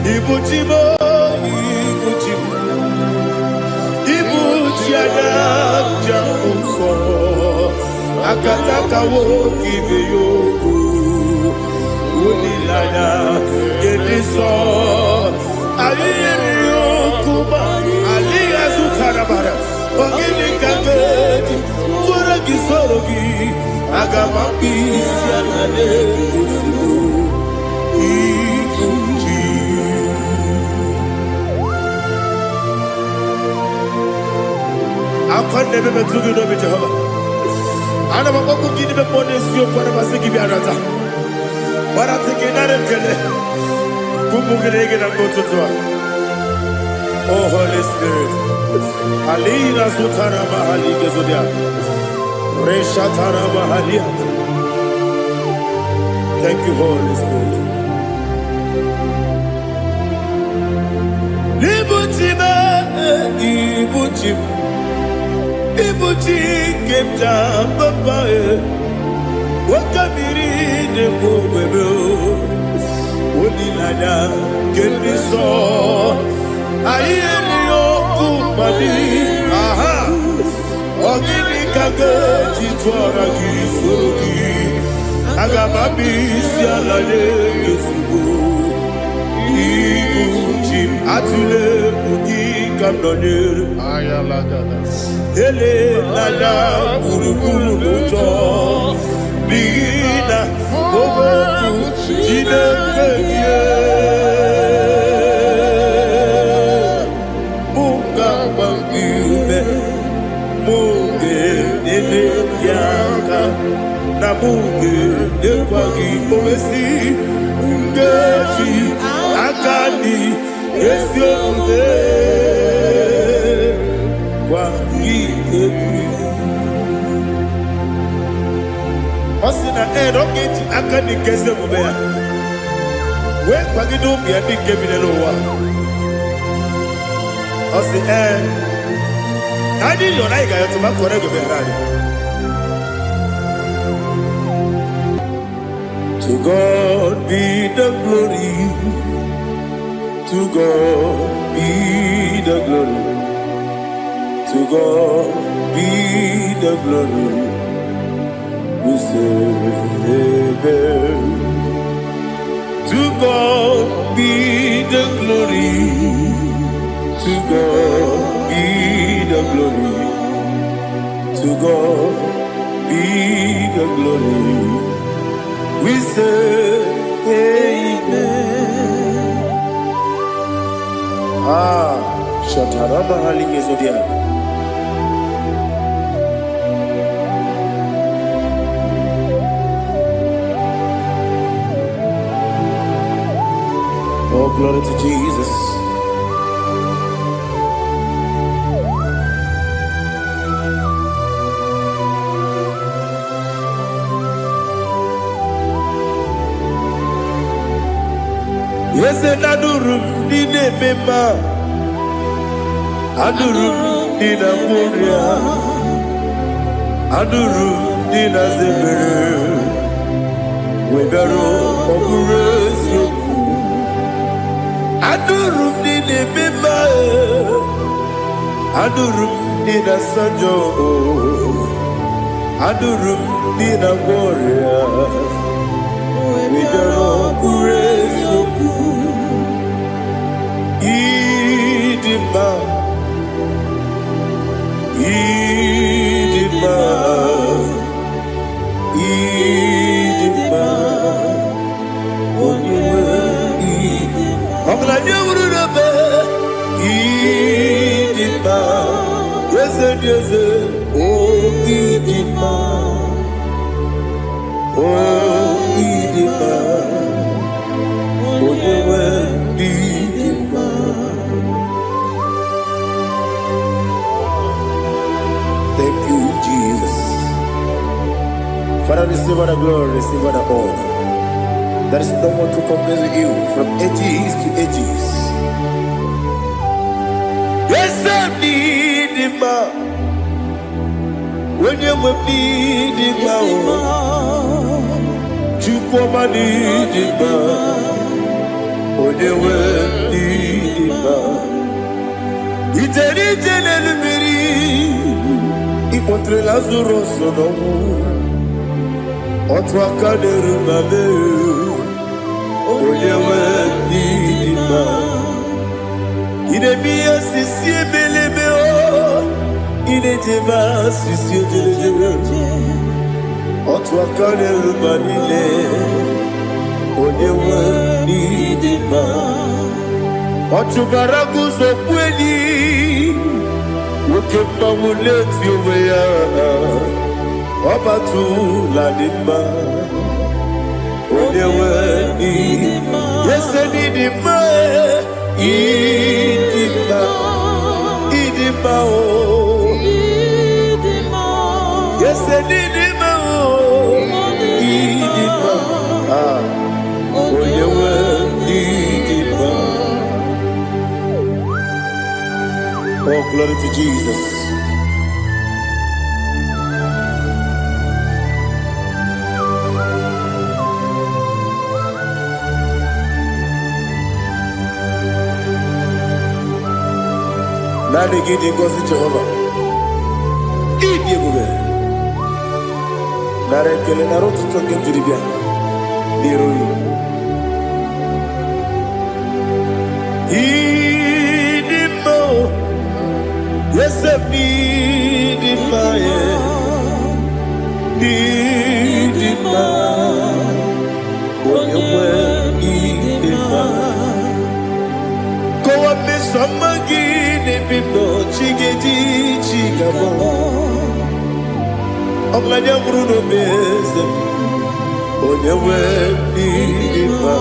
Ibuchimo, Ibuchimo, Ibuchiada, Jamuso, Akataka woki beyoku, Unilada, Gediso, Aliyokuba, Aliya Zutarabara, Ogini Kageti, Turagi Sorogi, Agamapi, Sianade, I can't never be too good over Jehovah. I never go to give the bonus you for a Masiki Biarata. But I'm taking that and get it. Kumbukin and go to Tua. Oh, Holy Spirit. Alina Sutana Mahali Gazudia. Reshatana Mahalia. Thank you, Holy Spirit. Ibuchima, Ibuchima. Ibuchi kemja papa wakamiri ne bobebe onilada kendiso ayeni okupadi aha ogini kageti twara gisurugi agamabi sialale yesugo Ibuchi atule ugi kamdonir ayalagada Ele nada buruburu muto Bina oboku jine kenye Munga bangiume Munge nene yaka Na munge nekwagi owesi Ngeji akani esiyokude Osina rocket akani keze mubea. We kwagido bia di kemine wa. Osi Nadi yo na iga yo tuma kore go berari. To God be the glory. To God be the glory. To God be the glory. We say amen. To God be the glory. To God be the glory. To God be the glory. We say amen. Shataraba Haligezodia. Oh, glory to Jesus. Yes, and Adurum did a member. Adurum did a Moria. Adurum did a Zebere. We better operate you. Adurum did a member. Adurum did a Sanjo. Adurum did a Moria. We better operate you. Idima, Idima, Idima, Idima, yes, oh Idima, oh Idima, Thank you, Jesus. Father, receive all the glory, receive all the honor. There is no one to compare with you from ages to ages. Yes, I need him. When you need him, you come and need him. When you Ijeri jenelu miri Ipotre lazuro sonomu Otu aka nerumame Onyewe n'idima Inemiye sisi ebelebe o Inejeba sisi ojelejebe Otu aka nerumanile Onyewe n'idima Ochubara guzo kweli Woke mamuleti oweya Obatu ladima Onyewe n'idima Yese n'idima Idima Idima o Yese n'idima o Idima Onyewe n'idima. Oh, glory to Jesus. Nani gidi ngozi Jehovah. Idi bube. Nare kele naro tutoke jiribia. Niroi. Idimo. Yes, Idimo. Idimo. Onyewe Idimo. Kowa mesamagi. Bibo chigedi chigabo Ogladia Bruno Beze Onyewe Idima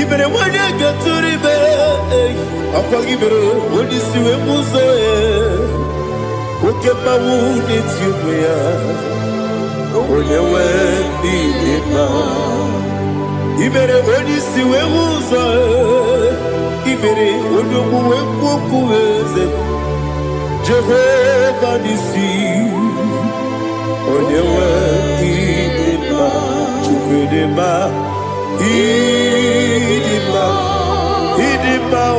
Ibere wanya gaturibe Akwa gibere Onisiwe muzoe Ukema wuni tiumya Onyewe Idima Ibere onisiwe muzoe Ibere onyomuwe kukuweze Jehovah nisi Onyewe Idima Chukwedema Idima Idima o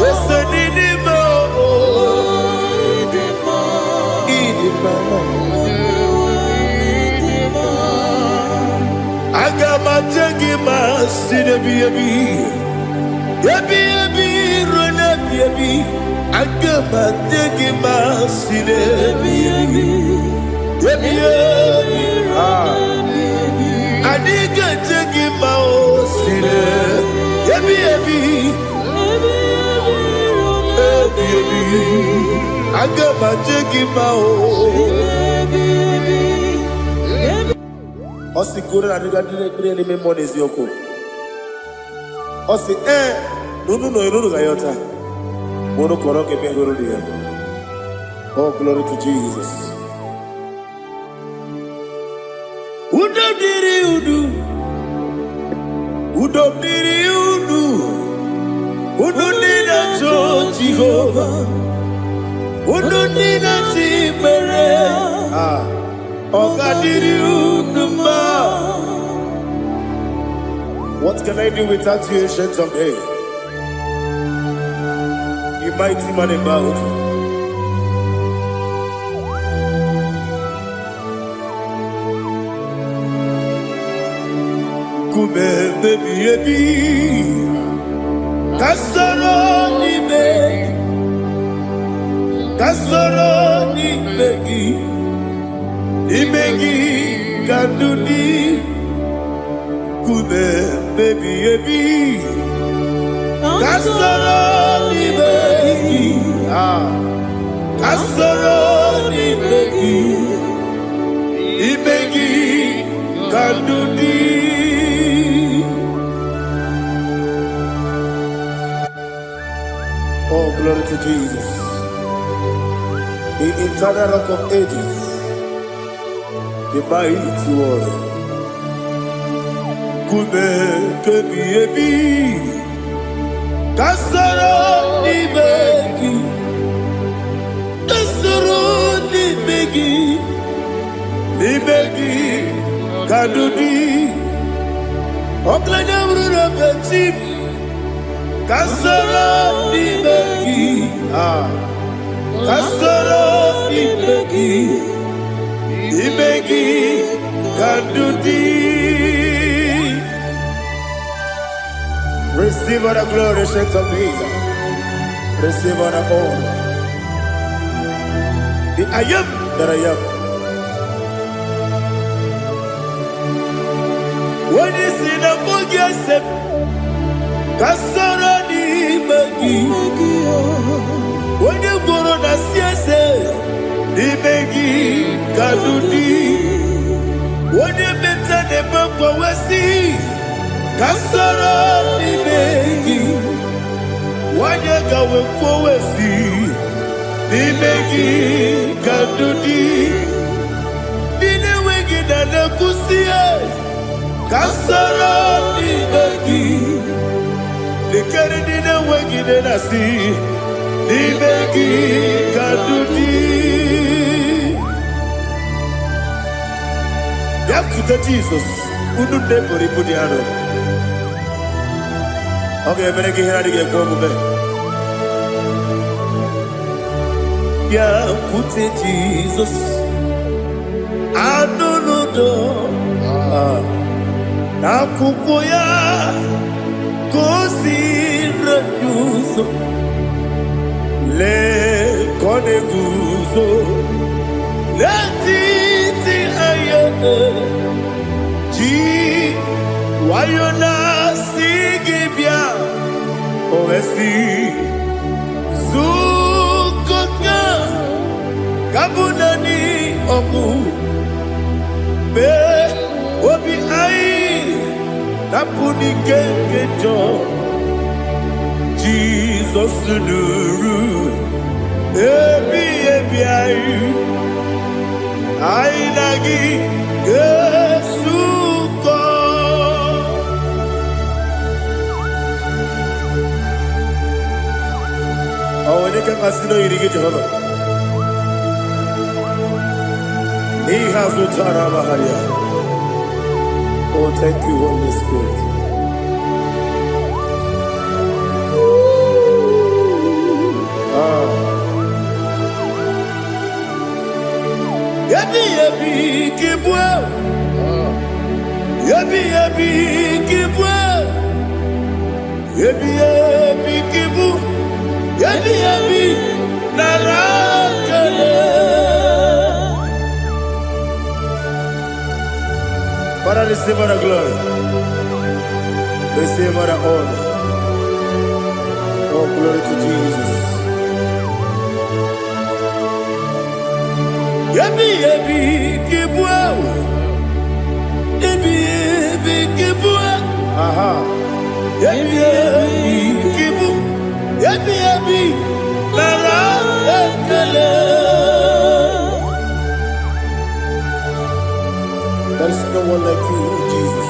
Yese Idima o Idima Agama jengima sinebi yebi rona yebi Agama jengima sinebi yebi Adiga jengima o sine yebi Agama jengima o Osi kure na diga dire ni memonies yoko. Osi nunu gayota. Mono koroke mengoro dia. Oh, glory to Jesus. Udo diri udu. Udo nina cho Jehovah. Udo nina tibere. What can I do without you, ancient of days? You mighty man about. Kume baby, kasoro ni begi. Imegi kanduni Kume baby Kasoro ni begi Kasoro ni begi Imegi kanduni Oh, glory to Jesus. The eternal rock of ages, the mighty one. Kume kebi kasoro ni begi kadudi oklanya bruna petit Kasoro Nimegi. Kasoro Nimegi. Nimegi Kandudi. Receive all the glory, strength of Jesus. Receive all the honor. The I am that I am. When you see the book, you say, Kasoro Nimegi. When you go on the CSA, Nimegi Kandudi. When you better the book, we see. Kasoro Nimegi, wanyaga wekowesi, Nimegi Kandudi, Nine wegi na nekusiye, Kasoro Nimegi, Nikere nine wegi na nasi, Nimegi Kandudi. Yakuta Jesus, ununde poripuniano. Okay, I'm going to get going. Yeah, put it Jesus. I don't know. Na kukoya kosi renyuso le kone guzo le titi ayane ji wayona sigibia oesi zukoka kabunani oku be obi ai napuni kengejo Jesus nuru ebi ai nagi Yesuko. Oh, when you can consider you get Jehovah. He has returned our Maharia. Oh, thank you, Holy Spirit. Yabi kibwa. Yabi kibwa. Yabi kibu. Yabi narakale. Father, receive our glory. Receive our honor. Oh, glory to Jesus. Yabi kibwa. Yabi kibwa. Aha. Yabi kibu. Yabi narakale. There is no one like you, Jesus.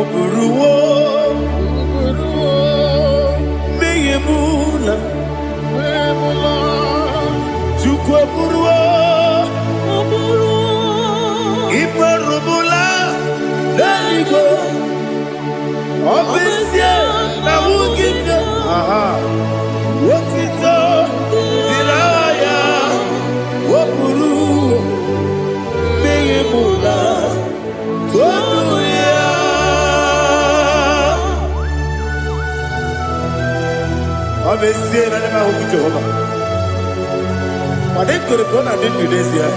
Oburuwo, meyemula, chukwu oburuwo, imarubula, leligo, obesie na wugide. Aha, wotito, dilaya, oburuwo, meyemula, tonuya. Obesie na nema huku Jehovah. Madem kore kona din Indonesia.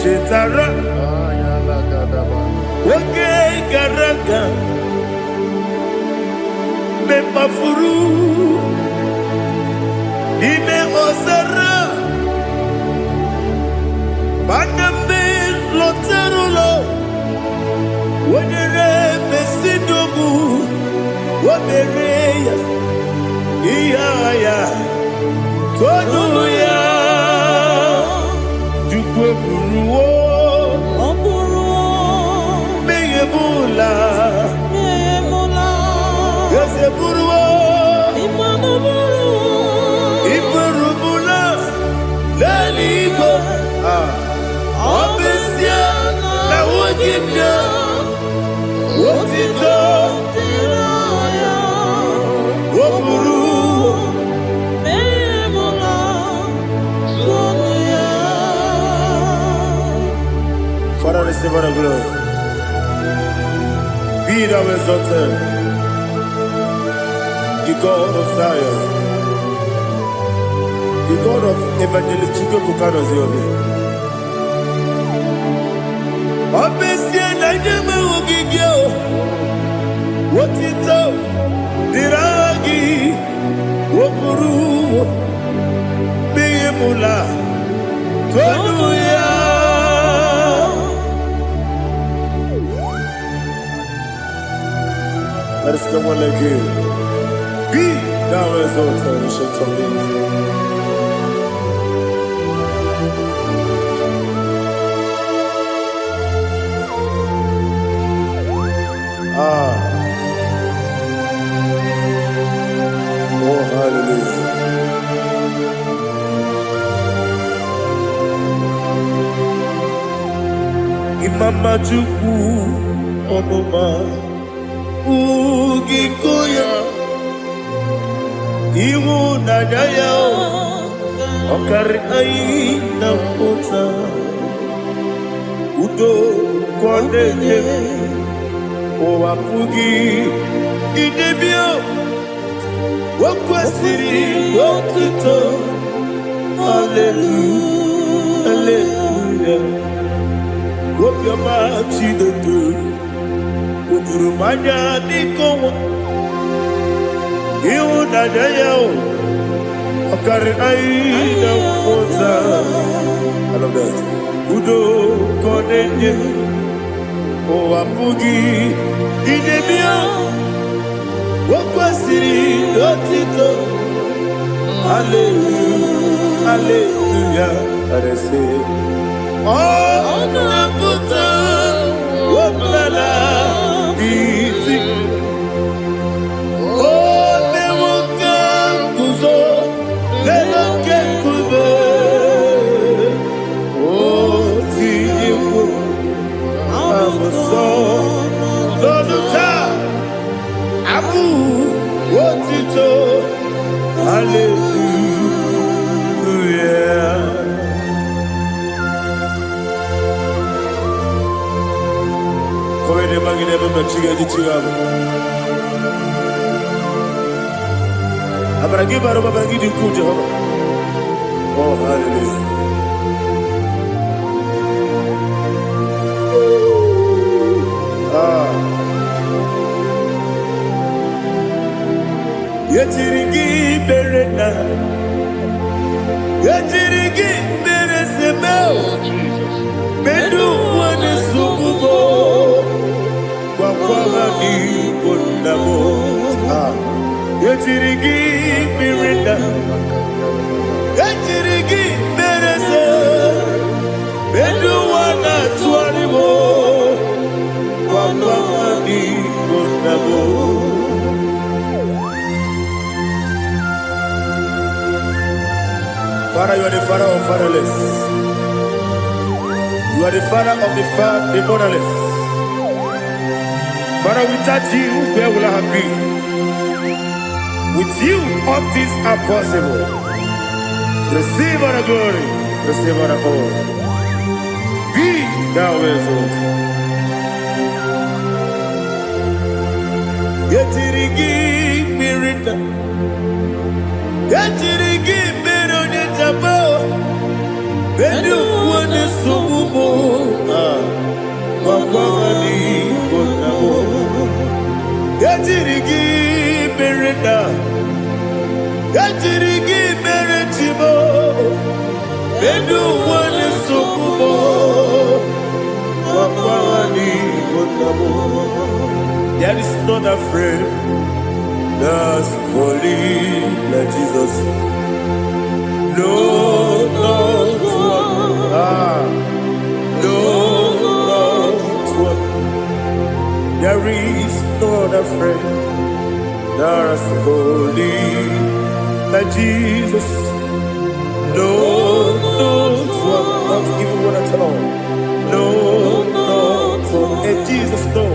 Cetara, oke garaga, me mafuru, ime ozara, bandambe loterulo, wonere besidobu, womereya, iyaya, tonuya. Buruwo, meyemula, yese buru. Father, receive all the glory. Be thou exalted, the God of Zion, the God of Evangelist Chico Bukanos Yobi. Obesia na nyama ogigio, wotito, diragi, wopuru, beyemula, tonuya. There is no one like you. Be thou exalted, ancient of days. Oh, hallelujah. Imama Juku, Onoma. Ugikoya Iwu nadaya Okari aina mota Udo kondene Owapugi Idebio Wakwasiri Wakito Hallelujah Hallelujah Wapiama Chidodo Udurumanya nikowa Iwu nadaya Okari aina mota I love that Udo konenye Owapugi Idebia Wakwasiri Dotito Hallelujah Hallelujah I say Oh Naputa Waplala Biti Oh Newoka Kuzo Leloke Kube Oh Tiyiwo Amoso Loduta Abu Wotito Hallelujah Komede magine baba chiga jichigabo Abragi baro baba gidi ku Jehovah Oh hallelujah Yetirigi berena Yetirigi beresebeo Bedu wane sububo Kwa ni kondabo Yetirigi berena Yetirigi berese Bedu wana tuanibo Kwa ni kondabo Father, you are the father of fatherless. You are the father of the motherless. Father, without you, where will I have been? With you, all things are possible. Receive all the glory. Receive all the honor. Be thou exalted. Yetirigi mirita. Yetirigi mirone jabo. Bedu wane sububo. Wakwani konabo. Yetirigi mirita. Yetirigi miritibo. Bedu wane sububo. Wakwani konabo. There is not a friend that's holy like Jesus. No, not one. No, not one. There is no other friend that's holy like Jesus. No, not one. Not even one at all. No, not one. And Jesus, no.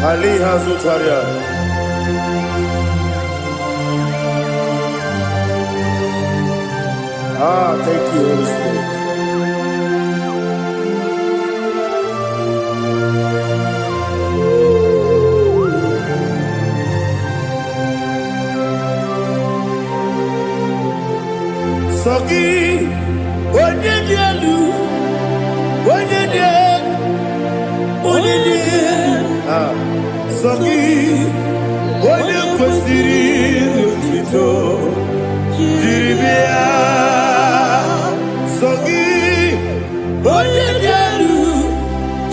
Ali Hazutaria. Thank you, Holy Spirit. Sogi, Onyedielu, Sogi, Onyekwesiri otito, jiribia. Sogi, Onyedielu,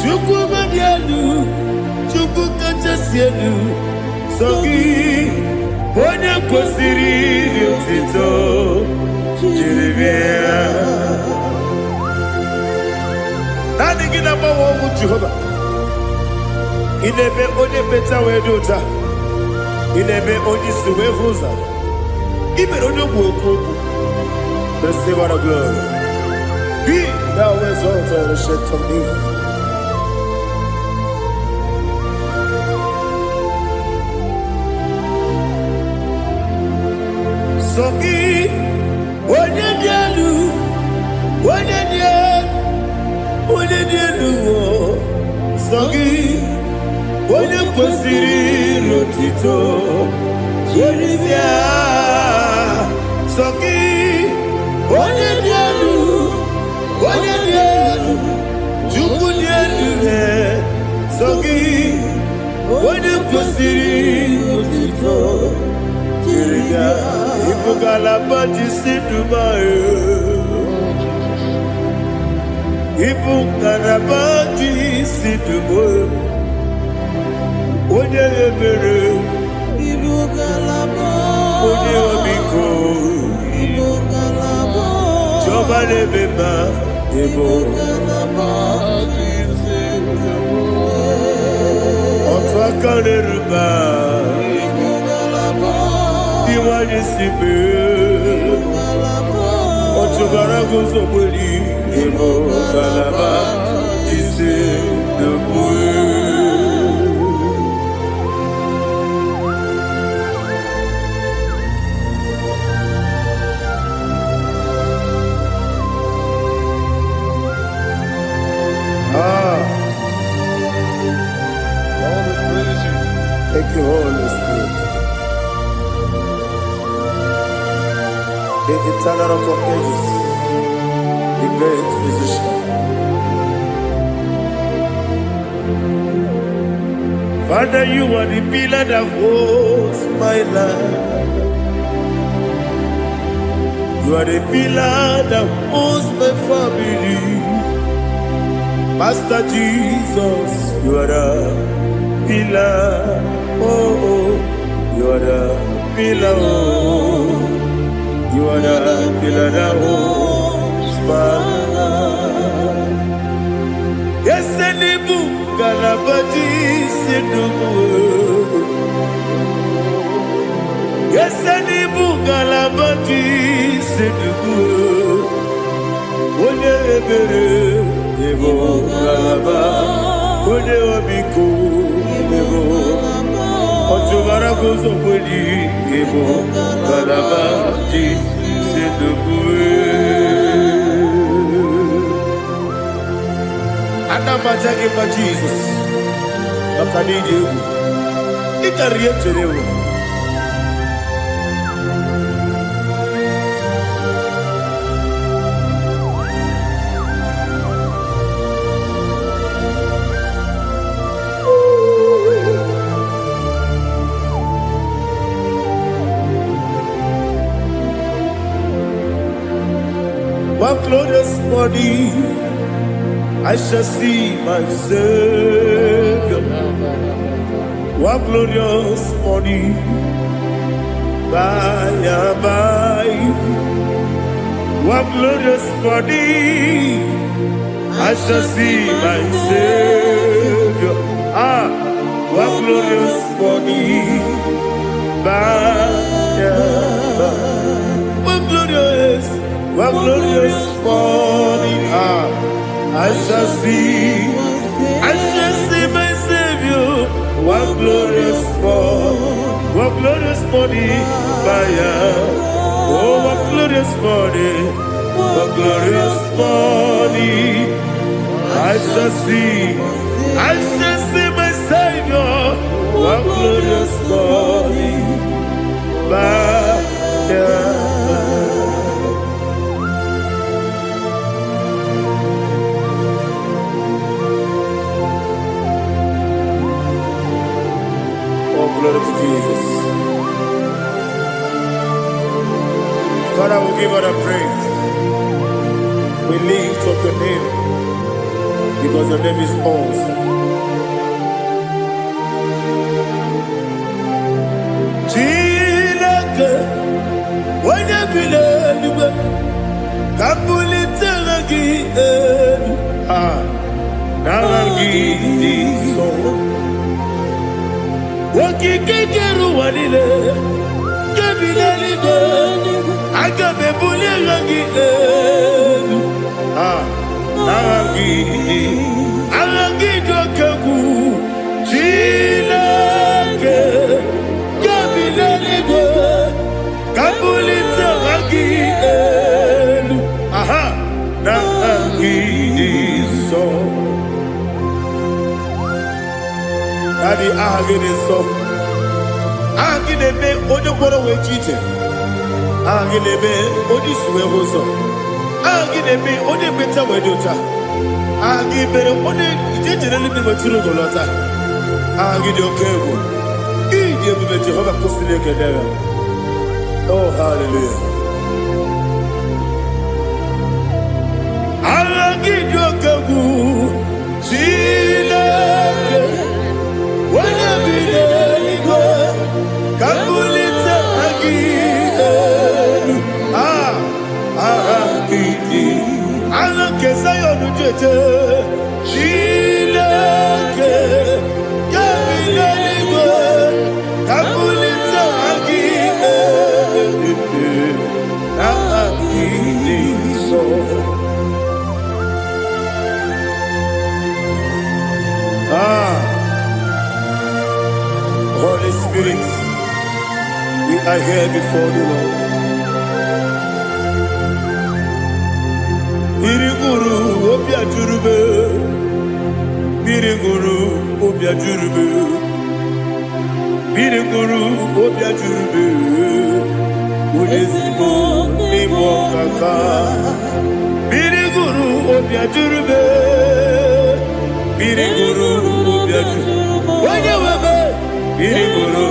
Chukwumedielu, Chukwukachasielu. Sogi, Onyekwesiri otito, jiribia. Nani gina mawo mu Jehovah. Inebe onye beta we dota. Inebe onye suwe huza. Ibe onye woku. Receive our glory. Be thou exalted and shed to me. Sogi onye dielu. Sogi Onyekwesiri otito, jiribia. Sogi Onyedielu, Chukwudielu. Sogi Onyekwesiri otito, jiribia. Ibugalaba jisidumae. Ibugalaba jisidumae. Onye ebere, onye omiko, Jọba n'ebeba, otu aka n'eruba, iwanye sibe, otu gara guzo gbeli, Ibugalaba jisidumae. Thank you, Holy Spirit. The eternal rock of ages, the great physician. Father, you are the pillar that holds my life. You are the pillar that holds my family. Master Jesus, you are the pillar. Oh, you are the pillar. Oh, you are the pillar that holds my life. Yes, Enibu Galabaji Sidumu. Yes, Enibu Galabaji Sidumu. Onye ebere, Ebo Galaba. Onye omiko, Ebo. Otubara gozo kweli, Ebo Galaba Sidumu. Anamajage pa Jesus. Akanije. Ikariyeterewo. One glorious morning, I shall see my Savior. One glorious morning, by and by. One glorious morning, I shall see my Savior. One glorious morning, by and by. One glorious morning, I shall see my Savior. one glorious morning, oh, one glorious morning, one glorious morning. I shall see my Savior, one glorious morning, Oh, glory to Jesus. Father, we give all the praise. We lift up your name because your name is awesome. Chilaka, when you believe, Kapulitagi, Nagi, so. Wakikeru wanile, kabilaligo, agabe bulilangi, alangi dokagu, chilake, kabilaligo, kabulita wangi, nangi so. Daddy, so. Agilebe, Odoboro Wejite. Agilebe, Odiswe Hoso. Agilebe, Odebeta Wedota. Agibere, Ode, Generally Maturu Golota. Agidio Kebu. Ije Jehovah Kostileke there. Oh, hallelujah. Agidio Kebu. Chileke. When I be there, Kabulita again. Alake Sayonu Jeje. Chilake. Kabilaligo. Kabulita again. So. Holy Spirit, we are here before you, Lord. Biriguru Obia Jurube, Biriguru Obia Jurube, Biriguru Obia Jurube, Udesibo Nimo Kaka, Biriguru Obia Jurube, Biriguru Obia Jurube. Biriguru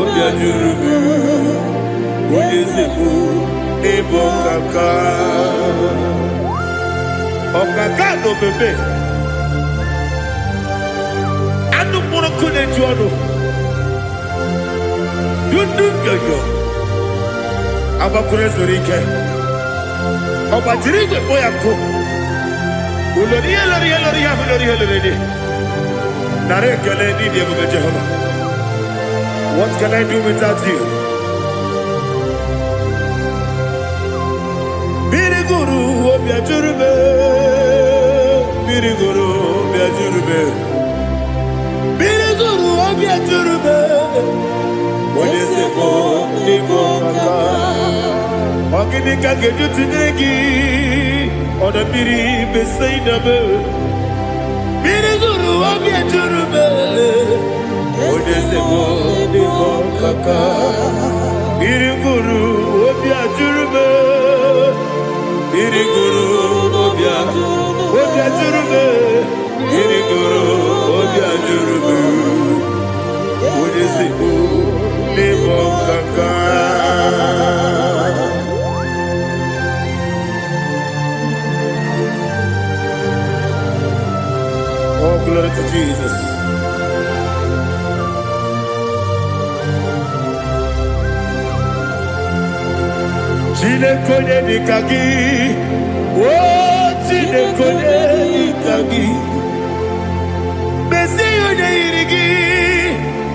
Obia Jurube, Udesibo Nimo Kaka. Okaka no bebe. Anu mono kune juano. Yundu yoyo. Abakure zorike. Obajirige boyako. Uloria. Nare kele ni diye Jehovah. What can I do without you? Biriguru Obia Jurube, Biriguru Obia Jurube, Biriguru Obia Jurube. What is it for? Nimo Kaka. Oginika geju tinegi, ona biri besaida be. Biriguru Obia Jurube. What is it for? Nimo Kaka. Biriguru Obia Jurube. Biriguru Obia Jurube, Biriguru Obia Jurube, Udesibo Nimo Kaka. Oh, glory to Jesus. Chinekone nikagi, oh Chinekone nikagi, Mesiyo ne irigi,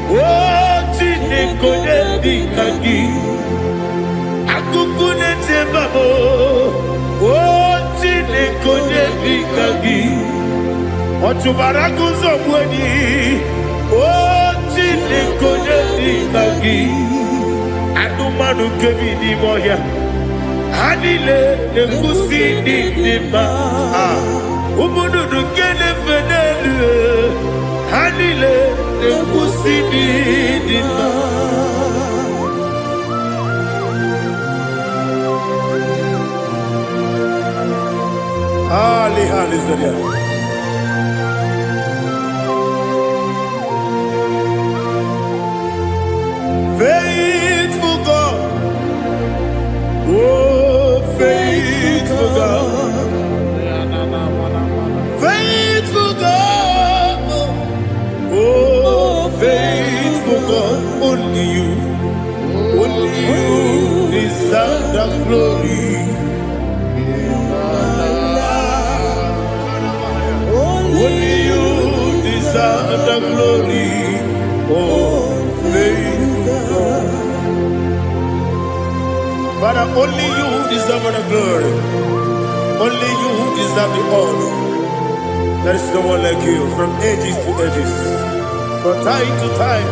oh Chinekone nikagi, Akukune tembamo, oh Chinekone nikagi, Otubaraku zomweni, oh Chinekonye Nikagi Anumanu Kevi Nimoya Hanile Nekusi Nima Umudu Kene Fenelu Hanile Nekusi Nima Ali Halizaria Faithful God, oh faithful God, faithful God, oh faithful God, only you deserve the glory. Only you deserve the glory, oh faithful God. Father, only you deserve the glory. Only you deserve the honor. There is no one like you from ages to ages, from time to time,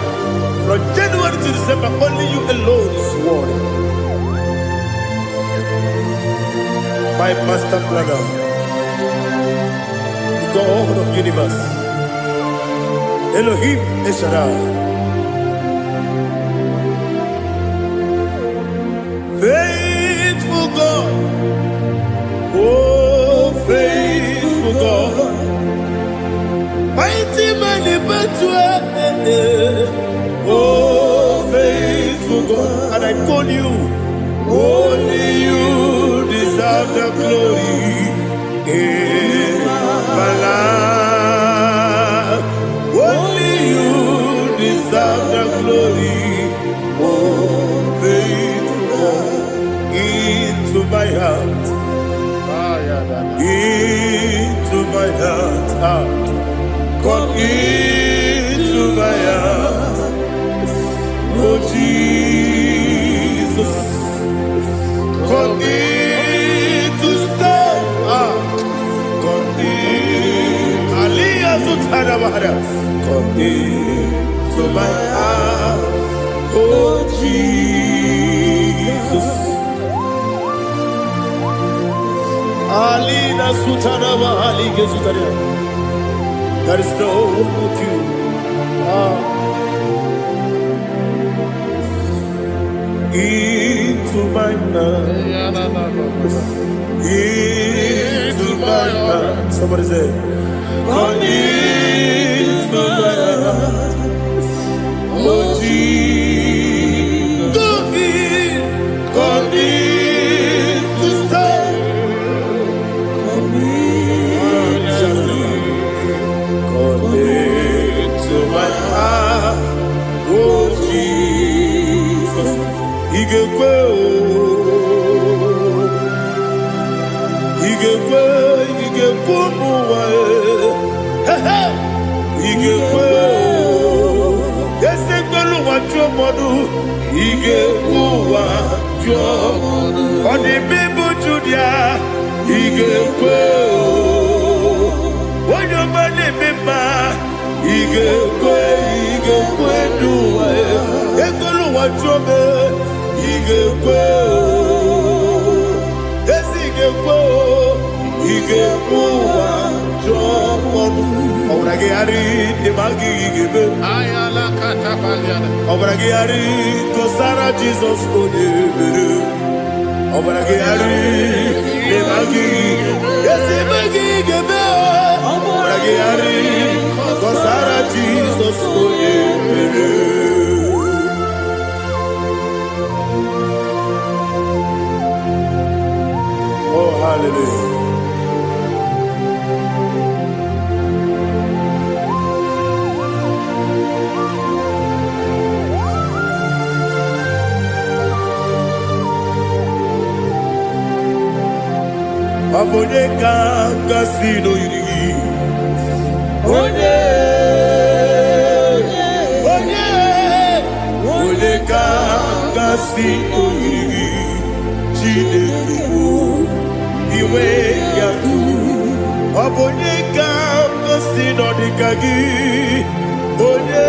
from January to December. Only you alone is worthy. My master planner, the God of the universe, Elohim Eshadai. Faithful God, oh faithful God, mighty man in battle, oh faithful God, and I call you, only you deserve the glory in my life, only you deserve the glory, oh faithful God. Into my heart, into my heart, come into my heart, oh Jesus, come in to stay, come in, Aliyah Zutanabara, come into my heart, oh Jesus. Alina Sutanaba Ali Gezutaria. There is no one like you. Into my heart. Into my heart. Somebody say, come into my heart. Oh Jesus. Come in to stay. To my heart, oh Jesus, Igekwe, muwa, Igekwe, Esegbelu wajo modu, Igekwe wajo, Odi bibu Judia, Igekwe, Wanyomane mema. Igekwe duwa Ekolu wajobe Igekwe Igekwe wajobe Obrage ari Imagi igebe Ayala katapaliana Obrage ari Kosara Jesus Odebere Obrage ari Imagi Imagi igebe Obrage ari Kosara Jesus Odebere. Oh hallelujah. Abone kanga sino yiri. Onye kanga sino yiri. Chineke iwe yatu. Abone kanga sino dikagi. Onye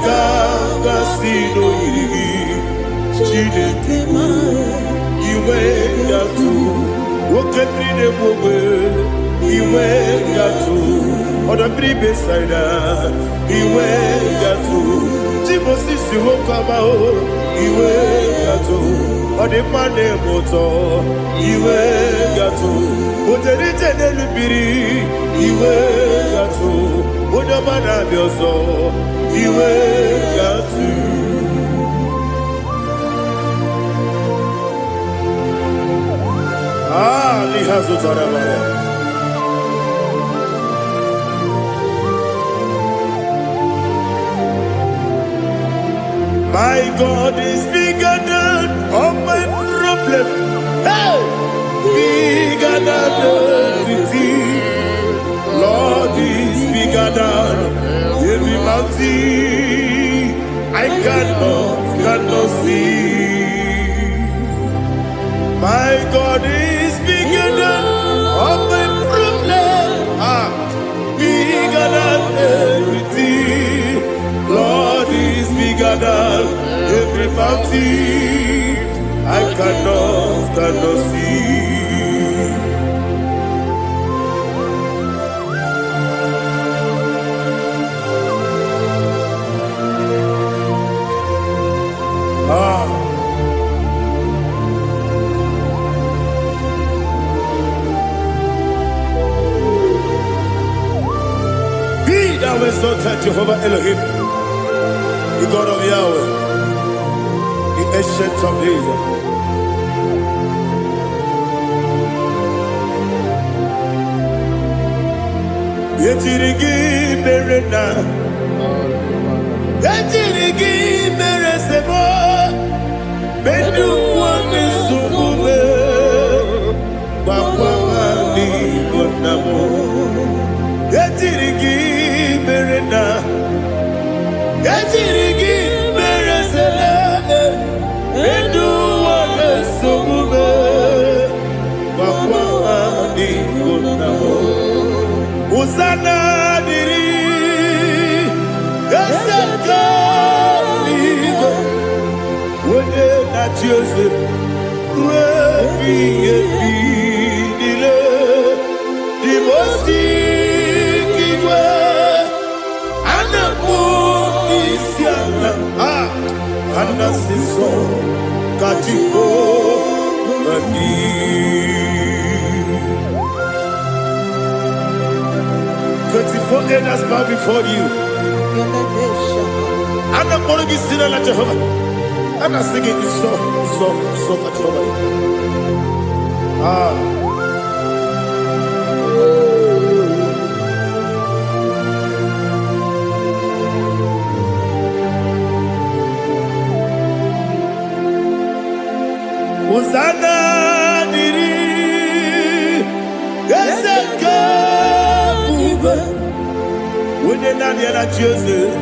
Okangasino yiri Chinekema Iwe Yatu Okenrine Mwe Iwe Yatu Odabri Besaida Iwe Yatu Timosisi Wokabao Iwe Yatu Odemane Moto Iwe Yatu Oderite Nelubiri Iwe Yatu Odamana Bioso Iwe Yatu Lihazu Tarabaya My God is bigger than all my problem. Hey! Bigger than everything. Lord is bigger than every mountain. I cannot see. My God is bigger than all my problem. Bigger than everything. Lord is bigger than every mountain. I cannot see. Be thou exalted, Jehovah Elohim, the God of Yahweh, the ancient of days. Yetirigi merena, yetirigi meresemo, bedu wane subume, bakwamani konamo. Yetirigi merena, yetirigi meresele, bedu wane subume, bakwamani konamo. Uzana diri, esaka ligo, wode na Joseph, wepi nile, dimosi kiwe, anamu isiana, anasiso kajiko mani. 24 elders bow before you. I'm not going to sit like Jehovah. I'm not singing this song like Jehovah. Hosanna diri, Eseka. When you're not yet at Jesus,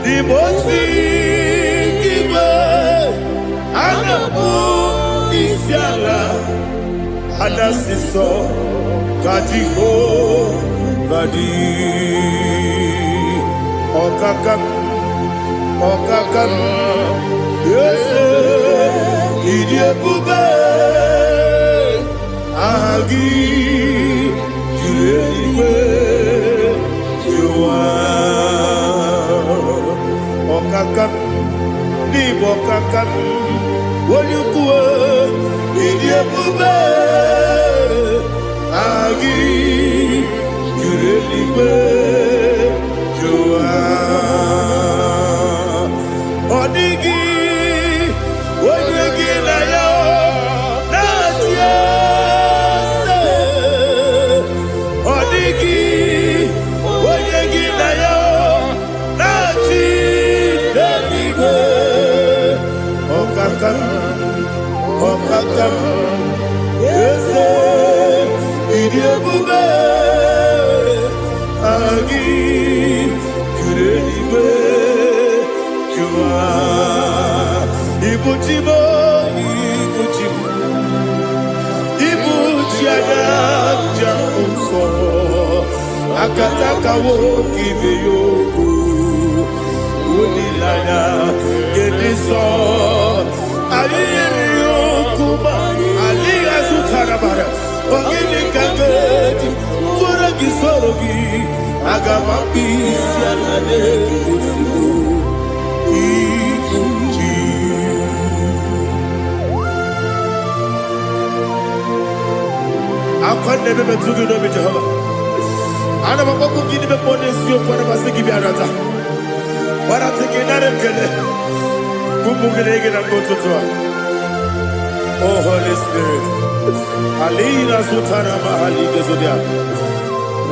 the most giver, and the moon is yalla, and the siso, Kajiho, Vadi, Okakam, yes, Idiot Bube. Agi julewe juwa okakam ni bokakam wonyukwe idiebube agi julewe juwa odigi wonyegi na yo natie Okakam, yes, idiebube, agi, kureliwe, jua, ibuchibo, ibuchiana, jamso, akataka wo kibe yoku unilaya gediso ayiri yoku ba aliya zutarabara ogini kagedi fora gisorogi agama bisi alane kusibu ikuji akwande bebe tugi no be Jehovah ana maboko gini be ponesio kwa na basiki bi arata wara teke na rekele kumugirege na mbototoa. Oh Holy Spirit alina sutara mahali gezodia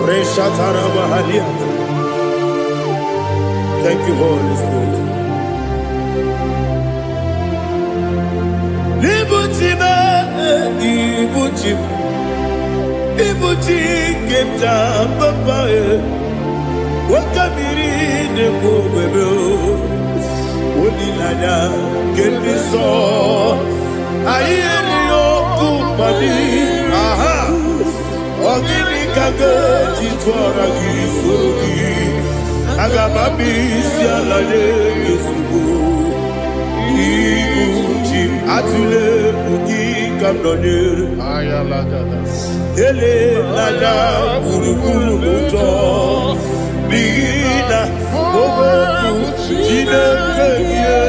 resha tara mahali. Thank you Holy Spirit. Libutime ibutim ibuti kemta papa wakamiri ne bobebe onilanya kemiso ayeri okupani aha ogini kage titwara gisogi agamabi sialale yesugo ibuti atule ugi kamdonir ayalagada ele nada burukuru moto bigina ogoku jinekeye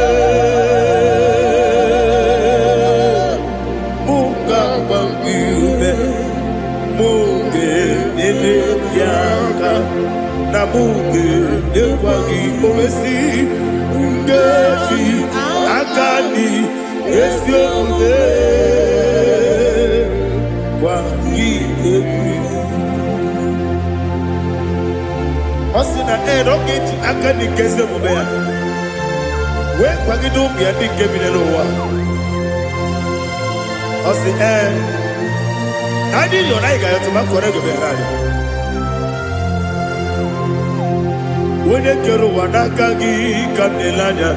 muka bangiube muge nele yaka na muge nekwagi omesi ngeji akani esiode Osina roketi akani keze mubea we kwagido bia dike binelowa osi nani yo naiga yo tuma korego berari wone kero wanakagi kamnelanya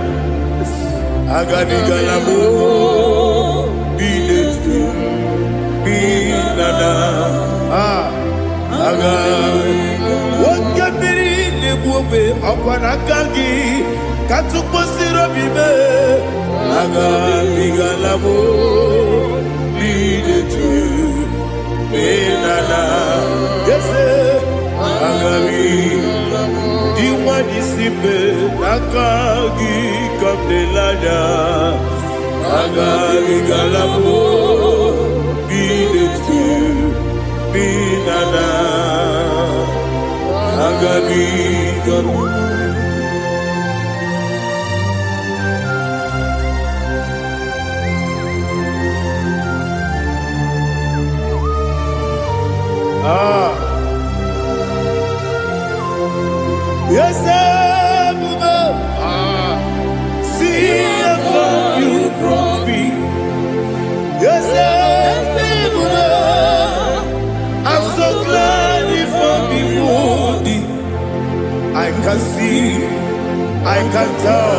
agani galamo biletu binana aga wakabiri lebuwe akwanakagi katuposiro bibe aga bigalamo biletu binana yese aga diwani simbe nakagi kamdelanya aga bigalamo biletu binana agabi garu yes see if you brought me yes I'm so glad if I'm wounded. I can see, I can tell,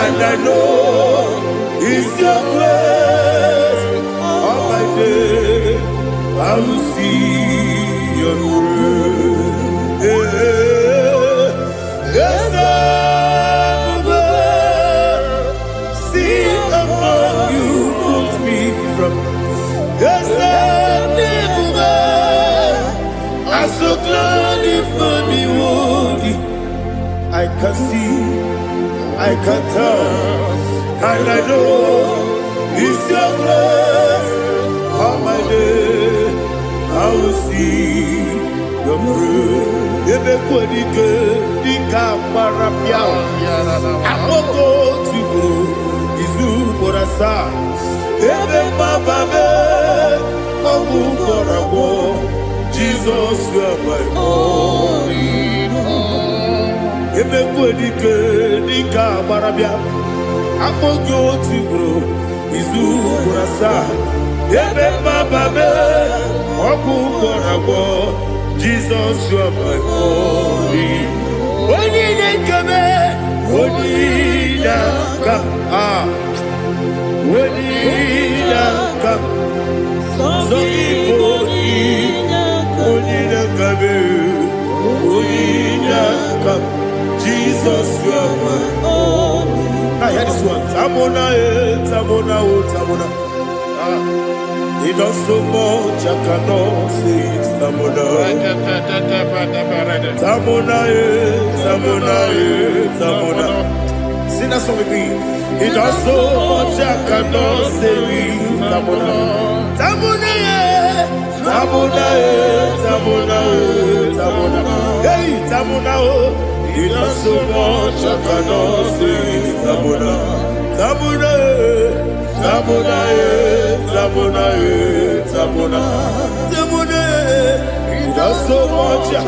and I know it's your grace. On my day, I will see your grace. Yes, see above you moves me from. Yes, I'm so glad if me woody. I can see, I can tell, and I know it's your grace. On my day, I will see your grace. Ebe kwenike, dika marapia. Amoko tibu, izu morasa. Ebe mababe, obu korabo. Jesus, you are my only home. Ebe kwenike nika barabia, apogo tibro, izu kurasa. Ebe mababe, oku korabo. Jesus, you are my only. Oni nekame, oni naka, oni naka. So ipo. Only the Jesus, you are my only. Now hear this one. Tamona, Tamona, Tamona. He does so much, I cannot say it. Tamona. Tamona, Tamona, Tamona. Sing that song with me. He does so much, I cannot say it. Tamona. Tamona, Tamona, Tamona, Tamona. Hey, Tamona, he does so much, I cannot say it. Tamona. Tamona, Tamona, Tamona, Tamona, Tamona. He does so much, I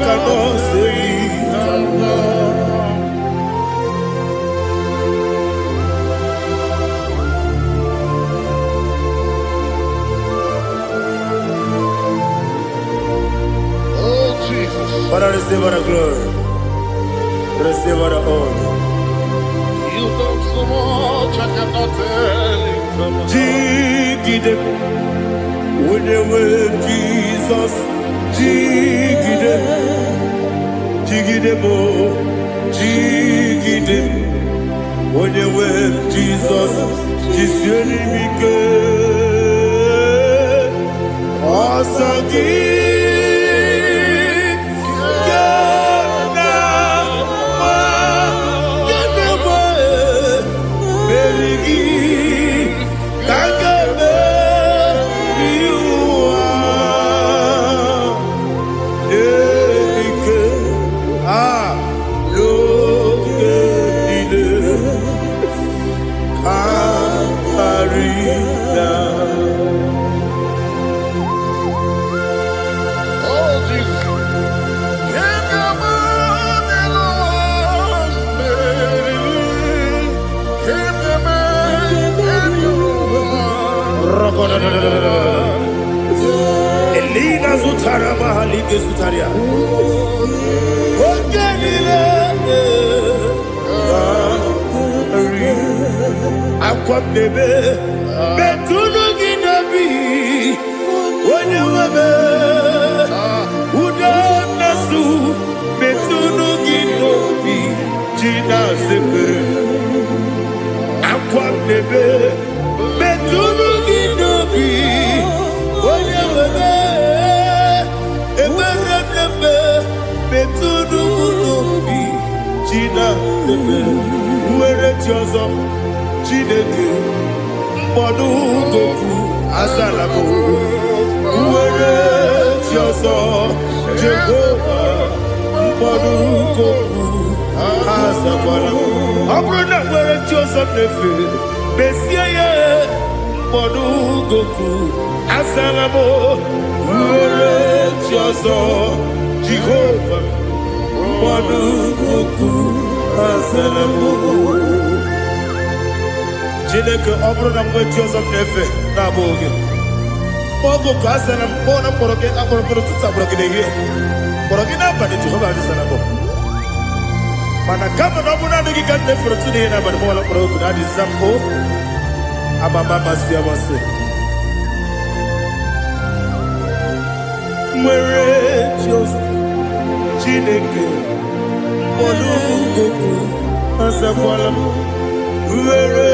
cannot say it. Tamona. Father, receive all the glory. Receive all the honor. You done so much, I cannot tell it. Jigide, with the word Jesus. Jigide, Jigide bo, Jigide, with the word Jesus. Jisyenimike, Asagi. Elina Zutara Mahalike Zutaria. Aqua bebe, Betuno Ginabi, when you were Udanasu, Betuno Ginobi, Gina Zipper. Aqua bebe, Betuno Ginobi, when you were Betuno Ginobi, Gina Zipper. Where it yours up. Chineke mkpọdụ goku azalabo uwere chi ọzọ Jehova mkpọdụ goku azakwala ọ bụrụ na nwere chi ọzọ na-efe mesie ya mkpọdụ goku azalabo uwere chi ọzọ Jehova mkpọdụ goku azalabo. Chineke ọ bụrụ na mgbe chi ọzọ na-efe na-abụ oge ogo ka a sara mkpọ na mkpọrọ gị akpọrọ mkpọrọ tutu akpọrọ gị n'ehihie mkpọrọ gị n'abalị Jehova adịsara bụ mana kama na ọ bụrụ na adịghị ka nne fere tụ n'ihe n'abalị mụọla mkpọrọ ogu na adịza mpụ amama amasị amasị nwere chi ọzọ Chineke mkpọrọ ogu azakwala m were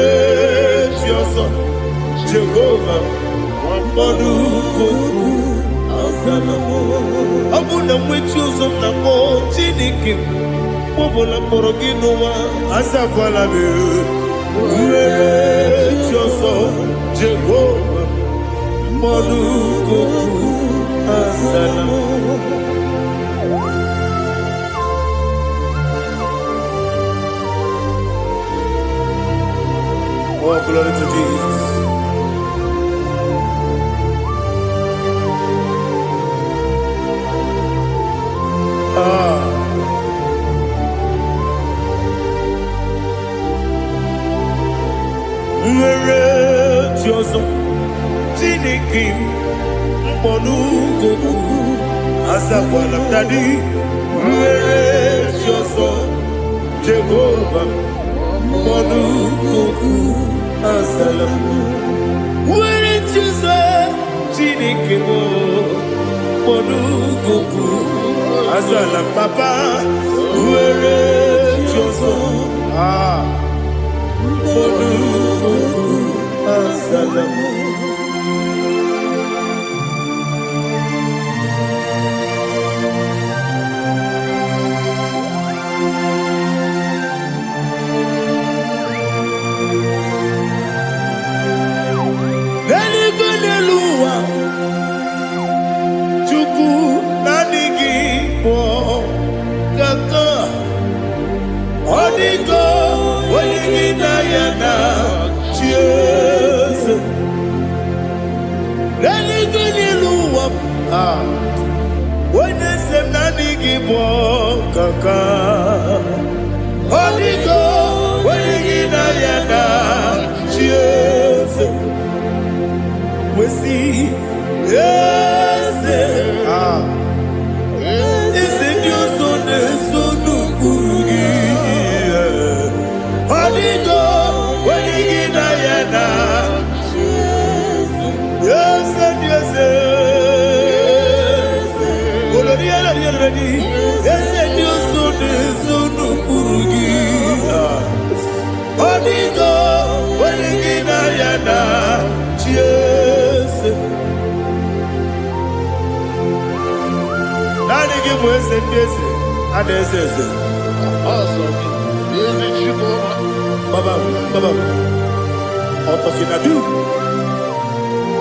chi ọzọ Jehova mkpọdụ goku azala ọ bụ na nwe chi ọzọ na mkpọ Chineke kpọbụla mkpọrọ gị n'ụwa azakwala m were chi ọzọ Jehova mkpọdụ goku azala. Oh, glory to Jesus. Nwere chi ọzọ Chineke mkpọdụ goku azakwala m dadi. Nwere chi ọzọ Jehova mkpọdụ goku azala m. Nwere chi ọzọ Chineke mkpọdụ goku azala m papa. Nwere chi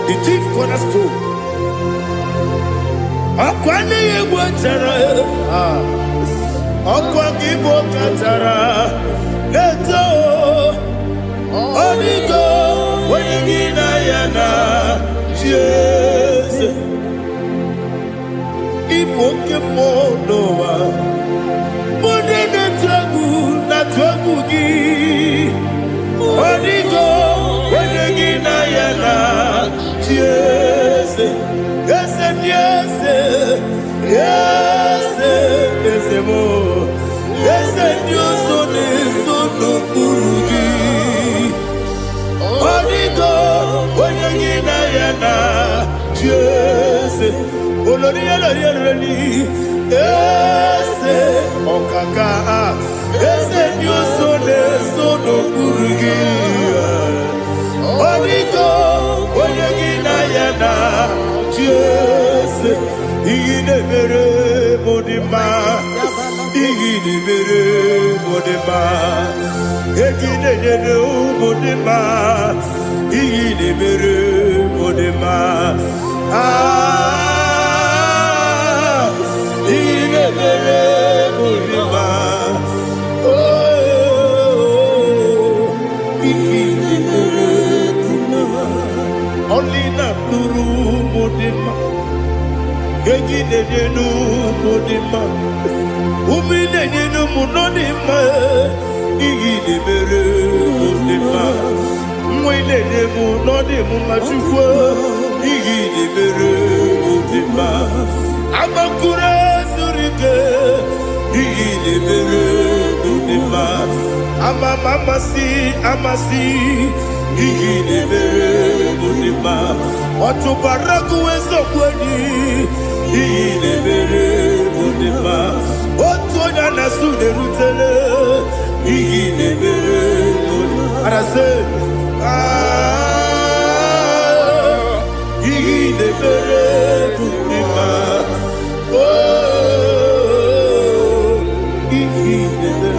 The chief cornerstone. Akwani igbo chara. Ọkwa igbo kachara. Leto. Onigo. Wenigi na yana. Jesus. Igbo kemo noa. Mune na tragu gi. Onigo. Wenigi na yana. Yes, yes, yes, yes, yes, more. Yes, Dios son eso no purugi. Onigo, oyegina yana. Yes, oloria lori. Yes, okaka. Yes, Dios son eso no purugi. Onigo, oyegina yana. Yes, igidebere modima, igidebere modima, igidebere modima, igidebere modima. Igidebere modima. Only na turu modima, gegi nenu modima, umi nenu munodima, igi nebere modima, mwe nenu munodimu machukwa, igi nebere modima, amakure surike, igi nebere modima, amasi. Igidebere modima, otubaraku ezokweni. Igidebere modima, otonya nasude rutele. Igidebere modima, arase. Igidebere modima, oh, igidebere.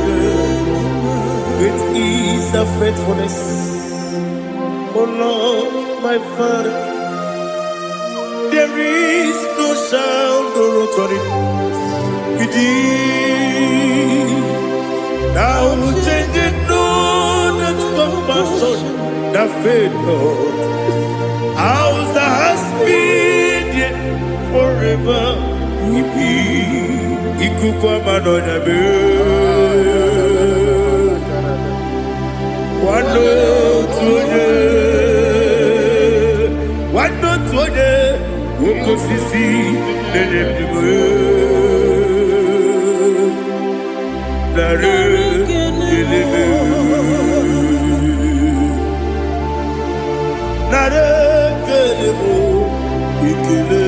Great is the faithfulness. Oh Lord, my Father, there is no sound or authority. Now changing no that compassion, that faith, Lord. How's the husband yet forever? Ikukwa madonna be. Wando tuone. Wando tuone, woko sisi nenebwe. Nare kelebe, nare kelebo, ikele,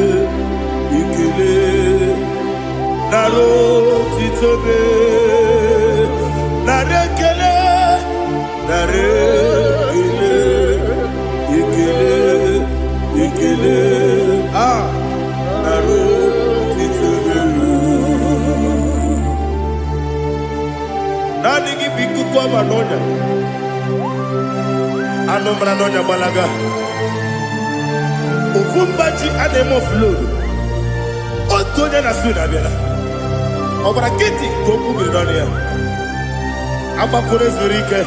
naro titobe, nare kelebo. ikele, nara otito. Nani gị bụ ikuku ọma n'ọnya, anụ mara n'ọnya gbalaga. Ofu mbaji a na-eme oflodu, otu onye na-asụ na-abịala. Ọbara kịtị ka o kwubiri n'ọnụ ya. Agbapụrụ ezuru ike.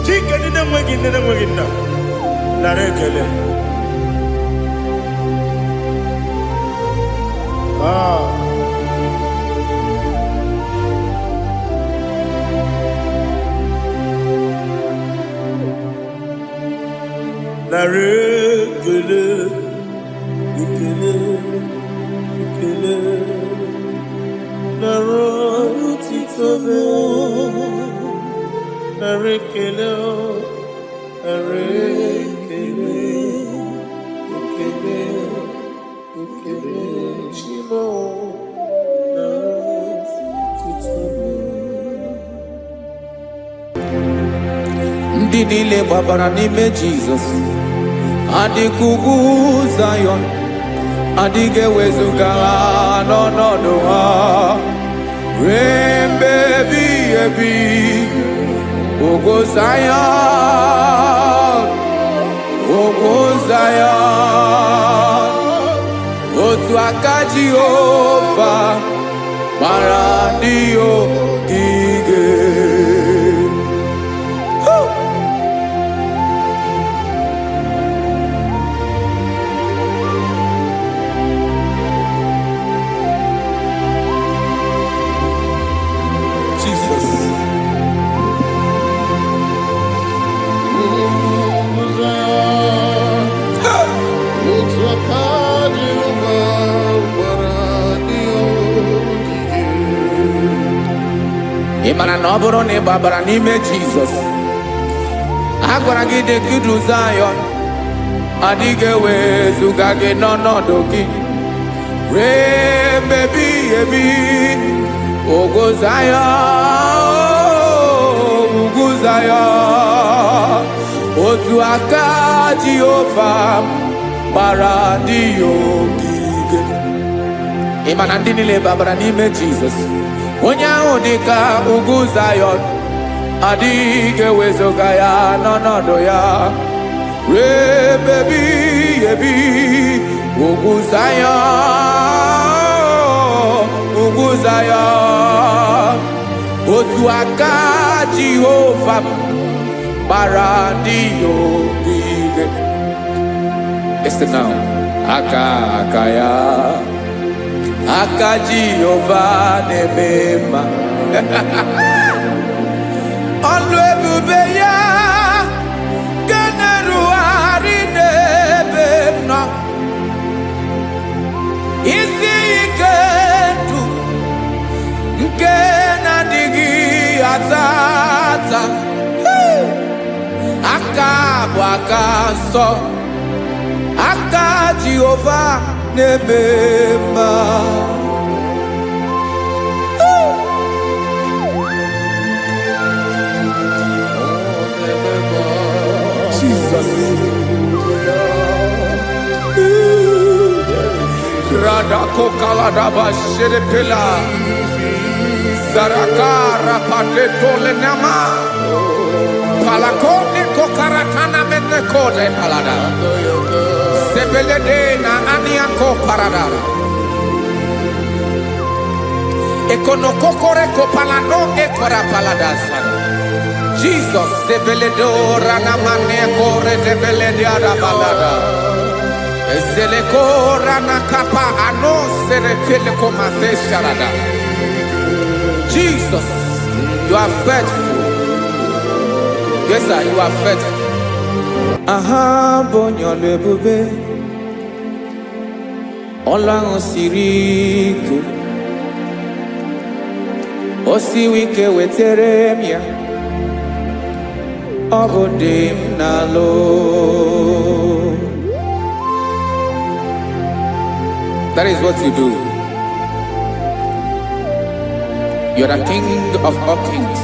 Chike ndị na-enweghị nne na-enweghị nna, nara ekele. Nara ekele, ekele, ekele, nara otito, nara ekele, nara ekele, ekele, ekele, Chimo, nara otito. Ndị niile gbabara n'ime Jizọs adịghị ugwu Zayọn, adịghị ewezuga ha n'ọnọdụ ha ruo mgbe ebighị ebi. Ugwu Zayọn, ugwu Zayọn, otu aka Jehova gbara ndị ogige. Ị mara na ọ bụrụ na ị gbabara n'ime Jizọs, a gwara gị dị ka Zayọn, adịghị ewezuga gị n'ọnọdụ gị ruo mgbe ebighị ebi. Ugwu Zayọn, ugwu Zayọn, otu aka Jehova gbara ndị ogige. Ị ma na ndị niile gbabara n'ime Jizọs, onye ahụ dị ka ugwu Zayọn, adịghị ewezuga ya n'ọnọdụ ya ruo mgbe ebighị ebi. Ugwu Zayọn, ugwu Zayọn, otu aka Jehova gbara ndị ogige. Listen now, aka ya, aka Jehova na-eme mma. Ọlụ ebube ya ga na-erugharị n'ebe m nọ. Isi ike ndụ nke na-adịghị ata ata, aka bụ aka nsọ, aka Jehova na-eme mma. Jesus. Radako kaladaba sherepela, zarakara patetole nama, palakone kokaratana mene kode palada, sebelede na aniako paradara, ekonokokore kopalano ekora paladasa. Jesus, sebeledora na mane kore debelediada balada. Eselekora na kapa ano serepele komate sharada. Jesus, you are faithful. Yes, sir, you are faithful. Aha, bonyo lebube. Ola osiriku. Osiwike weteremia. Obodim nalo. That is what you do. You are the King of all kings.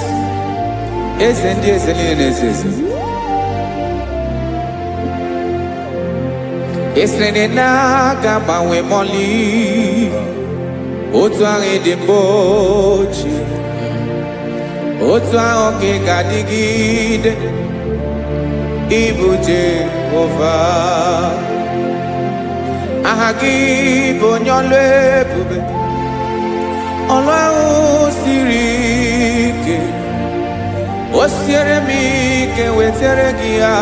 Esrene na gabanwe moli otu ahụ dị mgbochi otu ahụ ka ị ga-adịgide ịbụ Jehova. Aha gị bụ onye ọlụ ebube, ọlụ ahụ siri ike, o siere m ike wetara gị ya,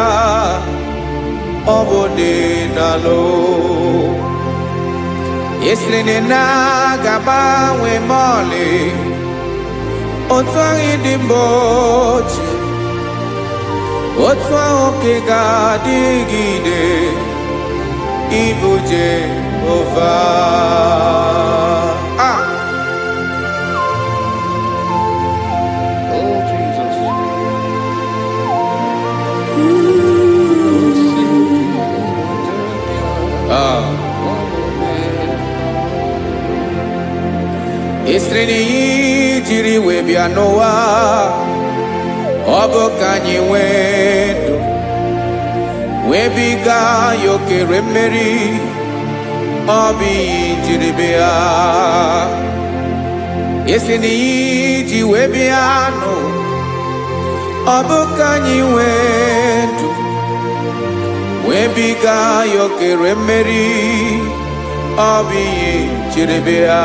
ọ bụ dị n'alụ. Esiri na ga-agbanwe m ọlị otu ahụ dị mgbochi otu ahụ ka ị ga-adịgide ịbụ Jehova. Oh, Jesus. Esiri na ihe jiri wee bịa n'ụwa ọ bụ ka anyị nwee ndụ wee biga ya okere mmeri, ọ bụ ihe jiri bịa. Esi na ihe ji wee bịa nụ ọ bụ ka anyị nwee ndụ wee biga ya okere mmeri, ọ bụ ihe jiri bịa.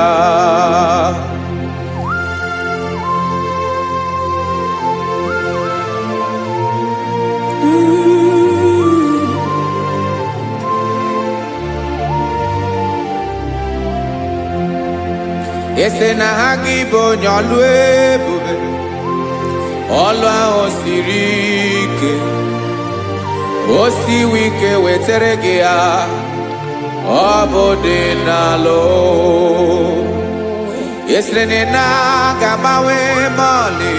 Ese na ha gị bụ onye ọlụ ebube, ọlụ ahụ siri ike, o siwe ike wetara gị ya, ọ bụ dị n'alụ. Esere na ga-agbanwe m ọlị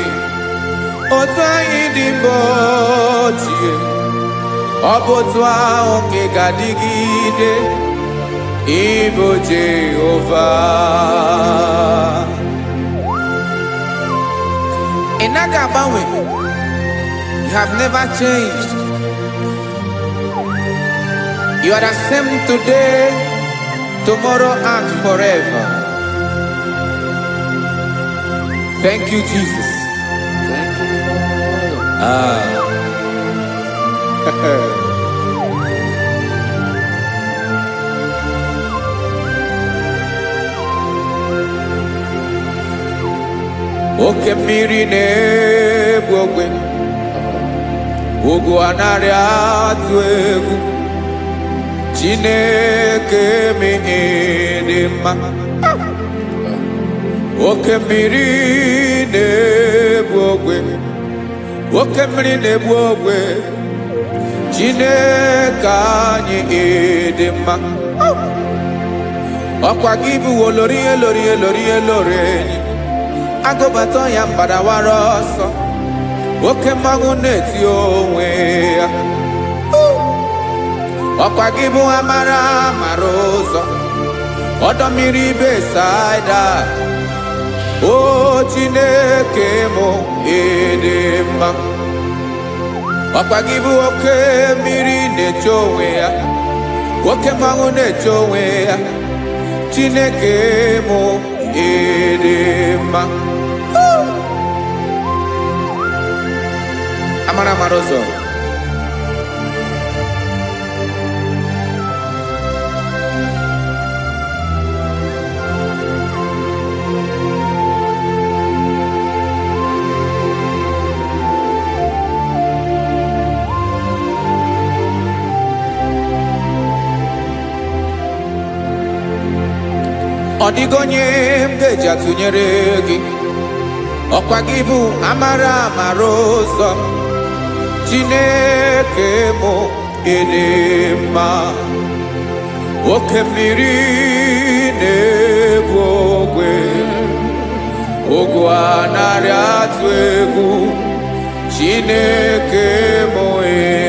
otu anyị dị mgbochi, ọ bụ otu ahụ ka ị ga-adịgide ịbụ Jehova. Ị naghị agbanwe, you have never changed. You are the same today, tomorrow and forever. Thank you, Jesus. Thank you, Lord. Oke mmiri na-egbu ogwe, ugwu anaghị atụ egwu, Chineke dị mma. Oke mmiri na-egbu ogwe, oke mmiri na-egbu ogwe, Chineke anyị dị mma. Ọkwa gị bụ olori elori elori elori enyi, agụbata ya mbadawara ọsọ, oke mmanwụ na-eti onwe ya. Ọkwa gị bụ amara amara ụzọ, ọdọ mmiri Besaida, o Chineke mụ dị mma. Ọkwa gị bụ oke mmiri na-eche onwe ya, oke mmanwụ na-eche onwe ya, Chineke mụ dị mma. Amara amara ụzọ, ọ dịghị onye m ga-eji atụnyere gị. Ọkwa gị bụ amara amara ụzọ, Chineke mụ dị mma. Oke mmiri na-egbu ogwe, ugwu anaghị atụ egwu, Chineke mụ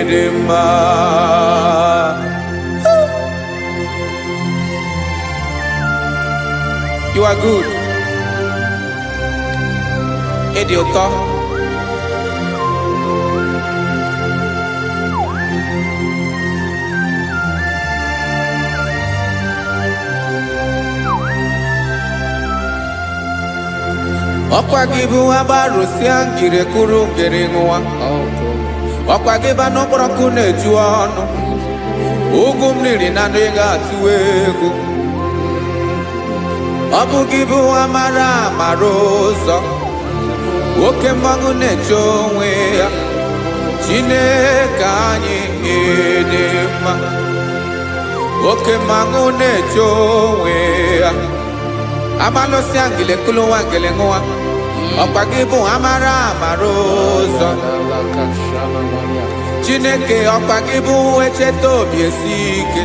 dị mma. You are good. Ịdị ụtọ. ọkwa gị bụ agbarụsịa ngiri kwuru ngiri nwa ọkwa gị ba n'ụkpọrọkụ na-eju ọnụ ugwu mmiri na ndị ga-atụ egwu ọ bụ gị bụ amara amara ụzọ oke mmanwụ na-eche onwe ya Chineke anyị dị mma oke mmanwụ na-eche onwe ya amalụsịa ngile kulu nwa ngile nwa ọkwa gị bụ amara amara ụzọ Chineke ọkwa gị bụ echeta obi esi ike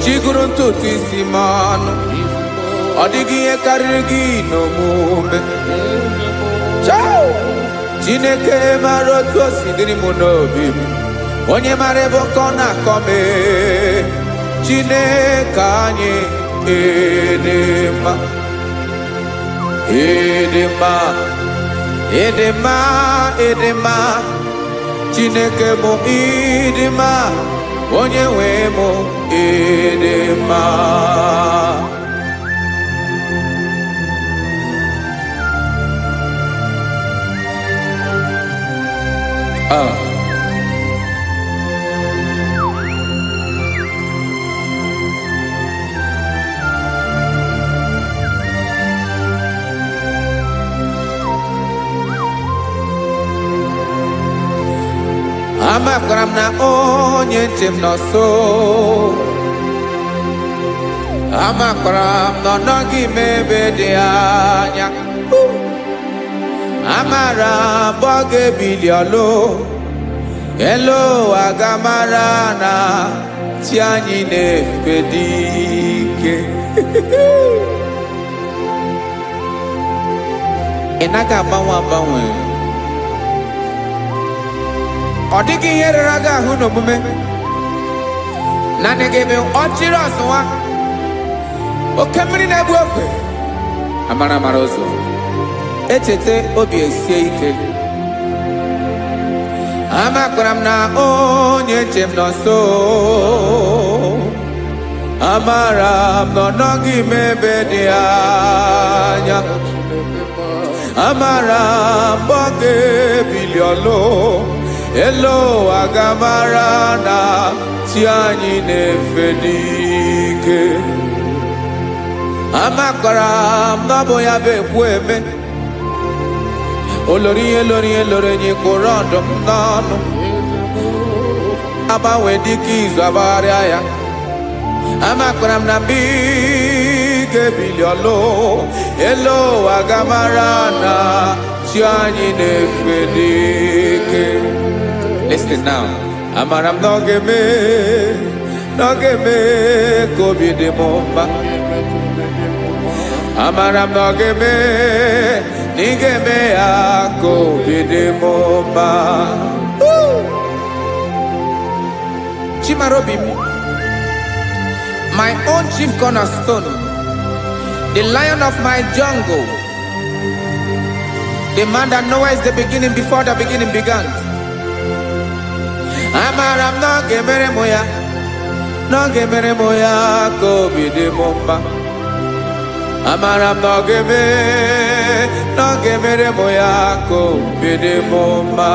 chiguru ntutu isi m ọnụ ọ dịghị ihe karịrị gị n'omume Chineke mara otu o si dịrị m n'obi m onye mara ebe ọkọ na-akọ m Chineke anyị dị mma dị mma dị mma dị mma Chineke bụ ịdị mma onye nwe m dị mma amakwara m na onye nche m nọ nso amakwara m na ọ nọghị m ebe dị anya amara m ọ ga-ebili ọlụ elu aga mara na chi anyị na-efe dị ike ị naghị agbanwe agbanwe ọ dịghị ihe rere gị ahụ n'omume naanị gị bụ ọchịrị ọzụwa oke mmiri na-egbu ogwe amara amara ụzọ echeta obi esie ike amakwara m na onye nche m nọ nso amara m na ọ nọghị m ebe dị anya amara m ọ ga-ebili ọlụ elu aga mara na chi anyị na-efe n'ike amakwara m na ọ bụ ya bụ ekwu eme olori ihe lori ihe lori enyi kpụrụ ọdụm n'ọnụ agbanwe dịka izu agbagharịa ya amakwara m na mgbe ị ga-ebili ọlụ elu aga mara na chi anyị na-efe n'ike. Listen now. Amara m na ọ ga-eme ka obi dị m mma. Amara m na ọ ga-eme na ị ga-eme ya ka obi dị m mma. Chimara obi m, my own chief cornerstone, the lion of my jungle, the man that knows the beginning before the beginning began. Amara m na ọ ga-emere m ya, na ọ ga-emere m ya ka obi dị m mma. Amara m na ọ ga-eme, na ọ ga-emere m ya ka obi dị m mma.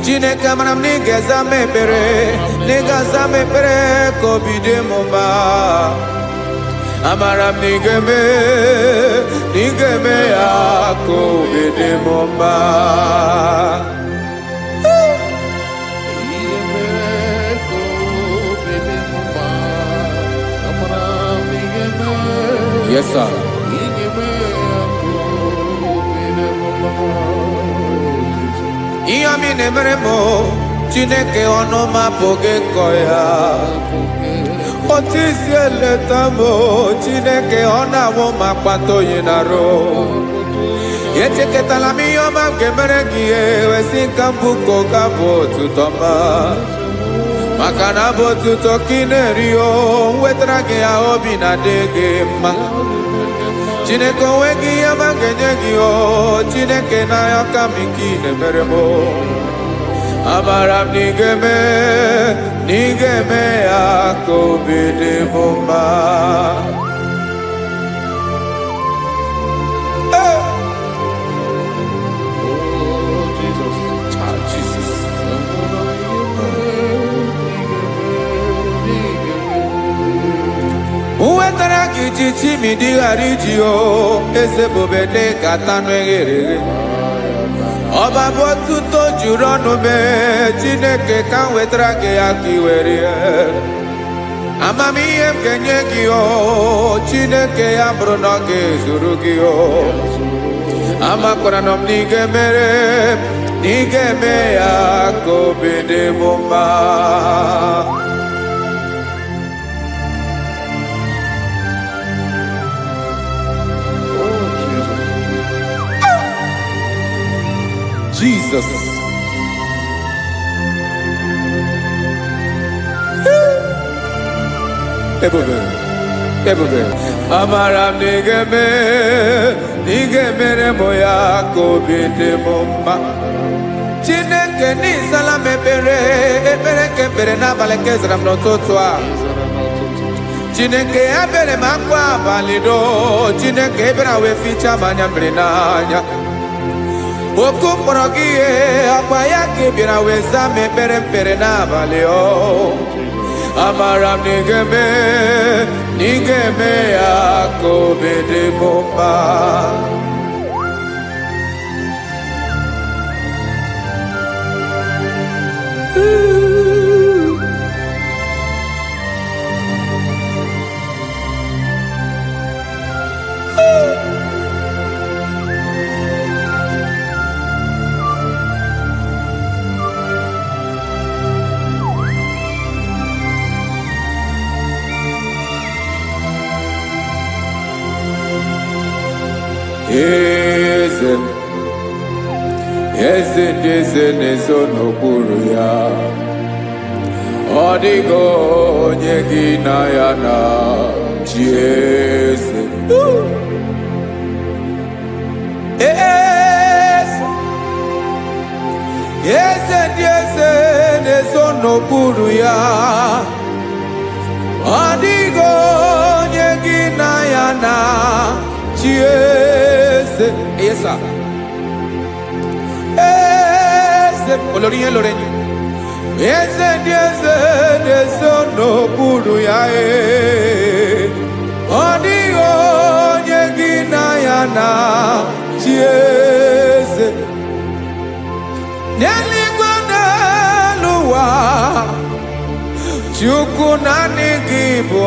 Chineke amara m na ị ga-aza m ekpere, na ị ga-aza m ekpere ka obi dị m mma. Amara m na ị ga-eme, na ị ga-eme ya ka obi dị m mma. Yes, sir. Ihe mi na-emere m Chineke ọnụ m apụghị ịkọ ya. Otu isi eleta m Chineke ọ na-awụ m akpata oyi n'arụ. Echeketala m ihe ọma m ga-emere gị ewesị ka m bụkọ ga bụ otuto ma. Maka na bụ otuto ka ị na-eri o wetara gị ya obi na-adị gị mma. Chineke onwe gị ihe ọma m ga-enye gị o Chineke n'anya ka m ike ị na-emere m. Amara m na ị ga-eme, na ị ga-eme ya ka obi dị m mma. gichichi mi di harijio eze bobede katanu eghere ọba bụ otuto juru ọnụ mee Chineke ka m wetara gị ya ka i were amamihe m ga-enye gị o Chineke ya bụrụ na ọ ga-ezuru gị o amakwara na m na ị ga-emere na ị ga-eme ya ka obi dị m mma. Jesus. Ebube. Amara m n'ige mere mo ya ka obi dị m mma. Chineke n'ịzala m ekpere nke ekpere n'abalị nke zara m n'ụtụtụ a. Chineke ya bere m akwa abalị do. Chineke ebere wee ficha m anya mmiri n'anya. Oku mkpọrọ gị ihe akwa ya ka ị bịara wee zaa m ekpere mpere n'abalị o amara m na ị ga-eme ya ka obi dị m mma. Eze na-ezo n'okpuru ya ọ dịghị onye gị na ya na chi eze ndị eze na-ezo n'okpuru ya ọ dịghị onye gị na ya na chi eze. Yes, sir. Olórí yẹn lórí ẹni eze ndị eze na-eso n'okpuru ya ọ dịghị onye gị na ya na chi eze n'eluigwe n'elu ụwa Chukwu naanị gị bụ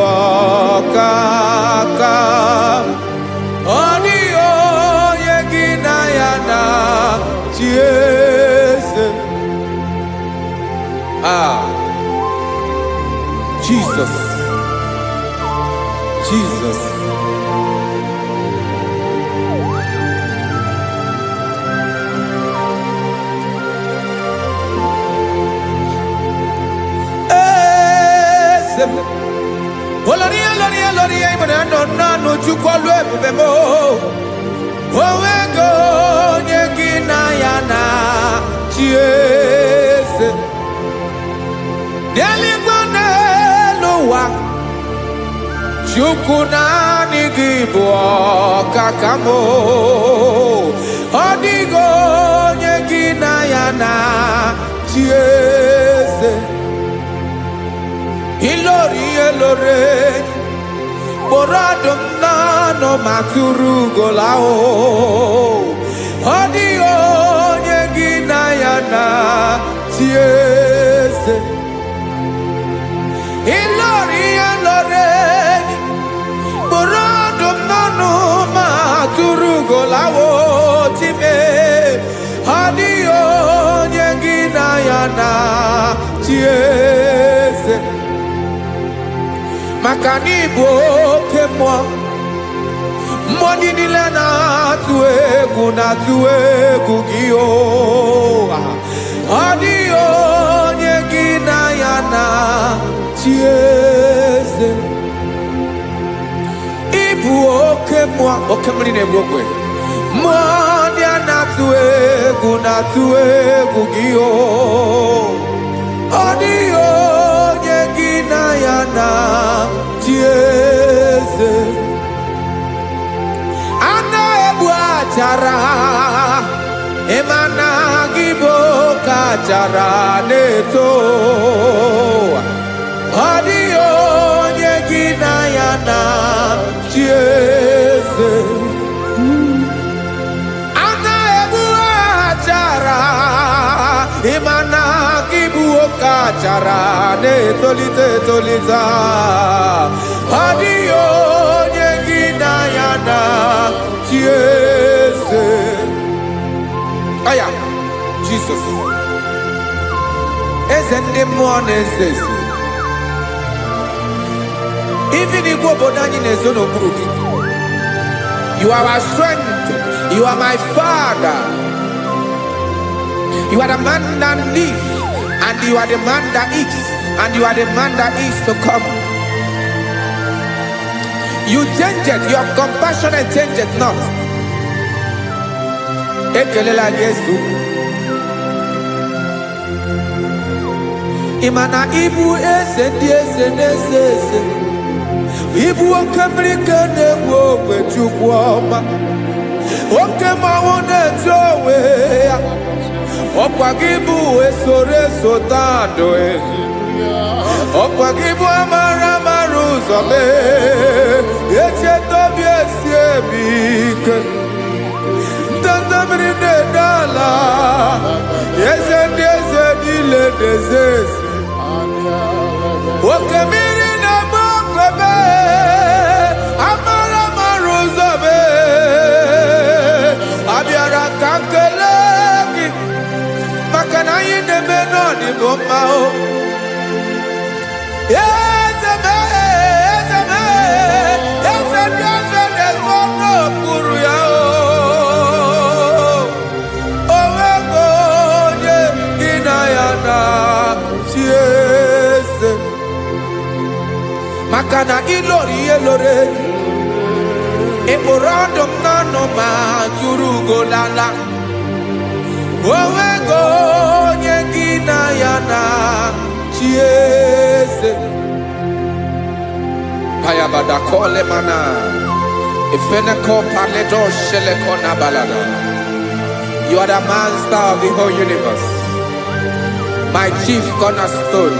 ọkaka ọ dịghị onye gị na ya na chi eze. Jesus. Olori ibana no Chukwu olu ebube mo owego onye gị na ya na chi eze n'eluigwe n'elu ụwa Chukwu naanị gị bụ ọkaka m ọ dịghị onye gị na ya na chi eze ilori kpọrọ ọdụm n'ọnụ ma tụrụ ugola ọ dịghị onye gị na ya na chi eze ilori kpọrọ ọdụm n'ọnụ ma tụrụ ugola time ọ dịghị onye gị na ya na chi eze maka na ị bụ oke mmụọ ndị niile na-atụ egwu gị ọ dịghị onye gị na ya na chi eze ị bụ oke mmụọ oke mmiri na-egbu ogwe mmụọ ndị a na-atụ egwu gị ọ dịghị onye gị na ya na chi eze a na-egbu achara ịmana gị bụ ka achara na-eto ọ dịghị onye gị na ya na gbachara na-etolite etolite ọ dịghị onye gị na ya na chi eze. Aya Jizọs eze ndị mmụọ na-eze eze. Even igwe obodo anyị na-ezo n'okpuru gị. You are our strength. You are my Father. You are the man that lives, and you are the man that eats, and you are the man that is to come. You change it. Your compassion change it not. Ekelela Jesu. Imana ibu eze ndị eze na-eze eze. Ibu oke mmiri ka na-egbu ogwe Chukwu ọma. Oke mmanwụ na-eti onwe ya. Ọkwa gị bụ esoro esota ndụ. Ọkwa gị bụ amara amara ụzọ mee. Echeta obi esi ebi ike. Ndanda mmiri na-ede ala. Eze ndị eze niile na-eze eze. Oke mmiri na-agba okwebe. Amara amara ụzọ mee. Abịara ka nkele gị. Maka na anyị na-eme n'ọdịbụ mma o. Eze mee, eze mee. Eze ndị eze na-ezo n'okpuru ya o. O nwego onye gị na ya na chi eze. Maka na ịlọrọ ihe lọrọ ịkpụrụ ọdụ m n'ọnụ ma tụrụ ugo lala. O nwego onye gị na ya na chi eze. Payabada kole mana ifeneko paledo sheleko na balada. You are the master of the whole universe, my chief cornerstone.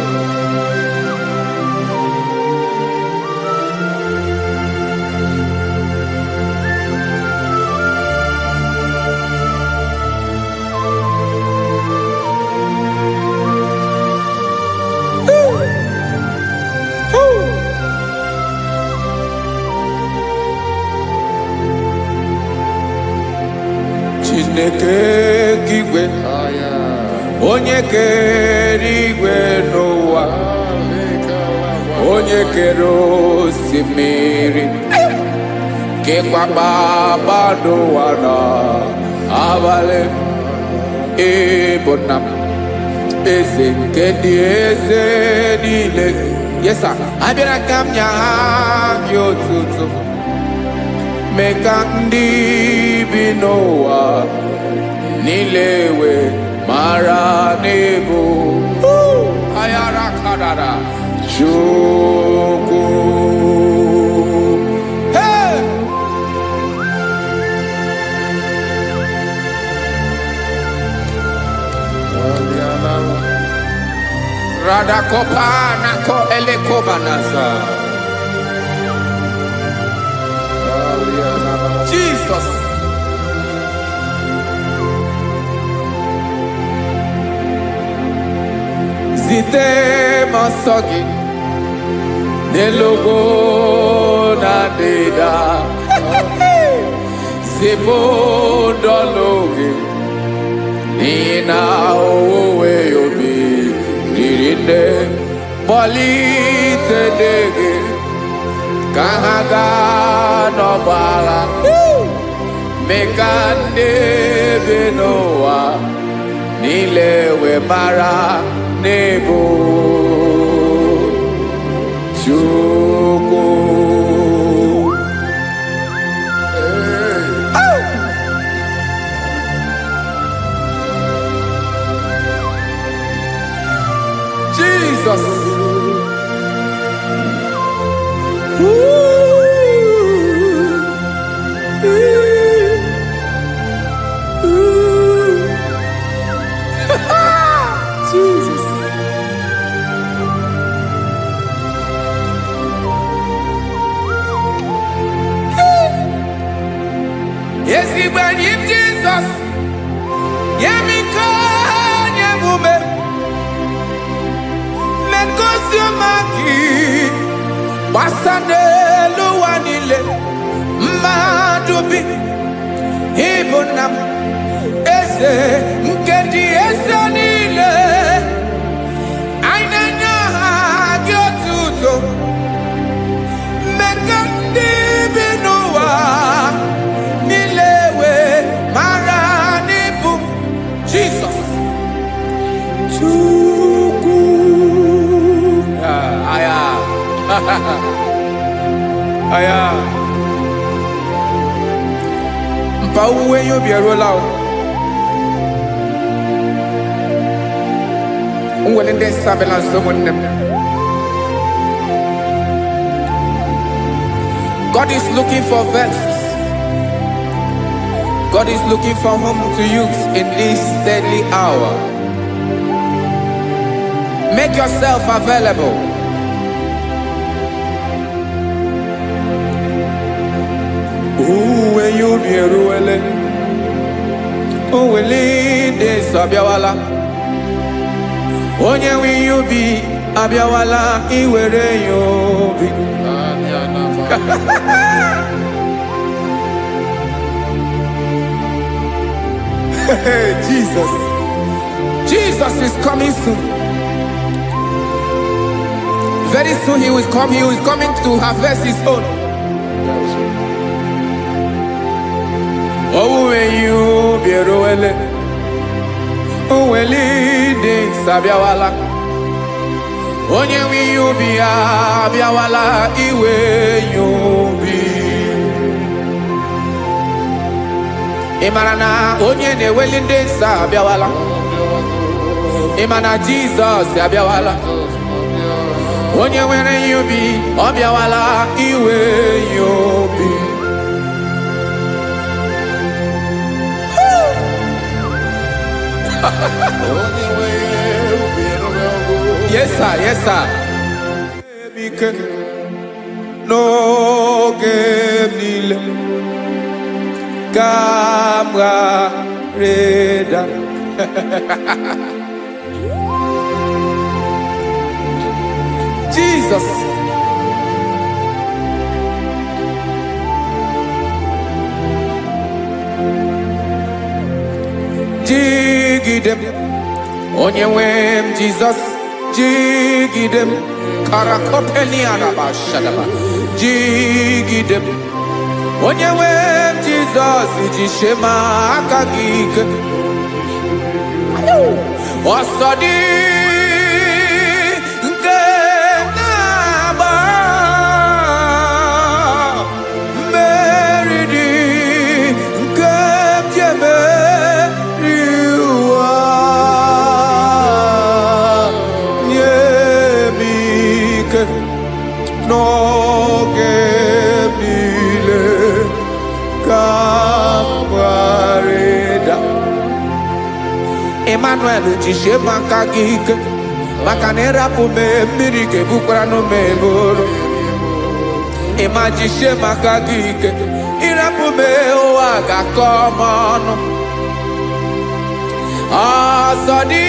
Chineke igwe onye kere igwe n'ụwa, onye kere osimiri, kekwa kpakpando ụwa na abalị. Ịbụ nna m, eze nke ndị eze niile. Yes sir, abịara ka m nye gị otuto. Mee ka ndị bi n'ụwa niile wee mara n'ebu ayara kadara Chukwu. Hey! Radakopa nako elekobanasa. Jesus. Zite masogi nelogo na deda. Zibo dologi nina owe yobi nirinde polite dege kahaga no bala. Mekande benoa nilewe mara nebo Chukwu. Jesus. Jesus. Yes, he when him Jesus. Yemiko nyemume. maki basane luwanile madubi ibunam eze nkedi eze nile ainanya gyotuto mekandi binuwa nilewe maranibu Jesus Chuku aya aya mpa uwe yo bierola o unwelende sabela someone. God is looking for vessels. God is looking for whom to use in this deadly hour. Make yourself available. When you be ruele, will lead this abiawala. Onye when you be abiawala, iwere you be. Jesus. Jesus is coming soon. Very soon he will come. He is coming to harvest his own. Oh, when you be roele, oh, when leading sabiawala. Onye when you be abiawala, iwe you be. Imanana onye ne welinde sabiawala. Imana Jesus sabiawala. Onye were you be obiawala iwe you be. Yes sir, yes sir. No game Camera Reda. Jesus. Jigidem. Onyewem Jesus. Jigidem. Karakopeni arabashadaba. Jigidem. Onyewem Jesus. Jishema akagike. Osodi. No gemile kamareda Emmanuel jishe makagike makanera pume mirike bukrano meboro Ema jishe makagike irapume oaga komono Asadi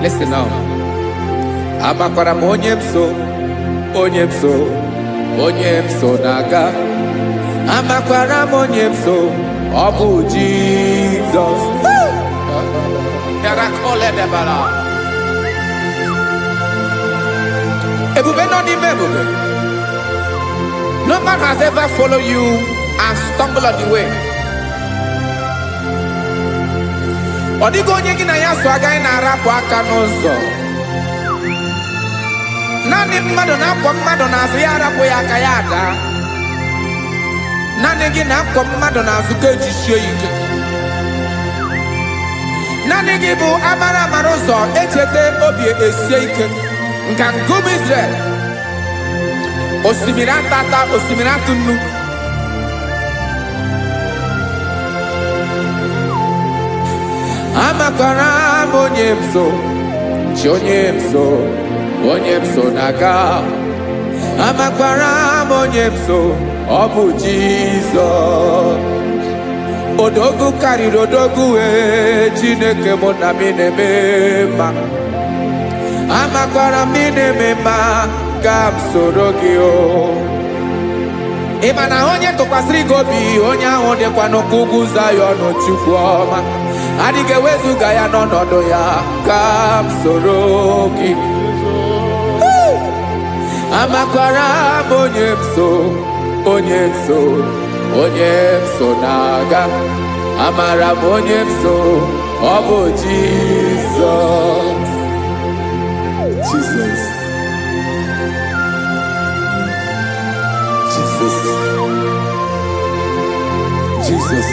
Listen now. Amakwara onyemso naga. Amakwara onyemso obu Jesus. Yarakole debara. Ebube no di mebube. No man has ever followed you and stumbled on the way. Odigo onye gị na ya so agaghị na-arapụ aka n'ụzọ. Naanị mmadụ na-akwọ mmadụ n'azụ ya arapụ ya aka ya ada. Naanị gị na-akwọ mmadụ n'azụ ka ejisie ike. Naanị gị bụ amara ụzọ echete obi esie ike. Nka ngụm Israel. Osimiri atata, osimiri atụ nnu. amakwara m onye m so chi onye m so na-aga amakwara m onye m so ọ bụ Jizọs odogwu karịrị odogwu Chineke mụ na m na-eme mma amakwara m na-eme mma ka m soro gị ị ma na onye tụkwasịrị gị obi onye ahụ dịkwa n'ụkwụ ugwu Zayọn Chukwu ọma adịghị ewezuga ya n'ọnọdụ ya ka m soro gị amakwara m onye m so na-aga amara m onye m so ọ bụ Jizọs Jesus.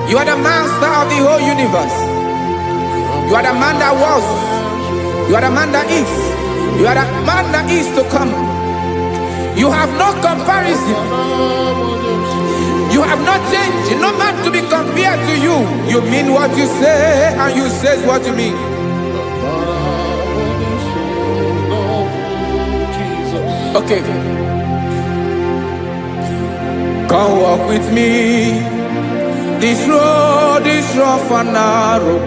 You are the master of the whole universe. You are the man that was. You are the man that is. You are the man that is to come. You have no comparison. You have not changed. No man to be compared to you. You mean what you say and you say what you mean. Okay. Come walk with me. This road is rough and narrow.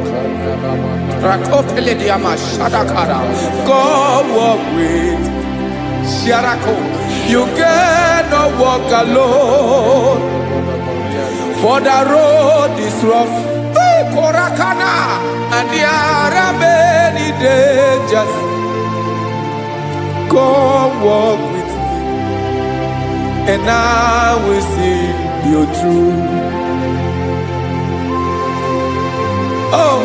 Come walk with Sharako. You cannot walk alone. For the road is rough. Korakana. And there are many dangers. Come walk with me, and I will see you through. Oh,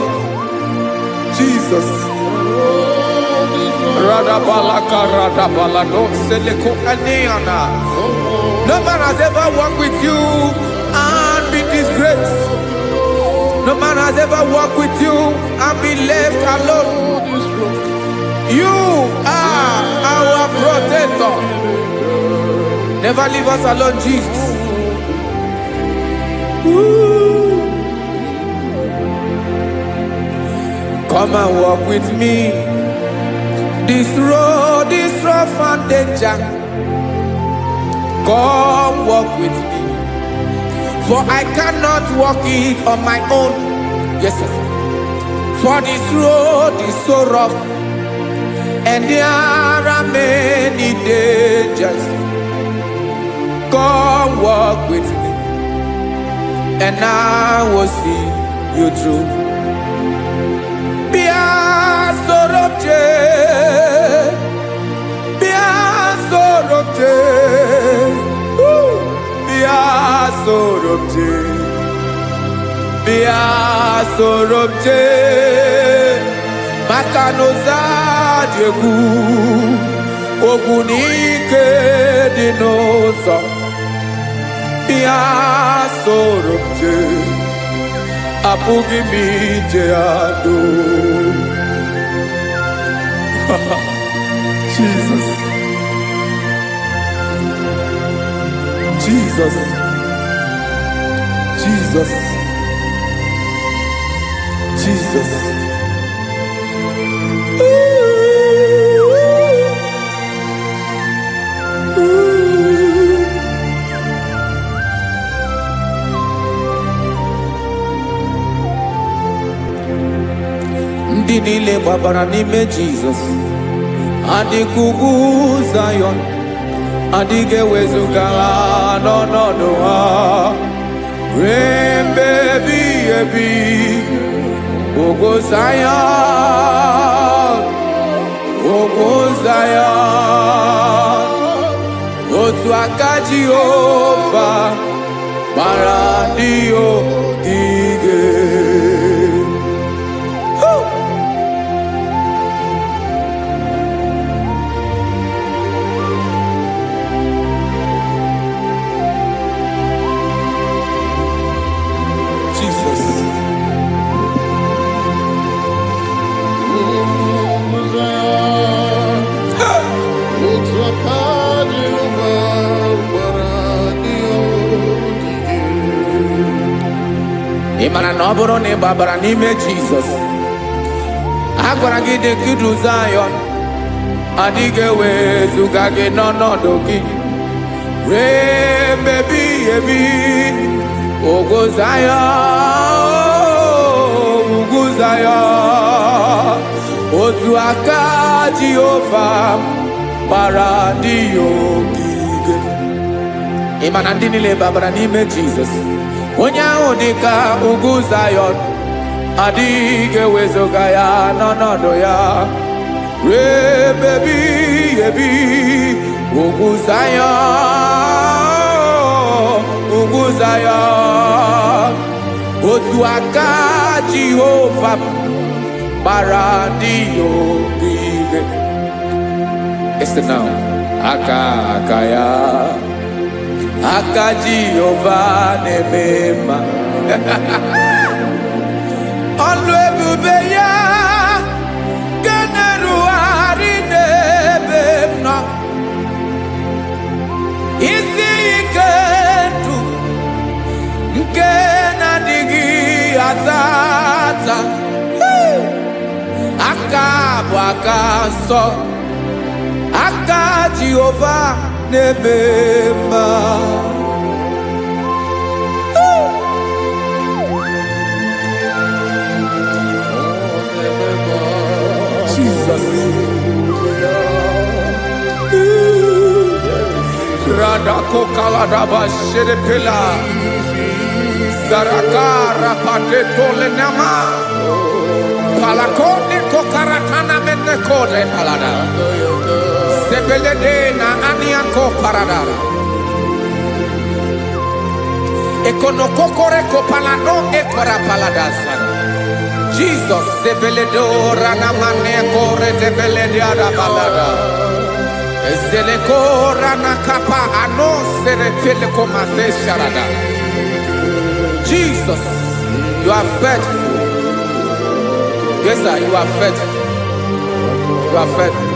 Jesus. No man has ever walked with you and been disgraced. No man has ever walked with you and been left alone. You are our protector. Never leave us alone, Jesus. Ooh. Come and walk with me. This road is rough and danger. Come walk with me. For I cannot walk it on my own. Yes, sir. For this road is so rough. And there are many dangers. Come walk with me, and I will see you through. Be a sorobje, be a sorobje, be a sorobje, be a sorobje. Makanoza Diegu Ogunike Dinosa Pia Sorobje Apugi Mijeado Jesus Jesus Jesus Jesus ndị niile gbabara n'ime Jizọs adịghị ugwu Zayọn adịghị ewezuga ha n'ọnọdụ ha ruo mgbe ebighị ebi ugwu Zayọn otu aka Jehova gbara ndị ogige. Imana na ọ bụrụ na ị gbabara n'ime Jizọs, a gwara gị dị ka idu Zayọn, adịghị ewezuga gị n'ọnọdụ gị ruo mgbe ebighị ebi. Ugwu Zayọn, ugwu Zayọn, otu aka Jehova gbara ndị ya ogige. Ịma na ndị niile babara n'ime Jizọs, onye ahụ dị ka ugwu Zayọn, adịghị ewezuga ya n'ọnọdụ ya ruo mgbe ebighị ebi. Ugwu Zayọn, ugwu Zayọn, otu aka Jehova gbara ndị ya ogige. Listen now. Aka ya, aka Jehova na-eme mma. Ọlụ ebube ya ga na-erugharị n'ebe m nọ. Isi ike ndụ nke na-adịghị ata ata. Aka bụ aka nsọ, aka Jehova na-eme mma. Jesus. Radako kaladaba sherepela, zarakara patole nama, palakone kokaratana menne kode palada, sebelede na aniako paradara, ekono kokore kopalano ekora paladasa. Jesus, sebeledo rana mane kore debeledia balada. Ezele kora na kapa ano sere tele komate sharada. Jesus, you are faithful. Yes, sir, you are faithful. You are faithful.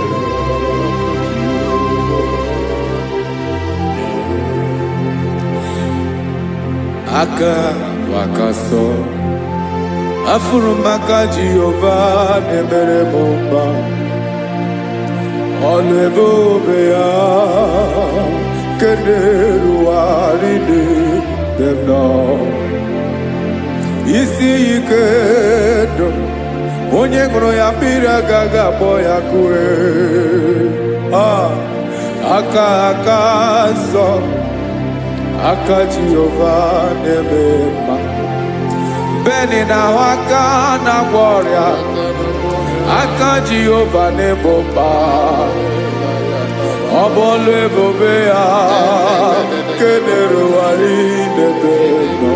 Aka wakaso. Afurumaka Jehova nebere mumba. Ọlụ ebube ya keneruwarị n'ebe m nọ. Isi ike ndụ onye ṅụrụ ya mmiri agaghị akpọ ya kue. Aka nsọ, aka Jehova na-eme mma. Beni na aka na-agwọ ọrịa, aka Jehova na-egbo mkpa. Ọ bụ ọlụ ebube ya kenerugharị n'ebe nọ.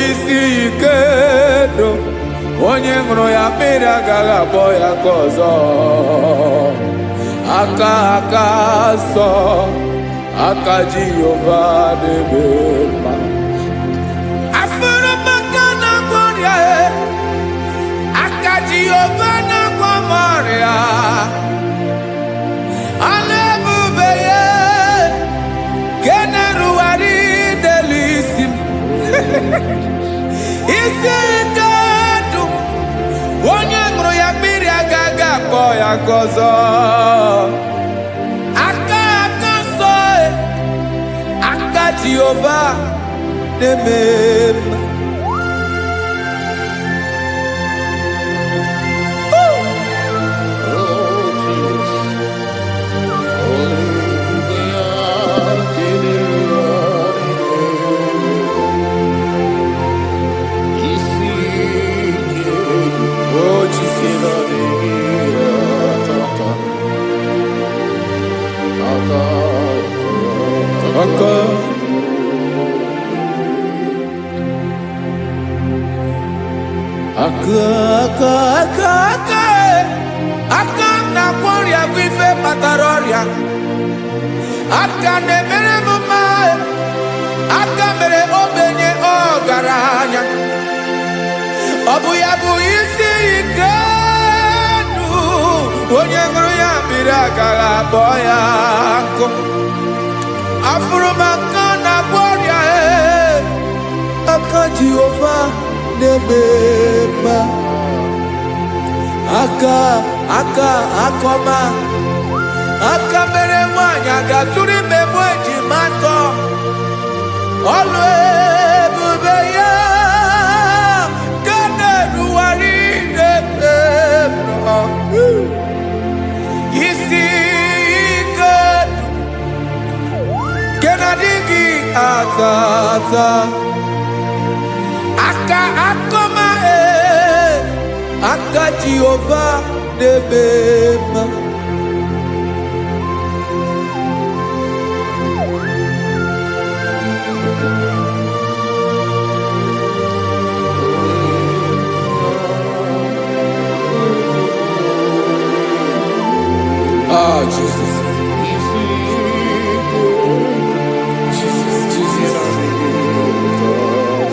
Isi ike ndụ onye ṅụrụ ya mmiri agaghị akpọ ya ka ọzọ. Aka nsọ, aka Jehova na-eme mma. Jehova na-agwọ m ọrịa, ọlụ ebube ya ka na-erugharị n'elu isi m. Isi ike ndụ onye ṅụrụ ya mmiri agaghị akpọ ya ka ọzọ. Aka nsọ, aka Jehova na-eme mma. Aka na-agwọ ọrịa bụ ife kpatara ọrịa. Aka na-emere m mma, aka mere ogbenye ọgaranya. Ọ bụ ya bụ isi ike ndụ onye ṅụrụ ya mmiri agaghị akpọ ya nkụ. Afụrụ m aka na-agwọ ọrịa, aka Jehovah nebema akoma mere nwanyị agatụrụ ime mụ ejimatọ ọlụ ebube ya ka na-eruwari nebema isi ike ke na-adịghị ata akoma aka Jehovah nebema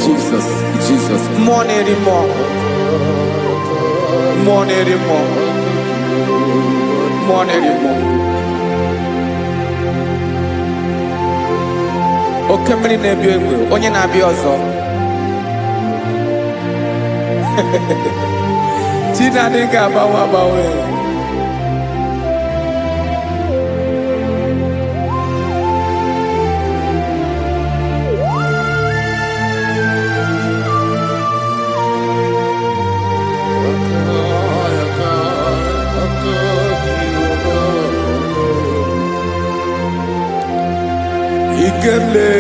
Jesus. Jesus. More anymore. Okemri na-ebi egbe, onye na-abịa ọzọ. Chinadị ga-agbanwe. Ikemle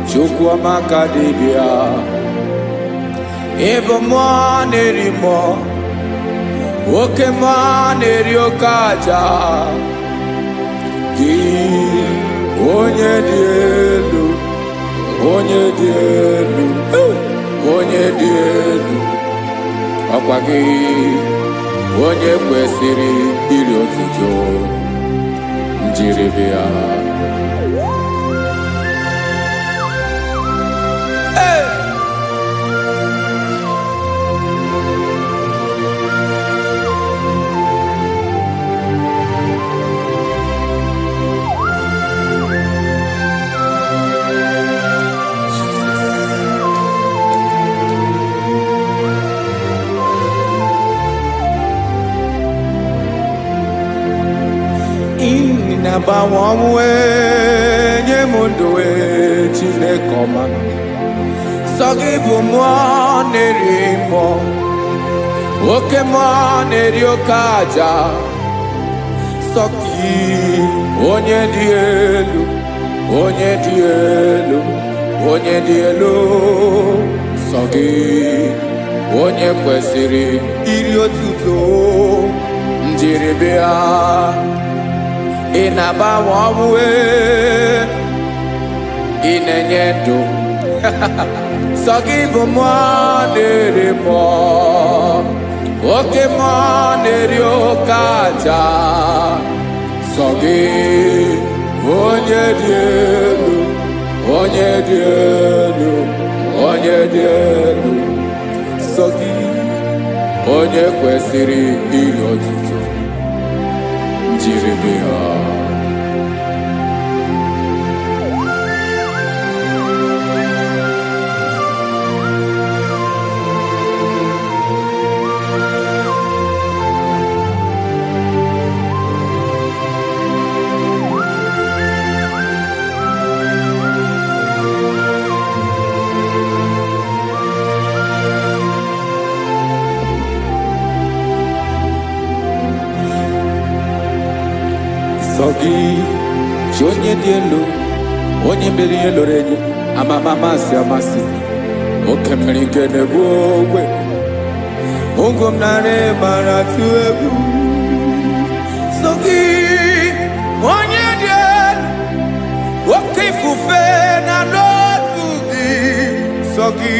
Chukwamaka dibia Ebo nerimo Oke neri okaja Ki onye dị elu ọkwa gị onye kwesịrị iri otuto njiribia Nabawanwe nye mundoe Chineke ọma Sọgị bụ mmụọ na-eri mmụọ Oke mmụọ na-eri oke aja Sọgị onye dị elu Sọgị onye kwesịrị iri otuto njiribia Inabawanwe inenye ndụ Sọgị bụ mmụọ na-eri mmụọ Oke mmụọ na-eri oke aja Sọgị onye dị elu Sọgị onye kwesịrị iri otuto njiribia Sọgị chi onye dị elu onye mere ihe lụrụ enyi amasị oke mmiri nke na-egbu ogwe ogo m narị mara tụ egwu Sọgị onye dị elu oke ifufe na n'ọdụ gị Sọgị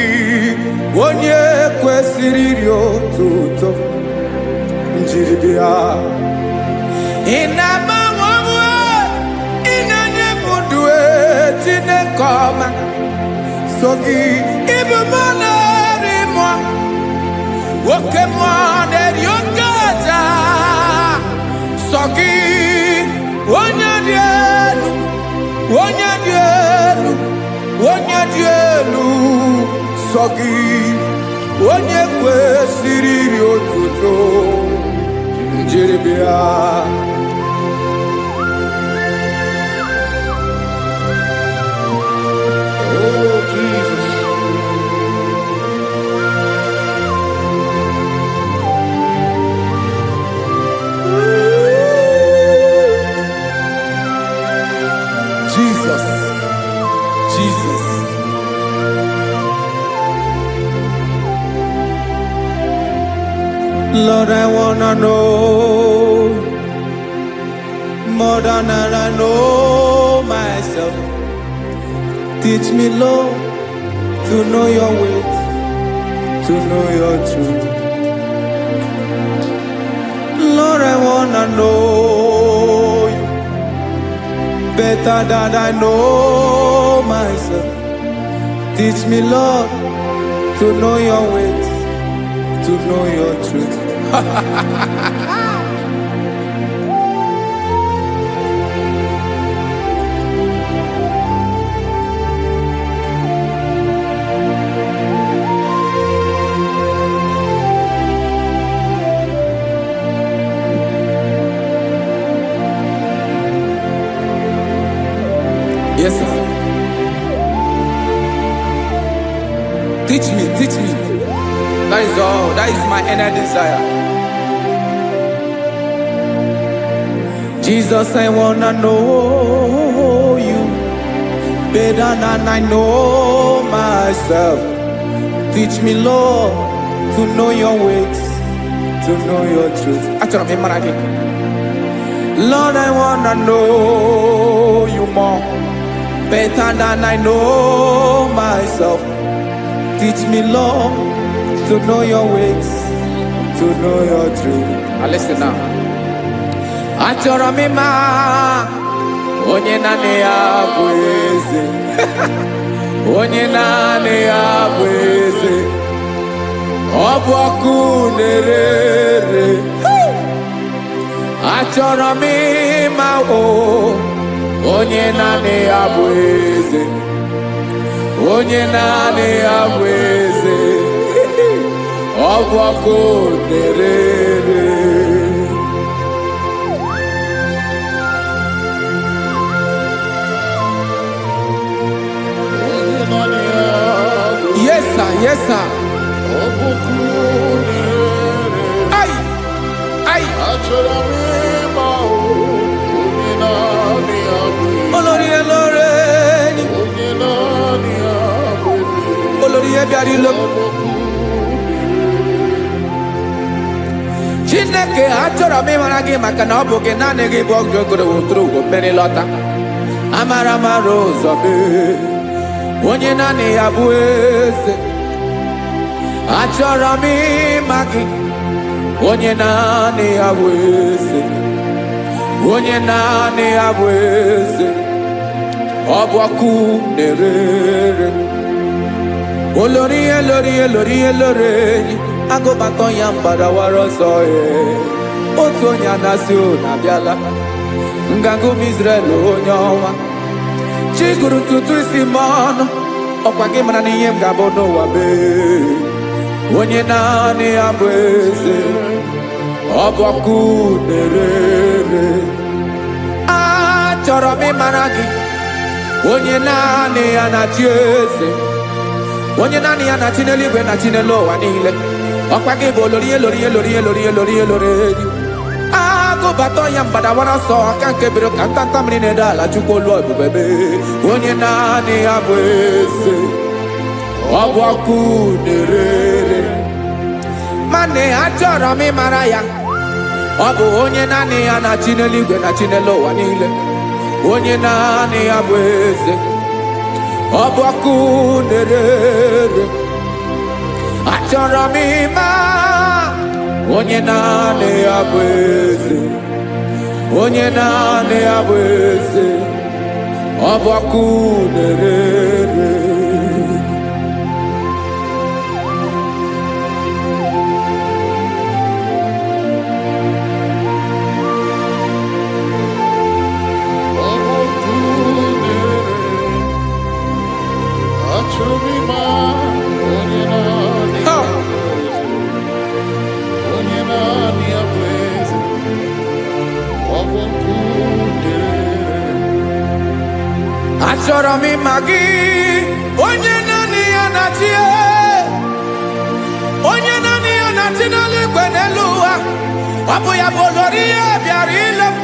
onye kwesịrị iri otuto njiribia Inabawanwe inenye mundoe Chineke ọma Sọgị ịbụ mmụọ na-eri mmụọ Oke mmụọ na-eri oke aja Sọgị onye dị elu onye dị elu sọ gị, onye kwesịrị iri otuto njeribịa. Oh, Jesus. Jesus, Jesus. Lord, I wanna know more than I know myself. Teach me, Lord, to know your ways, to know your truth. Lord, I wanna know you better than I know myself. Teach me, Lord, to know your ways, to know your truth. Yes, sir. Teach me, teach me. That is all. That is my inner desire. Jesus, I wanna know you better than I know myself. Teach me, Lord, to know your ways, to know your truth. Actually, I'm in Lord, I wanna know you more better than I know myself. Teach me, Lord, to know your ways, to know your truth. Listen now. Achọrọ m ịma onye naanị ya bụ eze. Onye naanị ya bụ eze. Ọ bụ ọkụ na-ere. Achọrọ m ịma onye naanị ya bụ eze. Onye naanị ya bụ eze. Ọ bụ ọkụ na-ere. Yes, sir. Yes, sir. Ay, ay. Olórí ẹlọ́rẹ́ ni. Olórí ẹbí àdìlọ́. Chineke achọrọ m ịmara gị maka na ọ bụ gị naanị gị bụ ọgụ ogologo wotoro ugwo mmeri lọta. Amara mara ụzọ mee. Onye naanị ya bụ eze. Achọrọ m ịma gị. Onye naanị ya bụ eze. Onye naanị ya bụ eze. Ọ bụ ọkụ na-ere. Olórí elórí agụbakọ ya mgbadawara ọsọ ya. Otu onye anasị na-abịala. Nganga ụmụ Izrel onye ọma. Chi gụrụ ntutu isi m ọnụ. Ọkwa gị mara na ihe m ga-abụ n'ụwa mee. Onye naanị ya bụ eze. Ọ bụ ọkụ na-ere. Achọrọ m ịmara gị. Onye naanị ya na-achị eze. Onye naanị ya na-achị n'eluigwe na-achị n'elu ụwa niile. Ọkwa gị bụ olórí elórí. Agụbata ya mgbadawara ọsọ aka nke biri ka ntanta mmiri na-ede ala Chukwu olu ebube mee. Onye naanị ya bụ eze. Ọ bụ ọkụ na-ere. Mane achọrọ m ịmara ya. Ọ bụ onye naanị ya na-achị n'eluigwe na-achị n'elu ụwa niile. Onye naanị ya bụ eze. Ọ bụ ọkụ na-ere. Achọrọ m ịma onye naanị ya bụ eze. Onye naanị ya bụ eze. Ọ bụ ọkụ na-ere. Achọrọ m ịma gị, onye naanị ya na-achị, onye naanị ya na-achị n'eluigwe n'elu ụwa. Ọ bụ ya bụ olori ya bịara ile m,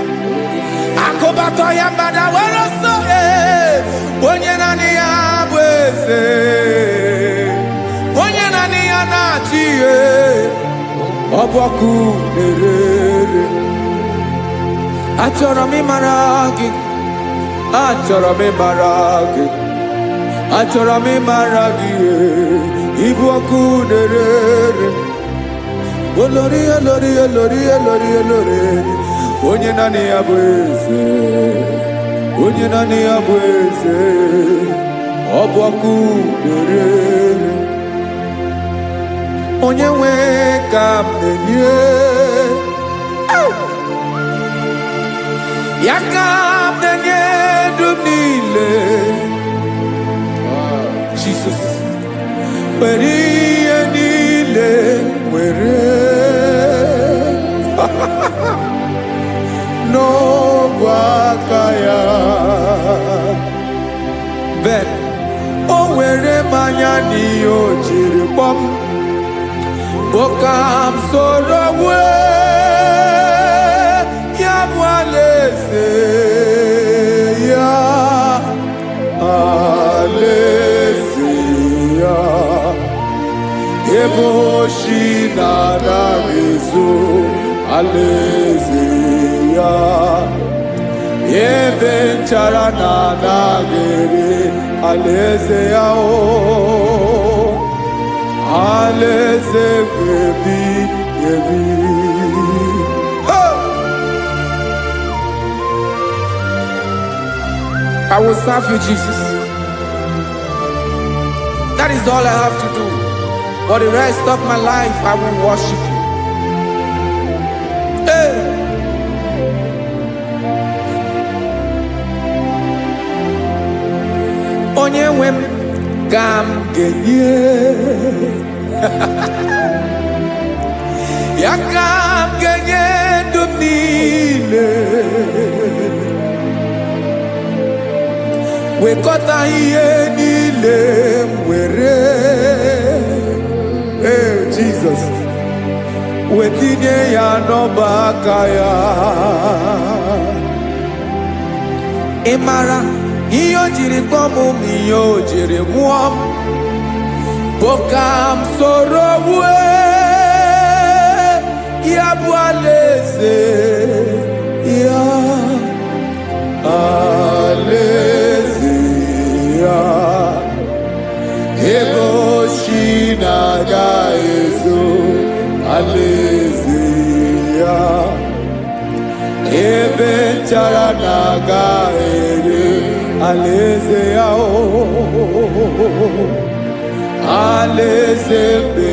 akụbatọ ya mgbada were ọsọ. Onye naanị ya bụ eze, onye naanị ya na-achị ihe. Ọ bụ ọkụ na-ere. Achọrọ m ịmara gị, achọrọ m ịmara gị, achọrọ m ịmara gị. Ịbụ ọkụ na-ere. Olori, olori, olori, olori, olori. Onye naanị ya bụ eze, onye naanị ya bụ eze. Ọ bụ ọkụ na-ere. Onye nwe ka m na-enye, ya ka m na-enye ndụ m niile. Jesus, were ihe niile were n'ọbụ aka ya. Ben, o were mmanya n'ihe o jiri kpọọ m, boka m soro wee ya bụ alaeze ya, alaeze ya. Ebe oshi na-anaghị ezo, alaeze ya. Ebe nchara na-anaghị ere, alaeze ya. Alaeze ebi ebi. I will serve you, Jesus. That is all I have to do. For the rest of my life, I will worship you. Hey. Onye nwe m ka m ga-enye, ya ka m ga-enye ndụ m niile. Wekọta ihe niile m were, Jesus, wetinye ya n'ọba aka ya. Ị mara ihe o jiri kpọọ m, ihe o jiri mụọ m, bụ ka m soro wee ya bụ alaeze ya, alaeze ya. Ebe oshi na-aga ezo, alaeze ya. Ebe nchara na-aga ere, alaeze ya. Alaeze ebi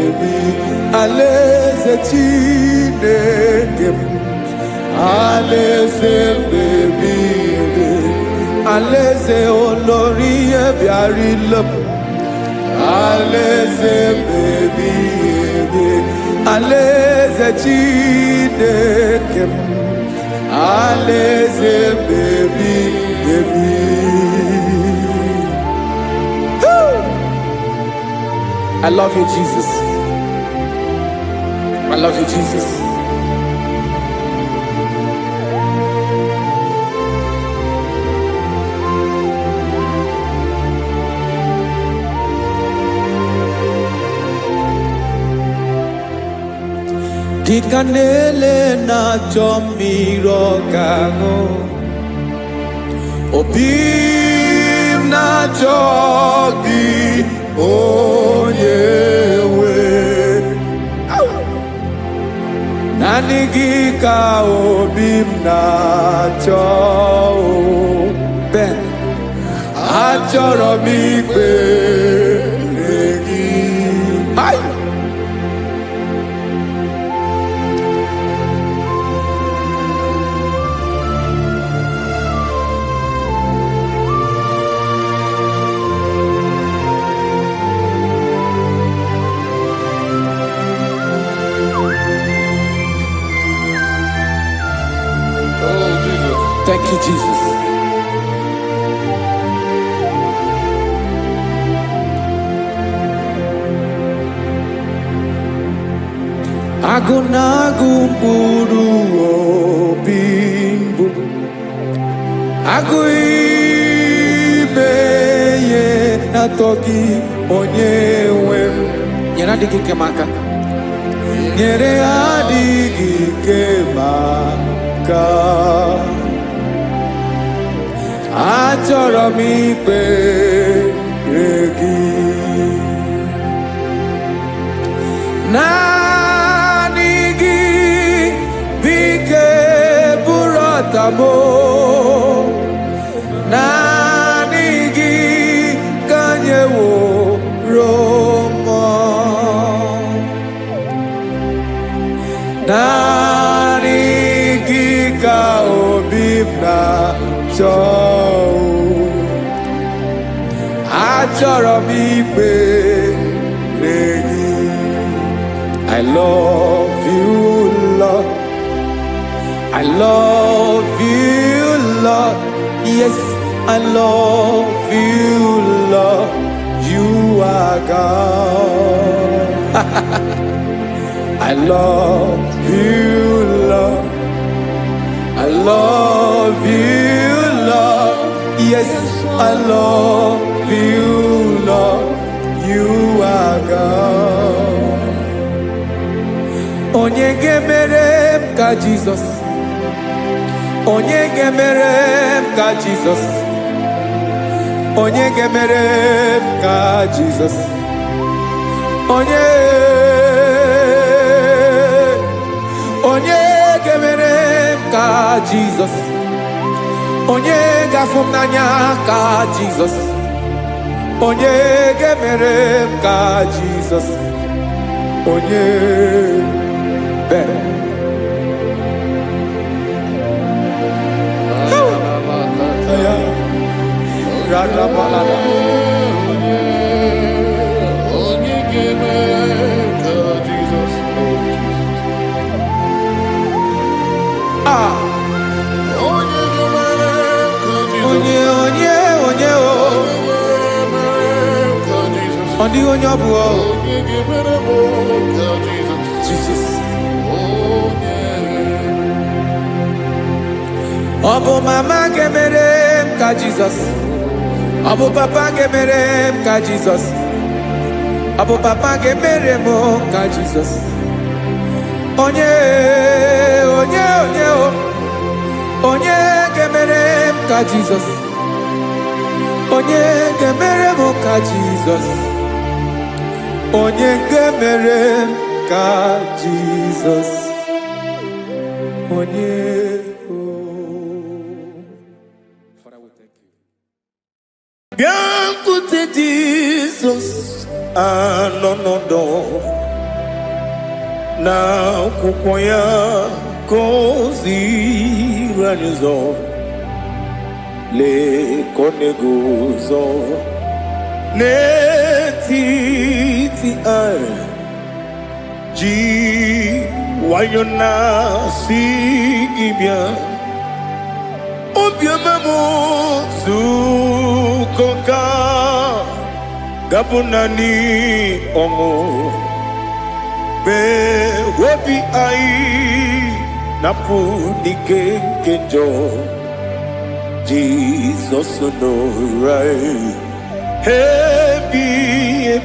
ebi, alaeze Chineke m. Alaeze ebi ebi, alaeze olori ya bịara ile m. Alaeze ebi ebi, alaeze Chineke m. Alaeze ebi ebi. I love you, Jesus. I love you, Jesus. Dịka na-ele na-achọ mmiri ọ ga-aṅụ, obi m na-achọ gị, onye nwe. Naanị gị ka obi m na-achọ. Ben, achọrọ m ikpere gị. Oh, Jesus. Thank you, Jesus. Agụnagụ mkpụrụ obi mbụ agụ ime ihe na-atọ gị onye nwe m nyere adịghị ike m aka nyere adịghị ike m aka achọrọ m ikpere gị naanị gị bike bụrụ ọtabo naanị gị ka anyị wụrụ mmụọ naanị gị ka obi m na-achọ achọrọ m ikpere gị I love you, Lord. I love you, Lord. Yes, I love you, Lord. You are God. I love you, Lord. I love you, Lord. Yes, I love you, Lord. You are God. Onye ga-emere m ka Jizọs onye ga-emere m ka Jizọs onye ga-emere m ka Jizọs onye ga-emere m ka Jizọs onye ga-afụ m n'anya ka Jizọs onye ga-emere m ka Jizọs onye Jesus. Obu mama gemere m ka Jesus. Obu papa gemere m ka Jesus. Obu papa gemere m ka Jesus. Onye gemere m ka Jesus. Onye gemere m ka Jesus. Onye gemere m ka Jesus. Onye Biancote Jesus anonodo na kukoya kozi ranizo le koneguzo netiti ai ji wayona sigibia obiamamu zukoka gabunani ongo be wobi ai napu dikekejo Jesus no right happy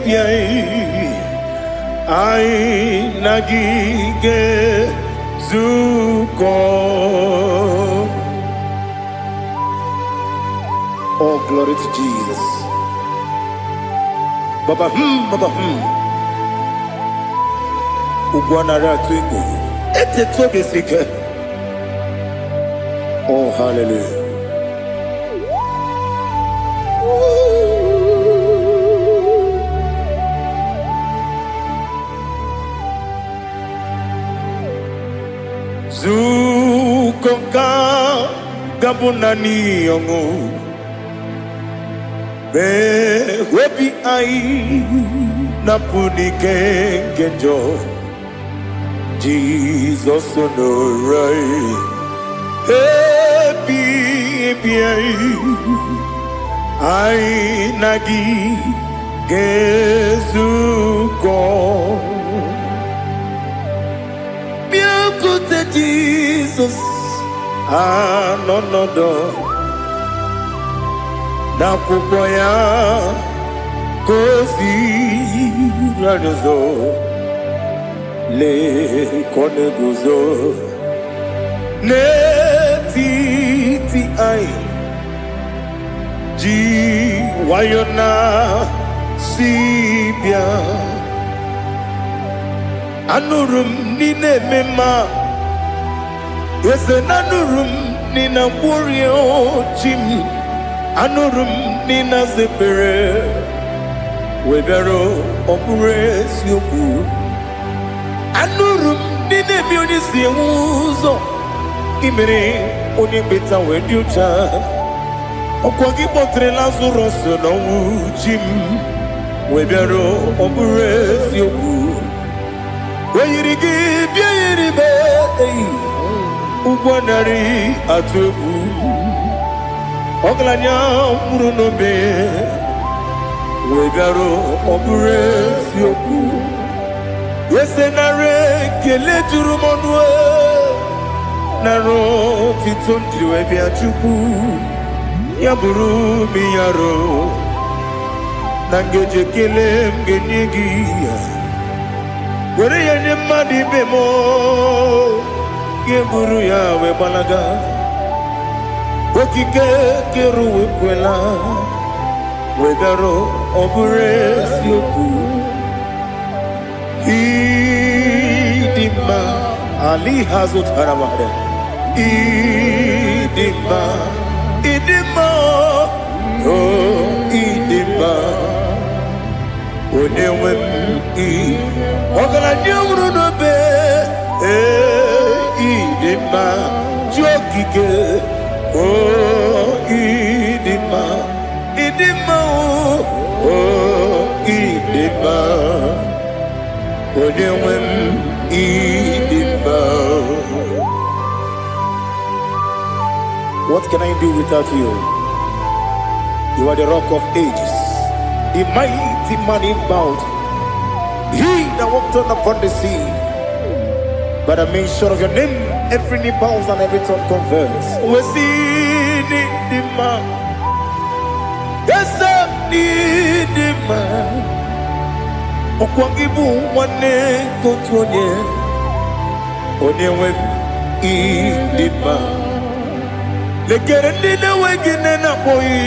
ai nagige zuko. Oh, glory to Jesus. Baba Ugwanara twingo. Ete tobe sike. Oh, hallelujah. Zukoka gabunani yongo. Be wepi ai napuni kenjo Jesus no right happy ai nagi gezuko anọnọdọ n'akwụkwọ ya ka o ziri anyị ụzọ lee ka ọ na-eguzo n'etiti anyị ji nwayọọ na si bịa. Anụrụ m n'ime eme mma eze na anụrụ m n'ina mkpụrụ ochi m anụrụ m n'ina zebere wee bịara ọ bụrụ eziokwu. Anụrụ m n'ina eme onye si enwe ụzọ imere onye kpeta wee dị ụcha. Ọkwa gị kpọtere Lazarọs n'ọnwụ chi m wee bịara ọ bụrụ eziokwu. O yiri gị bịa yiri be ụgbọ narị atụ egwu. Ọgaranya nwụrụ n'obe wee bịara ọ bụrụ eziokwu. Ese nara ekele juru m ọnụ nara otito m jiri wee bịa Chukwu. Ya bụrụ m ya ro na ngeji ekele m ga-enye gị ya. Were ya nye mmadụ ibe m ga-eburu ya wee gbalaga. Okike kere uwe kwela wee bịara ọ bụrụ eziokwu. Ịdị mma Ali ha zụtara mmadụ. Ịdị mma ịdị mma ịdị mma onye nwe m ọgaranya nwụrụ n'obe ịdị mma ji okike ịdị mma ịdị mma ịdị mma onye nwe m ịdị mma. What can I do without you? You are the rock of ages, the mighty man in battle. He that walked on upon the sea. By the mention of your name, every knee bows and every tongue confess. We see the man. Yes, I need the man. Okwangibu wane kotonye. Onyewe the man. Lekere ndị na-enweghị nne na-akpọghị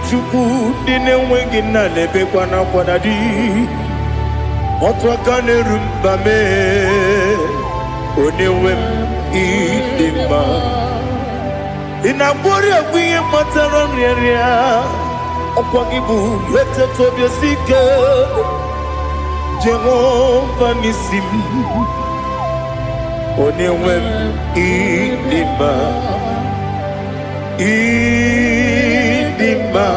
Chukwu, ndị na-enweghị nna na-ebekwa n'akwa na di. Otu aka na-eru mba mee onye nwe m ịdị mma. Ị na-agwọrị agwụ ihe kpatara nrịarịa. Ọkwa gị bụ eteta obi esi ike Jehova n'isi m. Onye nwe m ịdị mma. Ịdị mma,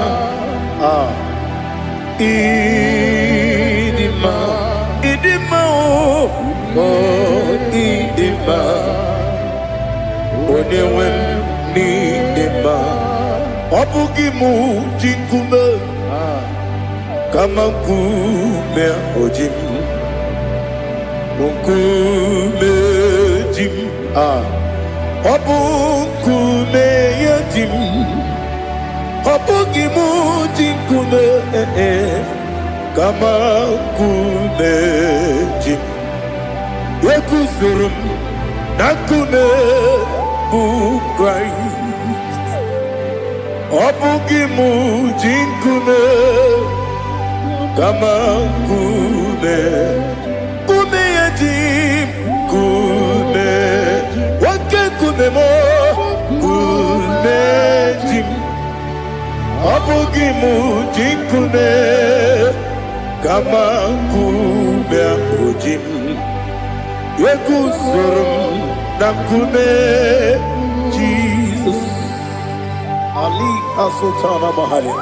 ịdị mma, ịdị mma, ịdị mma, onye nwe m n'ịdị mma. Ọ bụghị mụ ji nkume kama nkume oji m, nkume ji m. Ọ bụ nkume ya ji m, ọ bụghị mụ ji nkume kama nkume ji m. Eguzoro m na nkume bụ Kraịst. Ọ bụghị mụ ji nkume kama nkume ya ji m. Nkume nkume mo nkume ji m. Ọ bụghị m ji nkume kama nkume ahụ ji m. Eguzoro m na nkume Jizọs. Ali Asotana Mahali.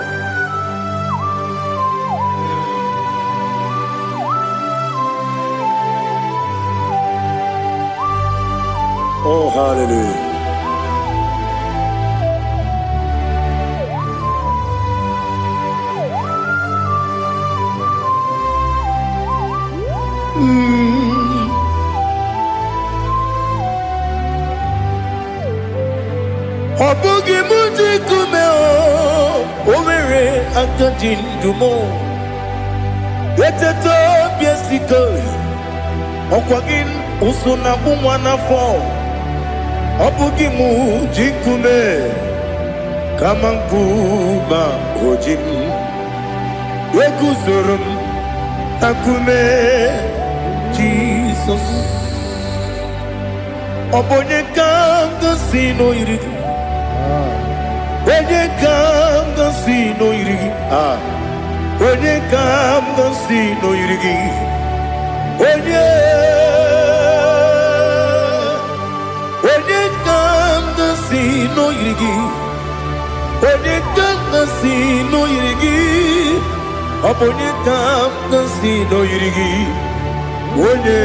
Oh, hallelujah. akajindumo eteto biesiko okwagin usuna umwana fo obugi mu jikume kama nkuma ojim ekuzorum akume Jesus obonye kanga sino irigi onye kanga sino irigi onye kanga sino irigi onye kanga sino irigi onye kanga sino irigi obonye kanga sino irigi onye.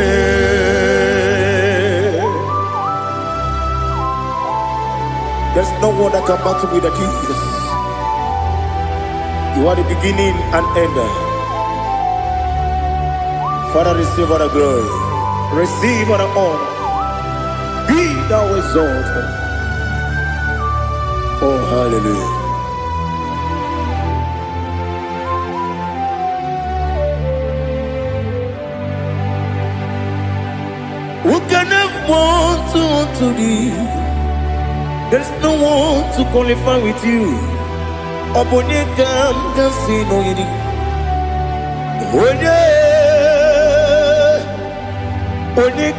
There's no one that can battle with Jesus. You are the beginning and end. Father, receive all the glory. Receive all the honor. Be thou exalted. Oh, hallelujah. Who can have one to thee? There's no one to qualify with you. Obonye kam kasino yidi. Onye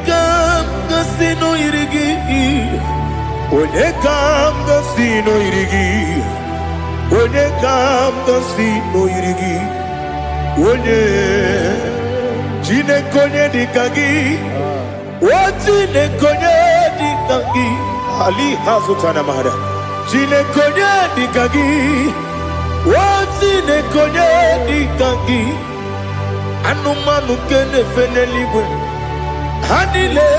kam kasino yidi. Onye kam kasino yidi. Onye kam kasino yidi. Onye chine konye dikagi. Chine konye dikagi. Ali hazutana mahada. Chine konye dikagi. Chine konye dikagi. Anumanu kene feneligwe. Hanile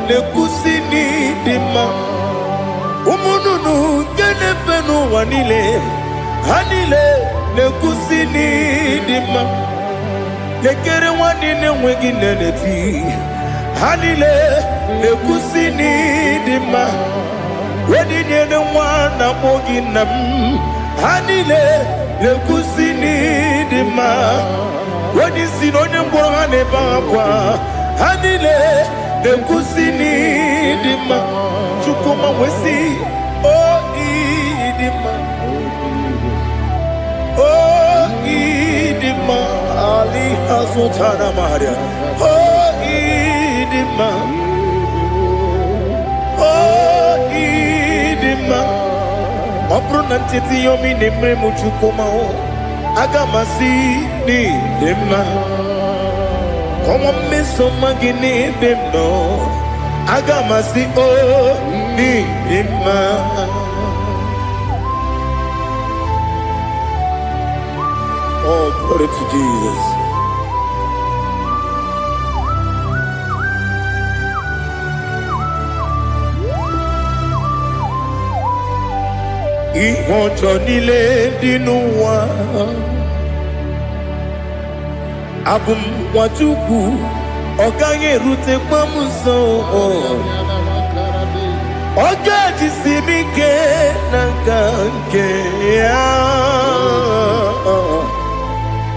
ne kusini dima. Umununu kene fenu wanile. Hanile ne kusini dima. Nekere wanine wengi neneti. Hanile ne kusini dima. Wedi nyene wana mogi nam Hanile le kusini dima Wedi sinonye mborohane bakwa Hanile le kusini dima Chukuma wesi oh idima oh idima Ali hazutana maharia oh idima Obruna titi yomi nemre muchukoma o agamasi ni dema Komo meso magini demno agamasi o ni dema Oh, glory to Jesus. Ihojo nile dinuwa Abum wajuku Oganye rute kwa muso Oga jisimike nangange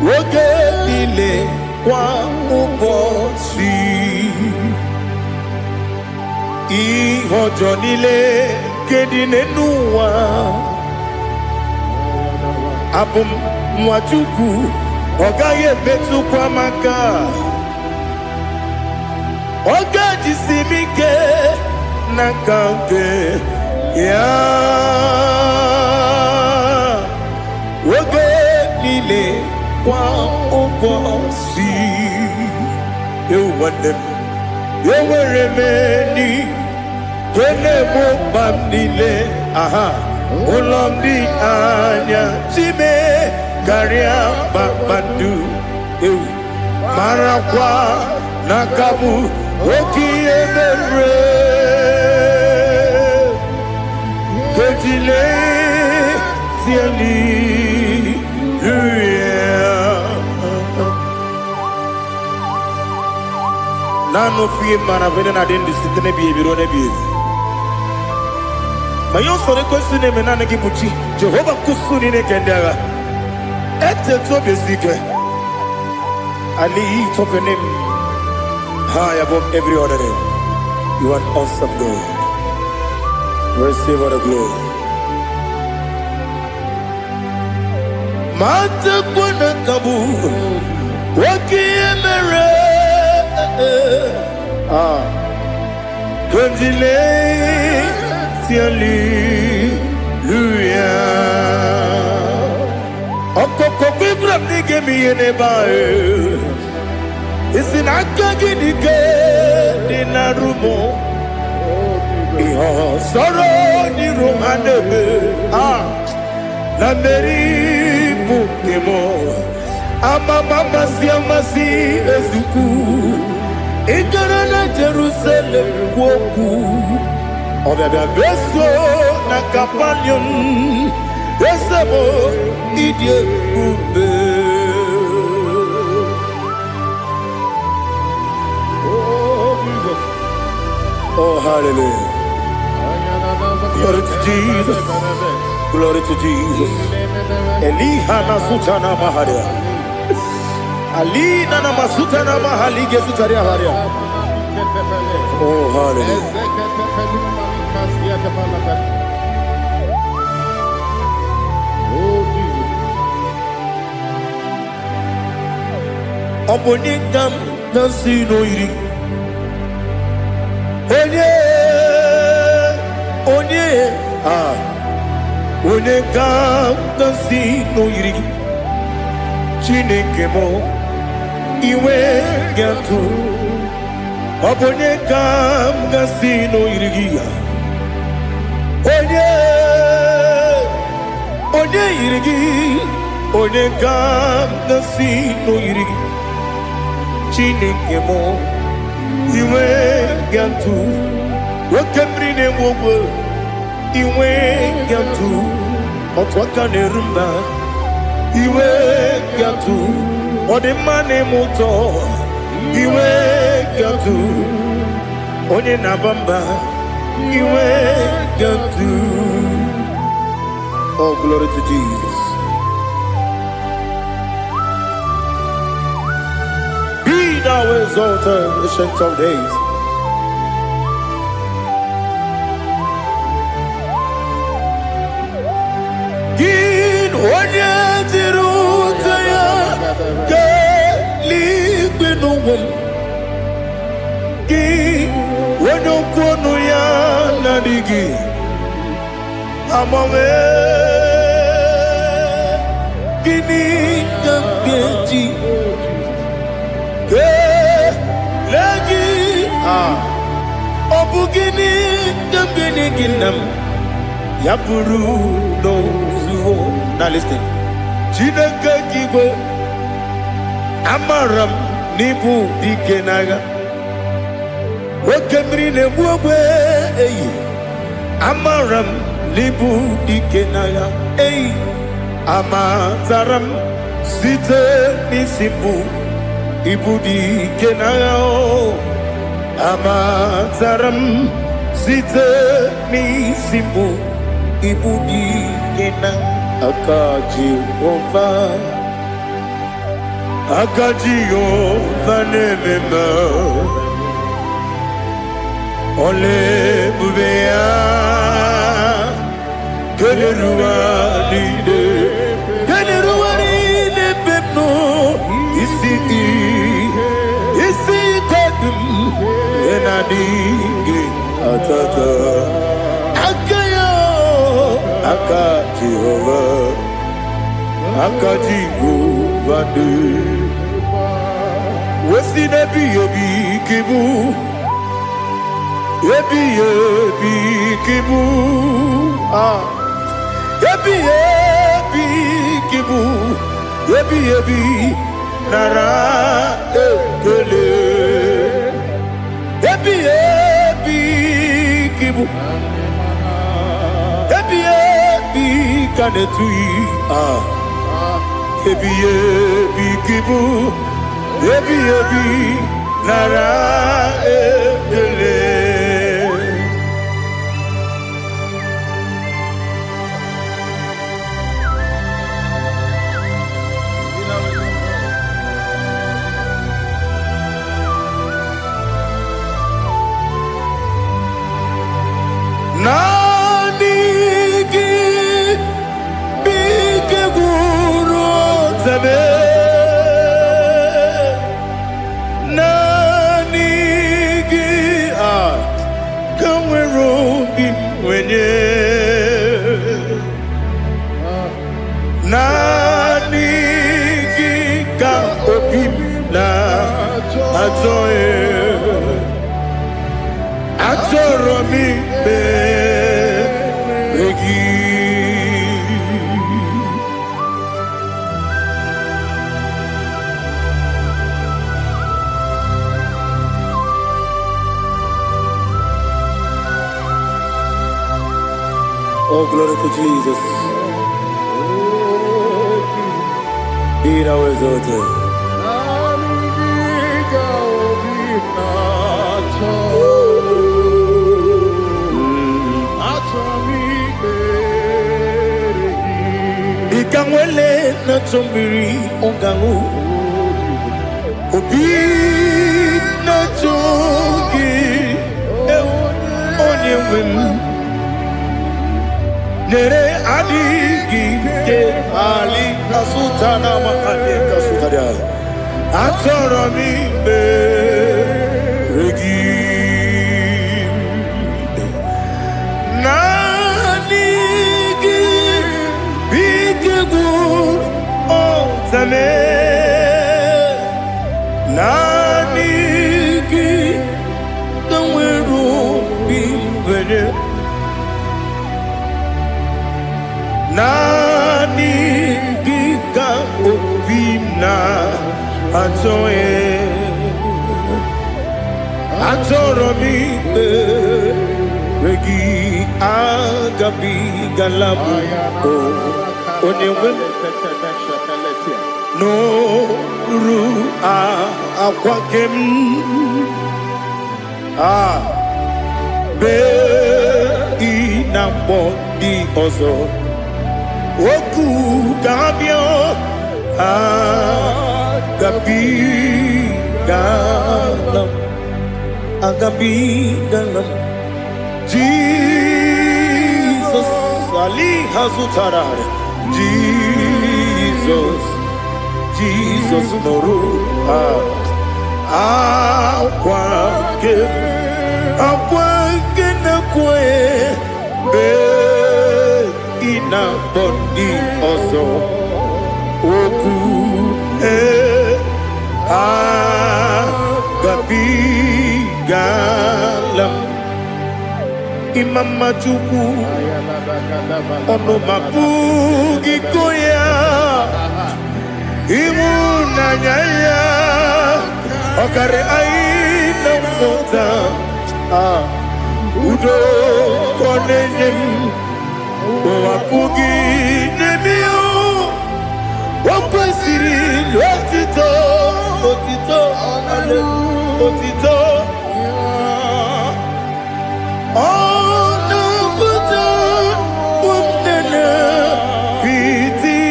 Woge nile kwa ubosi Ihojo nile kedinenuwa Abum mwajuku Ogaye betu kwa maka Oga jisimike nakange ya Woge nile kwa ubosi Ewanem Eweremeni Kene mo bamnile aha Ulomdi anya Chime Garia babandu Marakwa Nakabu Oki emere Kejile Siali Nano fiye maravene na dendi sitene biye birone biye Mayon sore kusune menane kibuchi Jehova kusuni ne kendaga I lift up your name high above every other name. You are an awesome God. Receive all the glory. Mata kuna kabu wakiemere Konjile Hallelujah. Okoko kibra nige miyene bae. Isinaka gidike dinarumo. Iho soro ni romanebe. La meri bukemo. Ama mama si ezuku. Ikarana Jerusalem woku. Obebe beso na kapanion. Esebo idie ube. Oh, hallelujah. Glory to Jesus. Glory to Jesus. Elihana sutana maharia. Alina na masutana mahalige sutaria haria. Oh, hallelujah. Obonikam nasino iri. Onye Onekam nasino iri. Chineke mo iwe gatu. Obonekam nasino iri. Onye iri. Onekam nasino iri. Chineke mo iwe gatu. Wakemri ne wogo iwe gatu. Otwaka ne rumba iwe gatu. Odemane moto iwe gatu. Onye nabamba iwe gatu. Oh, glory to Jesus. Be thou exalted, ancient of days. Gin onye jirutaya kelibinum. Gin onye kwonu ya nadigi amame. Gini kambeji lagi obugini kambeji ginam yapuru no. Now listen. Chineke kigo amaram nibu dikenaga. Wakemri ne buwe amaram nibu dikenaga. Amazaram site nisibu ibu dikenaga. Amazaram site nisibu ibu dikenaga. Akajihova nemema ole bubea keleruaride pepno isi kadum enadinge atata Akajihova de Wesi nebi yebi kibu Yebi kibu Yebi kibu Yebi nara ekele Yebi kibu Kanetui Ebi kibu Ebi nara ekele. wenye nani gika opimna atoe atoromi beregi. Oh, glory to Jesus. Be thou exalted. Ikangwele na chombiri ongangu obi na chogi onye wem nere adigi ke ali kasutana ma ali kasutaria atoro mi beregi nani gi bigegu o tame nani gi kanweru bi vere nani gika opimna atoe atoromi regi agabi galabu onyewe no ru akwakem be inambo di ozo oku kabio agabi galam Jesus ali hazutarare Jesus noru akwake na kwe be ina bondi ozo oku gabi galam imama chuku ono mapugi koya imuna nyaya okare aina mota udo konenyem wapugi nemio wakwesiri otito ale otito ono buto umnene piti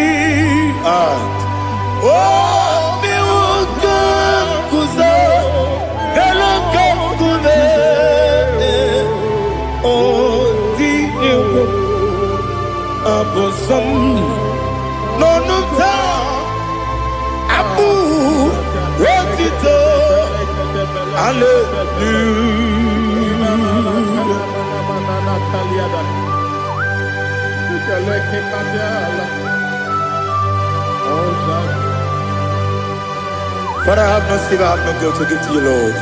mi woka kuzo eloka kune odinewo abosom nonuta abu otito Father, I have no silver, I have no gold to give to you, Lord.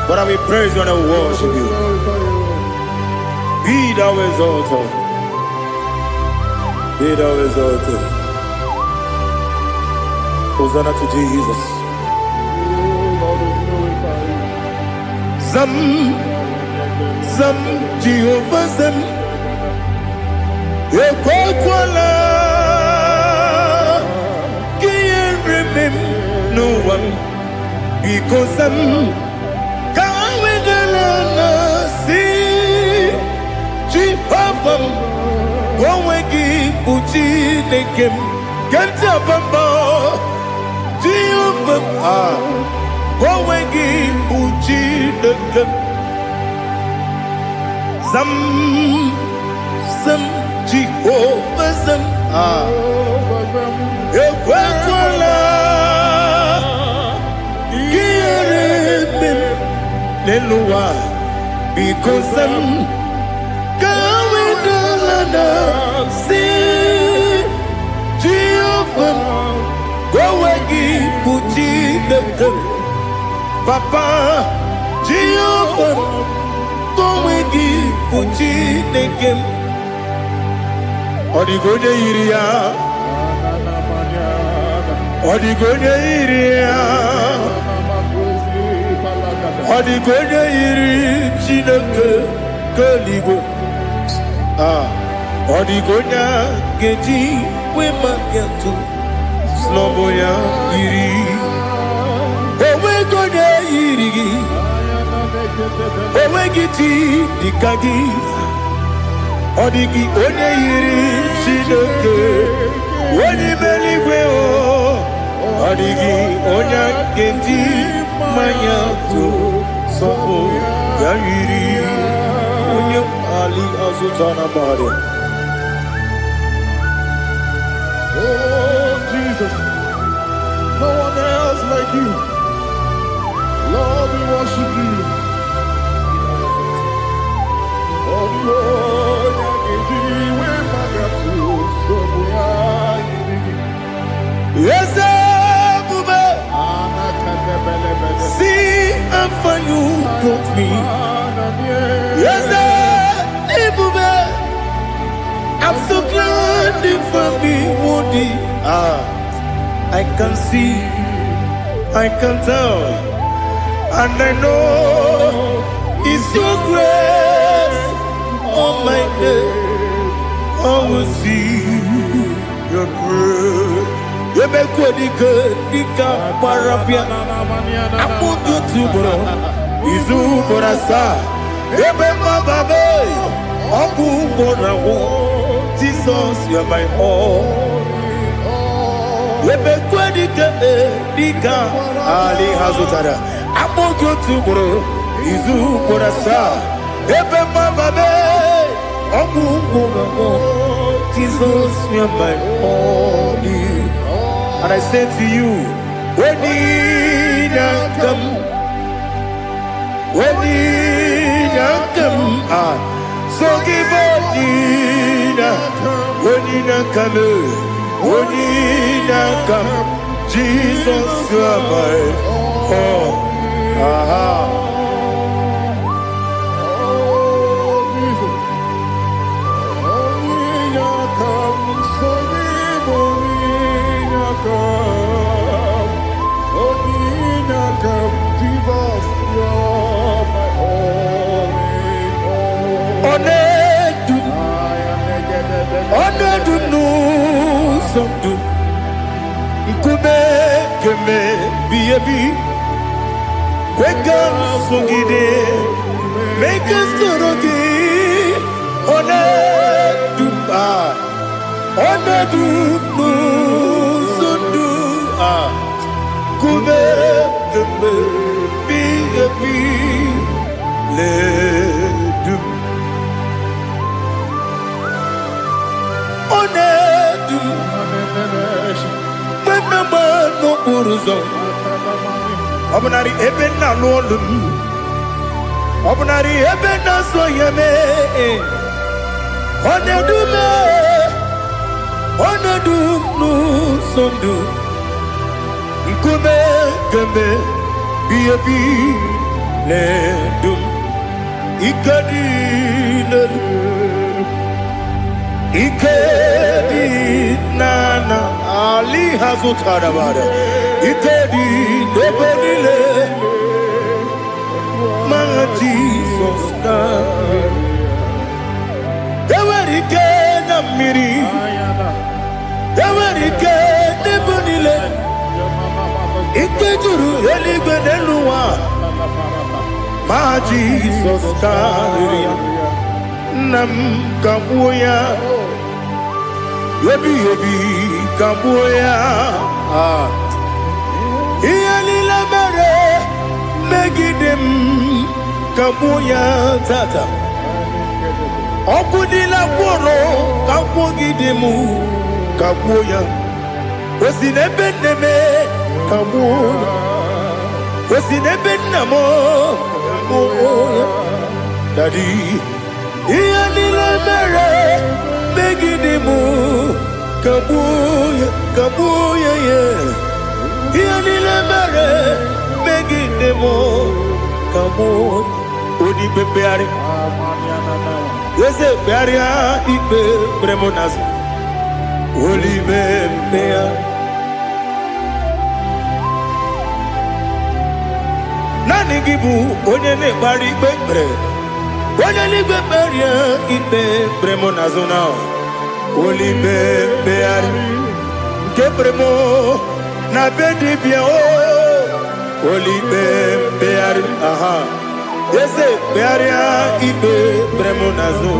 But I will praise you and I will worship you. Be thou exalted. Be thou exalted. Hosanna to Jesus. Zam, Jehovah Zam. Ekwakwala. Can't remember no one. Because I'm Kawedalana see Jehovah. Gowegi Uchi Nekem. Gantapamba. Jehovah. Gowegi Uchi Nekem. Zam Jehovah Zam Ekwakwala Kiyarebe Leluwa because I'm going down and see Jehovah. Go again, put in the Papa Jehovah. Go again, put in the game. Odigonya iria, Odigonya iria, Odigonya iri chineke keligo. Odigonya geji we maketu sloboya iri. Owe gonya iri, owe giti dikagi. Odigi onye yiri Chineke onye meligwe o. Odigi onye kendi manya to sopo ya yiri onye ali azutana bare. Oh Jesus, no one else like you. Lord, we worship you. Oh Lord, yes, Bube. See how far you brought me. Yes, Bube. I'm so glad for me, Woody. I can see, I can tell, and I know it's your grace. Oh my God, I will see your grace. You make good, Dika Parapia. I put you to bro. Izu Borasa. You make my baby. Oku Borawo. Jesus, you are my all. You make good, Dika Ali Hazutara. I put you to bro. Izu Borasa. You make my baby. Oku Borawo. Jesus, you are my all. And I say to you, when you come, so give up, when you come, Jesus, you are my all. Make us Obnari ebena lolum, Obnari ebena soyeme, Onedu no sondu, Nkume keme biabi ledum, Ikedi nana Ali Hazutara Bada. Ikedi Nebonile my Jesus Ewerike Namiri Ewerike Nebonile Ikeduru Eligbeneluwa my Jesus Nam Kabuya Yebi Kabuya Iyalila mere megidem kabuya tata. Okudila kworo kabugidemu kabuya. Osinebendeme kabuya. Osinebendamo kabuya. Daddy, Ianila Mere, Megidimu, Kabuya, Kabuya, yeah. Ianila Mere, Megidimu, Kabuya, Udi Bebeari. Yes, Bearia, Ibe, Bremonas, Uli Bebea. Nani gibu, Onyene Bari Bebre. Onyene Beberia, Ibe, Bremonazona, Uli Bebeari. Kebremo, Nabedi Bio, Uli Bebeari, aha. Ese Bearia Ibe Bremonazo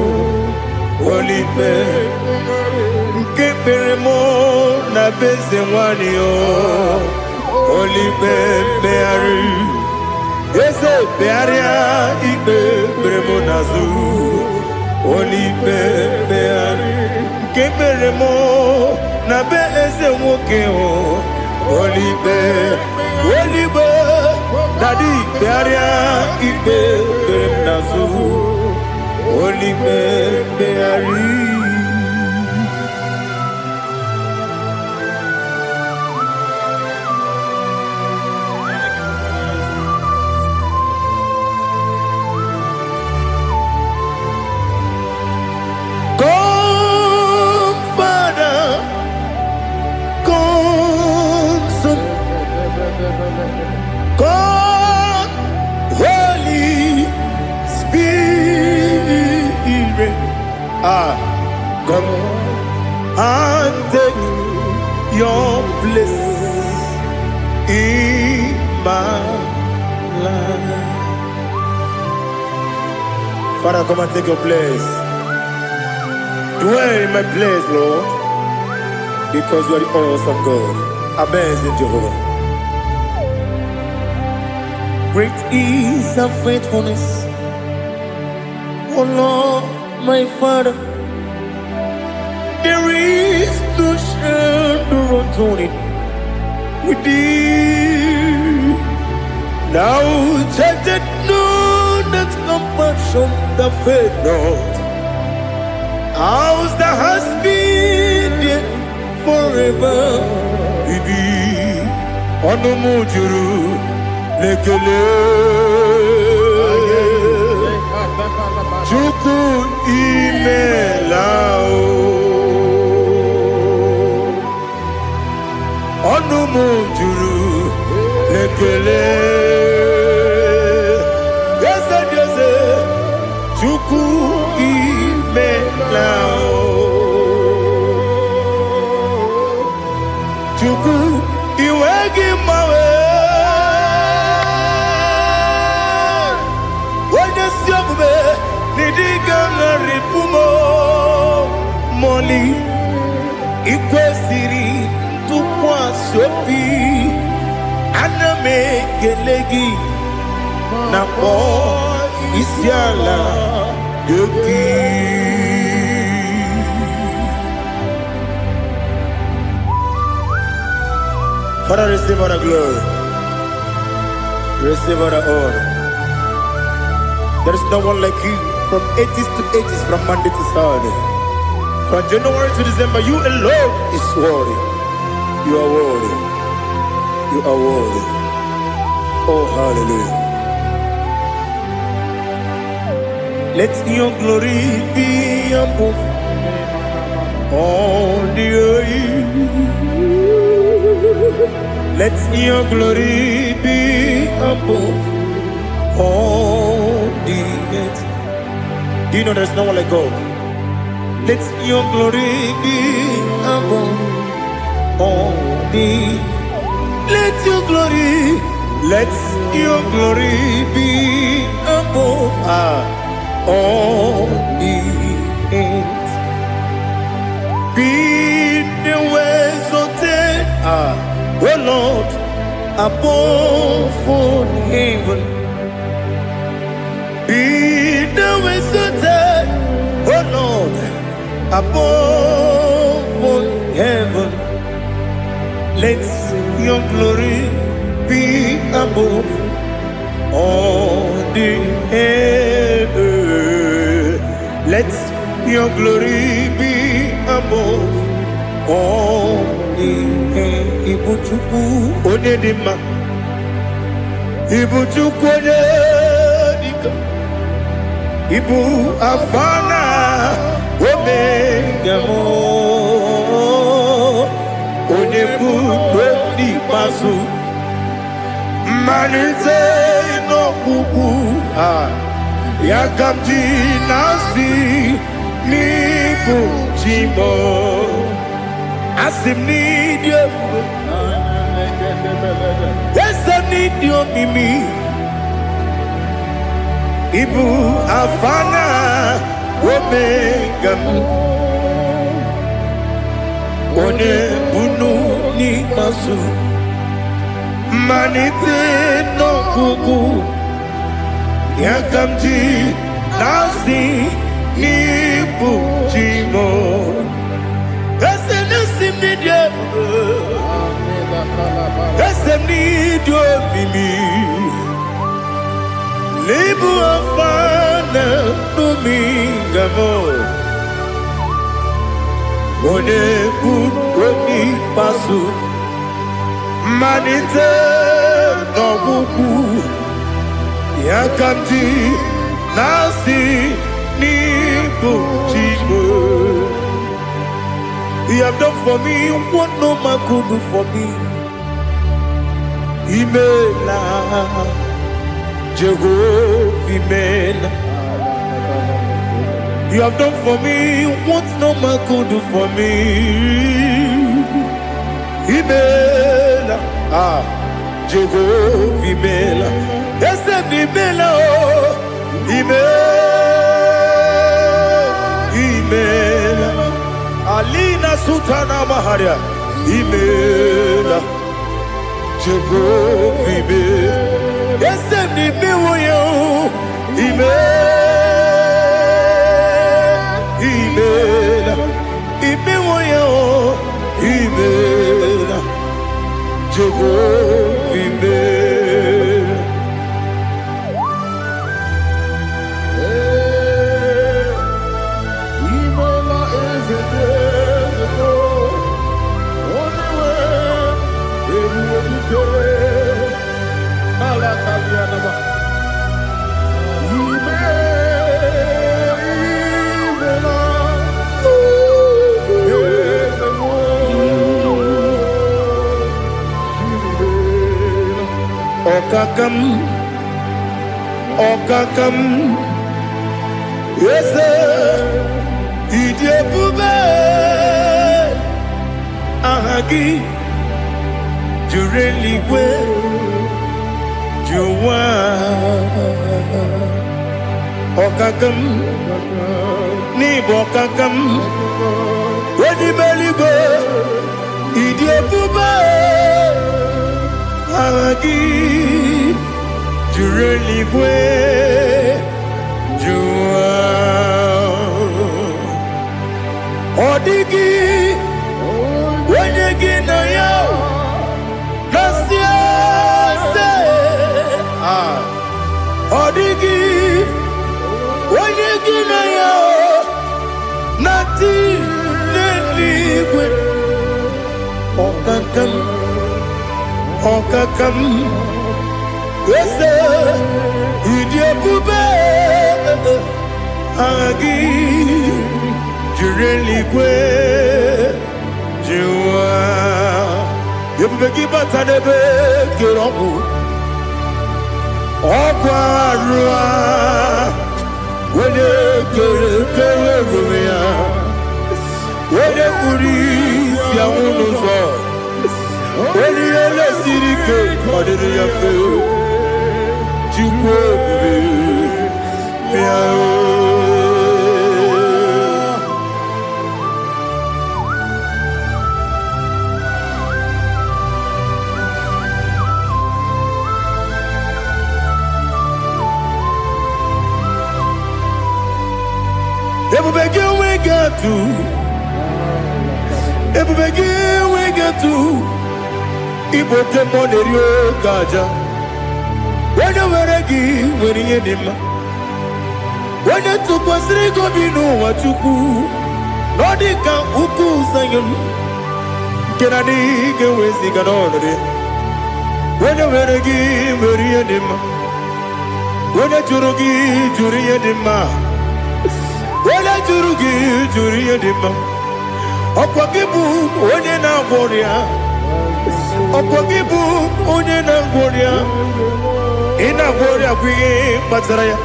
Olipe Keperemo na Bezewanio Olipe Beari Ese Bearia Ibe Bremonazo Olipe Beari Keperemo na Bezewokeo Olipe Olipe Daddy, Bearia, Ibe, Bernazu, Olibe, Beari. Come, Father, come, Son, come. Holy Spirit, come and take your place in my life. Father, come and take your place. Dwell in my place, Lord, because you are the awesome God. Amazing Jehovah. Great is thy faithfulness, oh Lord, my Father. There is no shadow unto it with thee. Now check that no, that compassion that faith not. Ours that has been there forever with thee. On the Mujuru. Lekele Chuku imelao Onumu juru Lekele Yese yese Chuku imelao Chuku iwegi mawe Moli Ikwesiri Tukwa Sopi Aname Gelegi Napo Isiala Yoki. Father, receive all the glory, receive all the honor. There is no one like you. From ages to ages, from Monday to Saturday, from January to December, you alone is worthy. You are worthy. You are worthy. Oh, hallelujah. Let your glory be above all the earth. Let your glory be above all the earth. Do you know there's no one like God? Let your glory be above all the. Let your glory be above all the earth. Be the ways of oh Lord, above all heaven. Be the visited, oh Lord, above all heaven. Let your glory be above all the heaven. Let your glory be above all. Ibuchukwu Onedima, Ibuchukwu Onedika, Ibu Afana Omega mo, Onebu Odi Masu, Manite no Kuku, Yakamji Nasi, Nibu Chimo. Asim need you. Yes, I need you, Mimi. Ibu Afana Omega. One Bunu ni Masu. Manite no Kuku. Yakamji Nasi Nibu Chimo. Need you, Mimi. Libu afana Numingamo. One Buni Pasu. Manite no Buku. Yakamji Nasi Nibu Chibu. You have done for me what no man could do for me. Imela, Jehovah, Imela. You have done for me what no man could do for me. Imela, Jehovah, Imela. Yes, Imela, Imela. Alina Sutana Maharia, Imela, Jehovah, Imela. Yes, Imela, Imela, Imela, Jehovah, Imela. Okakam, yes, Idiabube, Ahagi, Jureli, Juwa, Okakam, Nibokakam, Ready Beligo, Idiabube, Ahagi. Jureli bwe jua Odigi Wenyegi na yao Nasiase Odigi Wenyegi na yao Nati Neligwe Okakam Okakam Yes, Idiabube, Agi, Jureli Gwe, Jua, Yabegi Batanebe, Kirobu, Okwarua, Wede Kerumia, Wede Kuris, Yamunuzo, Wede Yele Sirike, Odiri Yafu. Everybody we get to Ibote Monerio Gaja. When you were a give, when you did, onye tụkwasịrị gị obi n'ụwa Chukwu na ọ dị ka ukwu Zayọn nke na-adịghị ga-eweziga n'ọnọdụ ya. Onye nwere gị nwere ihe dị mma, onye jụrụ gị jụrụ ihe dị mma, onye jụrụ gị jụrụ ihe dị mma. Ọkwa gị bụ onye na-agwọ ọrịa, ọkwa gị bụ onye na-agwọ ọrịa. Ị na-agwọ ọrịa bụ ihe kpatara ya,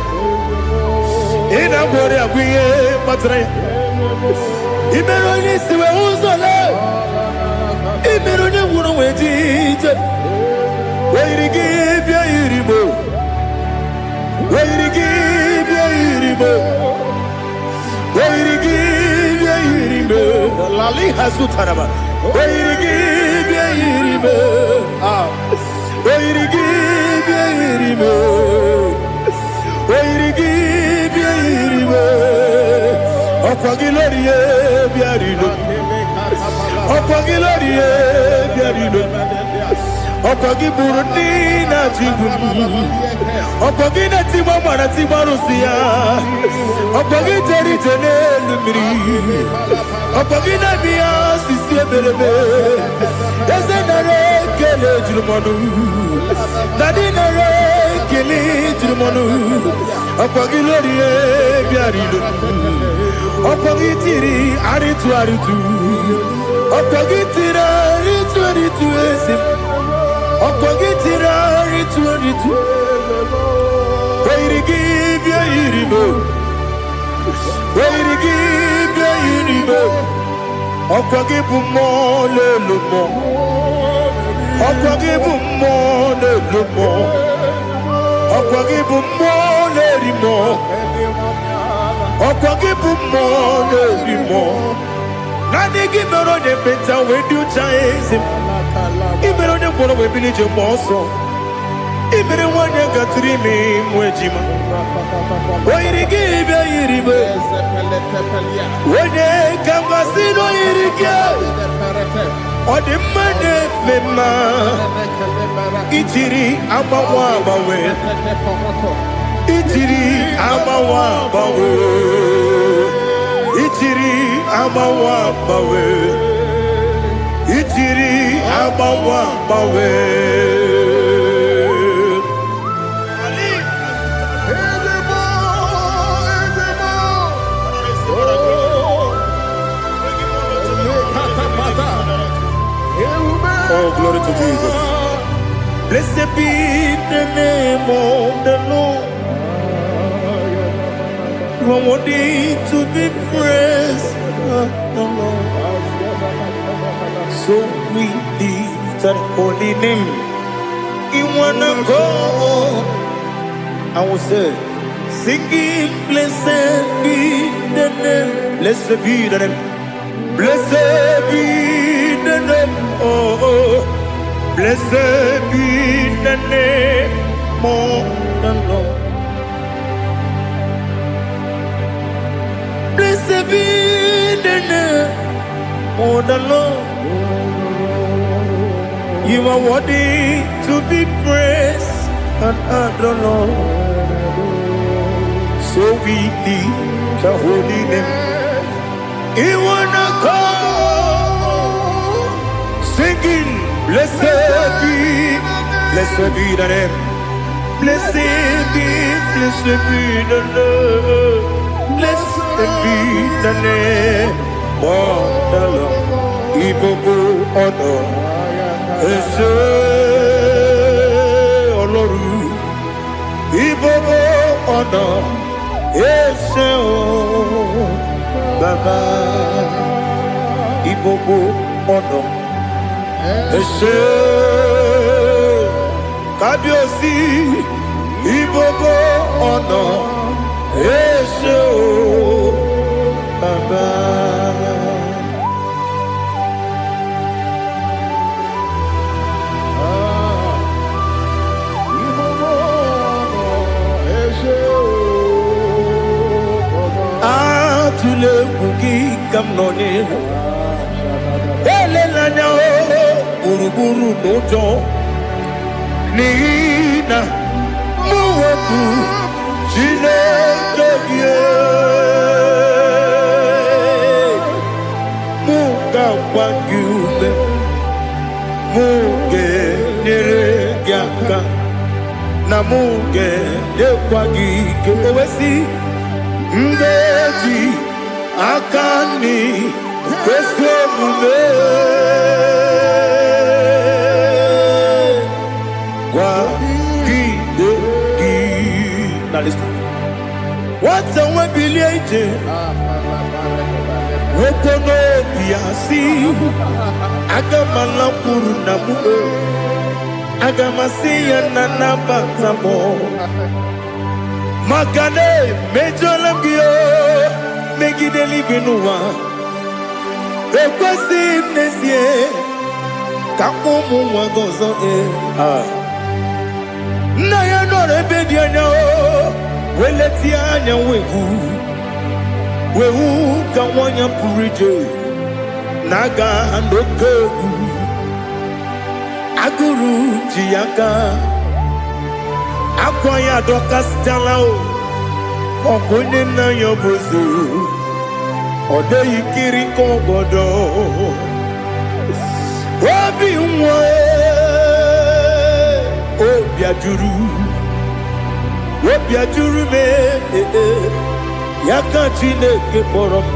ị na-agwọ ọrịa bụ ihe kpatara ya. I mere onye isi wee ụzọ lee, I mere onye nwụrụ wee dị ije. Weyiri gị bịa yiri m, weyiri gị bịa yiri m, weyiri gị bịa yiri m. Lali hazụtara m, weyiri gị bịa yiri m, weyiri gị bịa yiri m, weyiri gị bịa yiri m. Ọkwa gị lori ye bịa rilo, ọkwa gị lori ye bịa rilo. Ọkwa gị bụrụ ndị na-achịgbu m, ọkwa gị na-etigbu mara tigbu arụsị ya, ọkwa gị jere ije n'elu mmiri, ọkwa gị na-eme ya osisi eberebe. Eze nara ekele juru m ọnụ, dadi nara ekele juru m ọnụ. Ọkwa gị lori ye bịara ilo, ọkwa gị tiri arịtụ arịtụ, ọkwa gị tiri arịtụ arịtụ ezi m. Ọkwa gị tiri arịtụ arịtụ, weyiri gị bịa yiri m, weyiri gị bịa yiri m. Ọkwa gị bụ mmụọ n'elu mmụọ, ọkwa gị bụ mmụọ n'elu mmụọ, ọkwa gị bụ mmụọ n'eri mmụọ, ọkwa gị bụ mmụọ n'eri mmụọ. Naanị gị mere onye ekpenta wee dị ụcha eze m, I mere onye mkpọrọ wee bili ije mgbe ọsọ, I mere nwanyị gatụrụ ime mụ ejima. Oyiri gị bịa yiri m, onye ka mmasị na oyiri gị. Ọ dị mma na-eme mma, ijiri agbanwe agbanwe, ijiri agbanwe agbanwe, ijiri agbanwe agbanwe, ijiri agbanwe agbanwe. Oh, glory to Jesus. Blessed be the name of the Lord. You are worthy to be praised, the Lord. So we lift that holy name. You wanna go? I will say, singing, blessed be the name. Blessed be the name. Blessed be the name. Oh, blessed be the name of the Lord. Blessed be the name of the Lord. You are worthy to be praised and adored, Lord. So we lift the holy name. You wanna call, singing, blessed be the name. Blessed be the Lord. Blessed be the name of the Lord. IGBO honor. Ese Oloru. IGBO honor. Ese o Baba. IGBO honor. Ese Kábíyèsí. IGBO honor. Ese o Baba. Atule kuki kamnoni. Elelanya o uruburu nojo. Nina muweku Chineke gị mụ ga-agba gị ume mụ ga-enyere gị aka na mụ ga-enyekwa gị ike owesi ndeji aka nri kwesị omume gwagide gị na lista nwata nwe bilie ije nwoke n'obi ya si aga m alakwuru na mụ aga m asị ya na nabata m maka na emejọla m gị megide eluigwe n'ụwa ekwesịghị m n'ezie ka ụmụ nwa gị ọzọ nna ya nọrọ ebe dị anya wee letie anya wehu ka nwanyị pụrụ ije na-aga n'oke egwu agụrụ ji ya gaa akwa ya dọkasịtala ọkụ onye nna ya bụ ozu ọ dịghị kiri ka ọgọdọ obi nwa obi ajuru m ya ka Chineke kpọrọ m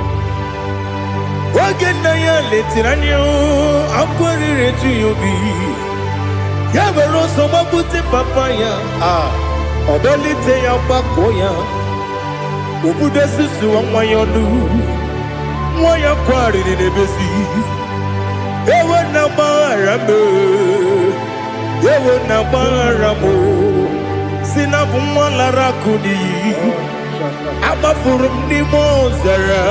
oge nna ya letiri anya akwa riri eju ya obi ya were ọsọ gbapute papa ya ọ dọlite ya gbakọ ya obodo susuwa nwa ya ọnụ nwa ya kwarịrị n'ebezi ewe na gbaghara m si na bụ nwa lara akụ n'iyi agbafuru m n'ime ọzara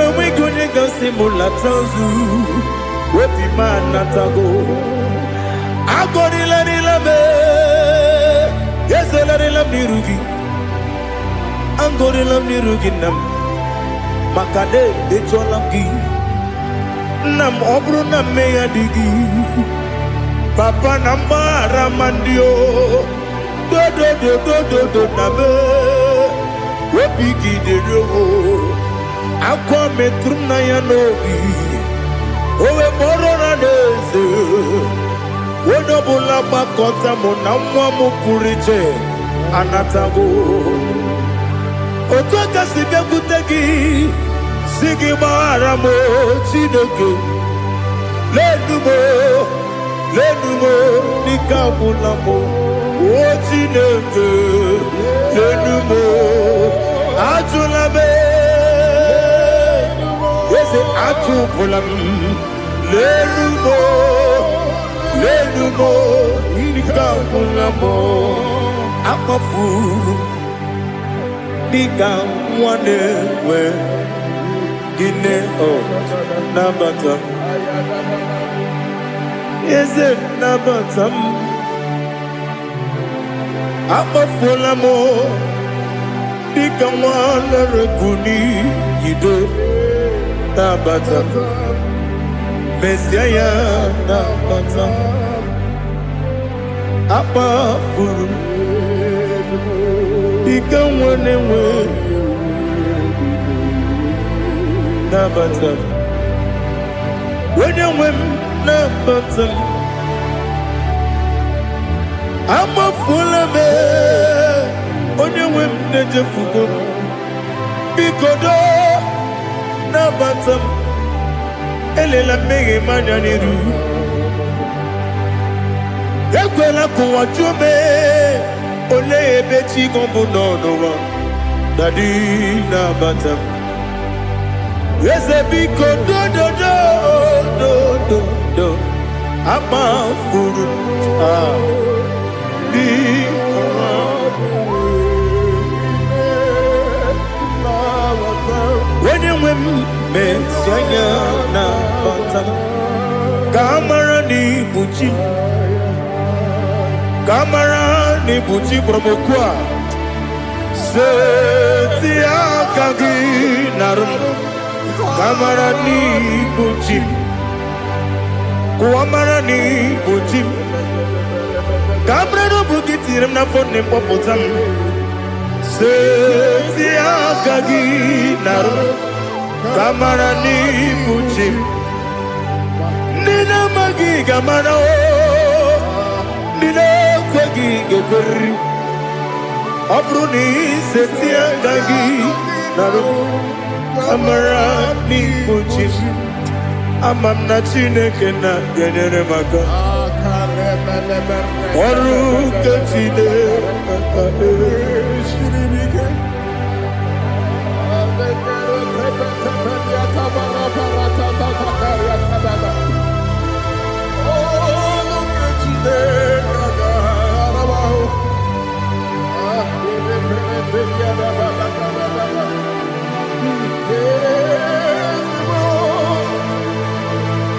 enweghị onye gasị m lata nzu obi m anatago agọrịlarịla m ezolarịla m n'iru gị agọrịla m n'iru gị nna m maka na ejọla m gị nna m ọ bụrụ na mmehie dị gị papa na mgbaghara ma ndị dodododododo na m obi gị dịrị akwa metụrụ m na ya n'obi owe kpọrọ na n'eze onye ọbụla gbakọta mụ na nwa m pụrụ iche anatago otu aka si bịakwute gị si gị gbaghara m Chineke lenumo n'ike agwụla m o Chineke lenumo ajụla m eze ajụpụla m lenumo n'ike agwụla m akpafuru dịka nwa na-enwe gịnị nabata m eze nabata m akpafuola m dịka nwa na-erekwu n'iyido nabata m mezie ya nabata m akpafuru dịka nwa na-enwe nabata m onye nwe m nabata m amafuola m onye nwe m na-ejefugo m biko nabata m elela mmehie m anya n'iru ekwela ka ụwa jụọ m olee ebe chi gị bụ n'ụwa dadi nabata m eze biko do akpafuru onye nwe m mesi anya nabata m ka amara n'ibu chi ka amara n'ibu chi kpọrọ m okwu a seti aka gị narụ m ka amara n'ibu chi kụwa mara n'ibu chi ka amara n'obu gị tiri m n'afọ na mkpọpụta m Setia kagi naru kamara ni buchim nina magi kamara o nina kwagi geberi abruni setia kagi naru kamara ni buchim amam na chineke na genere maka oru kachide maka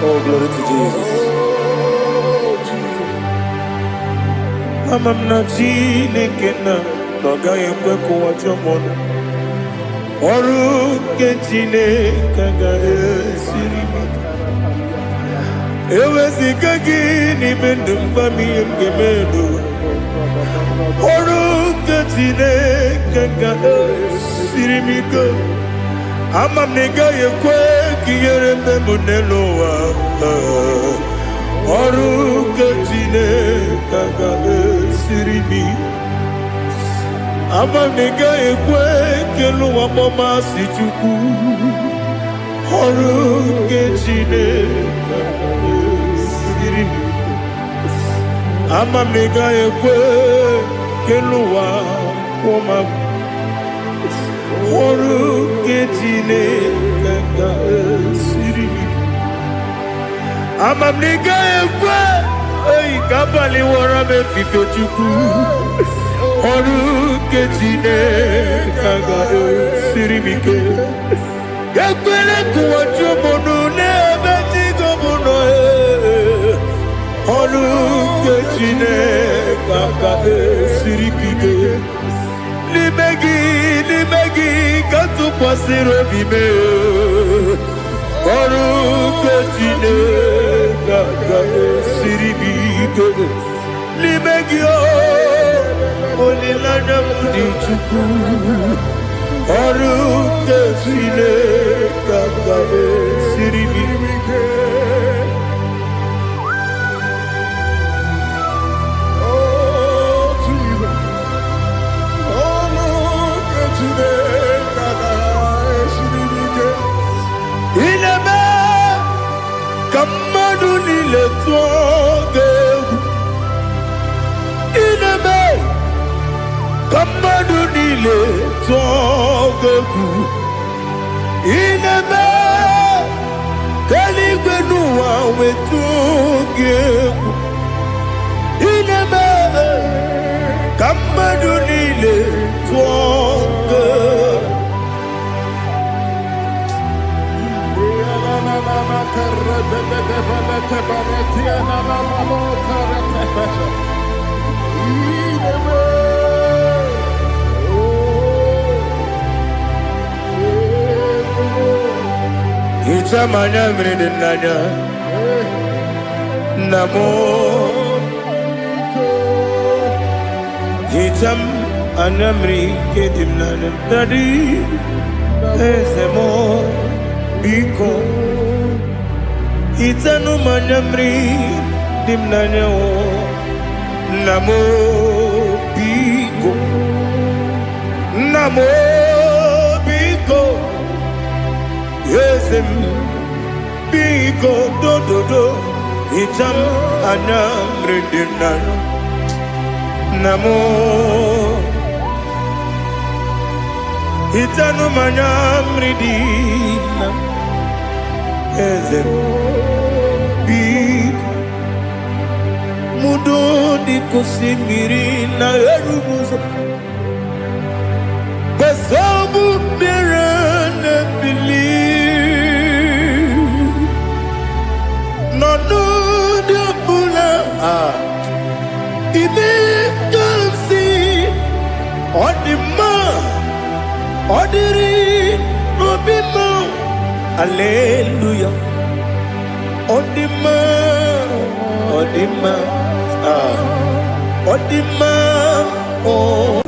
Oh, glory to Jesus. Amam na chineke na noga yekwe kuwa chomono oru ke chineke ga esiri ewezika gị n'ime ndụ mgbami ngemelu oru ke chineke ga esiri m ike ama m na ị gaghị ekwe ka ihere mbe m n'elu ụwa ọrụ nke Chineke ga-esiri m ama m na ị gaghị ekwe ka elu ụwa mọmasị Chukwu ọrụ nke Chineke ga-esiri m ama m na ị gaghị ekwe ka elu ụwa kwụma ọrụ nke Chineke ga-esiri m ama m na ị gaghị ekwe oyi ka abalị wara m efife Chukwu ọrụ nke Chineke ga-esiri m ike ekwere ka ụwa jụọ m ọnụ n'ebe Chigo m nọ ọrụ nke Chineke ga-esiri m ike n'ime gị ka tụkwasịrị obi m ọrụ nke Chineke ga-esiri m ike n'ime gị olileanya m dị Chukwu ọrụ nke Chineke ga-esiri m ike Kamadu nile tuogegu inebe Kamadu nile tuogegu inebe Keligwe nuwa wetugegu inebe Kamadu nile tuogegu Hicamanya mridinanya Namo Hicam anamri kedimnanam Tadi Ezemo Biko Itanu manamri dimnanya Namo Biko Namo Biko Yesem Biko do do do Itam anamri dimnanya Namo Itanu manamri dimnanya Yesem Mudo di kusimiri na erumuzo Besobu mirane believe No no de bula Ibe kansi Odima Odiri Nobima Alleluia Odima Odima Odima oh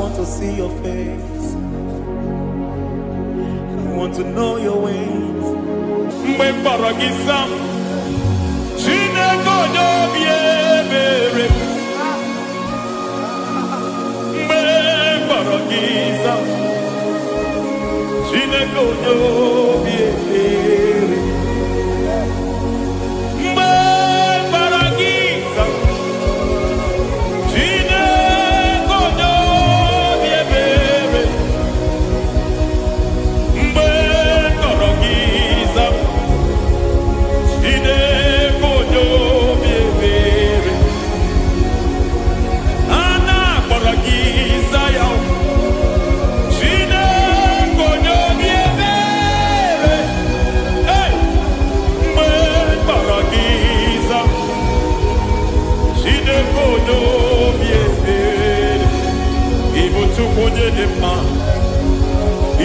want to see your face. I want to know your ways. Mgbe mkpọrọ gị sam, Chineke onye obi ebere. Mgbe mkpọrọ gị sam, Chineke onye obi ebere. Mgbe mkpọrọ gị sam, Chineke onye obi ebere. Mgbe mkpọrọ gị sam, Chineke onye obi ebere. A na-akpọrọ gị Zion, Chineke onye obi ebere. Hey! Mgbe mkpọrọ gị Zion, Chineke onye obi ebere. Ị bụ Chukwu onye dị mma,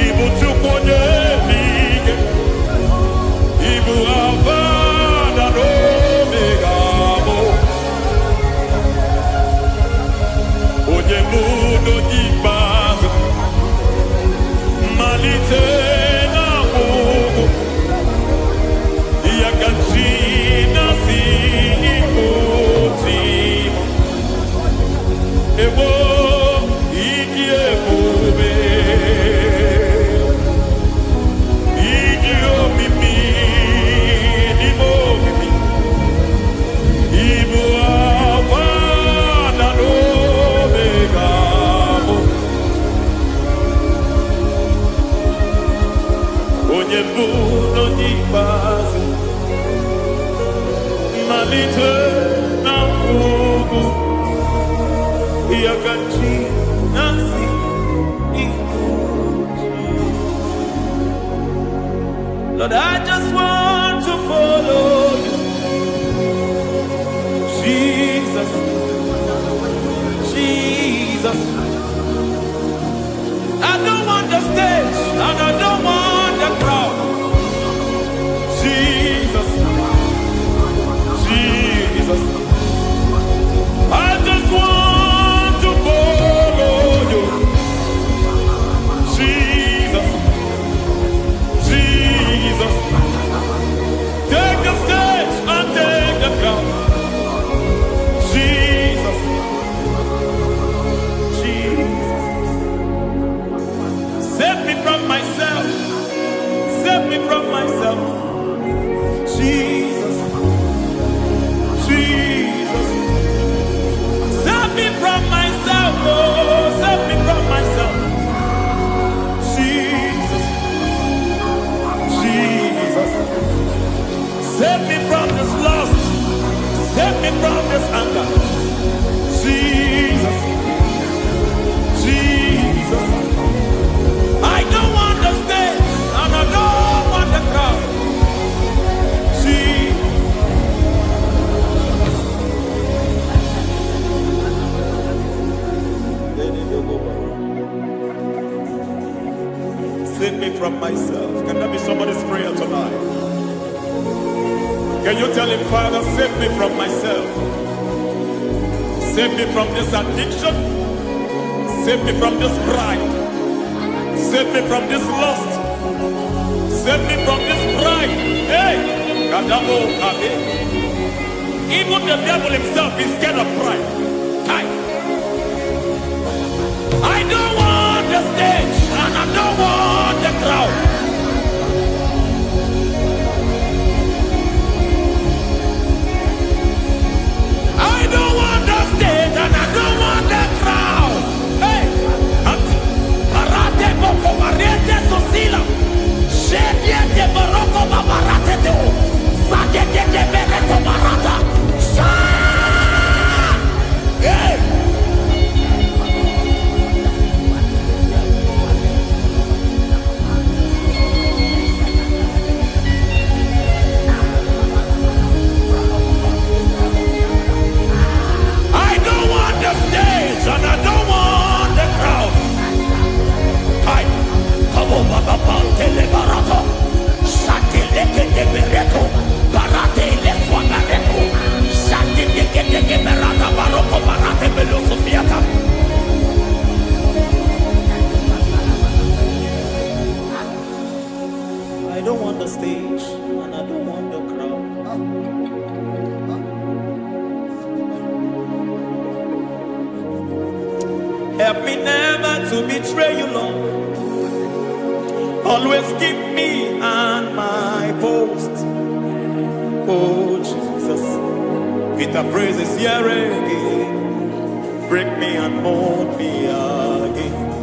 ị bụ Chukwu onye dị ike, ị bụ Alfa na Omega bụ onye bụ n'oge ikpeazụ, mmalite na ọgwụgwụ, ya ka chi na-asị Igbo ti egbo igi ebube, igi omimi n'ime omimi, Ibu Alfa na Omega bụ onye bụ n'onye ikpeazụ, mmalite na ọgwụgwụ, ya ka chi na-asị Igbo chi. Lord, I just want to follow you, Jesus, Jesus. I don't want the stage and I don't want the crowd. Jesus, Jesus. I just want to follow you, Jesus, Jesus. Take the stage and take the crown. Jesus, Jesus. Save me from myself. Save me from myself. Jesus, Jesus. Save me from myself. Oh, save me from myself. Jesus, Jesus. Save me from this lust. Save me from this anger. Jesus, Jesus. I don't want the stage and I don't want the crowd. Jesus. Save me from myself. Can that be somebody's prayer tonight? Can you tell him, Father, save me from myself? Save me from this addiction. Save me from this pride. Save me from this lust. Save me from this pride. Hey! Kadabo, Kabe. Even the devil himself is scared of pride. Hi. I don't want the stage and I don't want the crowd. I don't want the stage and I don't want the crowd. Hey, Parate Boko Mariete Sosila, Shediete Baroko Babarate Deo, Sadete Bereto Barata, Help me never to betray you, Lord. Always keep me on my post. Oh Jesus, with the praises here again, break me and mold me again.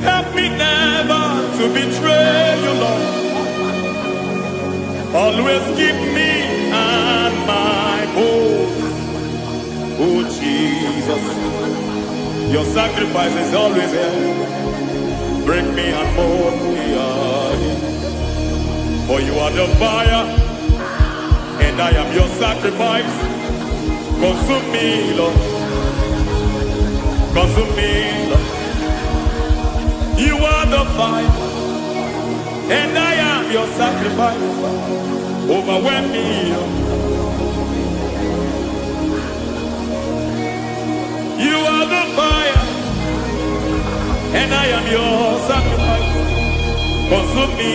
Help me never to betray you, Lord. Always keep me on my post. Oh Jesus, your sacrifice is always here. Break me and mold me again. For you are the fire, and I am your sacrifice. Consume me, Lord. Consume me, Lord. You are the fire, and I am your sacrifice. Overwhelm me, Lord. You are the fire, and I am your sacrifice. Consume me.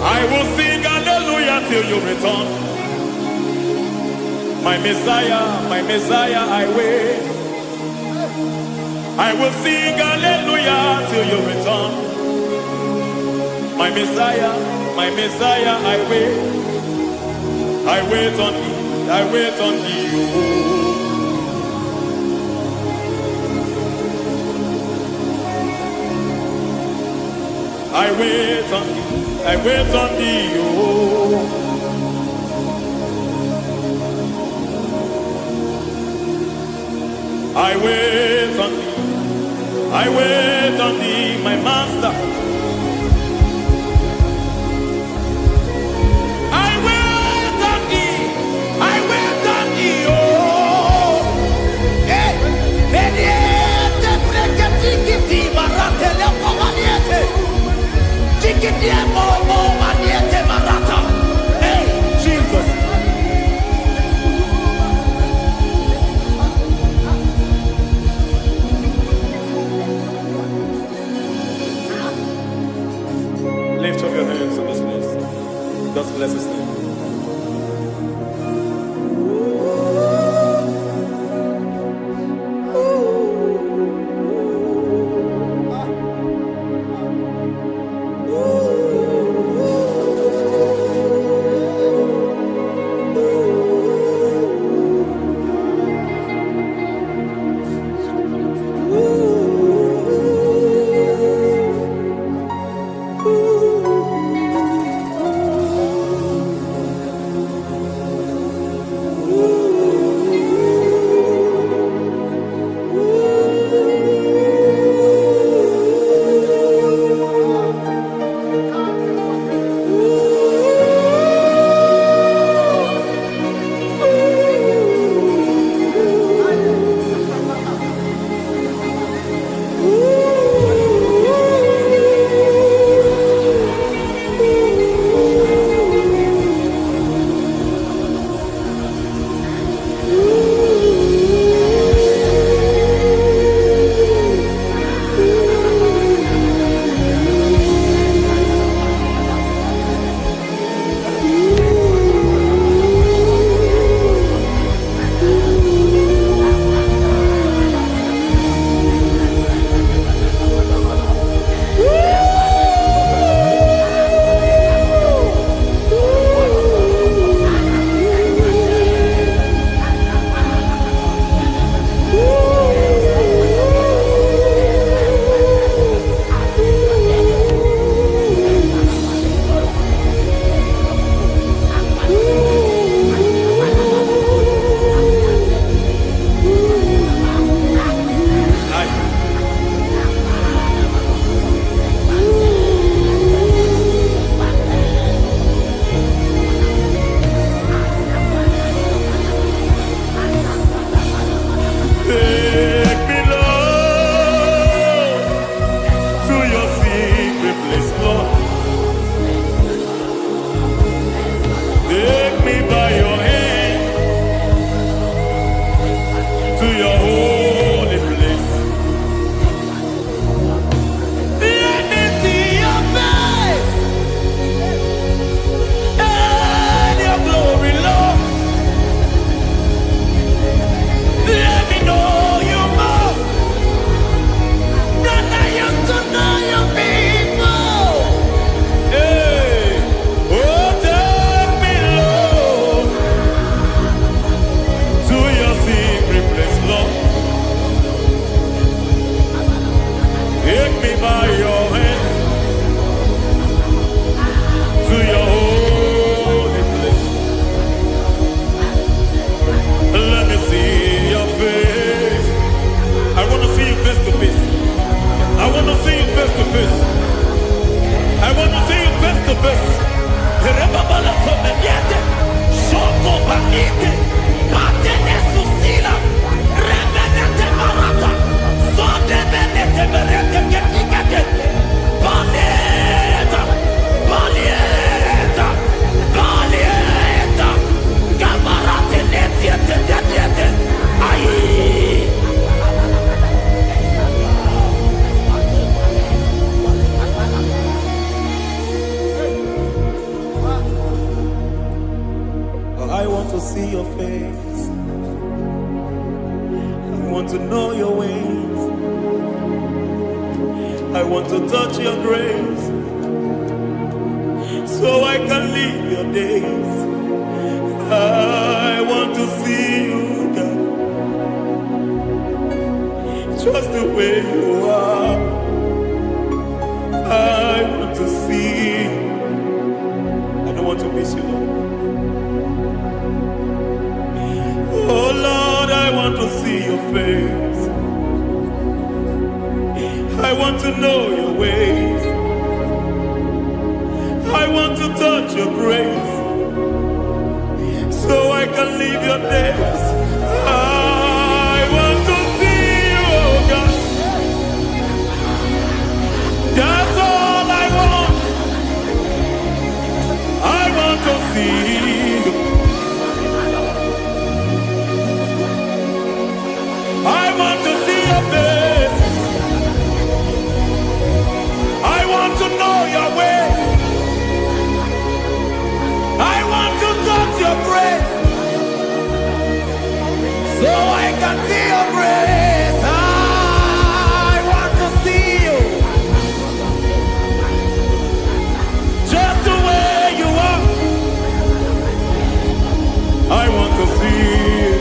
I will sing hallelujah till you return. My Messiah, I wait. I will sing hallelujah till you return. My Messiah, I wait. I wait on thee, I wait on thee. Oh. I wait on thee, I wait on thee. Oh. I wait on thee, I wait on thee, my master. I wait on thee, I wait on thee, oh. Hey, vediete, preketi, marate, lepo maniete. Chikiti, mo, maniete, marata. Hey, Jesus. Lift up your hands in this place. Just bless his name. see your face. I want to know your ways. I want to touch your grace, so I can live your days. I want to see you, God, just the way you are. I want to see you. I don't want to miss you, Lord. Oh Lord, I want to see your face. I want to know your ways. I want to touch your grace, so I can live your days. I want to see you, oh God. That's all I want. I want to see you. I want to see your face. I want to know your way. I want to touch your grace, so I can see your grace. I want to see you, just the way you are. I want to see you.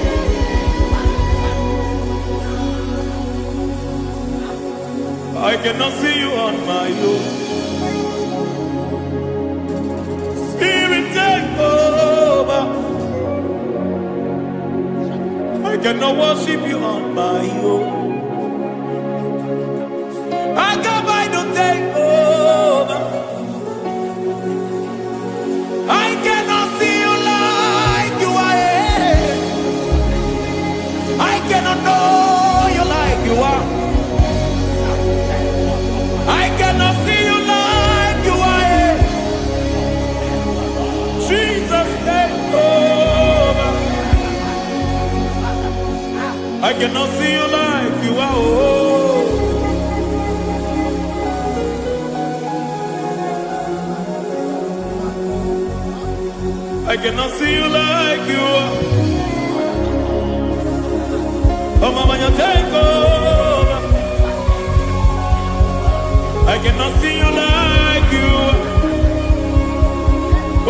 I cannot see you on my own. Spirit, take over. I cannot worship you on my own. I come by to take over. I cannot see you like you are. I cannot know you like you are. I cannot see you like you are. Jesus, take over. I cannot see you like you are. Oh. I cannot see you like you are. Oh, Mama, you take over. I cannot see you like you are.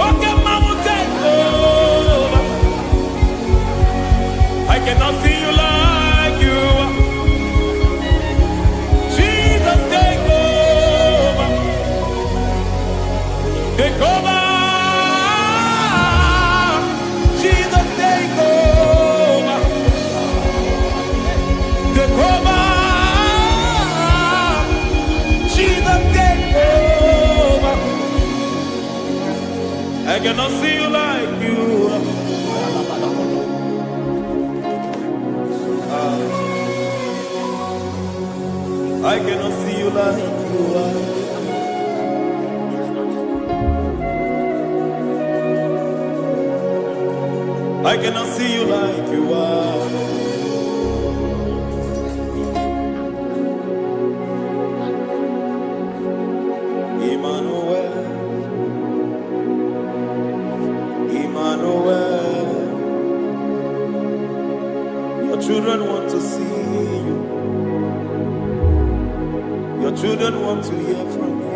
Okay, Mama, take over. I cannot see you like you are. Jesus, take over. Take over. Jesus, take over. Take over. Jesus, take over. I cannot see you like you are. I cannot see you like you are. I cannot see you like you are. Emmanuel, Emmanuel, your children want to see you. Your children want to hear from you.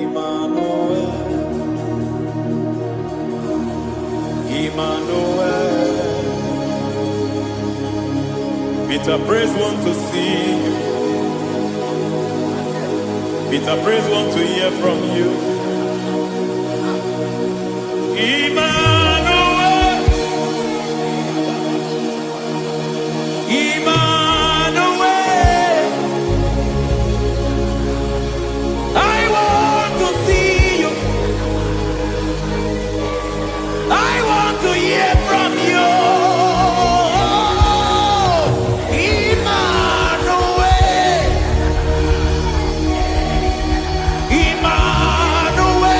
Emmanuel, Emmanuel. Peter Praise want to see you. Peter Praise want to hear from you. Emmanuel, Emmanuel. I want to see you. I want to hear from you. Emmanuel, Emmanuel.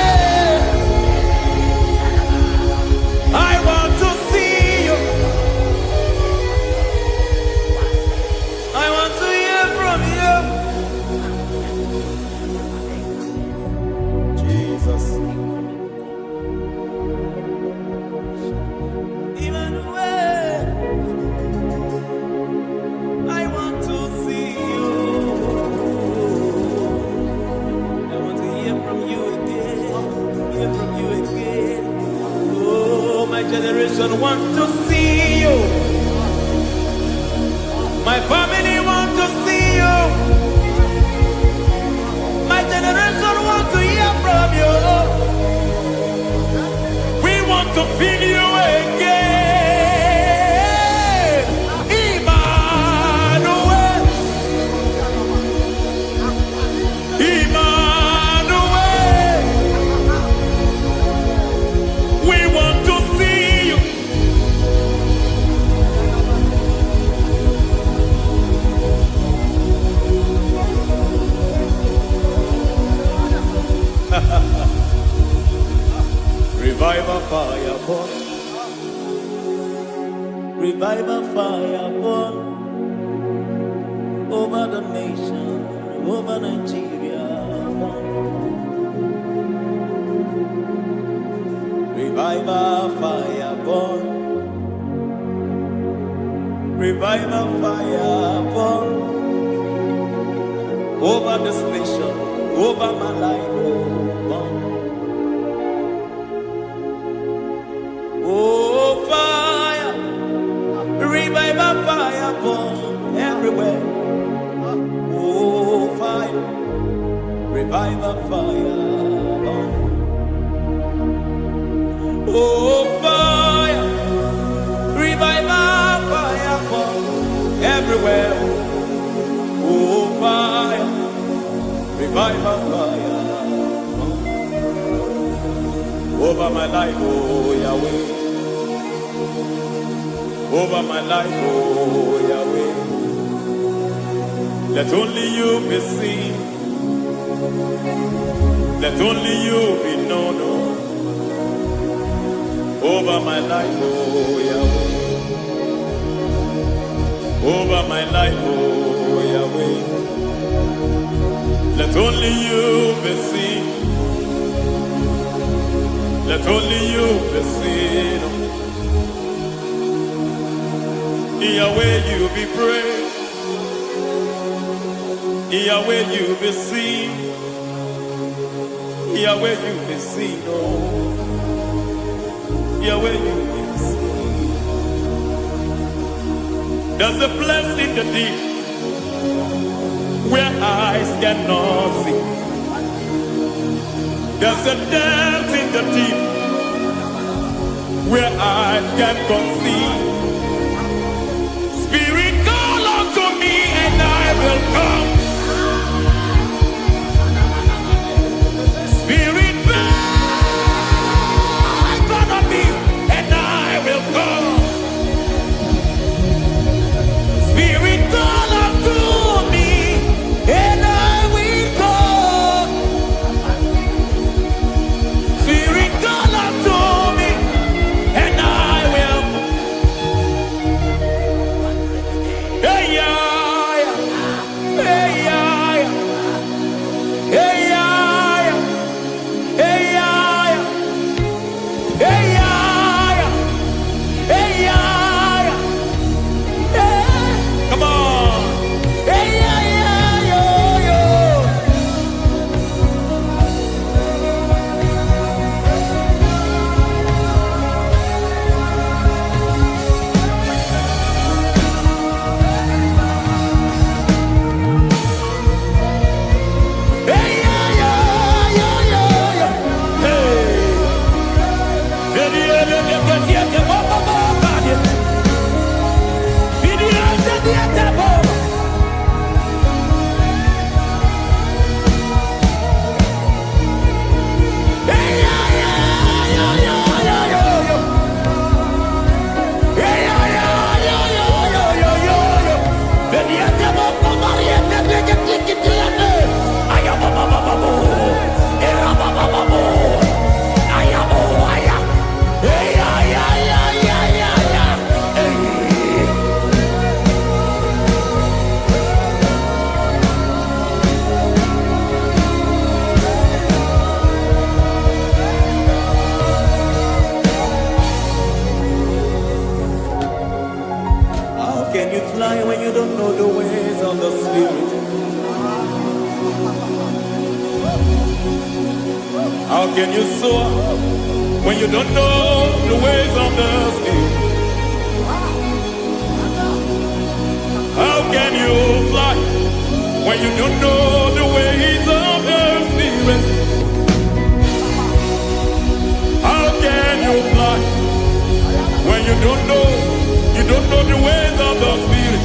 generation want to see you. My family want to see you. My generation want to hear from you. We want to feel you again. Emmanuel. Emmanuel. We want to see you. Revival fire burn. Revival fire burn over the nation, over Nigeria. Burn. Revival fire burn. Revival fire burn over this nation, over my life. Burn. Oh, fire, revival fire burn everywhere. Oh, fire, revival fire burn. Oh, fire, revival fire burn everywhere. Oh, fire, revival fire burn over my life, oh Yahweh. Over my life, oh Yahweh. Let only you be seen. Let only you be known. Over my life, oh Yahweh. Over my life, oh Yahweh. Let only you be seen. Let only you be seen. Yahweh, you be praised. Yahweh, you be seen. Yahweh, you be seen. Oh, Yahweh, you be seen. There's a place in the deep where eyes cannot see. There's a depth in the deep where eyes cannot see. Spirit, call unto me and I will come. Spirit, beg unto me and I will come. Spirit, call unto me and I will come. Spirit, call unto me and I will. Hey, yeah, hey, yeah, hey, yeah, hey, yeah, hey, yeah, hey, yeah, hey. Come on. Hey, yeah, yo, yo. Hey, yeah, yo, yo, yo, yo. Hey. How can you fly when you don't know the ways of the Spirit? How can you soar when you don't know the ways of the Spirit? How can you fly when you don't know the ways of the Spirit? How can you fly when you don't know the ways of the Spirit?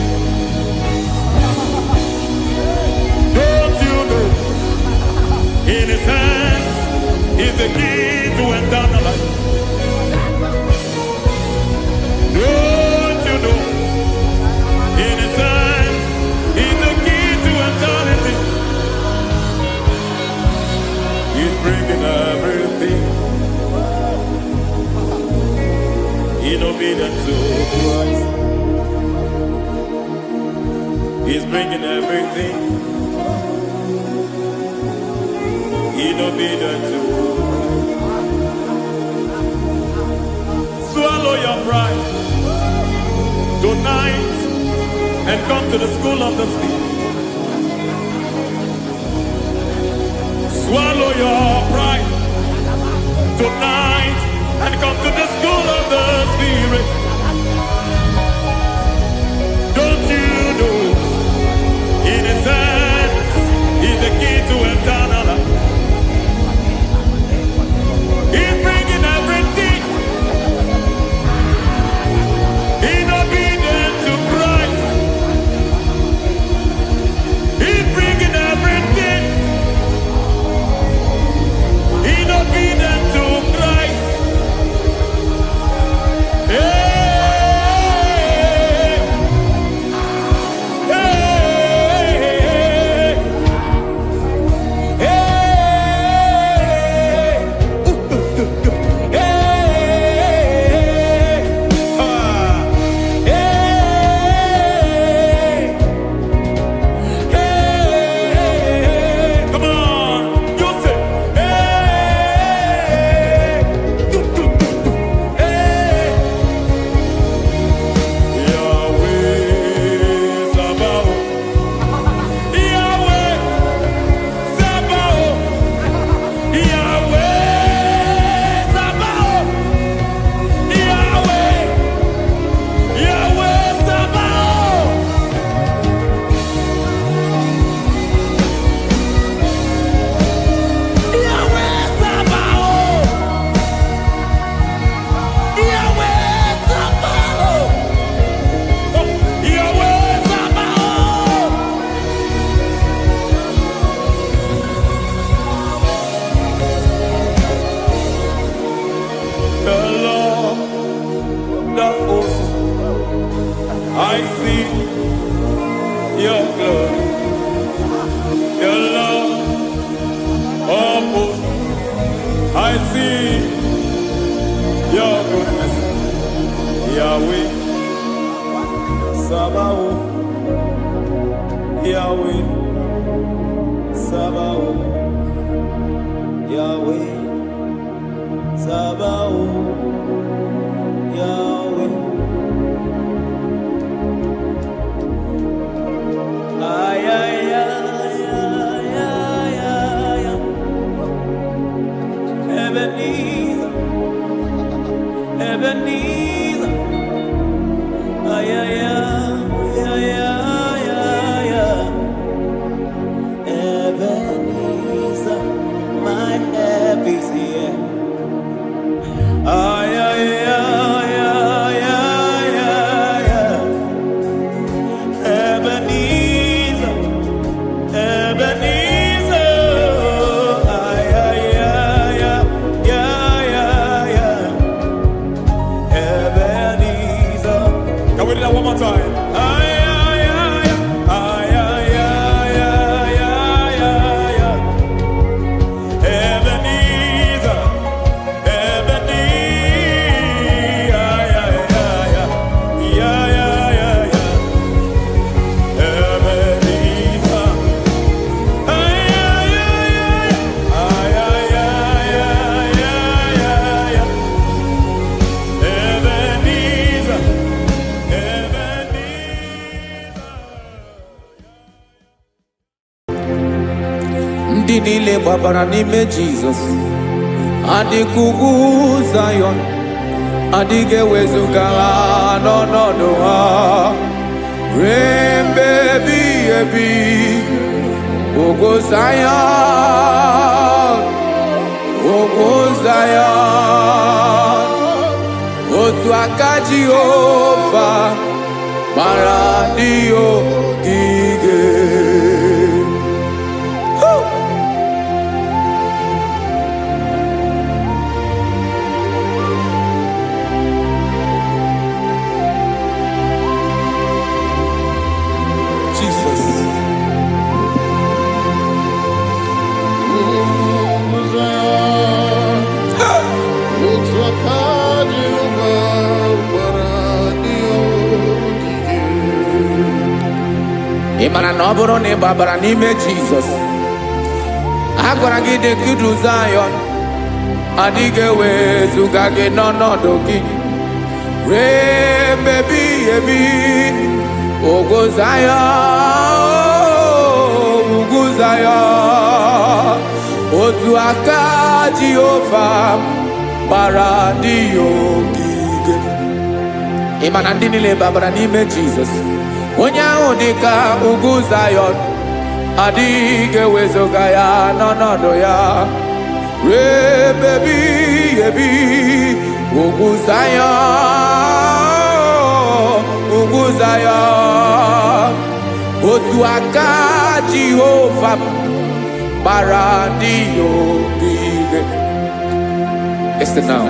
Don't you know in His hands is the key to eternal life? Don't you know in His hands is the key to eternity? He's bringing everything in obedience to Christ. He's bringing everything in obedience to Christ. Swallow your pride tonight and come to the school of the Spirit. Swallow your pride tonight and come to the school of the Spirit. Don't you know in His hands is the key to eternal life? He's bringing everything in obedience to Christ. He's bringing everything in obedience to Christ. Hey, hey, hey, hey, come on, you say, Yahweh Sabaoth, Yahweh Sabaoth, Yahweh Sabaoth, Yahweh, Yahweh Sabaoth. Yahweh Sabaoth, Yahweh Sabaoth, Yahweh Sabaoth. The Lord, the host, I see your glory. The Lord of hosts, I see your goodness. Yahweh Sabaoth, Yahweh Sabaoth, Yahweh Sabaoth, Yahweh. Ay, ay, ay, ay, ay, ay, ay. Ebenezer, Ebenezer. Ay, ay, ay, ay, ay, ay, ay. Ebenezer, my help is here. Ay, ay, ay, ay, ay, ay, ay. Ebenezer, Ebenezer. Ay, ay, ay, ay, ay, ay, ay. Ebenezer. Can we do that one more time? Ay, ay, ay, ay, ay, ay, ay, ay, ay, ay. Ebenezer, Ebenezer. Ay, ay, ay, ay, ay, ay, ay, ay. Ebenezer. Ay, ay, ay, ay, ay, ay, ay, ay, ay, ay. Ebenezer, Ebenezer. Ndị niile gbabara n'ime Jizọs adikugu Zion adige wezuga n'ọnọdụ ha rembe bi ebi ogo Zion otu aka Jehova mara ndị ogige. Ịmara na ọ bụrụ na ị gbabara n'ime Jizọs, a gwara gị dị kudu Zion adịghị ewezuga gị n'ọnọdụ gị ree mgbe ebighị ebi. Ugwu Zion otu aka Jehova gbara ndị ogige. Ịma na ndị niile gbabara n'ime Jizọs, onye ahụ dị ka ugwu Zion adịghị ewezuga ya n'ọnọdụ ya ree mgbe ebighị ebi. Ugwu Zion otu aka Jehova gbara ndị ogige. Listen now.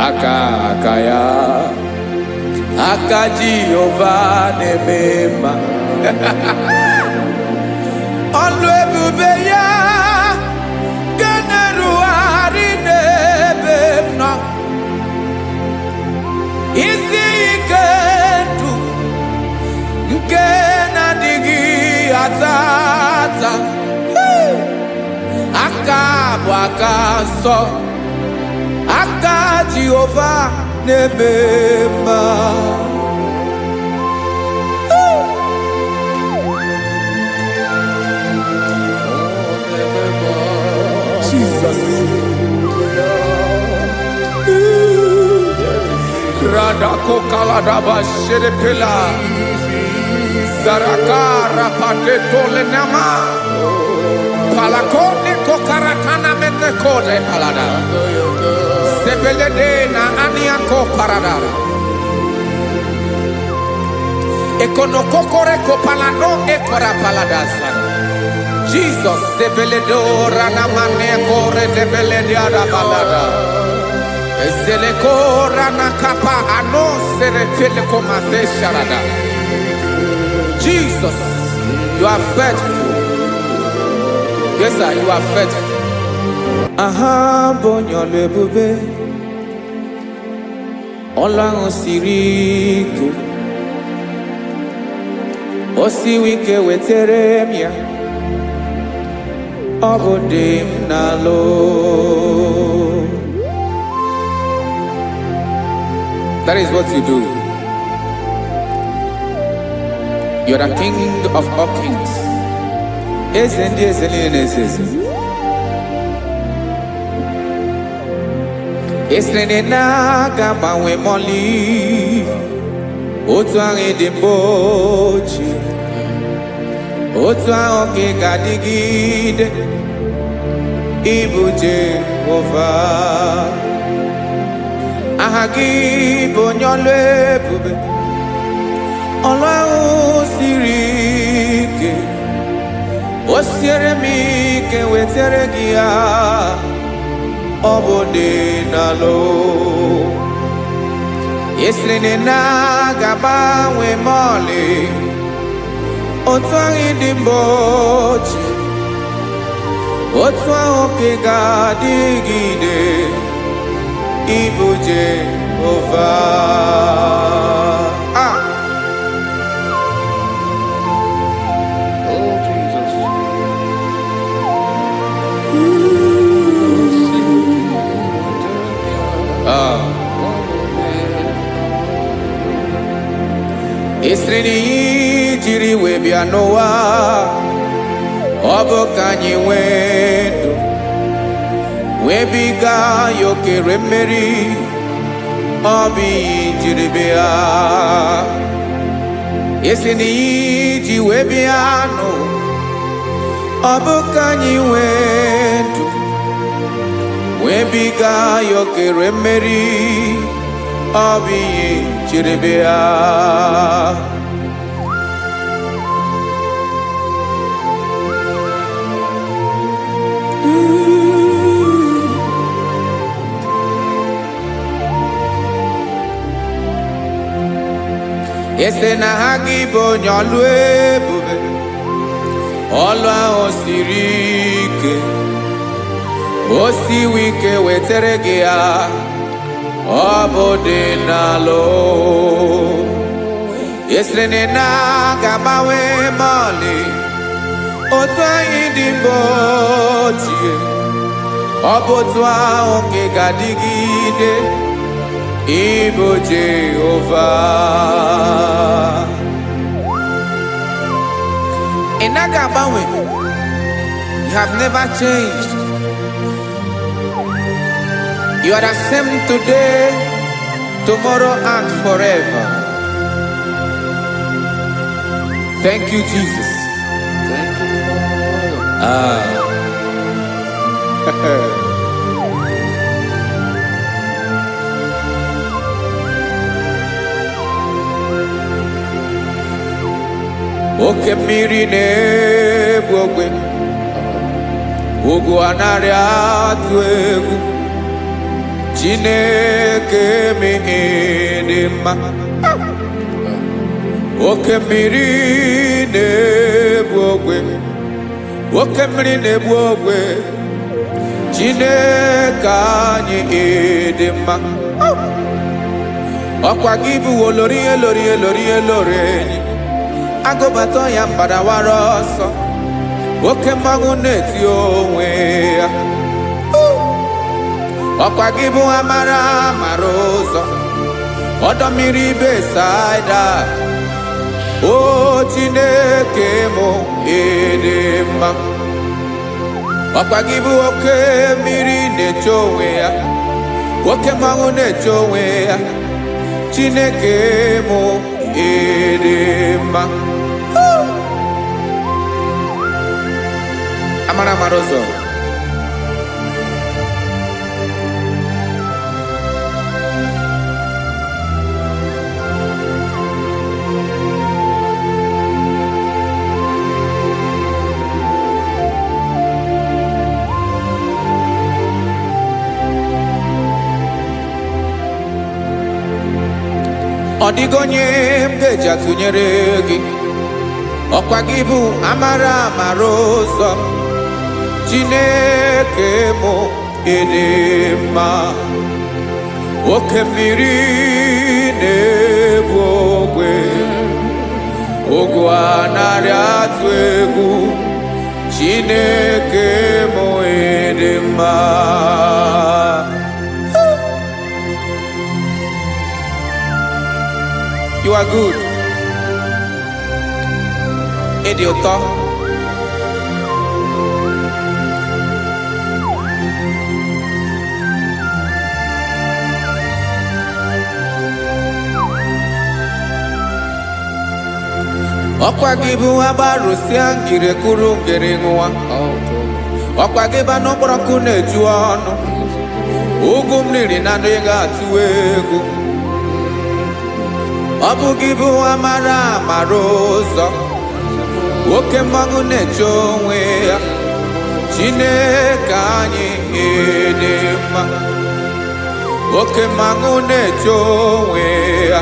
Aka ya aka Jehova na-eme mma. Ọlụ ebube ya ga na-erugharị n'ebe m nọ. Isi ike ndụ nke na-adịghị ata ata. Aka bụ aka nsọ, aka Jehova na-eme mma. Jesus. Radako kaladaba sherepela zarakara pateto lenama palakone kokaratana mene kode palada sebelede na aniako parada ekonokokore kopalano ekora paladasa. Jesus sebeledo rana mane kore debelede arabalada eseleko rana kapa ano serepele komate sharada. Jesus, you are faithful. Yes sir, you are faithful. Aha bonyo lebube Ọlọ́run siri ike o siwe ike wetere m ya ọ bụ dị m n'alụ. That is what you do. You are the King of all kings. Eze ndị eze niile na-eze eze. Esere na-aga gbanwe mọlị otu ahụ dị mgbe ochie, otu ahụ ka ị ga-adịgide ịbụ Jehova. Aha gị bụ onye ọlụ ebube, ọlụ ahụ siri ike o siere m ike wetere gị ya ọ bụ dị n'alụ. Esiri na ga-agbanwe ma ọlị otu ahụ dị mgbe ochie, otu ahụ ka ị ga-adịgide ịbụ Jehova. Esiri n'iyi jiri wee bịa n'ụwa ọ bụ ka anyị nwee ndụ webiga yokere mmeri obi jiribia esi na iji webia no obukanyi wendu webiga yokere mmeri obi jiribia ese na IGBO nyolu ebube olu ahụ siri ike o siwe ike wetere gị ya ọ bụ dị n'alụ esere na ga-agbanwe mọlị otu anyị dị mgbe ochie ọ bụ otu ahụ nke ga-adịgide Ibo Jehovah Inaga Bawe, you have never changed. You are the same today, tomorrow and forever. Thank you, Jesus. Thank you, Father. Oke mmiri na-egbu ogwe ugwu anarị atụ egwu Chineke dị mma oke mmiri na-egbu ogwe oke mmiri na-egbu ogwe Chineke anyị dị mma ọkwa gị bụ olori enyi agụbata ya mbadawara ọsọ oke mmanwụ na-eti onwe ya ọkwa gị bụ amara ụzọ ọdọ mmiri Besaida o Chineke mụ dị mma ọkwa gị bụ oke mmiri na-eche onwe ya oke mmanwụ na-eche onwe ya Chineke mụ dị mma amara ụzọ ọ dịghị onye m ga-eji atụnyere gị ọkwa gị bụ amara ụzọ Chineke mụ dị mma oke mmiri na-egbu ogwe ugwu anarị atụ egwu Chineke mụ dị mma You are good. Ịdị ụtọ. Ọkwa gị bụ agbarụsịa ngiri kụrụ ngiri nwa. Ọkwa gị bụ n'okporoko na-eju ọnụ. Ugwu mmiri na adịghị atụ egwu. Ọ bụ gị bụ amara ụzọ oke mmanwụ na-eche onwe ya Chineke anyị dị mma oke mmanwụ na-eche onwe ya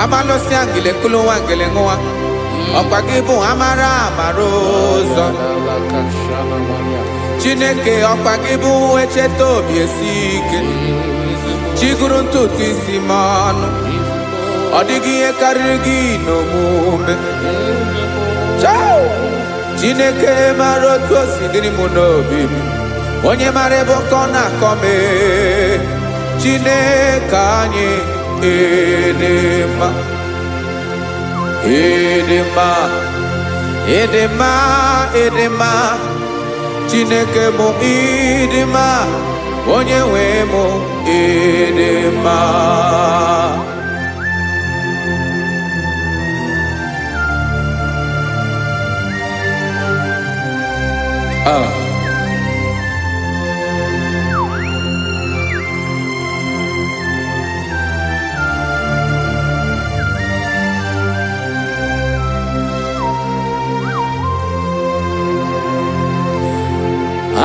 amalụsị ngile kụlụ nwa ngile nwa ọkwa gị bụ amara ụzọ Chineke ọkwa gị bụ echeta obi esi ike chigụrụ ntutu isi m ọnụ ọ dịghị ihe karịrị gị n'omume Chineke mara otu o si dịrị m n'obi m onye mara ebe ọkọ na-akọ m Chineke anyị dị mma dị mma dị mma dị mma Chineke mụ ịdị mma, onye nwe mụ ịdị mma.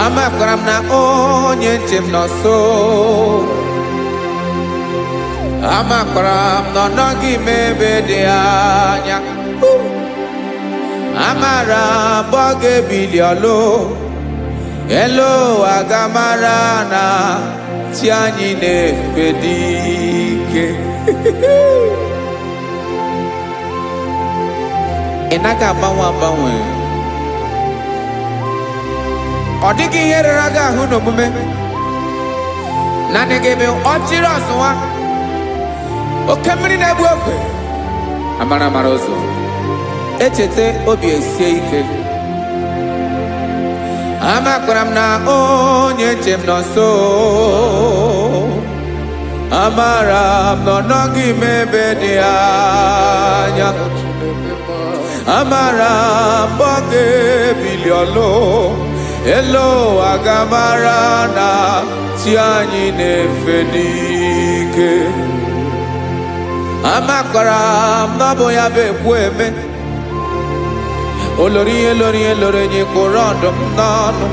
Amakwara m na onye nche m nọ nso. Amakwara m na ọ nọghị m ebe dị anya. Amara m ọ ga-ebili ọlụ. Elu agamara na chi anyị na-efe dị ike. Ị naghị agbanwe agbanwe. Ọ dịghị ihe rara gị ahụ n'omume. Naanị gị bụ ọchịrị ọzụwa. Oke mmiri na-egbu ogwe. Amara mara ụzọ. Echete obi esie ike. Amakwara m na onye nche m nọ nso. Amara m na ọ nọghị m ebe dị anya. Amara m ọ ga-ebili ọlụ. Elu agamara na chi anyị na-efe n'ike. Amakwara m na ọ bụ ya bụ ekwu eme. Olori enyi kwụrụ ọdụm n'ọnụ.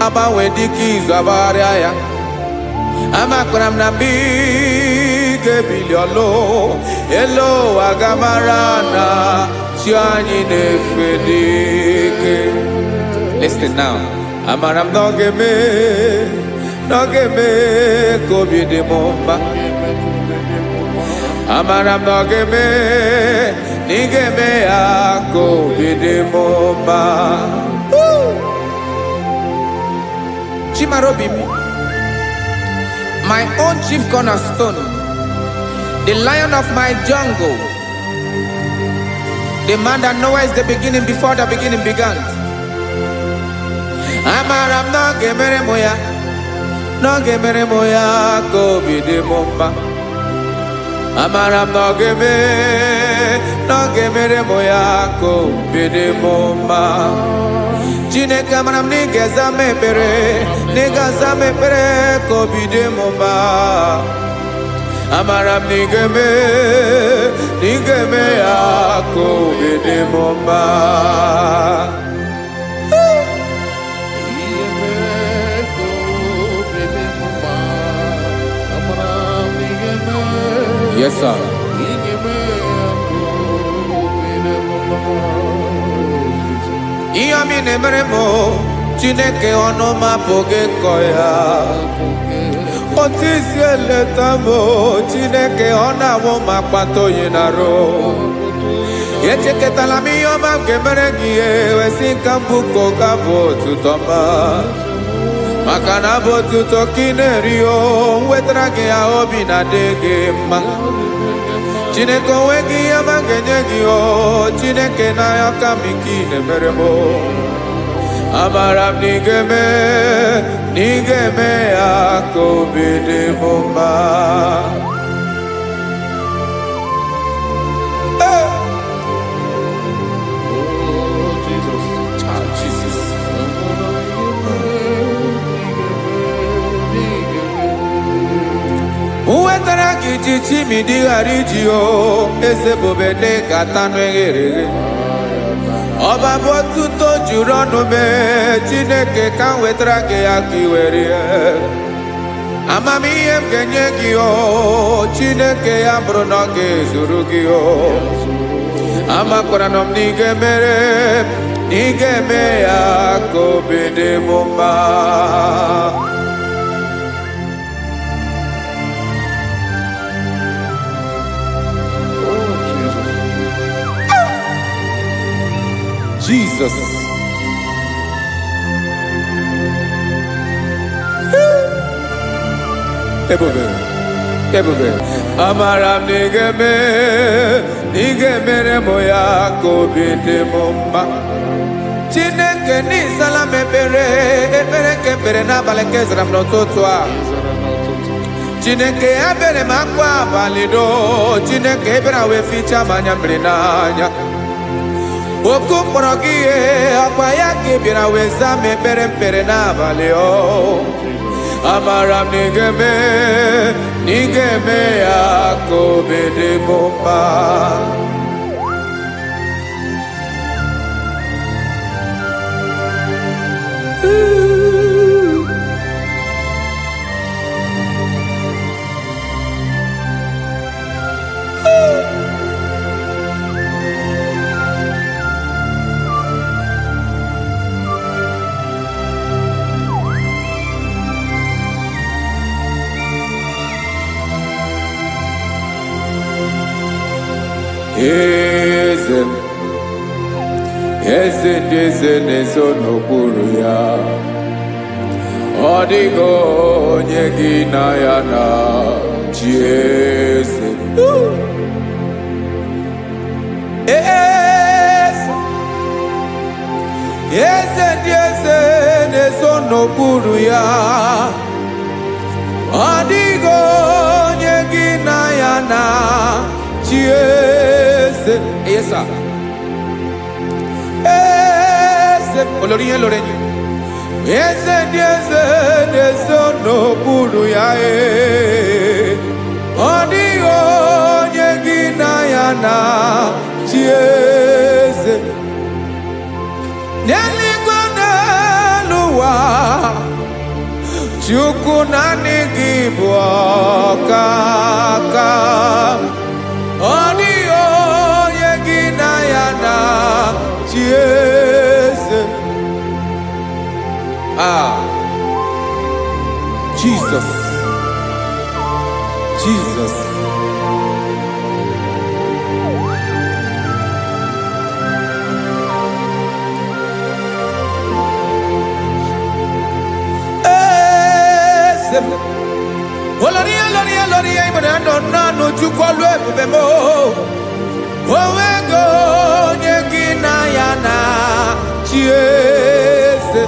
Agbanwe dịka izu agbagharịa ya. Amakwara m na mgbe ị ga-ebili ọlụ. Elu agamara na chi anyị na-efe n'ike. Listen now. Amara m na ọ ga-eme ka obi dị m mma. Amara m na ọ ga-eme na ị ga-eme ya ka obi dị m mma. Chimara obi m, my own chief cornerstone, the lion of my jungle, the man that knows the beginning before the beginning began. Amara m na ọ ga-emere m ya, na ọ ga-emere m ya ka obi dị m mma. Amara m na ọ ga-emere m ya ka obi dị m mma. Chineke amara m na ị ga-aza m ekpere, na ị ga-aza m ekpere ka obi dị m mma. Amara m na ị ga-eme ya ka obi dị m mma. Yes, sir. Ihe ọmị na-emere m, Chineke ọnụ m apụghị ịkọ ya. Otu isi eleta m, Chineke ọ na-awụ m akpata oyi n'arụ. Echeketala m ihe ọma m ga-emere gị ihe, wesị ka m bụkọ ga-abụ otuto ọma. Maka na abụ otuto ka ị na-eri o, wetara gị ya obi na-adị gị mma. Chineke onwe gị ihe ọma ga-enye gị o, Chineke n'anya ka m ike ị na-emere m. Amara m na ị ga-eme ya ka obi dị m mma. Uwetara gị ji chimidi ghara iji o, eze bobede gata n'eghere. Ọba bụ otuto juru ọnụ mee, Chineke ka m wetara gị ya ka ị were. Amamihe m ga-enye gị o, Chineke ya bụrụ na ọ ga-ezuru gị o. Amakwara na m na ị ga-eme ya ka obi dị m mma. Jesus. Ebube. Amara m na ị ga-emere m ya ka obi dị m mma. Chineke Chineke n'ịzala m ekpere nke ekpere n'abalị nke zara m n'ụtụtụ a. Chineke ebere m akwa abalị do, Chineke ebere wee ficha m anya mmiri n'anya. Oku mkpọrọ gị ihe ọkwa ya ka ị bịara wee zaa m ekpere mkpere n'abalị o. Amara m na ị ga-eme ya ka obi dị m mma. Eze ndị eze na-ezo n'okpuru ya, ọ dịghị onye gị na ya na-achị eze. Eze ndị eze na-ezo n'okpuru ya, ọ dịghị onye gị na ya na-achị eze. Yes, sir. Olórí yẹn lórí yẹn. Eze ndị eze na-ezo n'okpuru ya, ọ dịghị onye gị na ya na-achị eze. N'eluigwe n'elu ụwa, Chukwu naanị gị bụ ọkaka. Ọ dịghị onye gị na ya na-achị eze. Jesus. Olórí ìmọ̀dé nánú Chukwu ebube mo. Onwego onye gị na ya na-achị eze.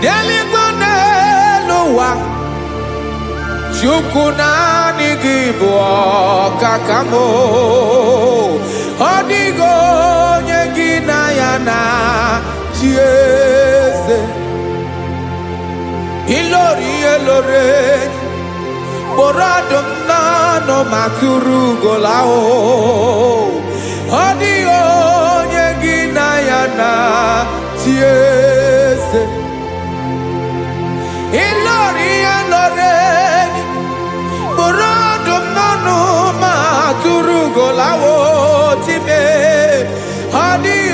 N'eluigwe n'elu ụwa, Chukwu naanị gị bụ ọkaka m. Ọ dịghị onye gị na ya na-achị eze. Ilori kpọrọ ọdụm n'ọnụ ma tụrụ ugola o. Ọ dịghị onye gị na ya na-achị eze. Ilori kpọrọ ọdụm n'ọnụ ma tụrụ ugola o. Time ọ dịghị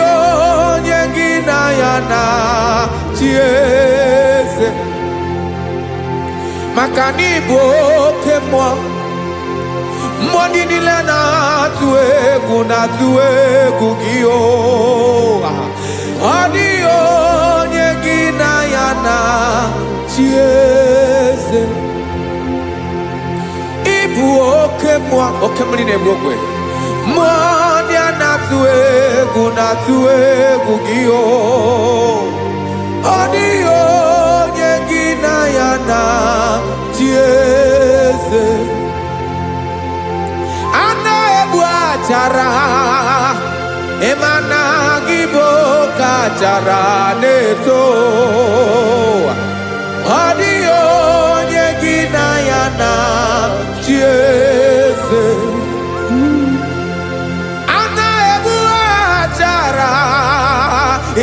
onye gị na ya na-achị eze. Maka na ị bụ oke mmụọ, mmụọ ndị niile na-atụ egwu gị o. Ọ dịghị onye gị na ya na-achị eze. Ị bụ oke mmụọ, oke mmiri na-egbu ogwe, mmụọ ndị a na-atụ egwu gị o. Ọ dịghị onye gị na ya na-achị eze. A na-egbu achara, ịma na gị bụ ka achara na-eto. Ọ dịghị onye gị na ya na-achị eze. A na-egbu achara,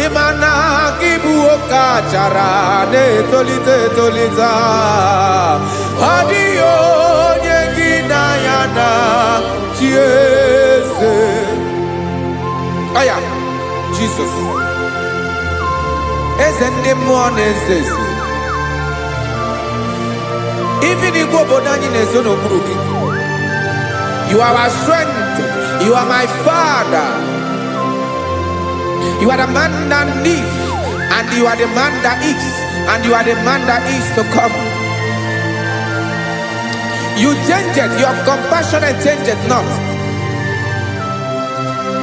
ịma na gị bụ ka achara na-etolite etolite. Ọ dịghị onye gị na ya na-achị eze. Aya, Jesus. Eze ndị mmụọ na-eze eze. Ibi n'igwe obodo anyị na-ezo n'okpuru gị. You are our strength. You are my Father. You are the man that lives, and you are the man that is, and you are the man that is to come. You change it, your compassion change it not.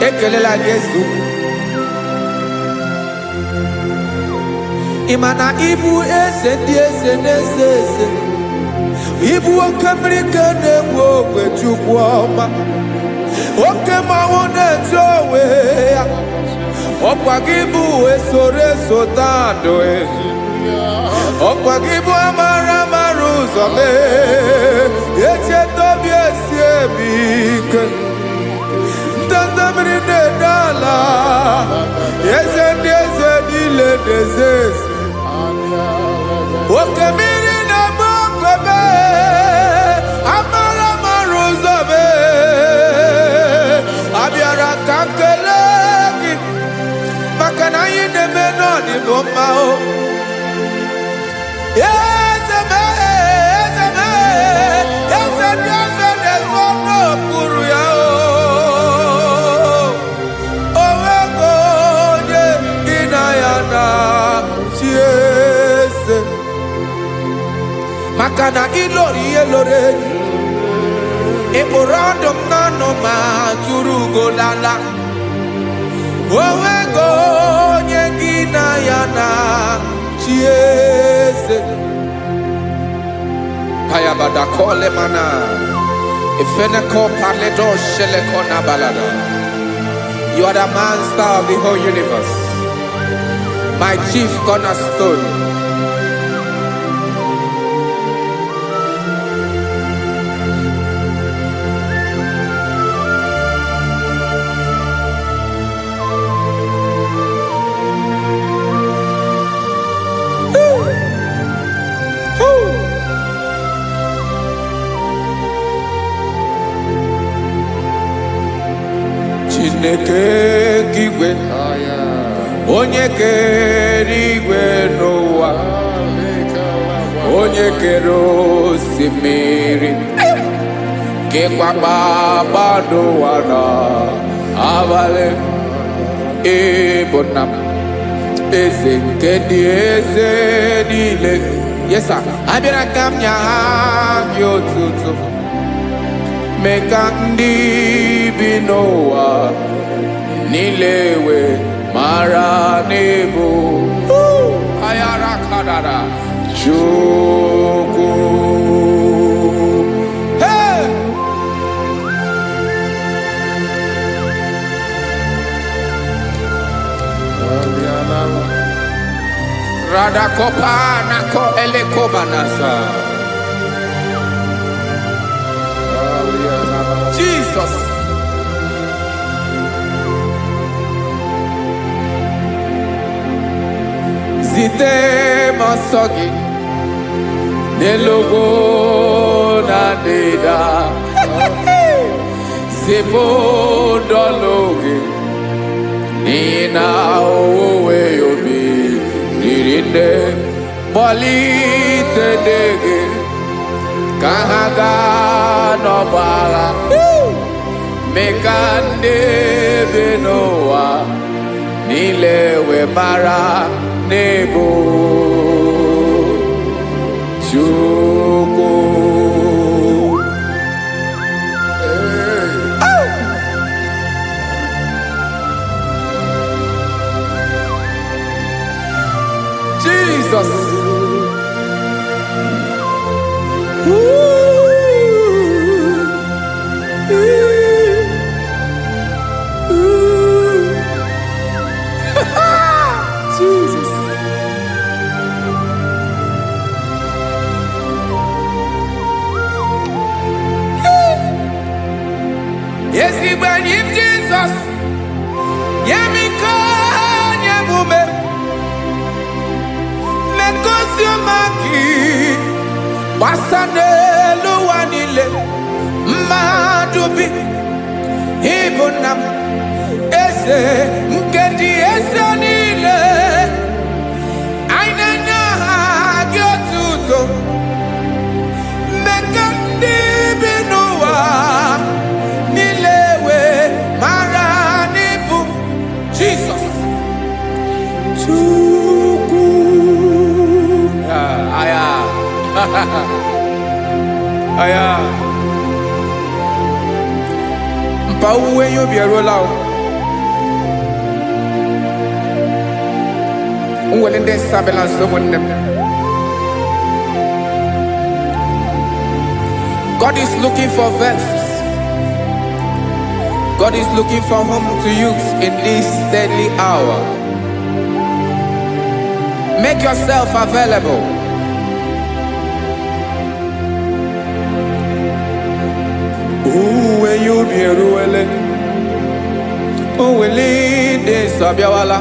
Ekelela Jesu. Imana ibu ese di ese nese ese. Ibu okamrika newo kwechukwama. Okema wone jowe. Okwagibu esore sotando e. Okwagibu amara maruzome. Eche tobi esiebike. Tandamri ne dala. Eze dile dezes. Okemiri na mokebe. Amara maruzome. Abiara kankelegi. Makana yine menoni bomao. Ezeme, ezeme, ezeme zono puru ya o. Owego ye inayana chiese. Makana ilori elore. Eborando nano ma turugo lala. Owego ye inayana chiese. Payabada kole mana. Ifeneko paledo sheleko na balada. You are the master of the whole universe. My chief cornerstone. Chineke kigwe onye kere igwe n'ụwa onye kere osimiri kekwa kpakpando ụwa n'abalị ịbụ nna m eze nke dị eze niile. Yes sir, abịara ka m nye ha gị otuto mee ka ndị bi n'ụwa niile wee mara n'ebu ayara kadara Chukwu. Hey! Radakopa nako elekobanasa. Jesus. Zite masogi nelogo na deda. Zepo dologe nina owe yobi nirinde bolite dege kahaga no bala. Mekande benoa nilewe mara nebo Chukwu. Jesus. Jesus. Yes, he when him Jesus. Yemiko yemume. Mekosio maki. Wasane luwanile. Madubi. Ibunam. Ese nkedi ese nile. Ainanya gyotuto. Mekandi binuwa. Nilewe maranibu. Jesus. Chukwu. Aya. Aya. Mpa uwe yo bierola o. Willing this Sabelans to win them. God is looking for verses. God is looking for whom to use in this deadly hour. Make yourself available. When you be ruele, will lead this Abiawala.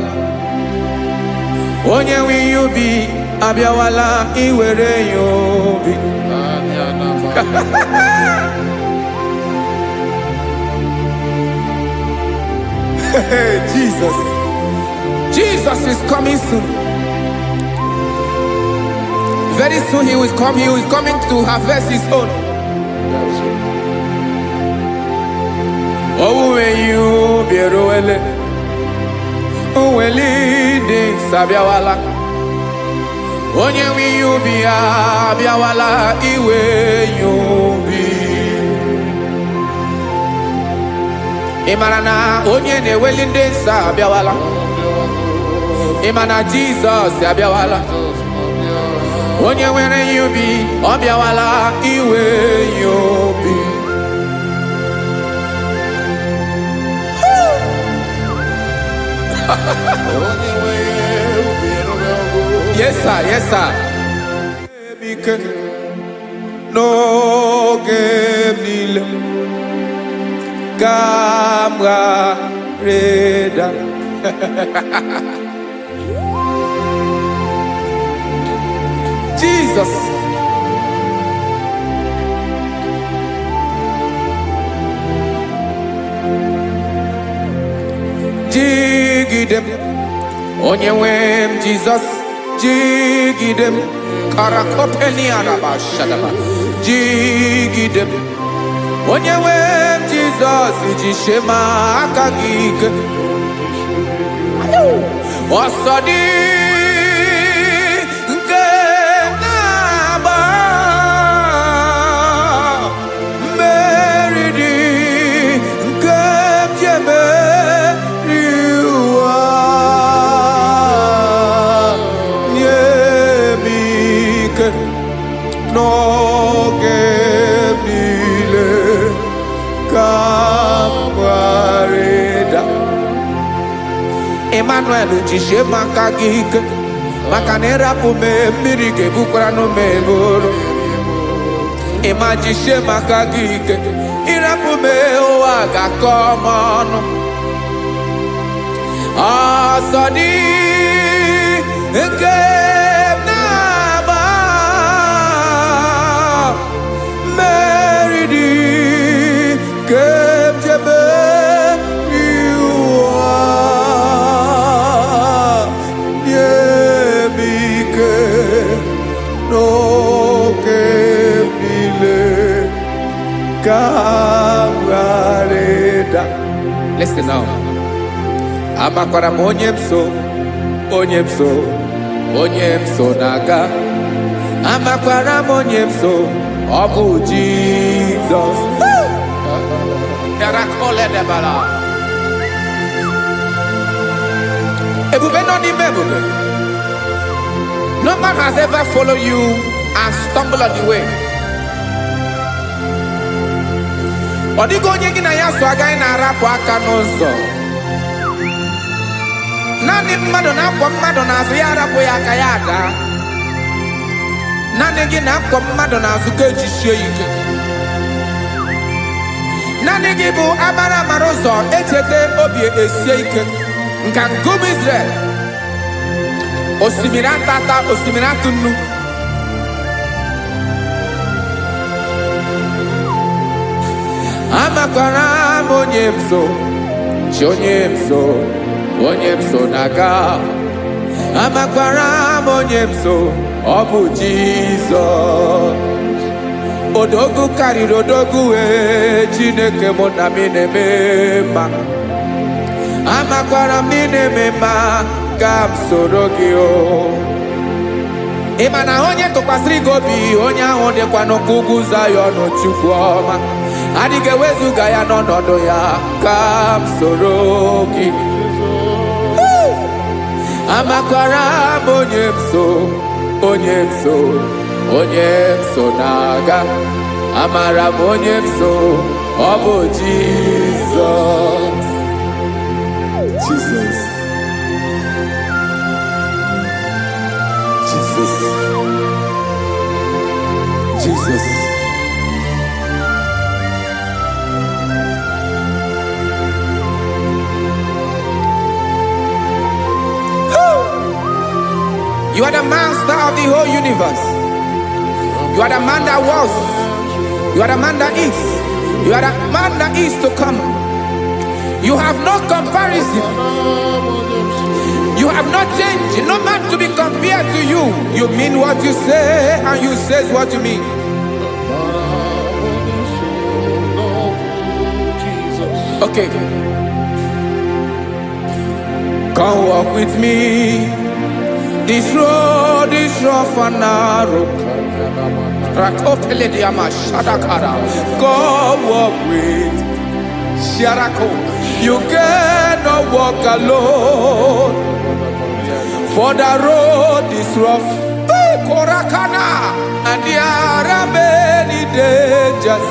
Onye will you be Abiawala, iwere you be. Jesus. Jesus is coming soon. Very soon he will come. He is coming to harvest his own. Oh, when you be ruele, oh, will lead Sabiawala. Onye will you be Abiawala, iwe you be. Imarana onye ne welinde Sabiawala. Imana Jesus Sabiawala. Onye were you be Abiawala, iwe you be. Yes, sir. Yes, sir. No game Camera Reda. Jesus. Jigidem. Onye wem Jesus. Jigidem. Karakopeni araba shadaba. Jigidem. Onye wem Jesus. Jishema akagike. Osodi. Nke naba. Meridi. Nke jeme. No gemile kamareda Emmanuel jishe makagike makanera pume mirige bukrano meboro Emajishe makagike irapume oaga komono Asadi nke Listen now. Amakwara onyemso naga. Amakwara onyemso obu Jesus. Yarakole debala. Ebube no di mebube. No man has ever followed you and stumbled on the way. Odigo onye gị na ya so agaghị na-arapụ aka n'ụzọ. Naanị mmadụ na-akwọ mmadụ n'azụ ya arapụ ya aka ya ada. Naanị gị na-akwọ mmadụ n'azụ ka ejisie ike. Naanị gị bụ amara ụzọ echete obi esie ike. Nka ngụm Israel. Osimiri atata, osimiri atụ nnu. Amakwara onyemso, onyemso naga. Amakwara onyemso, obu Jesus. Odogu karịrị odogu Chineke mụ na mi na-eme mma. Amakwara m na-eme mma ka m soro gị o. Ị ma na onye tụkwasịrị gị obi onye ahụ dịkwa n'ugwu Zayọn Chukwu ọma. Adịghị ewezuga ya n'ọnọdụ ya ka m soro gị. amakwara m onye m so na-aga, amara m onye m so, ọ bụ Jizọs. Jesus. Jesus. Jesus. You are the master of the whole universe. You are the man that was. You are the man that is. You are the man that is to come. You have no comparison. You have not changed. No man to be compared to you. You mean what you say, and you say what you mean. Okay. Come walk with me. This road is rough and narrow. Come walk with Sharako. You cannot walk alone, for the road is rough. Korakana, and there are many dangers.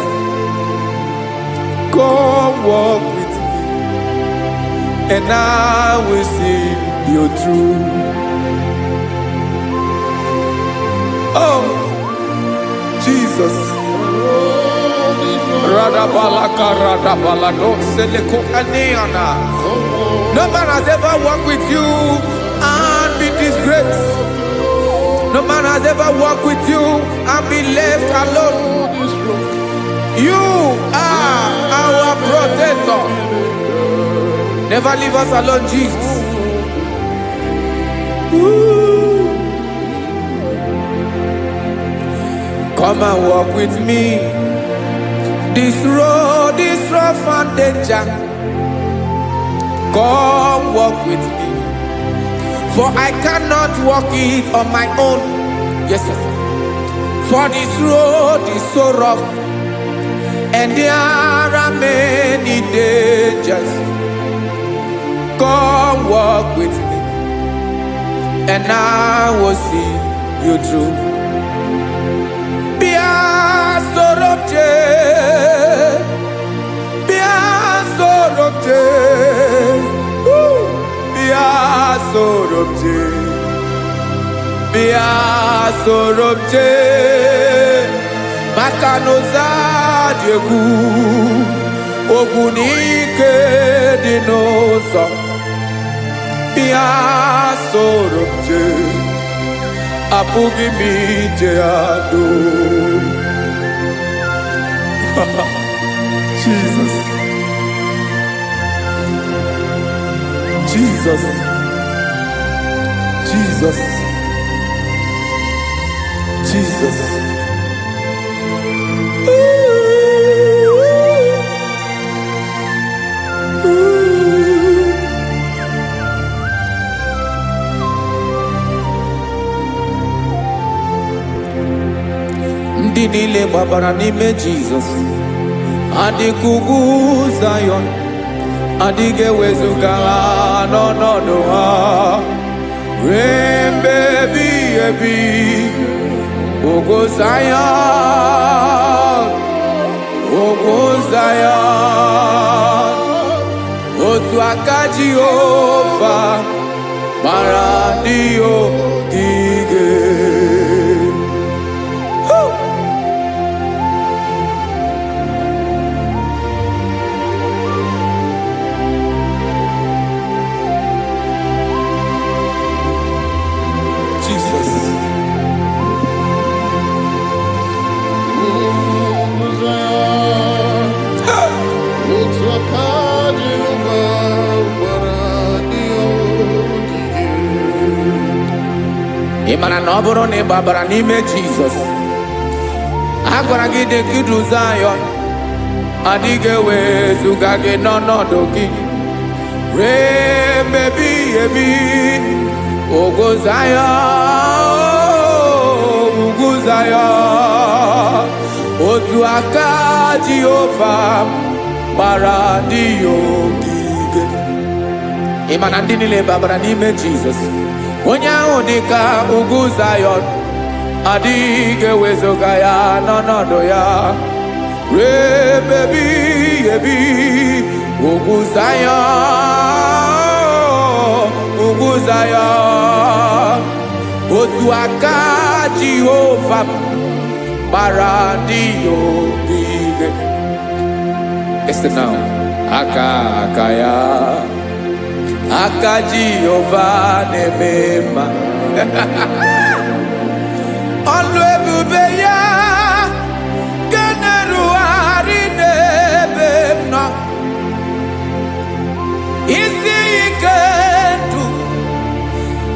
Come walk with me, and I will see you through. Oh, Jesus. No man has ever walked with you and be disgraced. No man has ever walked with you and be left alone. You are our protector. Never leave us alone, Jesus. Ooh. Come and walk with me. This road is rough and danger. Come walk with me, for I cannot walk it on my own. Yes, sir. For this road is so rough, and there are many dangers. Come walk with me, and I will see you through. Sorobje makanoza dieku ogunike dinosa bia sorobje apugi mije ado. Jesus. Jesus. Jesus. Jesus. Ndị niile gbabara n'ime Jizọs adịghị Zion, adịghị ewezuga ha n'ọnọdụ ha ruo mgbe ebighị ebi. Ogo Zion, otu aka Jehova mara ndị ogige. Imana na ọ bụrụ na ị gbabara n'ime Jizọs, a gwara gị dị kudu Zion, adịghị ewezuga gị n'ọnọdụ gị ruo mgbe ebighị ebi. Ogo Zion, otu aka Jehova gbara ndị ogige. Imana ndị niile gbabara n'ime Jizọs Odika ugwu Zion, adịghị ewezuga ya n'ọnọdụ ya. Rebebi ebi ugwu Zion, ugwu Zion. Otu aka Jehova gbara ndị ogige. Listen now. Aka ya, aka Jehova na-eme mma. Ọlụ ebube ya ka na-erugharị n'ebe m nọ. Isi ike ndụ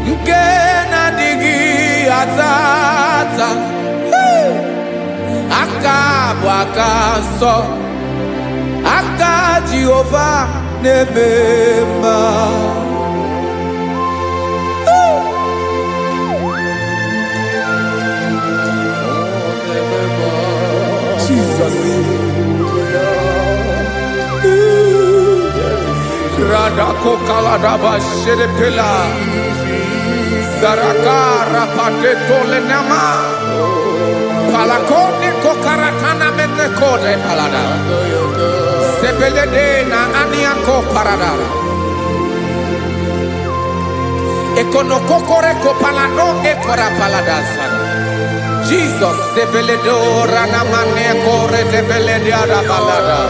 nke na-adịghị ata ata. Aka bụ aka nsọ, aka Jehova na-eme mma. Jesus. Radako kaladaba sherepela, zarakara pateto lenama, palakone kokaratana menekode palada, sebelede na aniako parada, ekonokokore kopalano ekora paladasa. Jesus, sebeledo ranamane kore debelede arabalada.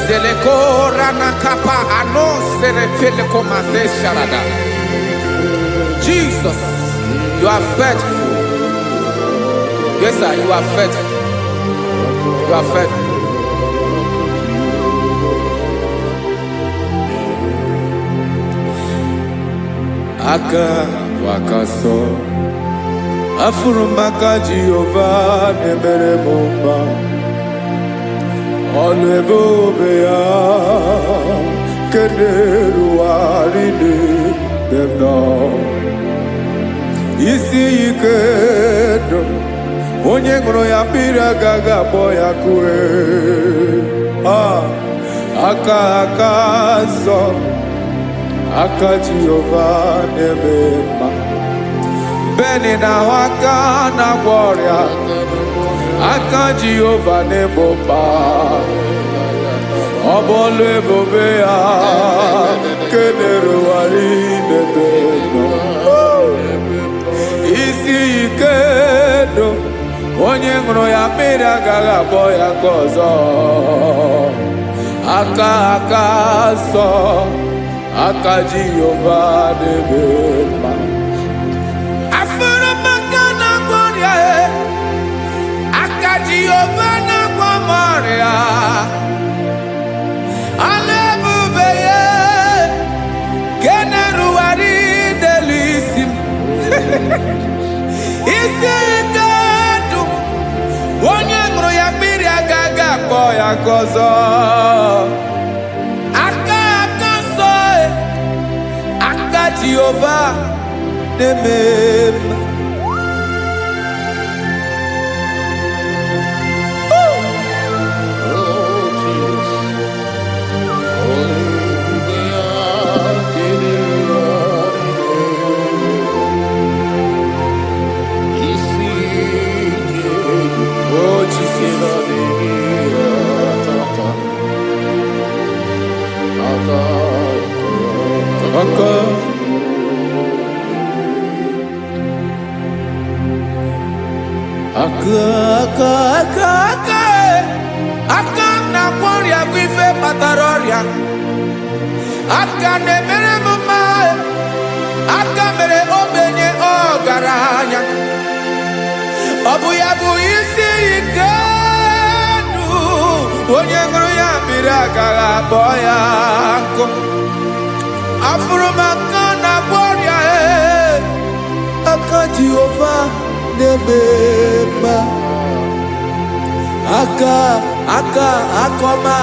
Zeleko ranakapa ano serepele komate sharada. Jesus, you are faithful. Yes, sir, you are faithful. You are faithful. Aka wakaso. Afurumaka Jehova nemere mumba. Ọlụ ebube ya keneruwarị n'ebe m nọ. Isi ike ndụ onye ṅụrụ ya mmiri agaghị agbọ ya kue. Aka nsọ, aka Jehova na-eme mma. Beni na aka na-agwọ ọrịa, aka Jehova na-egbo mkpa. Ọ bụ ọlụ ebube ya kenerugharị n'ebe nọ. Isi ike ndụ onye ṅụrụ ya mmiri agaghị agbọ ya nke ọzọ. Aka nsọ, aka Jehova na-eme mma. Jehova na-agwọ m ọrịa, ọlụ ebube ya ka na-erugharị n'elu isi m. Isi ike ndụ onye ṅụrụ ya mmiri agaghị akpọ ya nke ọzọ. Aka nsọ, aka Jehova na-eme mma. Aka na-agwọ ọrịa bụ ife kpatara ọrịa. Aka na-emere m mma. Aka mere ogbenye ọgaranya. Ọ bụ ya bụ isi ike ndụ onye ṅụrụ ya mmiri agaghị akpọ ya nkụ. Afụrụ m aka na-agwọ ọrịa, aka Jehova na-eme mma. Aka ọma,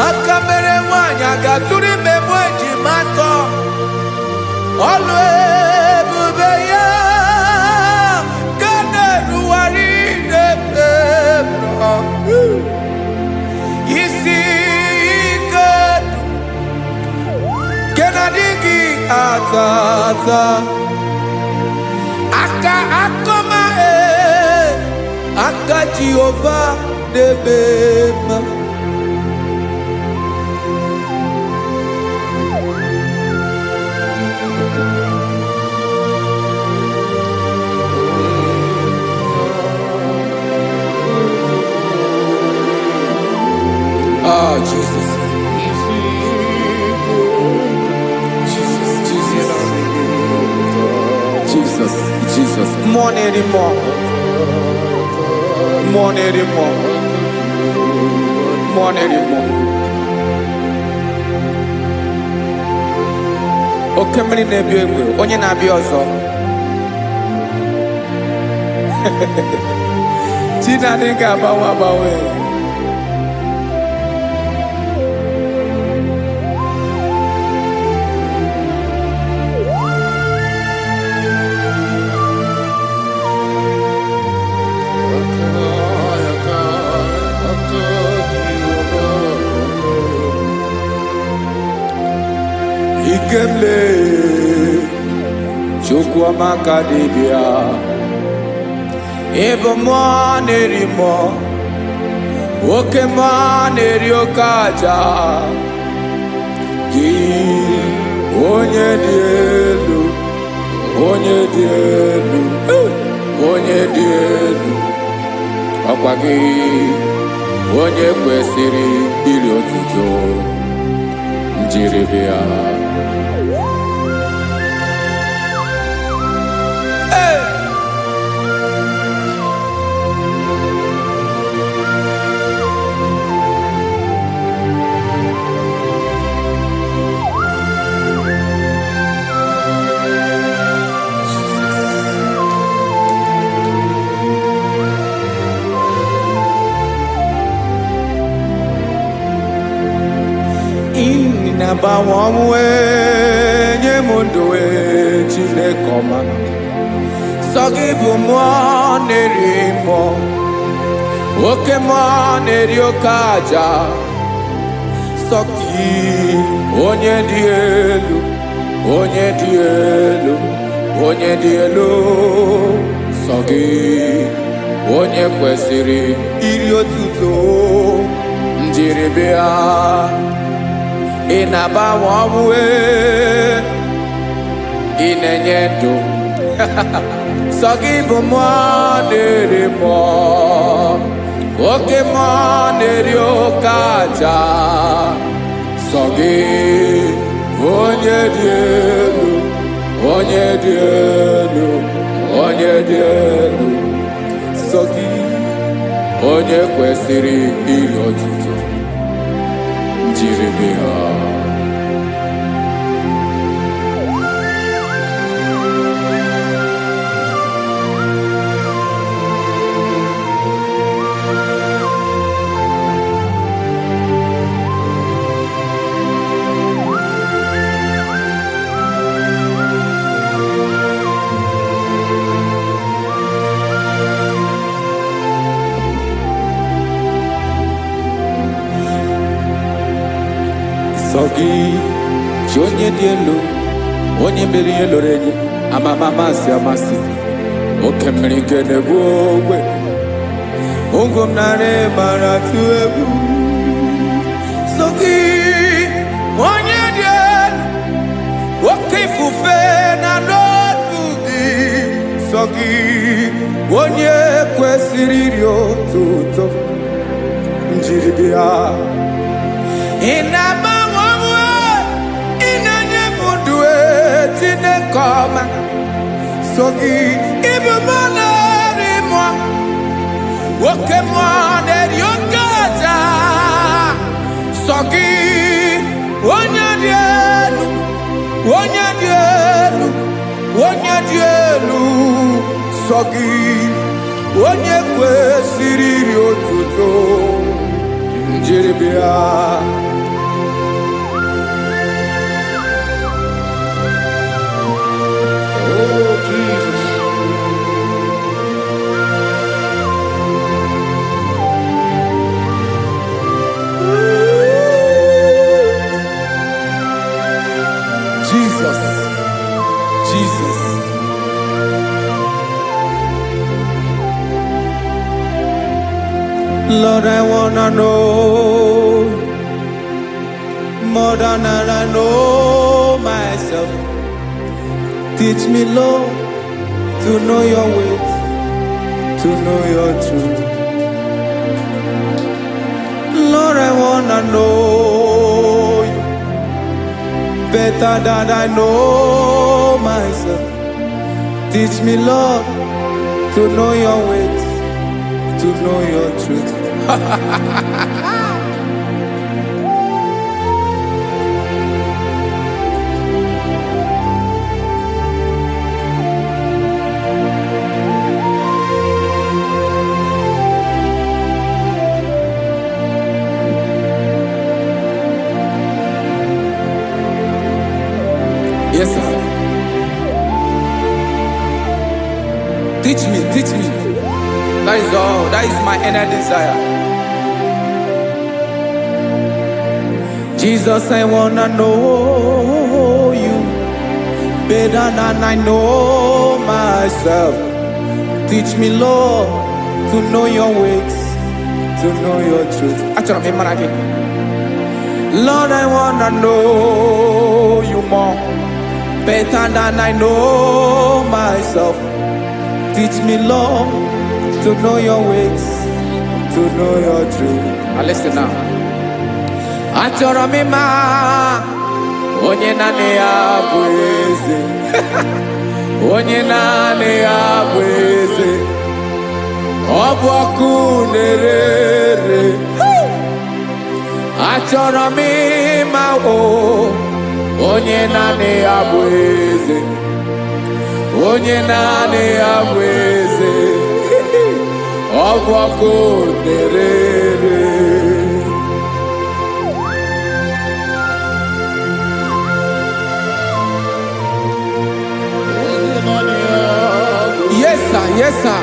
aka mere nwanyị ga-atụrụ ime mụ ejima atọ. Ọlụ ebube ya ka na-erugharị n'ebe m nọ. Isi ike nke na-adịghị ata ata. aka akoma aka Jehovah debema. Oh, Jesus. Jesus. More anymore. More anymore. More anymore. Okay, many nebi onye na-abịa ọzọ. Chinadị ga-agbanwe. Ikemle Chukwamaka dibia Ebo mo nerimo Oke mo neriokaja Gi onye dielu Onye dielu Onye dielu Ọkwa gị onye kwesịrị iri otuto njiribia. Bawamwe nyemundoe Chinekoma Sogibu mo nerimo Oke mo neriokaja Soki onye dielu Onye dielu Onye dielu Sogi onye kwesịrị iri otuto njiribia. Inabawawe inenyedo Sogibu mwanere mo Oke mwanere okaja Sogi onye dielu Onye dielu Onye dielu Sogi onye kwesịrị iri otuto njiribia. Sogi onye dielu onye mmiri eloro enyi amasi oke mmiri nke na-egbu ogwe ungom nare mara tu egwu. Sogi onye dielu oke ifufe na n'otu gị. Sogi onye kwesịrị iri otuto njiribia. Inabawawe inanyemundue Chinekoma Sogi ibu monerimo Oke moneriokaja Sogi onye dielu Onye dielu Onye dielu Sogi onye kwesịrị iri otuto njiribia. Lord, I wanna know more than I know myself. Teach me, Lord, to know your ways, to know your truth. Lord, I wanna know you better than I know myself. Teach me, Lord, to know your ways, to know your truth. Yes, sir. Teach me, teach me. That is all. That is my inner desire. Jesus, I wanna know you better than I know myself. Teach me, Lord, to know your ways, to know your truth. Lord, I wanna know you more better than I know myself. Teach me, Lord, to know your ways, to know your truth. Now listen now. Achọrọ m ịma onye naanị ya bụ eze. Onye naanị ya bụ eze. Ọ bụ ọkụ na-ere. Achọrọ m ịma onye naanị ya bụ eze. Onye naanị ya bụ eze. Ọ bụ ọkụ na-ere. Yes, sir. Yes, sir.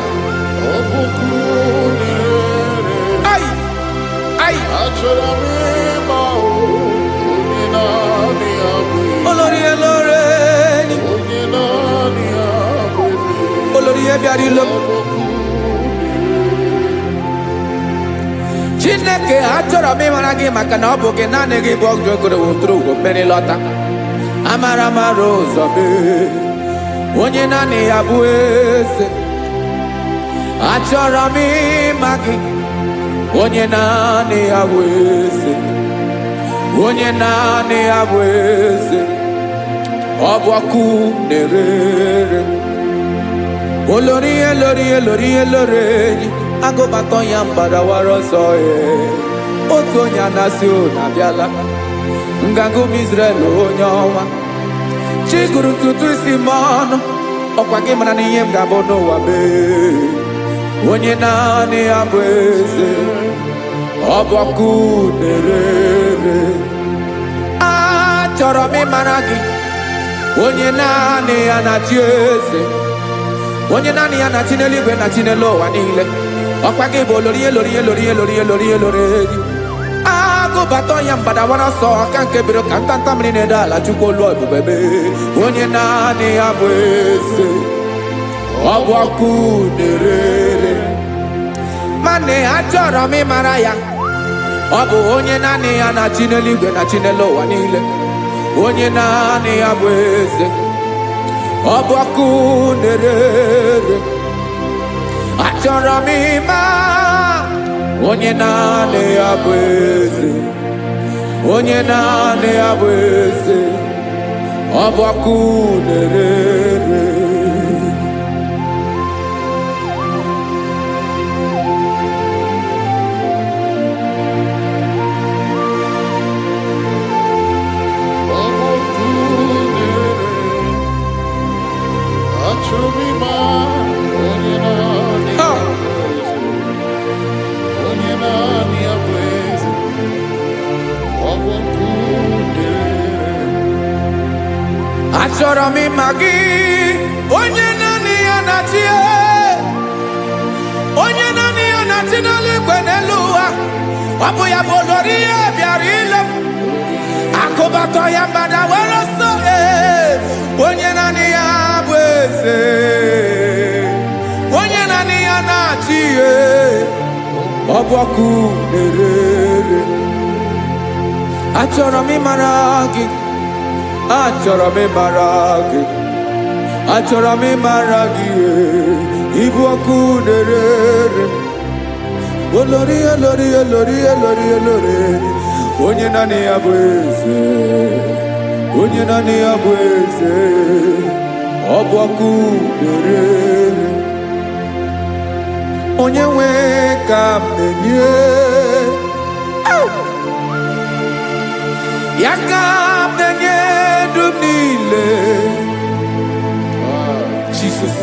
Ay, ay. Olórí elóore ni. Olórí ebiari lo. Chineke achọrọ m ịmara gị maka na ọ bụ gị naanị gị bụ ọgụ ogoro wotoro ugo mmeri lọta. Amara mara ụzọ mee. Onye naanị ya bụ eze. Achọrọ m ịma gị. Onye naanị ya bụ eze. Onye naanị ya bụ eze. Ọ bụ ọkụ na-ere. Olórí elórí elórí elóore enyi. Agụbatọ ya mbadawara ọsọ ya. Otu onye anasị ụlọ abịala. Nganga ụmụ Izrel onye ọma. Chi gụrụ ntutu isi m ọnụ. Ọkwa gị mara na ihe m ga-abụ n'ụwa mee. Onye naanị ya bụ eze. Ọ bụ ọkụ na-ere. Achọrọ m ịmara gị. Onye naanị ya na-achị eze. Onye naanị ya na-achị n'eluigwe na-achị n'elu ụwa niile. Ọkwa gị bụ olórí elórí elórí elórí elórí elóore enyi. Agụbatọ ya mbadawara ọsọ ọka nke biro ka ntanta mmiri na-ede ala Chukwu olu ebube mee. Onye naanị ya bụ eze. Ọ bụ ọkụ na-ere. Mane achọrọ m ịmara ya. Ọ bụ onye naanị ya na-achị n'eluigwe na-achị n'elu ụwa niile. Onye naanị ya bụ eze. Ọ bụ ọkụ na-ere. Achọrọ m ịma onye naanị ya bụ eze. Onye naanị ya bụ eze. Ọ bụ ọkụ na-ere. Achọrọ m ịma gị. Onye naanị ya na-achị. Onye naanị ya na-achị n'eluigwe n'elu ụwa. Ọ bụ ya bụ olórí ya bịara ile. Akụbatọ ya mbadawara ọsọ. Onye naanị ya bụ eze. Onye naanị ya na-achị. ọbọkụ na-erere. Achọrọ m ịmara gị, achọrọ m ịmara gị, achọrọ m ịmara gị, ịbụ ọkụ na-erere. Olori olori olori olori olori, onye naanị ya bụ eze, onye naanị ya bụ eze, ọbọkụ na-erere. Onye nwe ka m na-enye, ya ka m na-enye ndụ m niile. Jesus,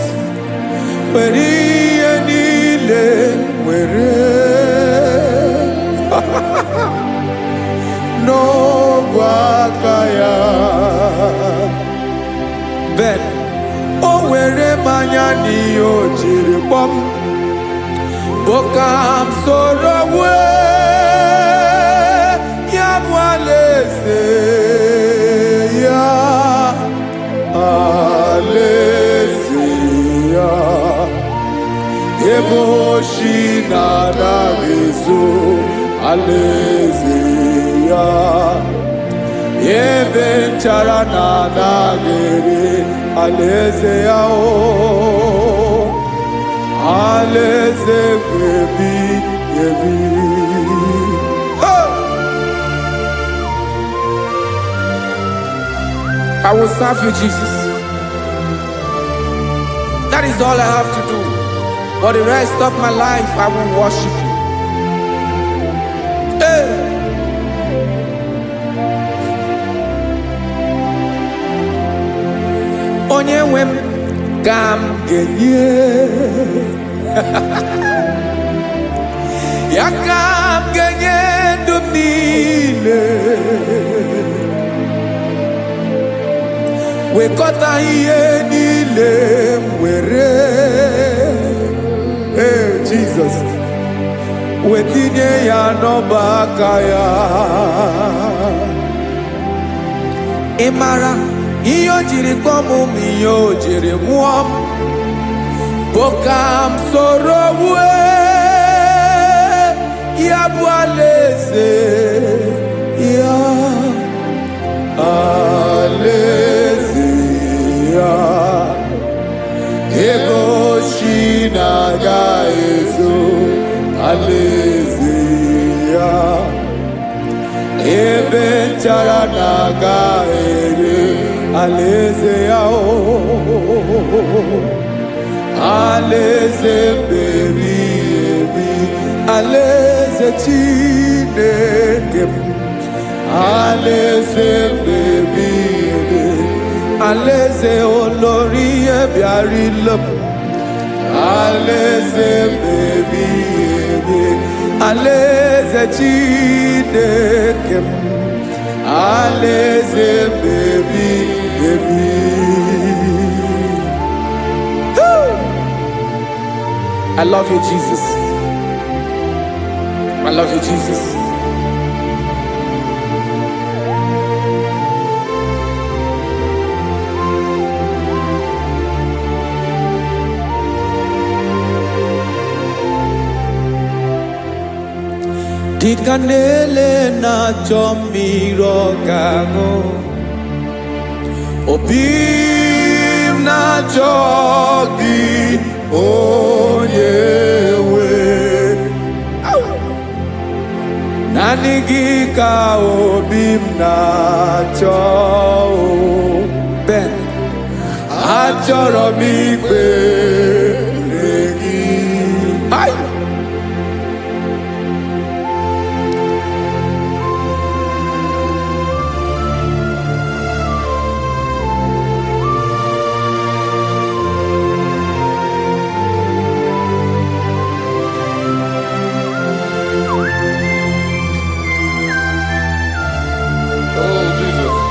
were ihe niile were n'ọbụ aka ya. Ben, o were mmanya n'ihe o jiri kpọm, Bokam soro ya bụ alaeze ya, alaeze ya, ebe oshi na-anaghị ezo, alaeze ya, ebe nchara na-anaghị ere, alaeze ya o. Alaeze ebi ebi. I will serve you, Jesus. That is all I have to do. For the rest of my life, I will worship you. Hey. Onye nwe m ka m ga-enye, ya ka m ga-enye ndụ m niile, wekọta ihe niile m were, Jesus, wetinye ya n'ọba aka ya. Ị mara ihe o jiri kpọọ m, ihe o jiri mụọ m, Bokam soro ya bụ alaeze ya, alaeze ya, ebe oshi na-agaghị ezo, alaeze ya, ebe nchara na-agaghị ere, alaeze ya o. Alaeze ebi ebi, alaeze Chineke m, alaeze ebi ebi, alaeze olori ebiarila m, alaeze ebi ebi, alaeze Chineke m, alaeze ebi ebi. I love you, Jesus. I love you, Jesus. Dịka na-ele na-achọ mmiri ọ ga-aṅụ, obi m na-achọ gị, onye nwe. Naanị gị ka obi m na-achọ, Ben, achọrọ m ikpere gị.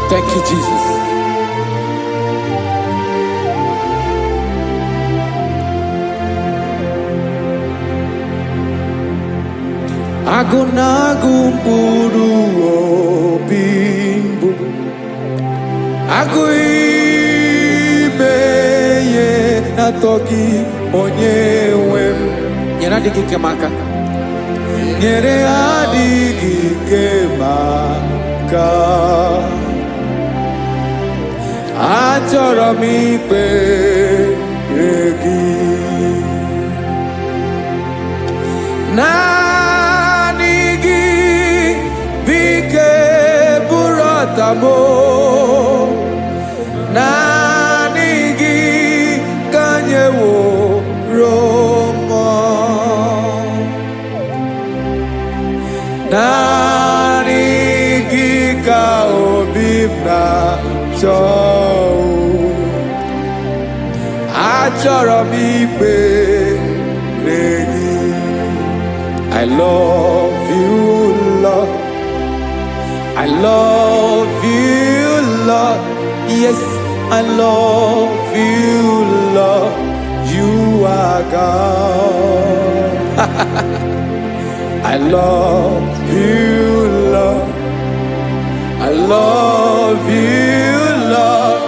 Thank you, Jesus. Agụ na-agụ mkpụrụ obi mbụ, agụ ime ihe na-atọ gị, onye nwe m. Nyere adịghị ike m aka. nyere adịghị ike maka achọrọ m ikpere gị naanị gị bike bụrụ ọtamo naanị gị ka nyeworo m naanị gị ka obi m na-achọ achọrọ m ikpere gị I love you, Lord. I love you, Lord. Yes, I love you, Lord. You are God. I love you, Lord. I love you, Lord.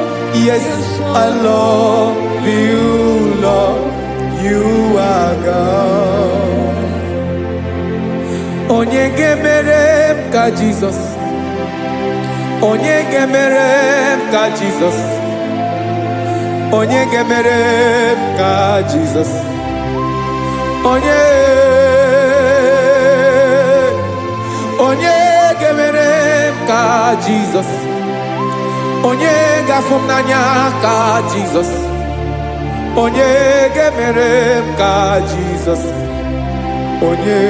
Yes, I love you, Lord. You are God. Onye gemere m ka Jesus. Onye gemere m ka Jesus. Onye gemere m ka Jesus. Onye gemere m ka Jesus. Onye gafum n'anya ka Jesus. Onye gemere m ka Jesus. Onye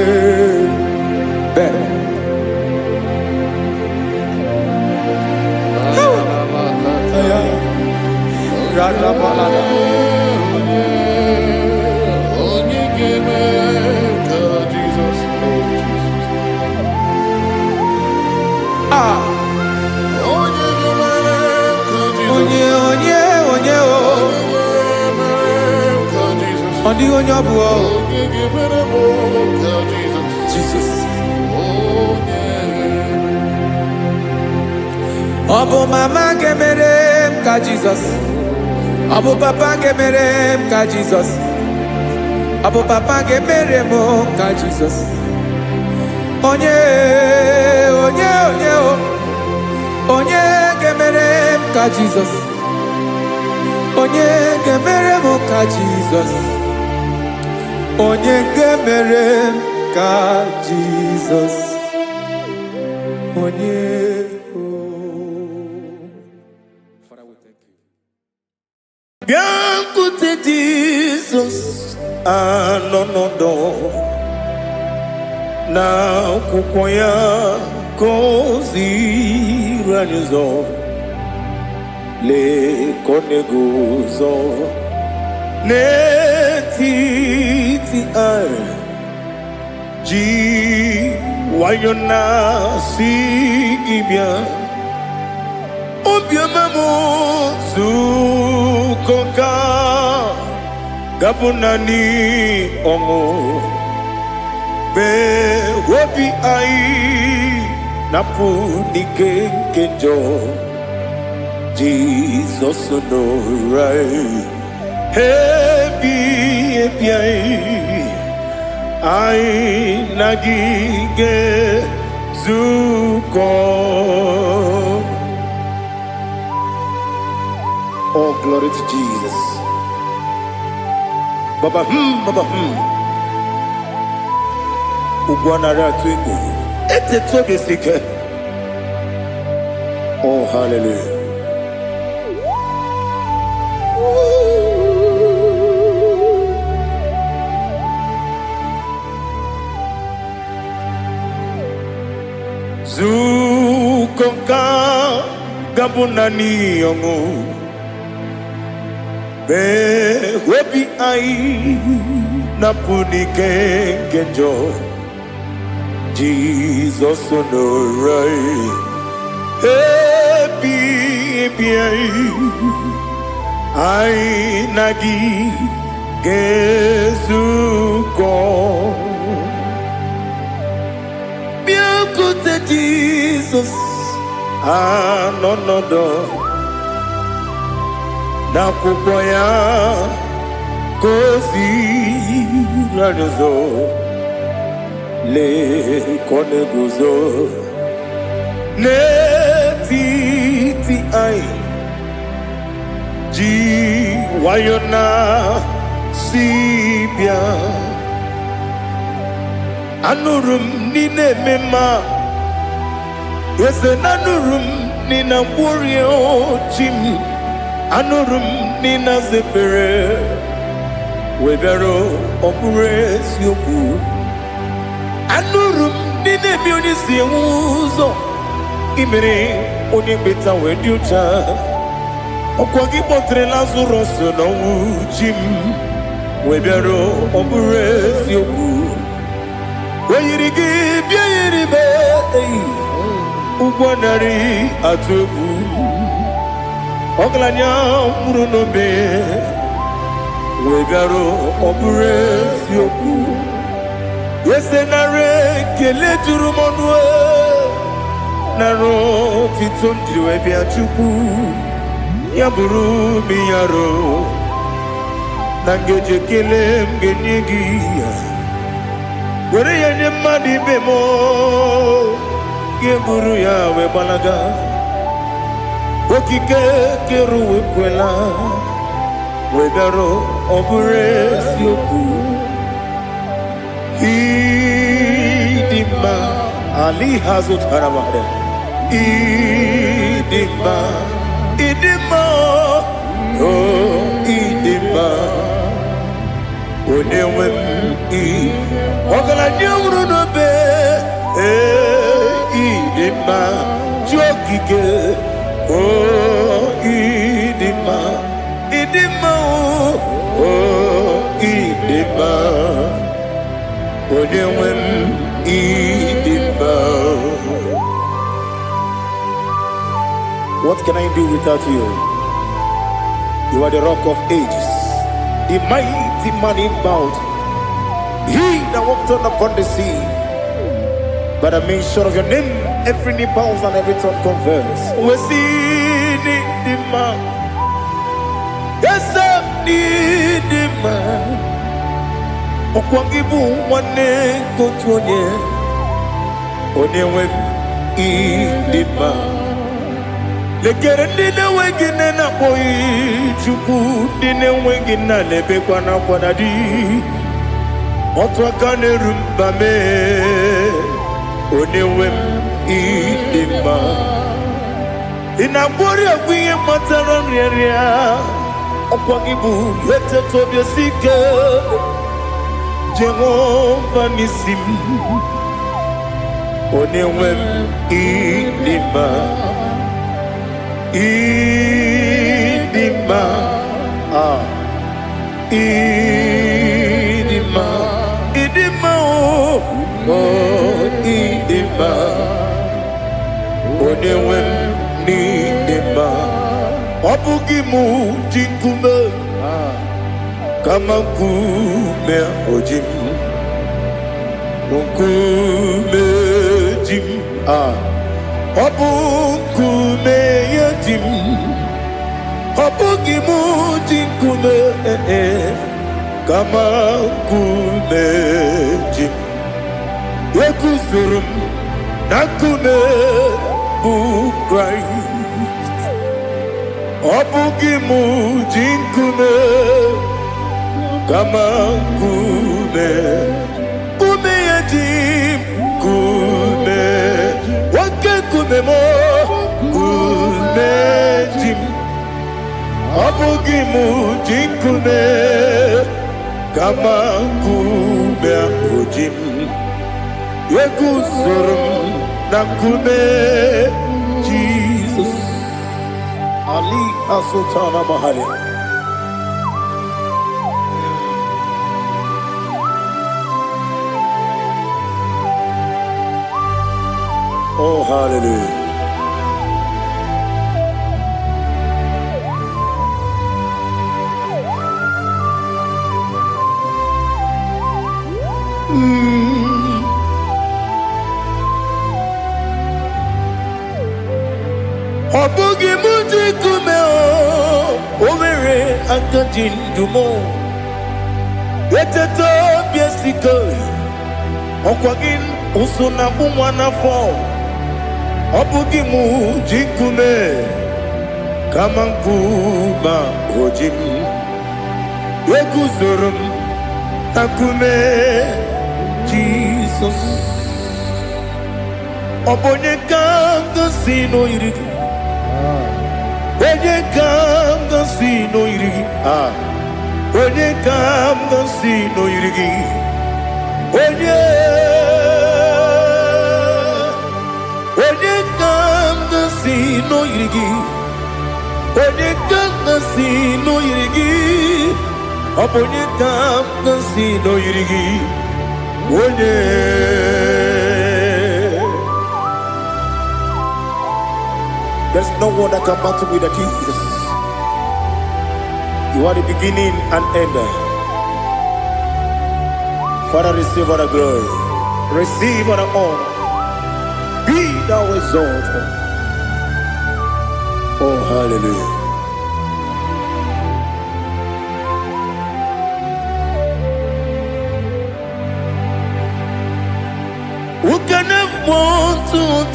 Jesus. Obu mama gemere m ka Jesus. Obu papa gemere m ka Jesus. Obu papa gemere m ka Jesus. Onye gemere m ka Jesus. Onye gemere m ka Jesus. Onye gemere m ka Jesus. Onye Biancote Jesus anonodo na kukoya kozi ranizo le koneguzo netiti ai ji wayona sigibia obiamamu zukoka gabunani omo be wobi ai napunike kenjo Jesus no right hebi ai nagige zuko. Oh, glory to Jesus. Baba Ugwana ratwingu. Ete tobe sike. Oh, hallelujah. Zukonka gabunani yongu. Be webi ai napunike kenjo Jesus no right happy ai nagi gezuko biakote Jesus anonodo na kukoya kozi ranizo le kone guzo ne ti ai ji wayona sibia anurum ni ne mema yese nanurum ni na burio chim anurum ni na zepere webero opures yoku anurum ni ne bioni si uzo imere oni beta weducha okwagi potre lazarus no chim webero opures yoku weyirigi biiribe ugwanari atubu oglanya murunobe wegaro oburesi oku yesenare kele turumonwe naro titondriwe biachuku yaburu miyaro nangeje kele mgenigi were yenye madi bemo geburu ya we balaga okike keru we kwela wegaro obure sioku idima ali hazut haramade idima oh idima onewe ogala nyumru no be idima jogige oh idima oh idima onewe idima. What can I do without you? You are the rock of ages, the mighty man in battle. He that walked on upon the sea. By the mention of your name, every knee bows and every tongue confess. We see the man. Yes, I need the man. Okwangibu wane kotuonye. Onewe idima. Lekere dine wengine na boy chuku dine wengine lebe kwa na kwa dadi. Otwakane rumba me onewe idima inabori agwiye matara nriaria okwangibu yete tobye sike Jehova nisim onewe idima idima oh idima onewe ni idima obugi mu jinkume kama kume ojim kume jim obukume yajim obugi mu jinkume kama kume jim Yekuzurum nakume Christ obugimu jinkume kama kume yajim kume wake kume mo kume jim obugimu jinkume kama kume ojim Yekuzurum nakume Jesus Ali Asultana Mahali. Oh hallelujah. Obugi muji kume overe akajin dumo yeteto biesiko Okwagin usuna umwana fo Obugi mu jikume Kamankuma ojim Weguzurum Akume Jesus Obonye kanga sino irigi Onye kanga sino irigi Onye kanga sino irigi Onye kanga sino irigi Onye kanga sino irigi Onye kanga sino irigi Onye There's no one that can battle with Jesus. You are the beginning and end. Father, receive all the glory. Receive all the honor. Be thou exalted. Oh, hallelujah. Who can have one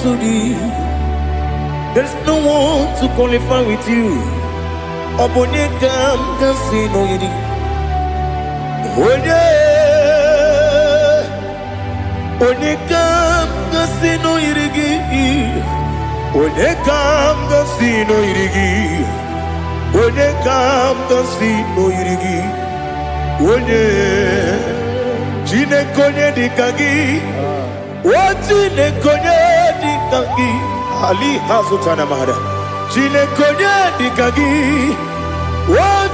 to thee? There's no one to qualify with you. Obonye kam kasino yidi. Onye kam kasino yidi. Onye kam kasino yidi. Onye kam kasino yidi. Onye chine konye dikagi. Chine konye dikagi. Ali hazutana mahada. Chine konye dikagi.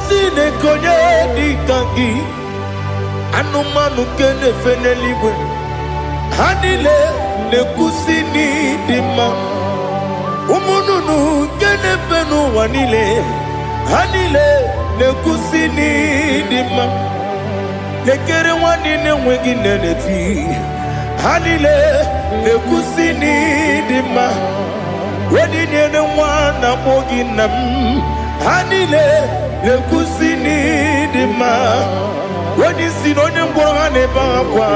Chine konye dikagi. Anumanu kene feneliwe. Hanile ne kusini dima. Umununu kene fenu wanile. Hanile ne kusini dima. Nekere wanine wengi neneti. Hanile ne kusini dima. Wedi nyene wana mogi nam Hanile le kusini dima Wedi sinonye mbora ne bakwa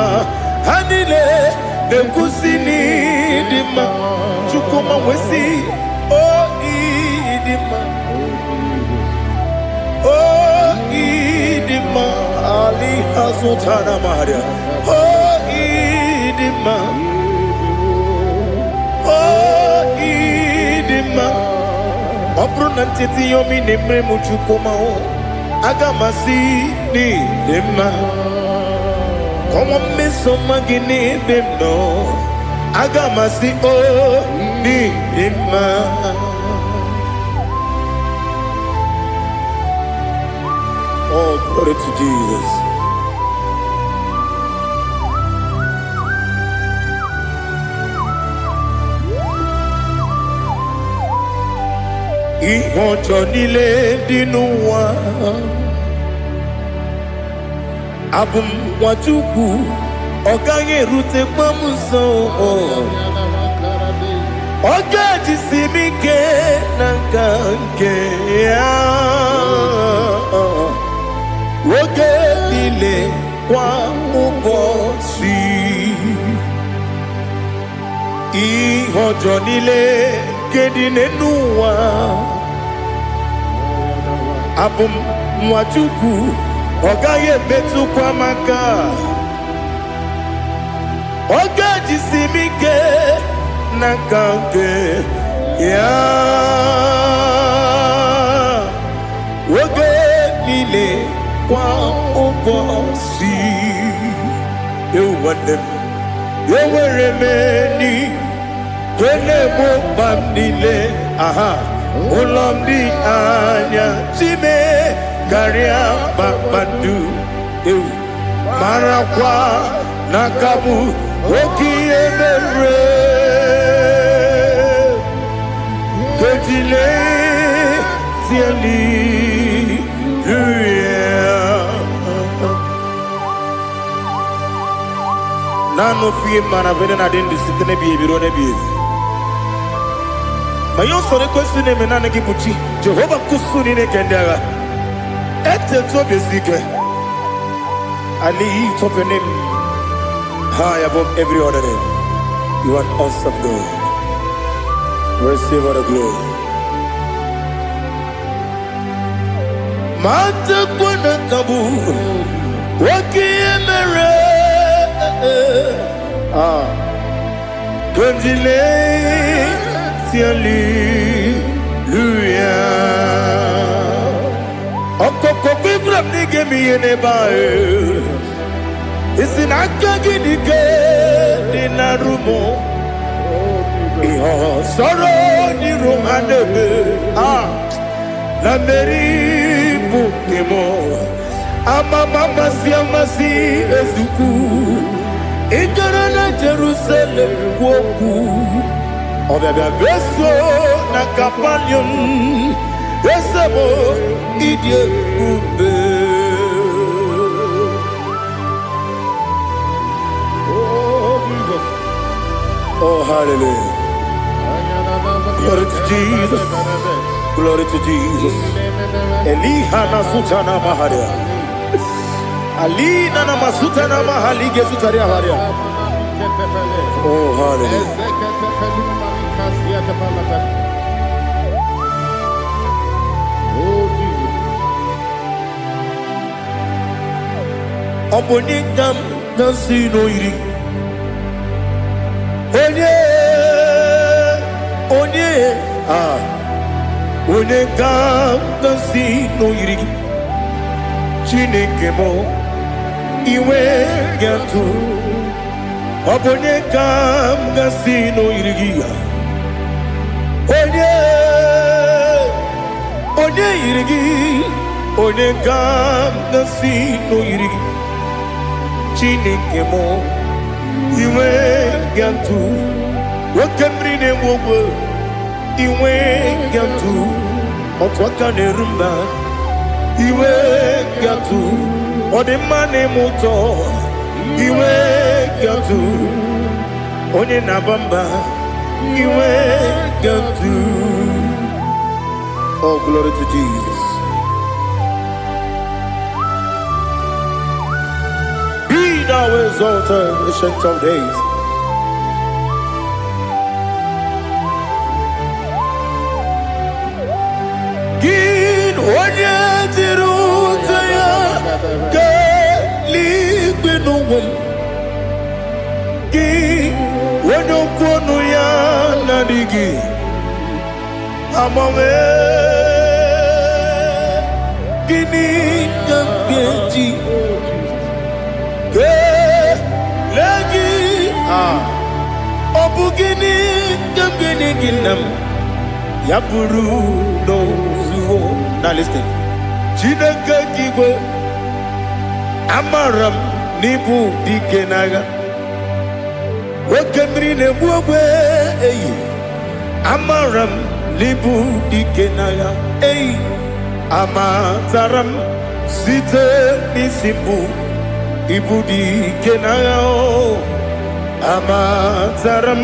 Hanile le kusini dima Chukuma wesi oh idima Oh idima Ali hazutana maria Oh idima Obruna titi yomi nemre muchukoma o Agamasi ni dema Komo meso magini demno Agamasi o ni dema Oh, glory to Jesus. Ihojo nile dinuwa Abum wajuku Oganye rute pamuso Oga jisimike nankanke Oge nile kwa ubosi Ihojo nile kedine nuwa Abum mwachuku Ogaye betu kwa maka Oga jisimike Nakange Ya Oge nile kwa ubosi Ewanem Eweremeni Kene mo bandile aha Ulomdi anya Chime Karia babandu Marakwa Nakabu Oki emere Kejile Siali Nano fiye mana vene na dendi sitene biye birone biye Mayon sore kwesi ne menane kipuchi Jehova kusuni ne kendera Ete tobe zike I lift up your name high above every other name. You are awesome, God. Receive all the glory. Mata kuna kabu, wakiemere. Konjile, hallelujah. Okoko kikram nige miyene bae. Isinaka gidike dinarumo. Iho soro ni romanebe. La meri bukemo. Amama siamasi ezuku. Ikarana Jerusalem woku. Obebe beso na kapanium. Esemo idie ube. Oh, hallelujah. Glory to Jesus. Glory to Jesus. Elihana sutana maharia. Alina na masutana mahali gesutaria haria. Oh, hallelujah. Obonikam nasino iri. Onye kam nasino iri. Chineke mo iwe gatu. Onye kam nasino iri. Onye iri. Onye kam nasino iri. Chineke mo iwe gatu. Wakemri ne mwogo iwe gatu. Otwaka ne rumba iwe gatu. Odemane moto iwe gatu. Onye nabamba iwe gatu. Oh, glory to Jesus. Be thou exalted, ancient of days. Gin onye tiruta ya ke ligbenu. Gin onye kwonu ya nadigi amame. Gini kamgeji ke lagi obu gini kamgeni ginam yapuru no zuo. Now listen. Chineke kigwe amaram nibu dikenaga. Wakemri ne buogwe eyi amaram nibu dikenaga. Eyi amataram site nisimbu ibu dikenaga. Amataram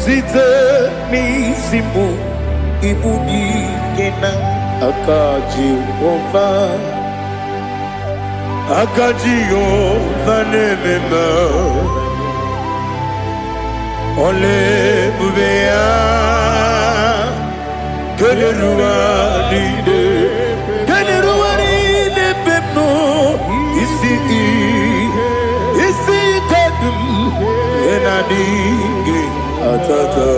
site nisimbu ibu dikenaga. Akaji Ova nemema Ole bubea Kele ruaride pepno Isi kadum Enadinge atata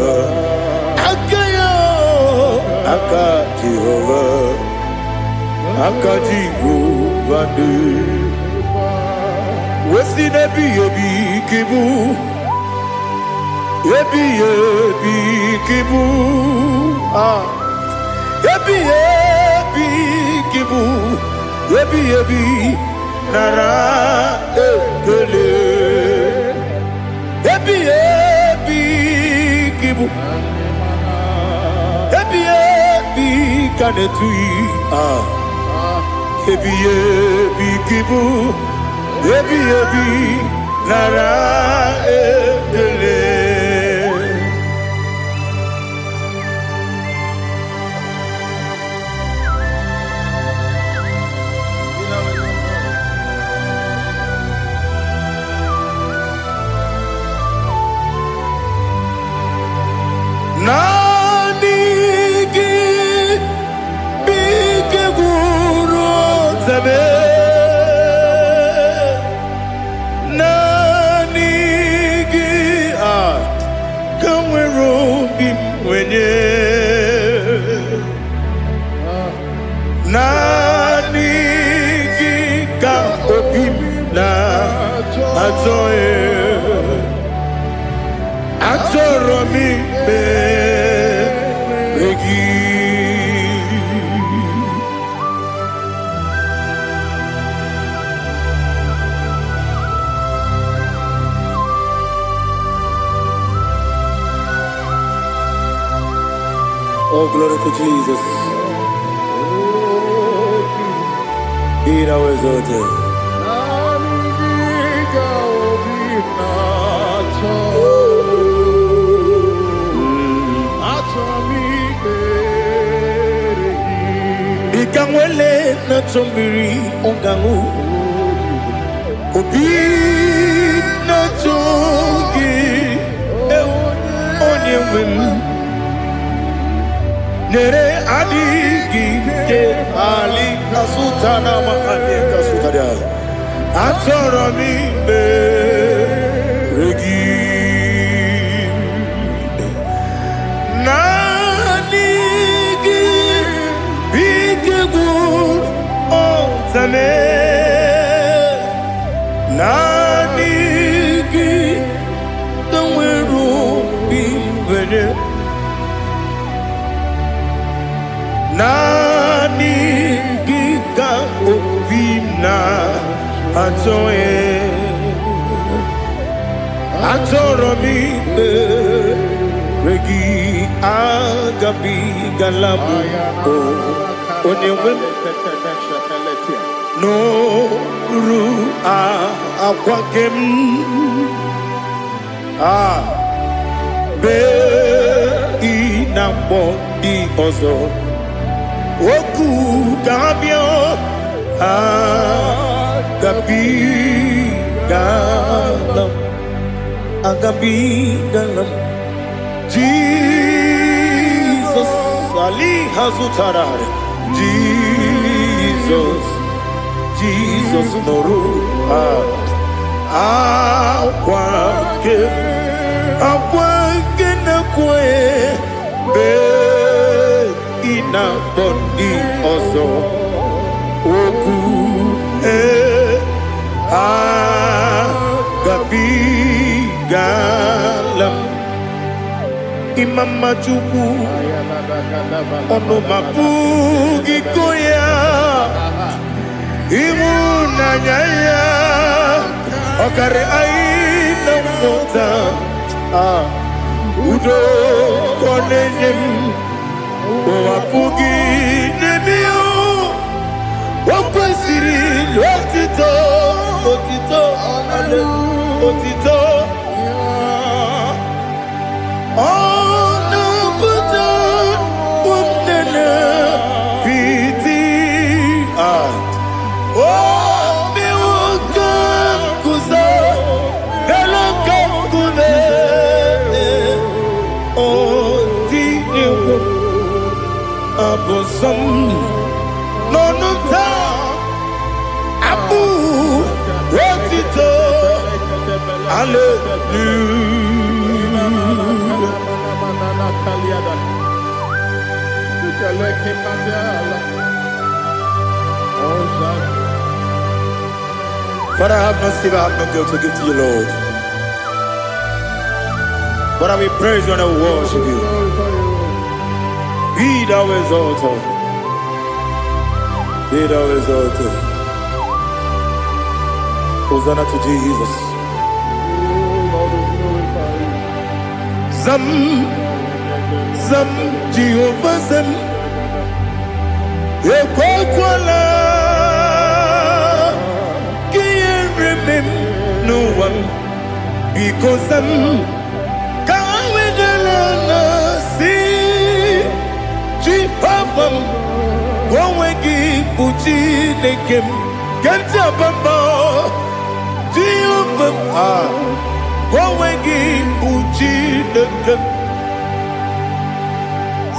Aka Jehovah, Aka Jehovah, Wesi nebi yebi kibu, yebi kibu, yebi kibu, yebi nara ekele, yebi kibu. Kanetui Ebi kibu Ebi Nara edele Nanigi Kamwero Bimwenye Nanigi Ka Obim Na Ajoye Ajoromi Be Regi Oh, glory to Jesus. Be thou exalted. Ikangwele na chombiri ongangu. Obi na chogi. Onye wim. Nere adigi ke ali asutana makane kasutaria atoro mi be regi nanigi bigegu o zame nanigi tanweru bimwene Nani gika obina atoe atoromi regi agabi galabu onyewe no ru akwakem be inambo di ozo Oku gabio agabi galam Jesus Ali Hazutarare Jesus Noru akwake na kwe be ina boni ozo oku gabi galam imama chuku ono mapugi koya imuna nyaya okare aina mota udo konenyem Wapugi nebio Wakwesiri Otito Ale Otito Ono puto Umnene Piti Miwaka Kuza Galaka Kune Otini Abosam Nonuta Abu Otito Father, I have no silver, I have no gold to give to you, Lord. But I will praise you and I will worship you. Be thou exalted. Be thou exalted. Hosanna to Jesus. Zam Jehovah Zam Ekwakwala Can't remember no one because Zam Kawedalana see Jehovah Wawegi Puchi Nekem Kanta Bamba Jehovah Wawegi Puchi Nekem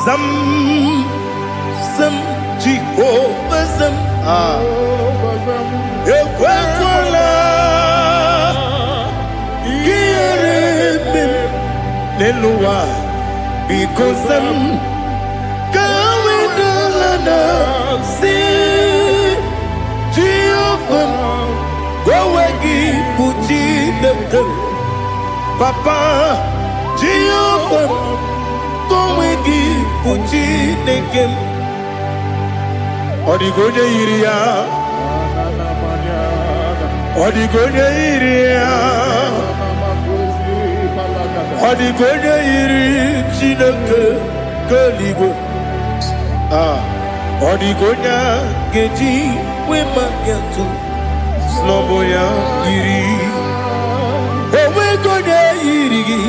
Zam Jehovah Zam Ekwakwala Neluwa because I'm going to see Jehovah go away puji the Papa Jehovah go away puji the game Odigonya iria Odigonya iria Odigonya iri chineke keligo Odigonya geji wema getu Sloboya iri Owegonya iri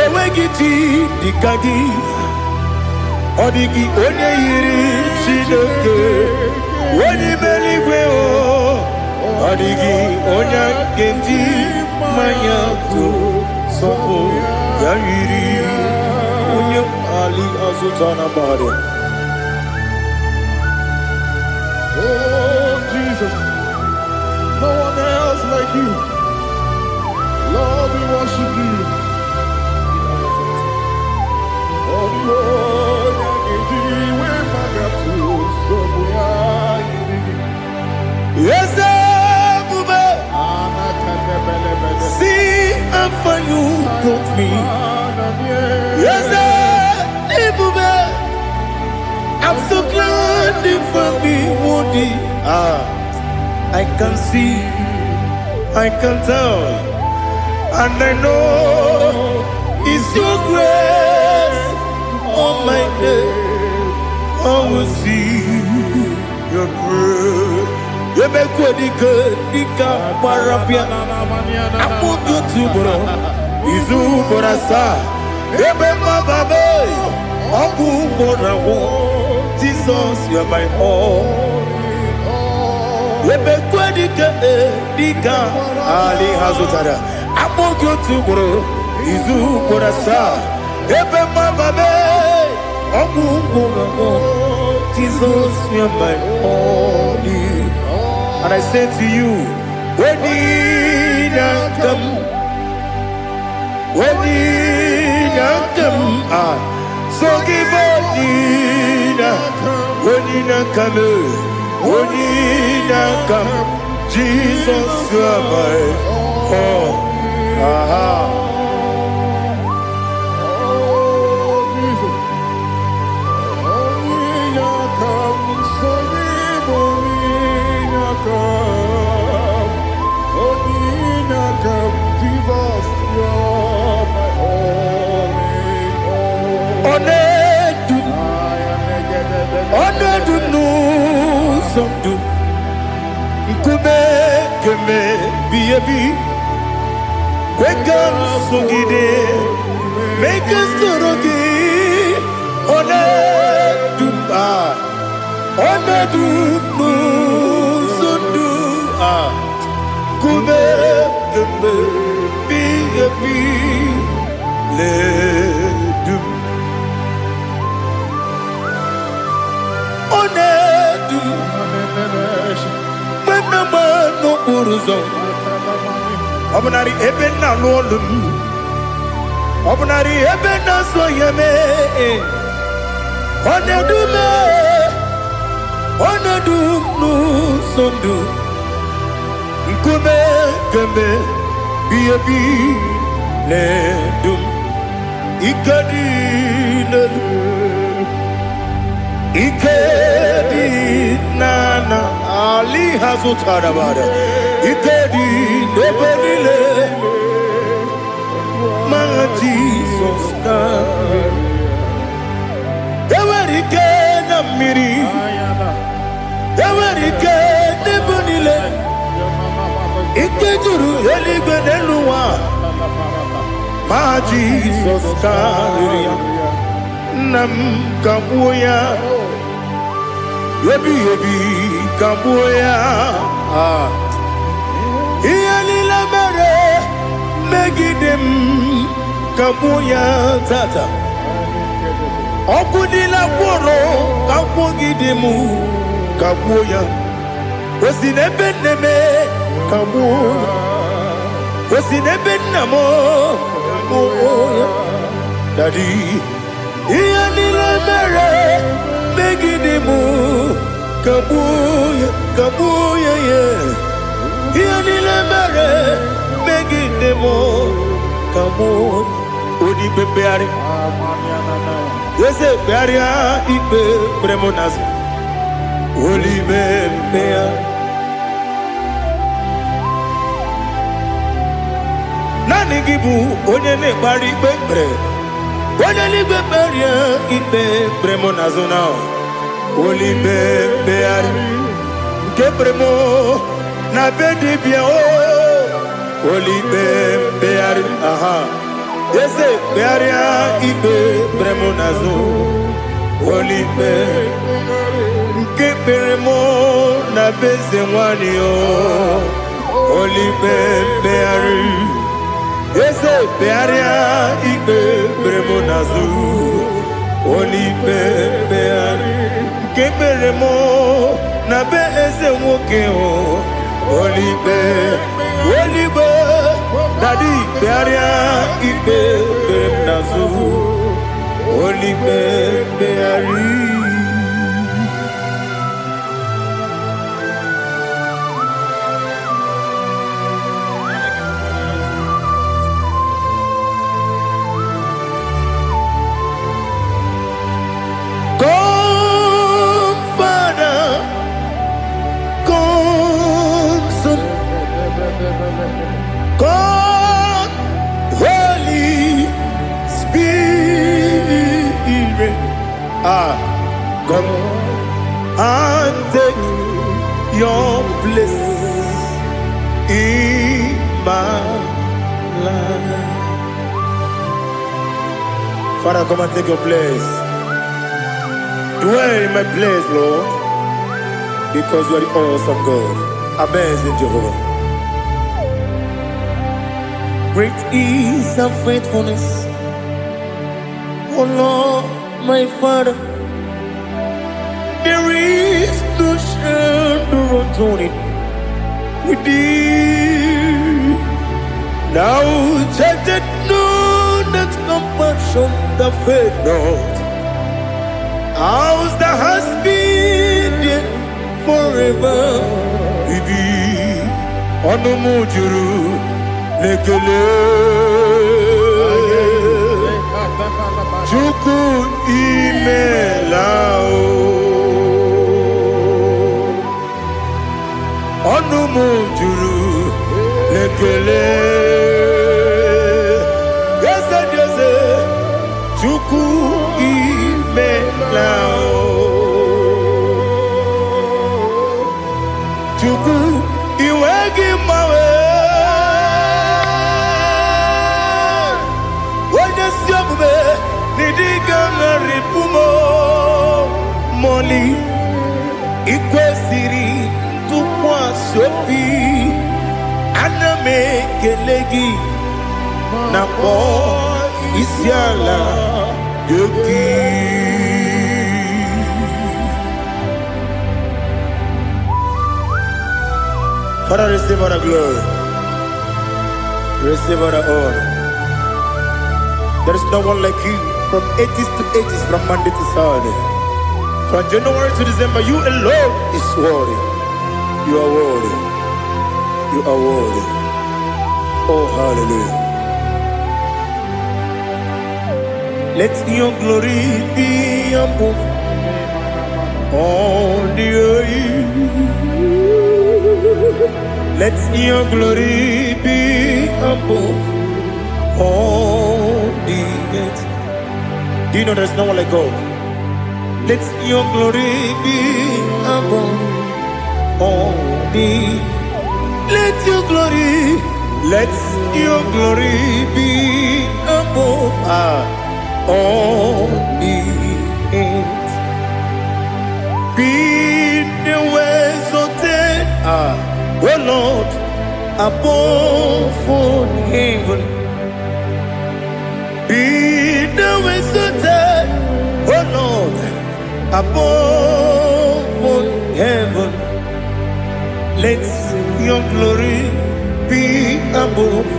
Owegiti dikagi Odigi onye iri chineke Wani meligwe o Odigi onya geji manya tu Sopo ya iri Unye ali azutana bahare Oh, Jesus, no one else like you. Lord, we worship you. Oh, Lord, Yes, Bube. See how you brought me. Yes, Bube. I'm so glad for me, Woody. I can see, I can tell, and I know it's your grace on my day. I will see your grace. You make what you could, you can't parapia. I want you to bro. Izu borasa. You make my baby. Abu borawo. Jesus, you're my all. You make what you can. Ali Hazutada. I want you to bro. Izu borasa. You make my baby. Abu borawo. Jesus, you're my all. And I say to you, when you come, so give up, when you come, Jesus, you are my all. Make us Obnari ebena lolum Obnari ebena soyeme Onedu nu sondu Nkume kembe Biebi ledum Ikadi Ikedi nana Ali hazutara bada Ikedi nebenile Ma Jesus kame Ewerike na miri Ewerike nebenile Ikejuru eligwe neluwa Ma Jesus kame Nam kabuya Yebi kabuya Iyalila mere Megidem kabuya tata Okudila kworo kabugidemu kabuya Osinebe kabuya Osinebe namo Daddy, Ianila Mere, Megidimu, Kabuya, Kabuya, yeah. Ianila Mere, Megidimu, Kabuya, Udi Bebeari. Yes, Bearia, Ibe, Bremonas, Uli Bebea. Nani gibu, Onene Bari Bebre. Onene Beberia, Ibe, Bremonazona, Uli Bebeari. Kebremo, Nabedi Bia, Uli Bebeari, aha. Yes, Bearia, Ibe, Bremonazo, Uli Bebeari. Kebremo, Nabeze Wanio, Uli Bebeari. Ese bearia ibe bremonazu Oli beari keberemo na be eze nwoke o Oli be Daddy bearia ibe bremonazu Oli beari. God, Holy Spirit, come and take your place in my life. Father, come and take your place. Dwell in my place, Lord, because you are the awesome God. Amazing Jehovah. Great is thy faithfulness, oh Lord, my Father. There is no shadow of turning with thee. Now judged no that compassion that faith not. Ours that has been there forever with thee. Onomujuru. Lekele Chuku imelao Onumujuru Lekele Yese Chuku imelao Chuku iwegi mawe Moli ikwesiri tukwa sopi aname kelegi na po isiala yoki. Father, receive our glory, receive our honor. There is no one like you. From ages to ages, from Monday to Saturday, from January to December, you alone is worthy. You are worthy. You are worthy. Oh, hallelujah. Let your glory be above all the earth. Let your glory be above all the earth. Do you know there's no one like God? Let your glory be above all the. Let your glory be above all the earth. Be the ways of death, oh Lord, above all heaven. Be the ways of death, oh Lord, above all heaven. Let your glory be above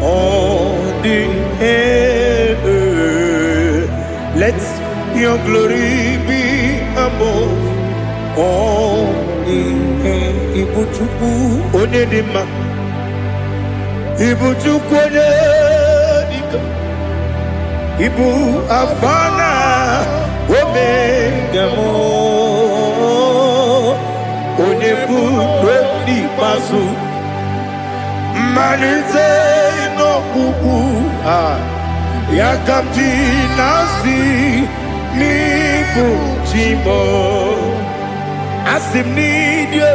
all the the earth. Let your glory be above all the earth. Ibuchukwu onedima, Ibuchukwu onedika, Ibu Afana Omega mo, Onebu Rodi Masu, Manite no Kuku, Yakamji Nasi, Nibu Chimo, Asim need you,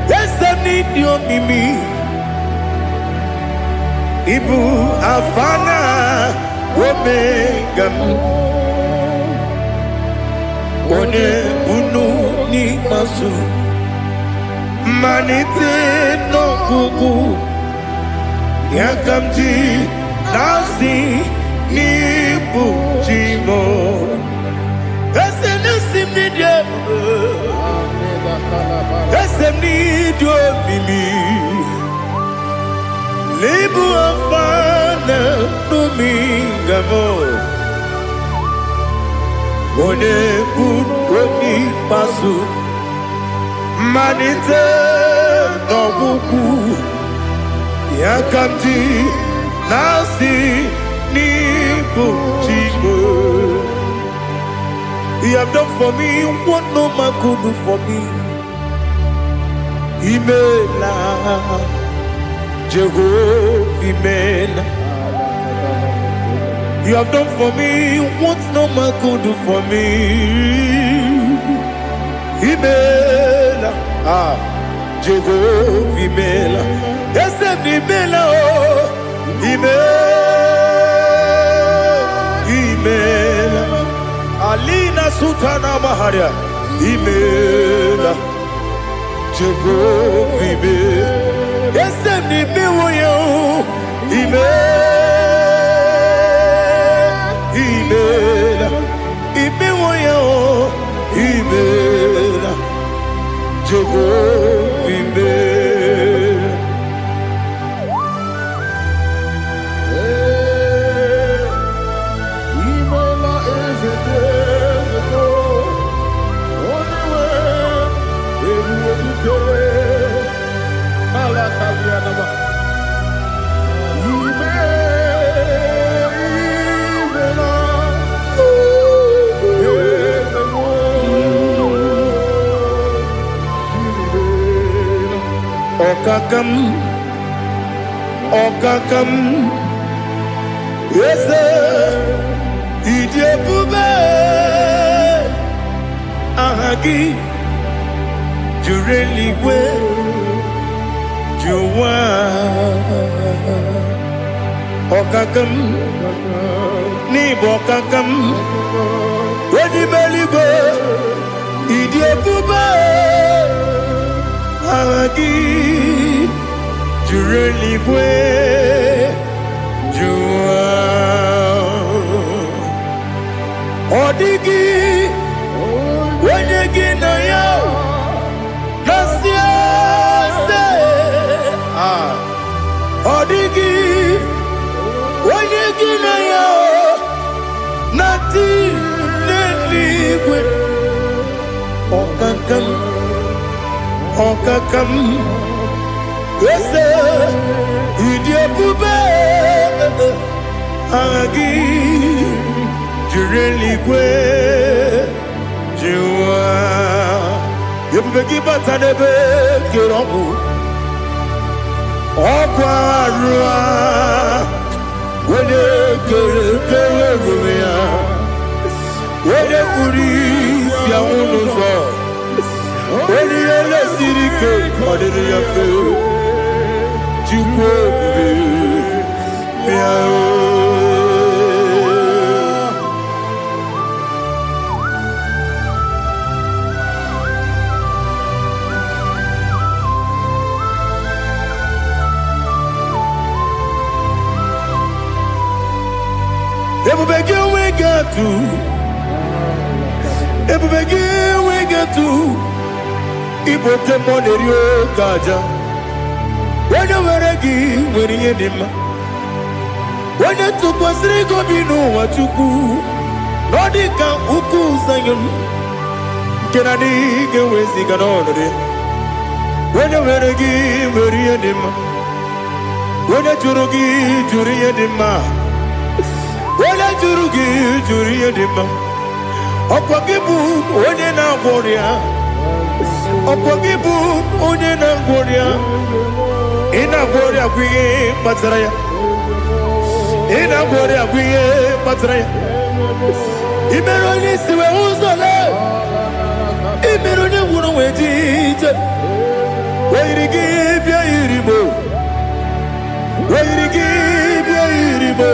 yes, I need you, Mimi. Ibu Afana Omega One Bunu Ni Masu Manite no Kuku Yakamji Nasi Nibu Chimo Esenesim Nidio Esem Nidio Mimi Libu Afana Domingamo One Buni Pasu Manite Nobuku Yakamji Nasi Nibu Chibo. You have done for me what no man could do for me. Imela Jehovah, Amen. You have done for me what no man could do for me. Amen. Jehovah, Amen. Yes, Amen. Amen. Alina Sutana Maharia. Amen. Jehovah, Amen. Yes, Amen. Okakam, yes, Idiabube, Ahagi, Jureli we, Juwa, Okakam, Nibokakam, Wedi Beligo, Idiabube, Ahagi. Jureli we, Jua, Odigi, Wenegi na yo, Nasia se, Odigi, Wenegi na yo, Nati neligwe, Okakam. Yes, Idiabube, Agi, Jureli Gwe, Jua, Yabegi Batanebe, Kirobu, Oquarua, when they Rumia, when they Puris, Yamuno, when they City Cake, or the Yafu. When you were again, when you did when you took was Rigo Bino, what you do, Nodika Uku Sayon, can I dig away Siganori? When you were again, when you did when you Jurugi, Juria Dima, when you Jurugi, Juria Dima, Opagibu, when you now warrior, Opagibu, when you now warrior, in a warrior, we Matraya. Ina bore aguye patre Imeroni siwe uzole Imeroni wuno wejije Wairigi bia iribo Wairigi bia iribo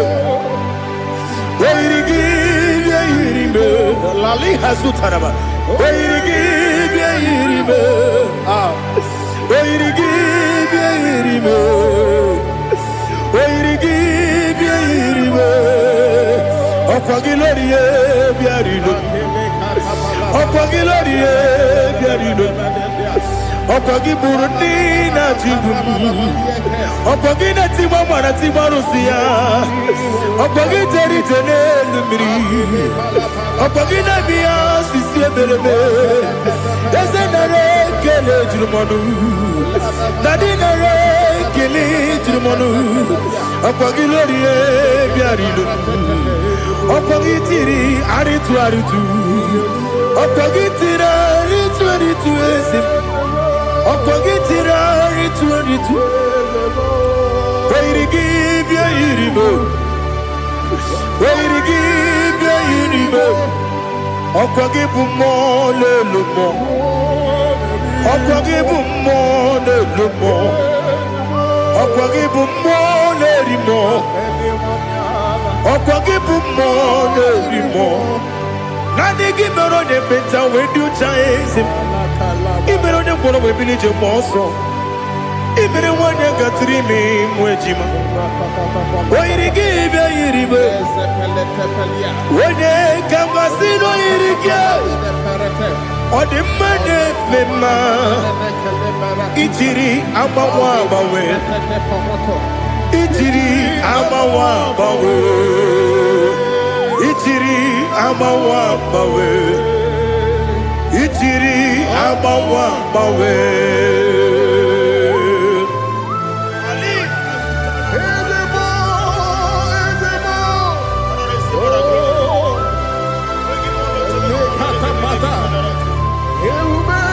Wairigi bia iribo Lali hasutaraba Wairigi bia iribo Wairigi bia iribo Wairigi Opagiloriye biarino Opagiloriye biarino Opagiburuni na jibum Opagina timama na timarusia Opagiteri tene lumiri Opagina biya sisiye berebe Ezenare kele jurumonu Nadinare kele jurumonu Opagiloriye biarino Opagitiri aritu aritu Opagitira aritu aritu esim Opagitira aritu aritu Wairigi bia iribo Wairigi bia iribo Opagibu mo lelumo Opagibu mo lelumo Opagibu mo lerimo Opagibu mo lerimo Nani gimero ne beta wedu chaezim Imero ne kono we bilije moso Imere wanya gatrimi mwejima Wairigi bia iribe Wene kamasino irikia Odimane mema Ichiri amawa bawe Ichiri amawa bawe Ichiri amawa bawe Ichiri amawa bawe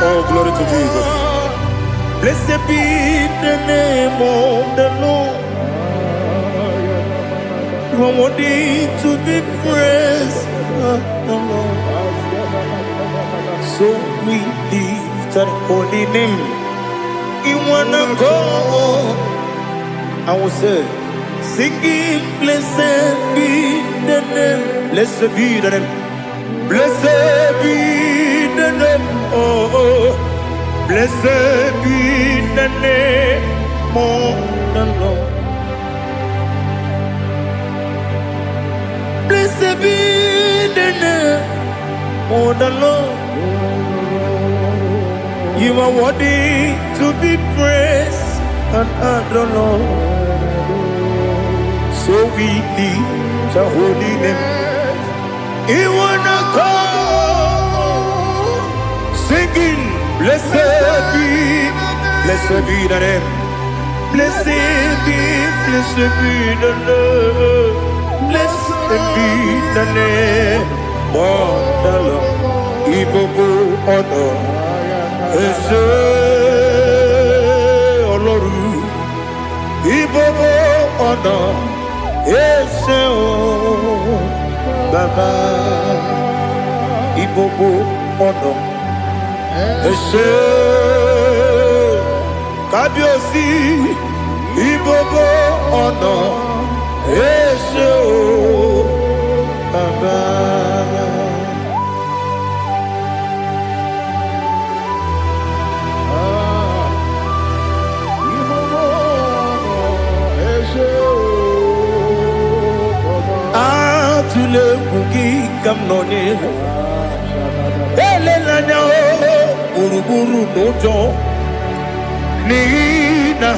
Oh, glory to Jesus. Blessed be the name of the Lord. You are worthy to be praised, Lord. So we lift that holy name. You wanna go? I will say, singing, blessed be the name. Blessed be the name. Blessed be the name. Oh, blessed be the name of the Lord. Blessed be the name of the Lord. You are worthy to be praised and adored, Lord. So we lift the holy name. You wanna call, singing, blessed be the name. Blessed be the Lord. Blessed be the name of the Lord. Ibobo ono ese oloru. Ibobo ono ese o baba. Ibobo ono ese kabiosi. Ibobo ono ese o baba. Atule kuki kamnoni ele lanya o buruburu nojo nina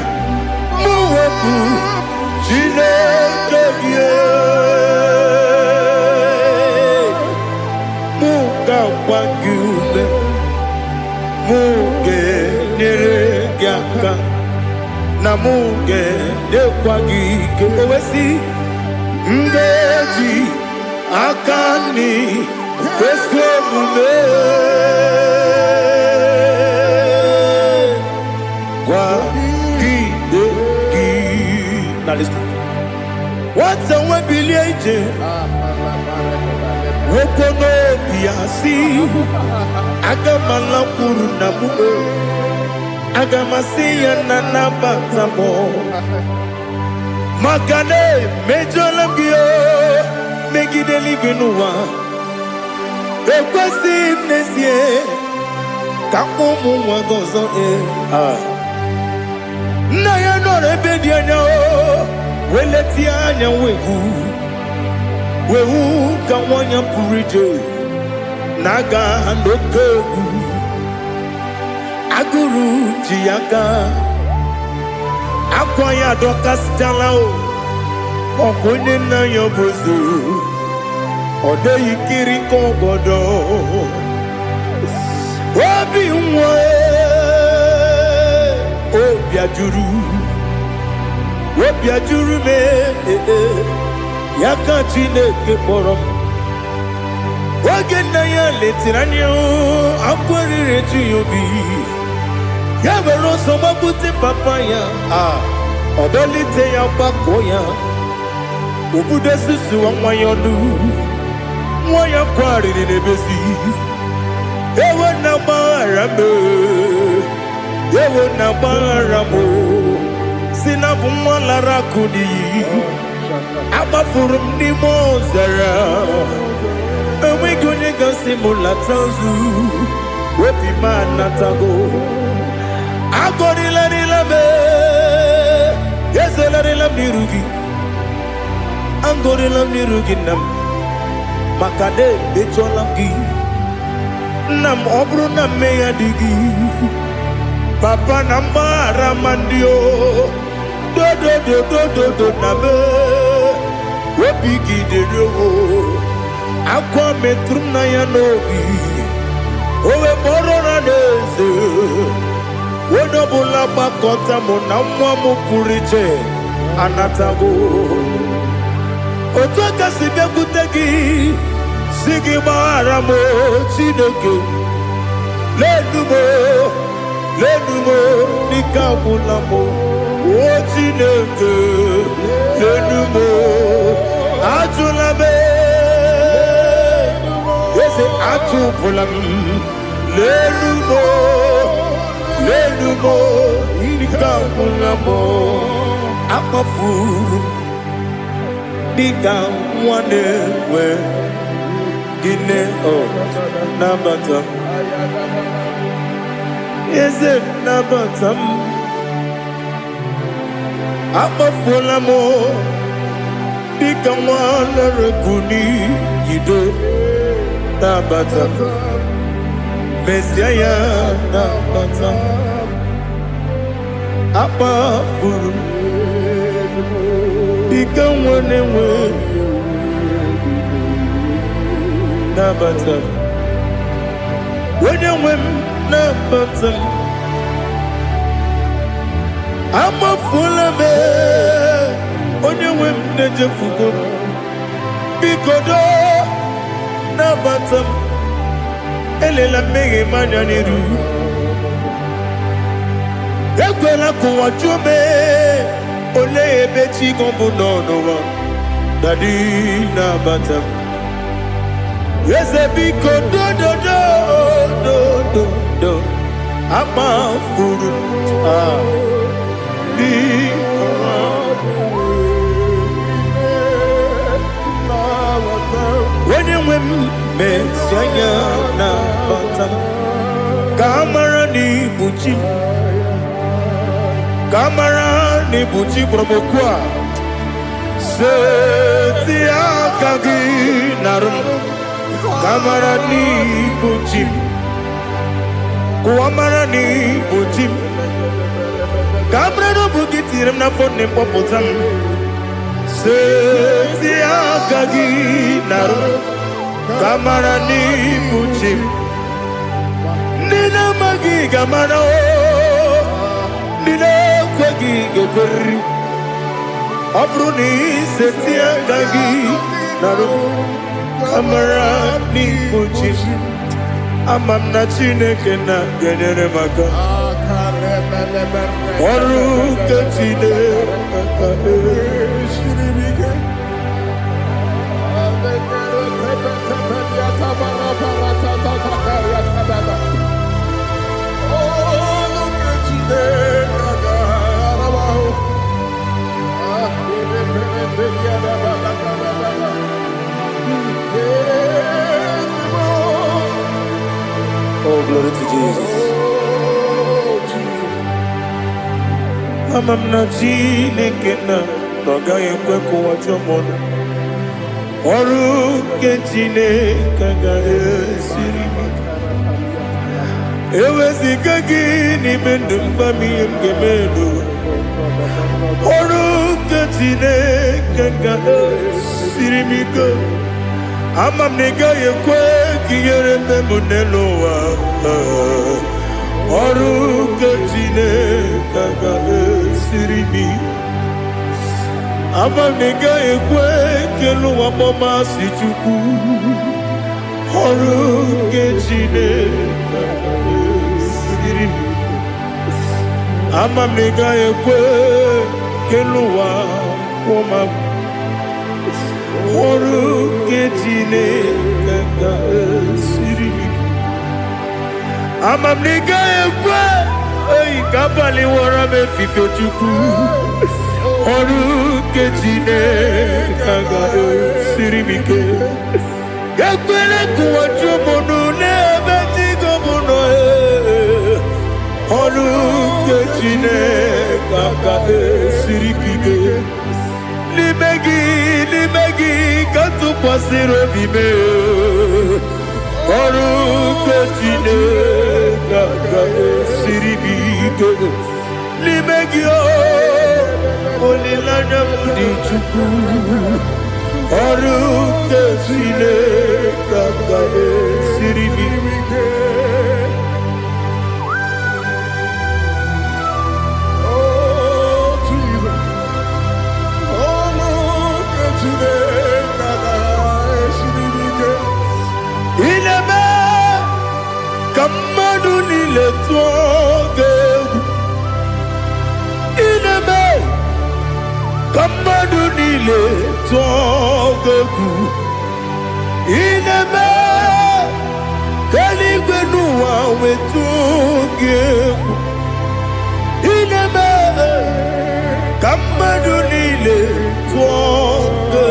muwepu Chineke gị muga gwa gị ume muge nyere gị aka na muge dekwa gị ike owesi ngeji aka ni kwesị omume gwa gị gị na listen what's the way bilie ije woko n'obi asị aga m alakwuru na mụ aga m asị ya na nabata m maka na emejọla m gị megide eluigwe n'ụwa ekwesịghị m n'ezie ka ụmụ nwa gị ọzọ nna ya nọrọ ebe dị anya weletie anya wehu ka nwanyị pụrụ ije na-aga n'oke egwu agụrụ ji ya gaa akwa ya dọkasịtala ọkwa onye nna ya bụzo ọ dịghị kiri ka ọgọdọ obi nwa obi ajuru m ya ka Chineke kpọrọ m oge nna ya letiri anya akwa riri eju ya obi ya were ọsọ gbapute papa ya ọ dọlite ya gbakọ ya obodo susuwa nwa ya ọnụ nwa ya kwarịrị n'ebezi ewe na gbaghara m si na bụ nwa lara akụ n'iyi agbafuru m n'ime ọzara enweghị onye gasị m lata nzu obi m anatago agọrịlarịla m ezelarịla m n'iru gị agọrịla m n'iru gị nna m maka na emejọla m gị nna m ọ bụrụ na mmehie dị gị papa na mgbaghara ma ndị dodododododo na be obi gị dere akwa metụrụ m na ya n'obi owe kpọrọ na n'eze onye ọbụla gbakọta mụ na nwa m pụrụ iche anatago otu aka si bịakwute gị si gị gbaghara m Chineke lenumo dịka agwụla m o Chineke lenumo ajụla m eze atụpụla m lenumo dịka agwụla m akpafuru dịka nwa na-enwe gịnị nabata eze nabata m akpafuola m dịka nwa lara guni yido nabata mesia ya nabata akpafuru dịka nwa na-enwe nabata onye nwe m nabata m amafuola m onye nwe m na-ejefugo m biko do nabata m elela mmehie m anya n'iru ekwela ka ụwa jụọ m olee ebe chi gị bụ n'ụwa dadi nabata m eze biko do amafuru onye nwe m mesi anya na bata ka amara n'ibu chi ka amara n'ibu chi kpọrọmokwu a seti aka gị narụ kamara n'ibu chi kuamara n'ibu chi kamara n'obu gị tirim na phone popotam. Seti akagi naru kamara ni muchim. Nina magi kamara o nina kwagi gekori. Abruni seti akagi naru kamara ni muchim. Amam na Chineke na genere maka. Oru ke Chineke shiribike. Oh, glory to Jesus. Amam na Chineke na noga ekwe kuwa chomono. Oru ke Chineke ga esiri. Ewezika gini mendumba miyemgemendo. Oru ke Chineke ga esiri miko. Amam nega yekwe kiyere memunelo wa. Oru ke Chineke ga esiri. Amam nega yekwe kelu wa mama si chuku. Oru ke Chineke ga esiri. Amam nega yekwe kelu wa mama. Oru ke Chineke ga esiri. Amam nega yekwe kabali wara me fifo chuku. Oru ke Chineke ga esiri bike. Yekwele kuwa chumono nebe tigo mono. Oru ke Chineke ga esiri bike. Limegi katu pasiro bime. Oru ke Chineke ga esiri bike. Limegi o olilana mudi chuku. Oru ke Chineke ga esiri bike. Ineme kamadu nile tuoge. Ineme kamadu nile tuoge. Ineme kaligwe nuwa wetuge. Ineme kamadu nile tuoge.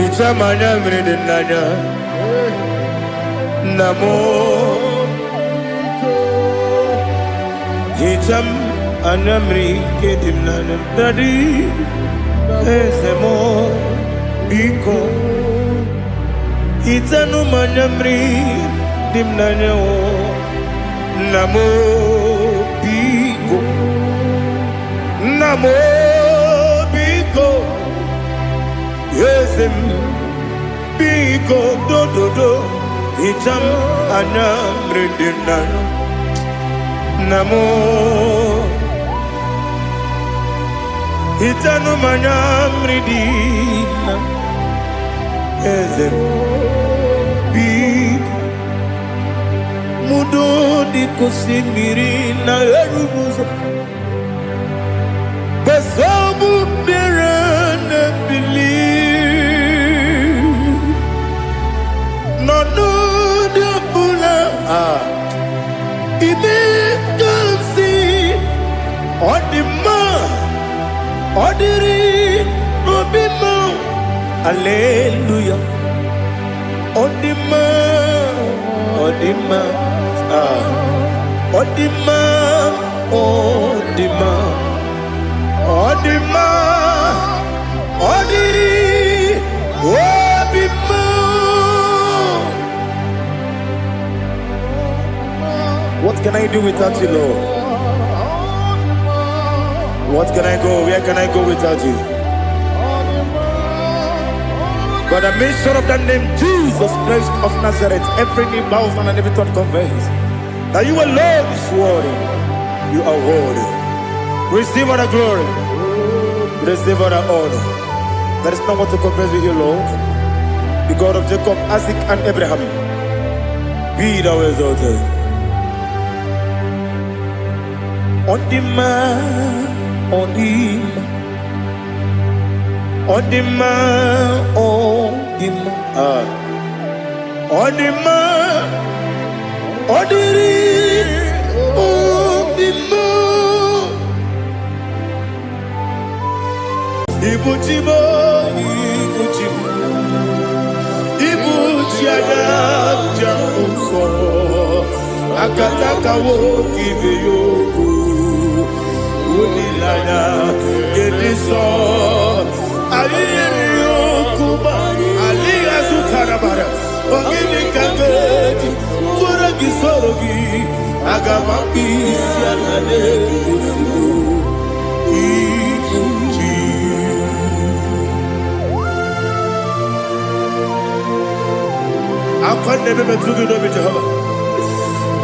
Itamanya mridinanya namo. Itam anamri kedimnana dadi esemo biko. Itanu manyamri dimnanya o namo biko. Namo biko. Yesem biko do do do. Itam anamri dimnanya namo. Itanu manyamri dimnanya. Yesem biko. Mudo di kusimiri na erumuzo. Basabu birane believe. No no de bula. Ibe kansi. Odima. Odiri. Obima. Hallelujah. Odima. Odima. Odima, Odima, Odima, Odiri, Odima. What can I do without you, Lord? What can I go? Where can I go without you? By the mention of that name, Jesus Christ of Nazareth, every knee bows down and every tongue confesses that you alone is worthy. You are worthy. Receive all the glory. Receive all the honor. There is no one to compare with you, Lord. The God of Jacob, Isaac, and Abraham. Be thou exalted. On the man, on the man, on the man, on the man, on the man, on the man. Ibuchibo, Ibuchibo, Ibuchiada, Jamuso, Akataka wo kibeyoku. Unilana, Gediso, Aliyo Kuba, Aliya Zutarabara, Ogini Kagedi, Furagi Sorogi, Agamapi, Sianane, Ibuchi. Akwan nebe betugi no Jehova.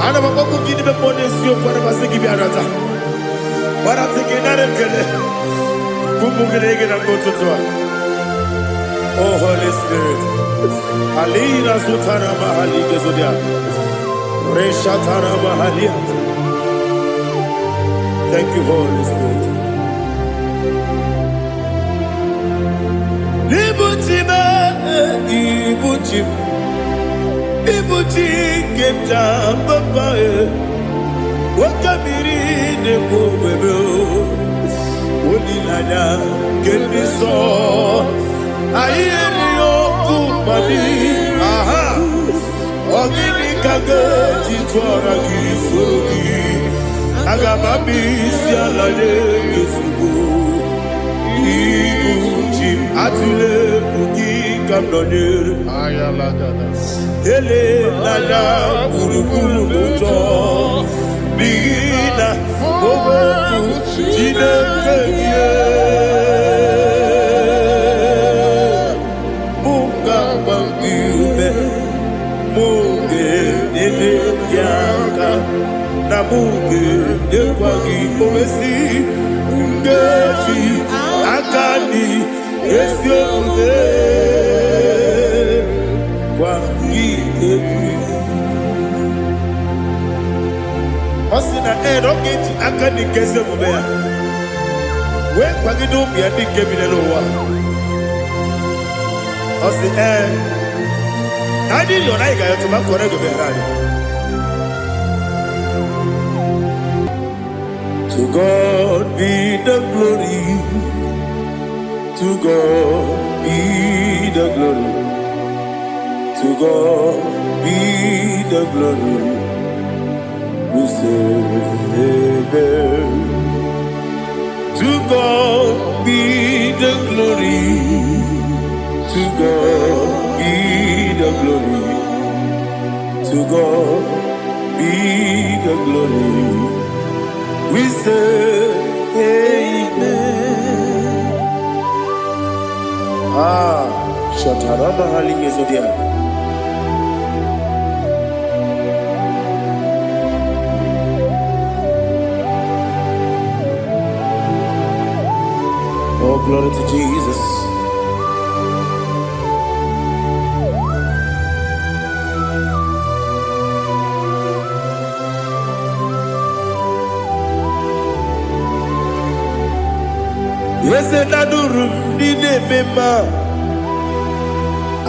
Ana maboku gidi be ponesio kwa na basiki bi arata. Bara tekenare kele. Kumugirege na gototoa. Oh Holy Spirit. Alira sutara mahali gezodia. Resha tara mahali. Thank you, Holy Spirit. Ibuchima, Ibuchim. Ibuchi kemta papa. Wakamiri de bobebe. Unilana kemiso. Ayeri okupani. Aha. Ogini kage jitwara kisogi. Agamabi sialade yesugo. Ibuchi atule ugi kamdonere. Ayalagada. Ele lala kurukuru muto. Bigina boboku jinekeye. Munga bangiume. Munge nene yanga. Na munge nekwagi omesi. Ngeji akani esione. Osina rogeji akani keze mubea. We kwagido bia dike binelo wa. Osi nadi lo na igayo to makore go berani. To God be the glory. To God be the glory. To God be the glory. We say amen. To God be the glory. To God be the glory. To God be the glory. We say amen. Shatarama halinge zodia. Oh, glory to Jesus. Yes, adurum dine mema,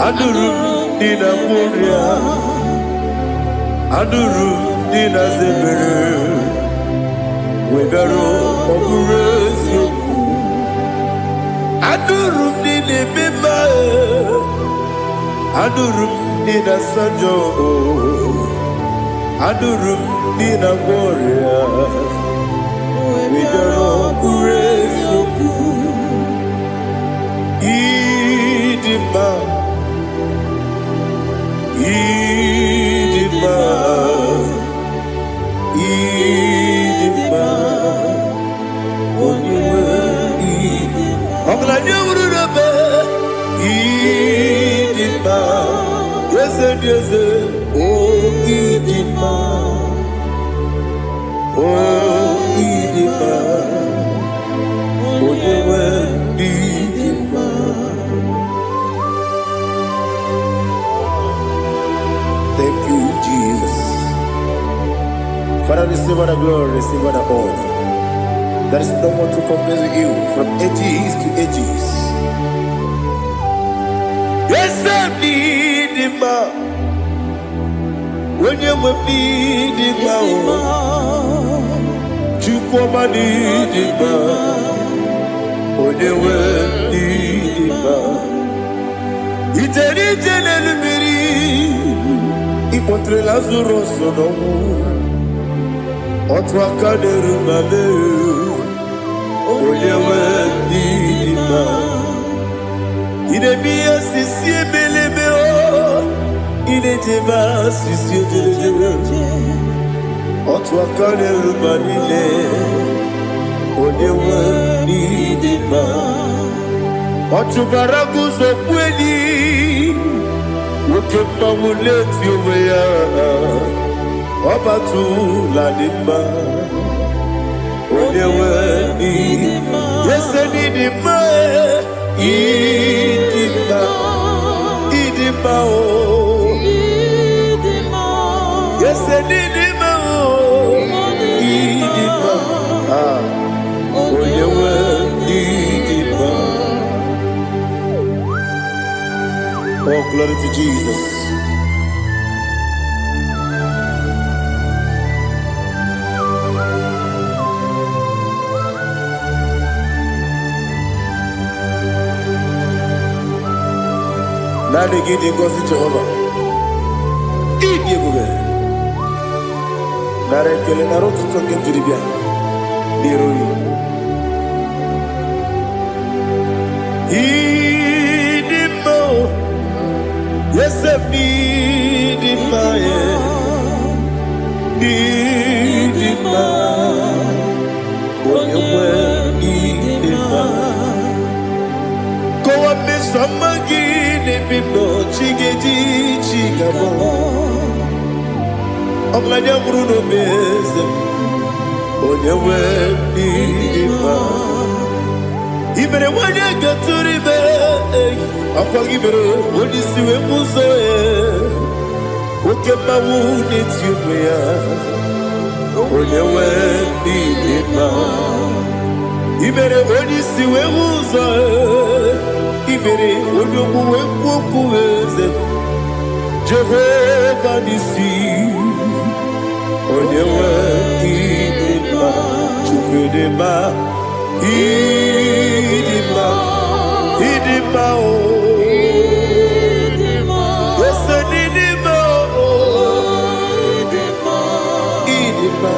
adurum dina muria, adurum dina zebere, wegaro okurezio. Adurum dine mema, adurum dina sanjo, Adurum Nina Gloria. We don't praise you. Idima. Idima. Idima. I'm glad you would have been. Idima. Yes, yes, oh, Idima. Oh, Idima. Oh, Idima. Thank you, Jesus. Father, receive all the glory, receive all the honor. There is no one to compare with you from ages to ages. Yes, I need him. When you need him, you come and need him. When you need him, it's a little bit. Ipotre Lazaro sono. Otwa kaderu male. When you need him. Il est bien si belebe oh, il est débat si Dieu. En toi quand le manile, on est ni débat. En tu baragus au pueli, ou que pas voulez tu veya, en batou la débat. On est ni débat. Yes, ni débat. Idima, Idima, oh, Idima, yes, Idima, oh, Idima, ah, oh, you Idima. Oh, glory to Jesus. Now they give the gospel to Jehovah. Eat the good. Now they kill it. I don't talk into the beer. Eat the more. Yes, I need the fire. Need the fire. When you need the fire. Go up, Miss Samagi. Bibo chigeji chigabo Oglanya Bruno Beze Onyewe Biba Ibere wanya gaturibe Akwa ibere Onisiwe muzoe Ukema wuni tiumea Onyewe Biba Ibere onisiwe muzoe Ibere odogu wekuku eze Jehovah nisi Onyewe idima Chukwedema Idima Idima o Idima Yes idima o Idima Idima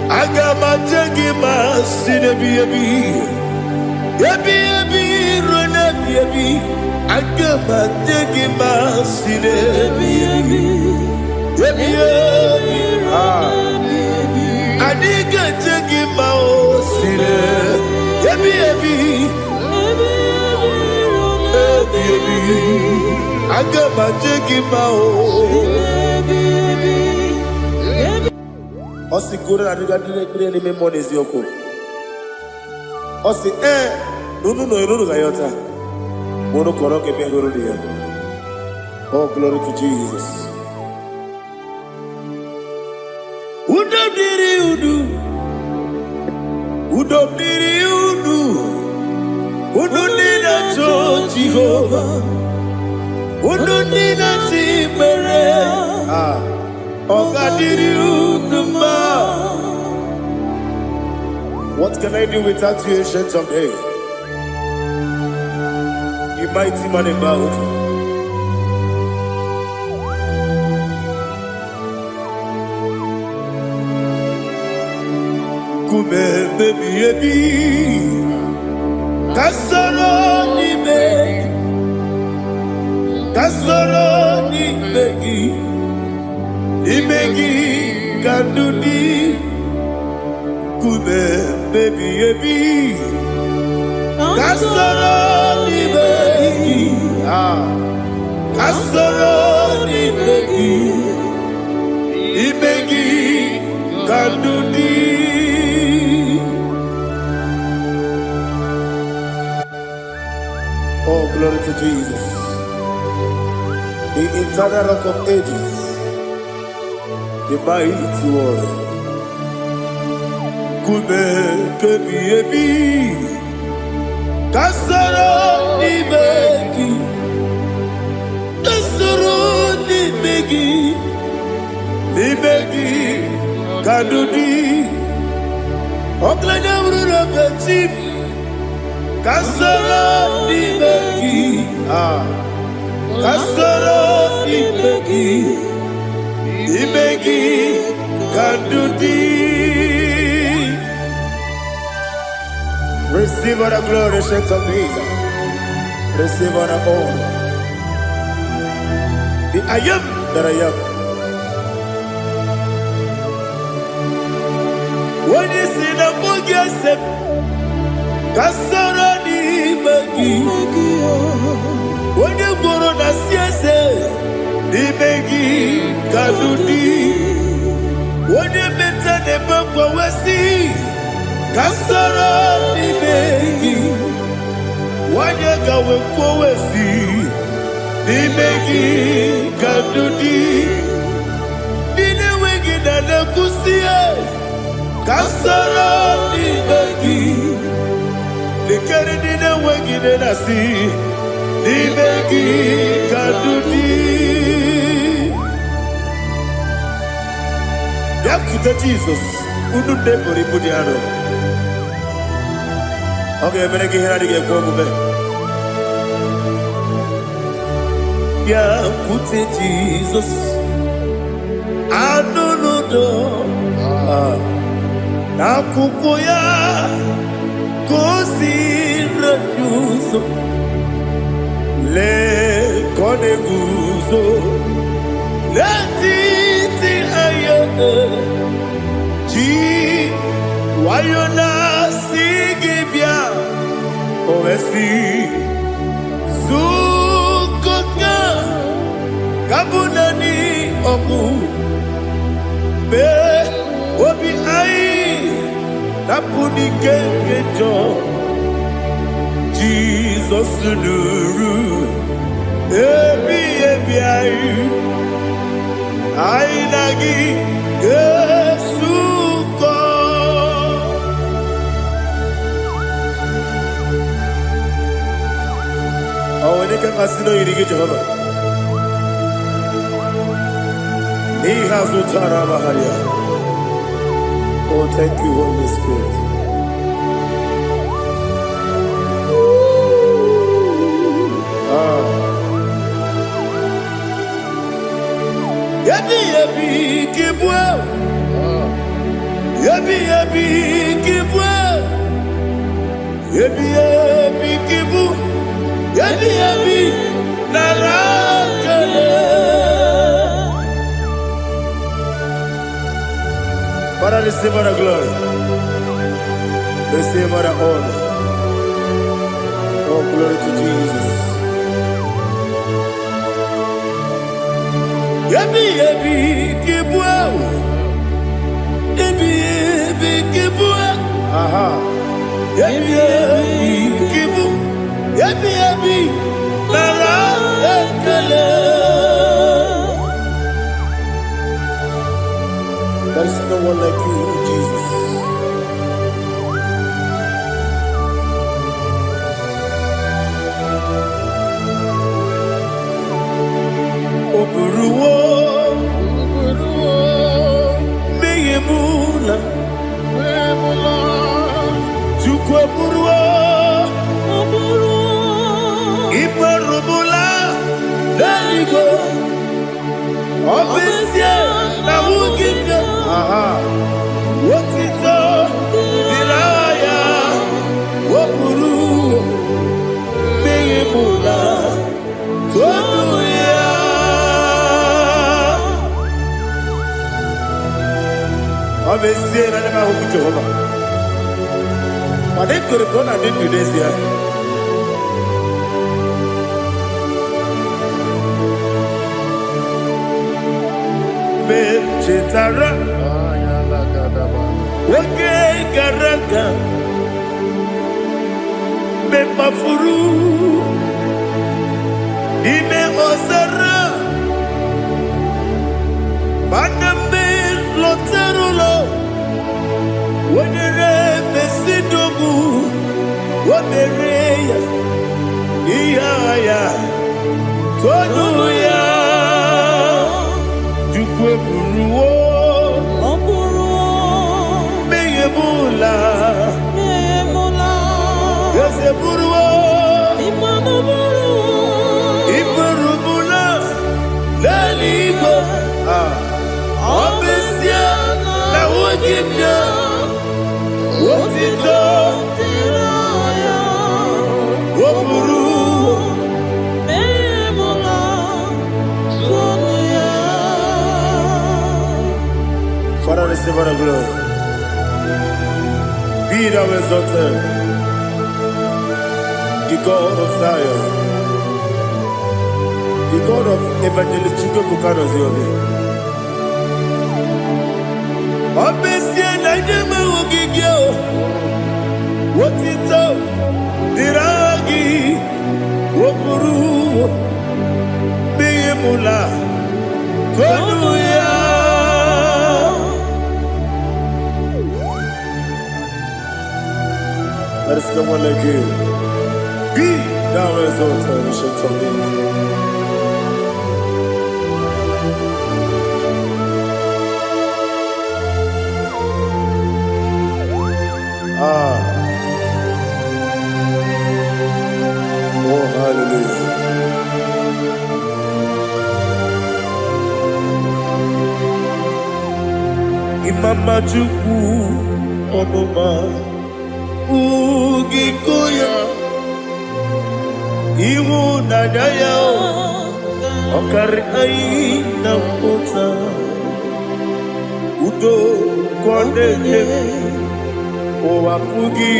Agama jengima sinebi ebi rona ebi Agama jengima sinebi ebi Adiga jengima o sine ebi Agama jengima o Osi kura adiga dire ni memoni zioko. Osi nunu gayota. Mono koroke bengoro dia. Oh, glory to Jesus. Udobdiri udu. Udunina to Jehovah. Udunina timere. What can I do without you, ancient of days? You mighty man in battle. kume baby ebi kasoro ni megi kandudi kume baby ebi kasoro ni megi kasoro ni megi kandudi. Oh, glory to Jesus, the eternal rock of ages, the mighty one. Kume kebi ebi, kasoro ni megi, kadudi, oklanya urura bechim. Kasoro ni megi, kasoro ni megi, kandudi. Receive all the glory, strength of Jesus. Receive all the honor. The I am that I am. When you see the book, yourself. Kasoro ni megi, wone goro na siese ni megi kadudi, wone meta ne bangwa wesi. Kasoro ni megi, wone gawe kwa wesi ni megi kadudi, nine wengi na nakusie. Kasoro ni megi. Likere dine wengi nasi, ni megi kadudi. Yakuta Jesus, ununde poribudi ano. Okay, menegi hiradi ke kwa mube. Yakuta Jesus, anunudo, nakukoya. Kosi renyuso le kone guzo le titi aye ji wayona sigibia oesi sukoka kabunani oku be obi ai napuni kengejo Jesus nuru ebi ai nagi Yesuko. Oh, when you can masino irigi Jehovah. He has utara baharia. Oh, thank you, Holy Spirit. Yabi kibwa, yabi kibwa, yabi kibu, yabi narakale. Father, receive all the glory, receive all the honor. Oh, glory to Jesus. Yabi kibwa, yabi kibwa, yabi kibu, yabi narakale. There is no one like you, Jesus. Oburuwo, meyemula, chukwu oburuwo, ibarubula, daligo, obesie na wugide, wotito, Obviously, I never hope Jehovah. But they could have gone and did this year. Chetara, okay, Garaka, Bepafuru, Ime Osara, Baname Loterulo, Wanere Mesidogu, Wanereya, Iaya, Tonuya. Buruo, Meyemula, Yese Buruo, Iburumula, Laligo, Obesia, La Wogibia, Wotito, Woburu. Father, receive our glory. Be thou exalted, the God of Zion, the God of Evangelist Chico Bukanos Yogi. Obesia Najama Wogigyo, Wotito, Diragi, Wokuru, Beyemula, Tonuya. There is someone like you. Be thou exalted, ancient of days. Oh, hallelujah. Imama Chukwu Omoma Ugikoya Iwu Nadaya Okari Aina Kota Udo Kondene Owapugi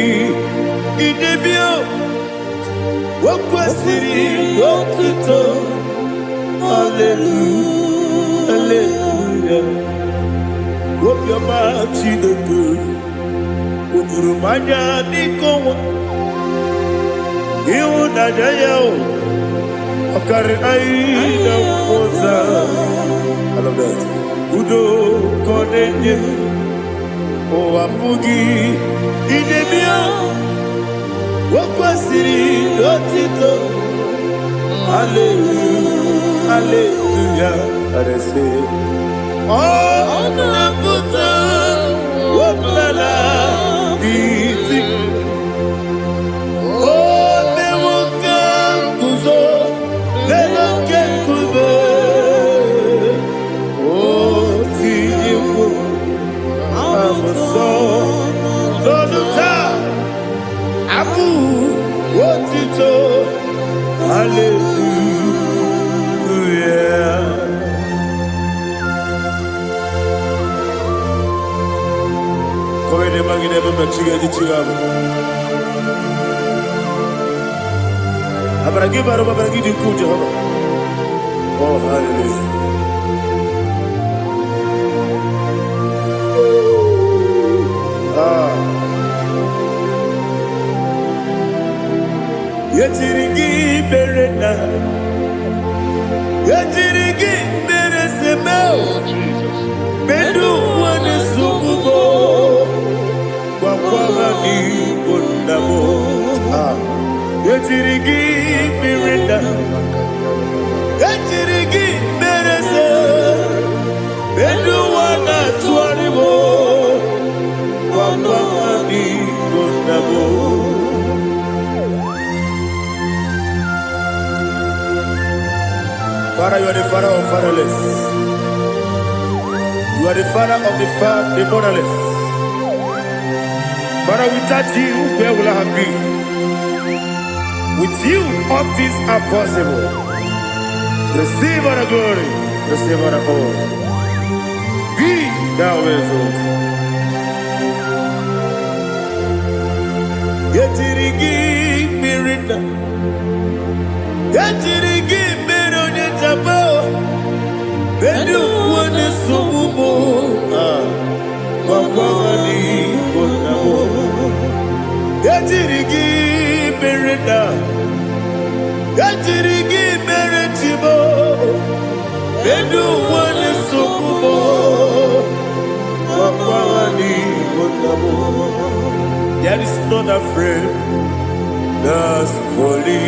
Idebio Wakwasiri Wakito Hallelujah Hallelujah Wopioma Chinedu Udurumanya Nikowa Iwu Nadaya Okari Aina Kota I love that Udo Kondene Owapugi Idebio Wakwasiri Otito Hallelujah Hallelujah I say Oh Nabuta Wapala Iti Oh Newoka Kuzo Newoka Kube Oh Tiyiwo Amuso Doduta Abu Otito Hallelujah Come ne magine baba chiga di chiga Abragi baro babragi di ku Jehovah Oh hallelujah Yetirigi berena Yetirigi beresemeo Bedu wane sububo Wakwama ni bundamo Yetirigi berena Yetirigi berese Bedu wana tuaribo Wakwama ni bundamo Father, you are the father of fatherless. You are the father of the motherless. Father, without you, where will I have been? With you, all things are possible. Receive all the glory, receive all the honor. Be thou exalted. Yetirigi mirina. Yetirigi mironye jabo. Bedu wane sumumo. Wakwani konamo. Yetirigi mirina. Yetirigi meretibo. Bedu wane sumumo. Wakwani konamo. There is not a friend that's holy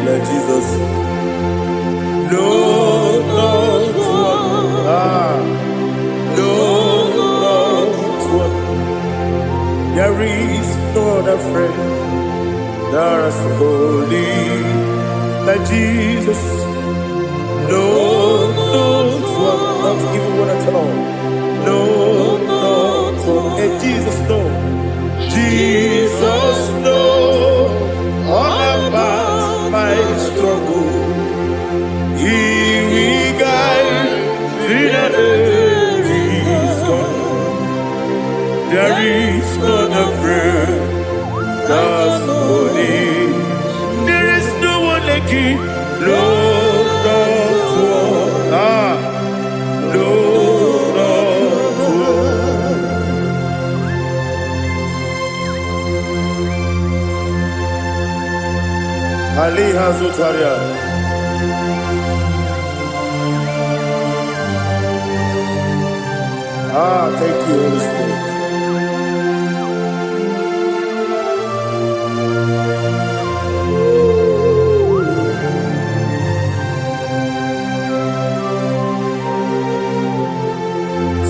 like Jesus. No, not one. No, not one. There is not a friend that's holy like Jesus. No, not one. Not even one at all. No, not one. And Jesus, no. Jesus knows all about my struggle. He will guide through the days gone. There is not a friend that's holy. There is no one like him. No, not one. No, not one. Ali Hazutaria. Thank you, Holy Spirit.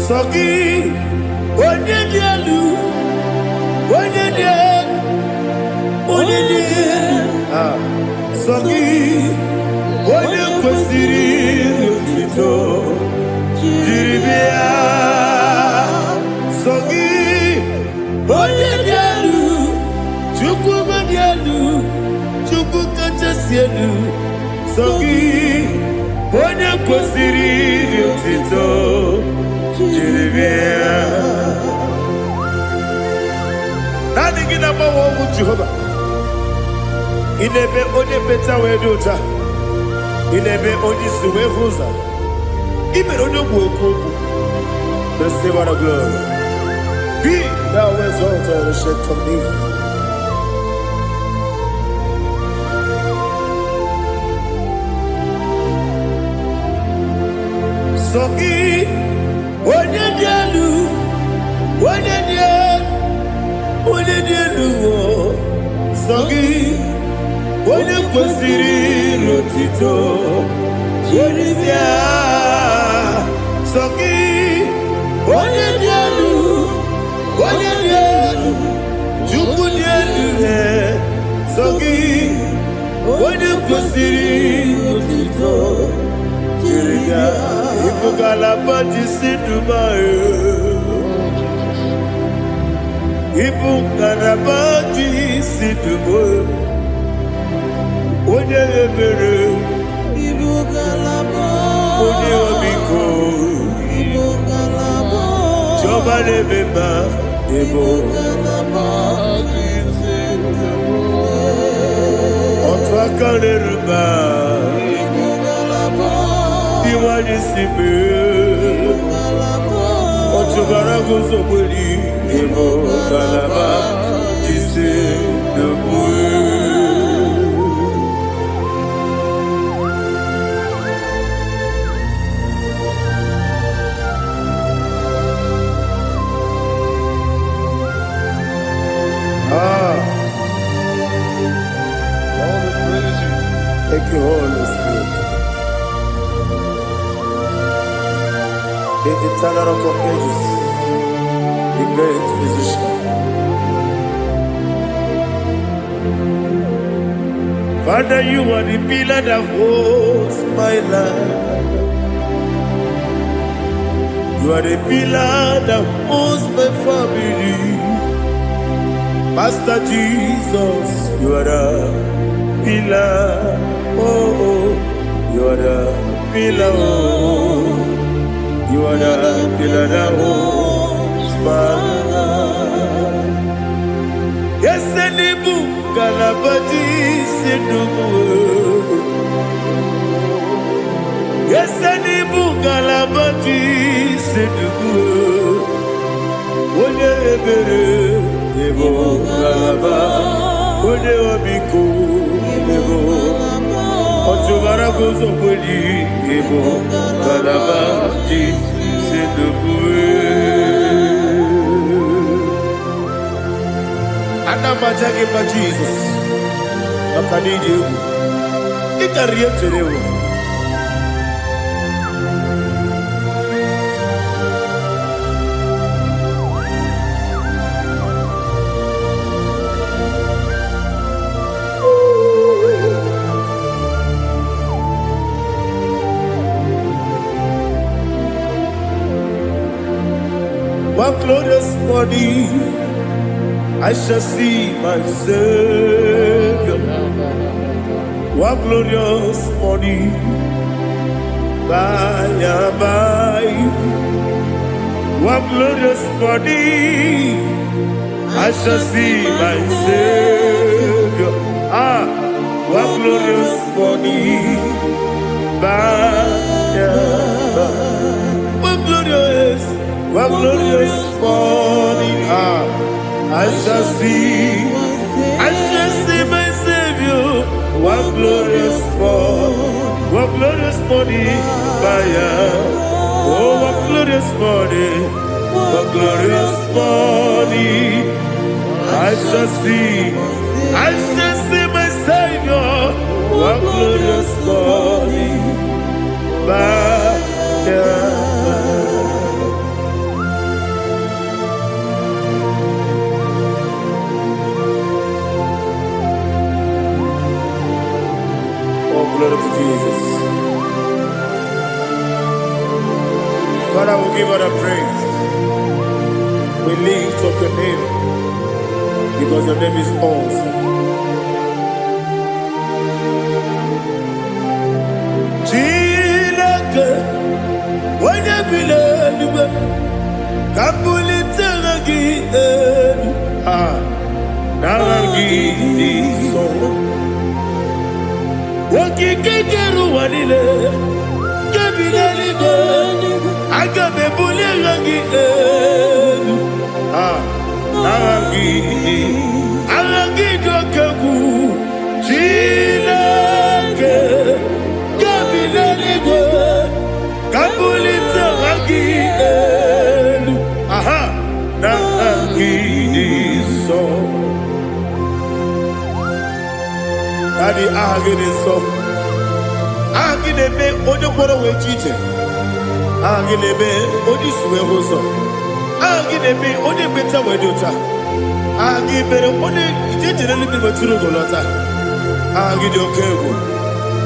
Sogi, Onyedialu, Sogi, Onye kwesịrị otuto jiribịa. Sogi, Onye dị elu, Chukwu dị elu, Chukwu kachasị elu. Sogi, Onye kwesịrị otuto jiribịa. Naanị gị na-agbanwe ọgwụ Jehova. Inebe onye beta wee dị ụta. Inebe onye isi wee hụ ụzọ. Imere onye ogwu okwu okwu. Receive our glory. Be thou exalted, ancient of days. Sogi, onye dị elu, onye dị elu, Sogi, onye kwesịrị otuto jiribịa. Sogi, onye dị elu, Chukwu dị elu. Sogi, onye kwesịrị otuto jiribịa. Ibu ngalaba jisi duma. Ibu ngalaba jisi duma. Onye ebere, Ibu ngalaba. Onye omiko, Ibu ngalaba. Jọba n'ebeba, Ibu ngalaba jisi duma. Otu aka n'eruba, Ibu ngalaba. Iwani sibe, Ibu ngalaba. Otu gara guzo mweli, Ibu ngalaba jisi duma. Thank you, Holy Spirit. The eternal rock of ages, the great physician. Father, you are the pillar that holds my life. You are the pillar that holds my family. Master Jesus, you are the pillar. Oh, you are the pillar. Oh, you are the pillar that holds my life. Yes, and Yesenibu galabadi sedubu. Yesenibu galabadi sedubu. Onye ebere ebo galaba. Onye obiku ebo. Otubara gozo kweli ebo galabadi sedubu. Anamajagi pa Jesus. Makanidi you. Ikariye terewo. One glorious morning, I shall see my Savior. One glorious morning, by and by. One glorious morning, I shall see my Savior. One glorious morning, by and by. One glorious morning, I shall see my Savior. One glorious morning, oh, one glorious morning, I shall see my Savior. One glorious morning, glory to Jesus. Father, we give all the praise. We lift up your name because your name is awesome. Chilake, when you believe, Kabuli Tanagi, Naragi, so. Wakikeru wanile Kabile Agabe bule rangi Arangi dokagu Chilake Kabile Kabuli Tanagi Naragi so Daddy, ahagide so. Ahagide be ojo koro we chiche. Ahagide be oji suwe hoso. Ahagide be oji beta we dota. Ahagide be oji ijejere libi beturu golota. Ahagide okego.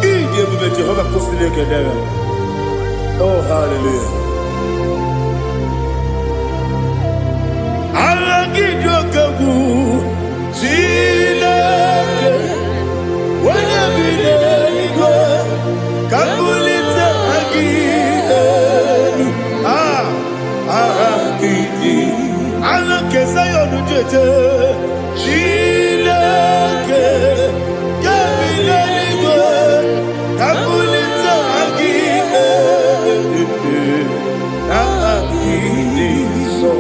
Ije bube Jehovah kusile kedera. Oh, hallelujah. Ahagide okego. Chilake. Wanya binego, kabulita agidenu, agidi, alakeza yonujeje, chilake, kabinego, kabulita agidenu, agidi so.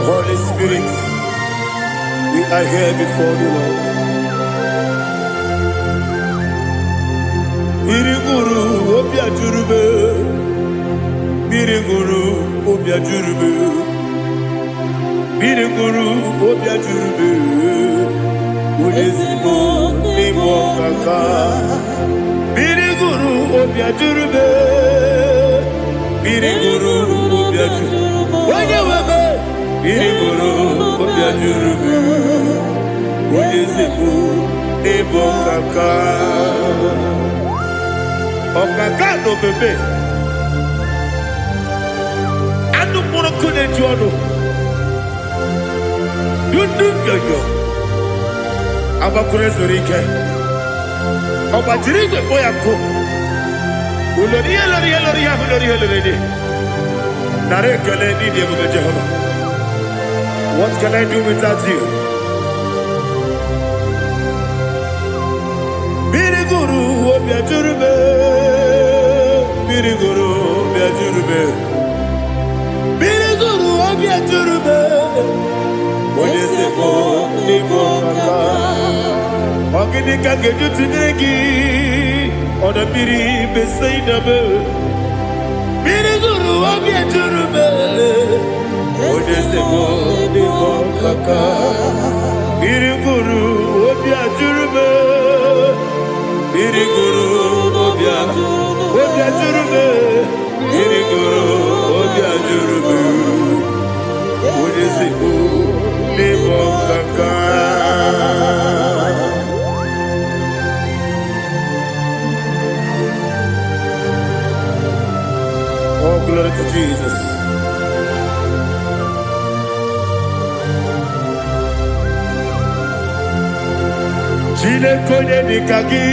Holy Spirit, we are here before you, Lord. Biriguru obia jurube, biriguru obia jurube, biriguru obia jurube. Ulezimo ni mokaka, biriguru obia jurube, biriguru obia jurube. Wanyewebe. Biriguru obia jurube, ulezimo ni mokaka. Okaka no bebe. Anu puro kune jono. Yundu yoyo. Aba kure zorike. Oba jirige boya ko. What can I do without you? Biriguru obiajurube, biriguru obiajurube, biriguru obiajurube. Onesemo nimo kaka, ogini kageju tunegi, ona biri besainabe. Biriguru obiajurube, onesemo nimo kaka, biriguru obiajurube. Biriguru obiajurube, biriguru obiajurube. Onesemo nimo kaka. Oh, glory to Jesus. Chinekonye nikagi,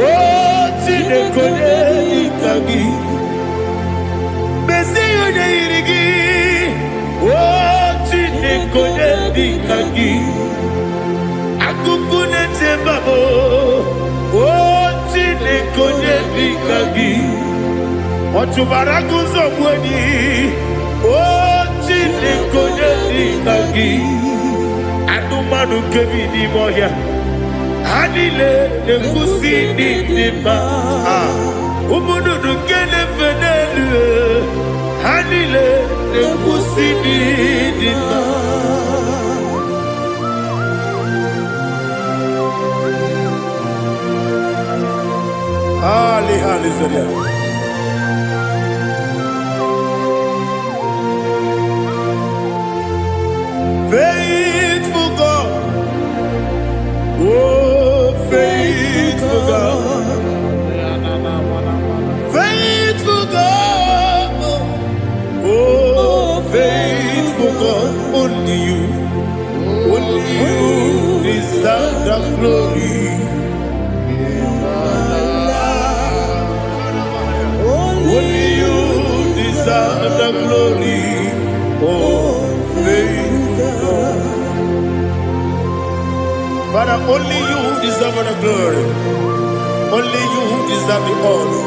oh chinekonye nikagi. Mesiyo ne irigi, oh chinekonye nikagi. Akukune chembabo, oh chinekonye nikagi. Ochubaraguzo mweni, oh chinekonye nikagi. Anumanu kebini moya. Hanile nekusi nima, umunudu kene fenelu. Hanile nekusi nima. Hallelujah. Faithful God, oh faithful God, faithful God, oh faithful God, only you deserve the glory. Only you deserve the glory, oh faithful God. Father, only you deserve the glory. Only you deserve the honor.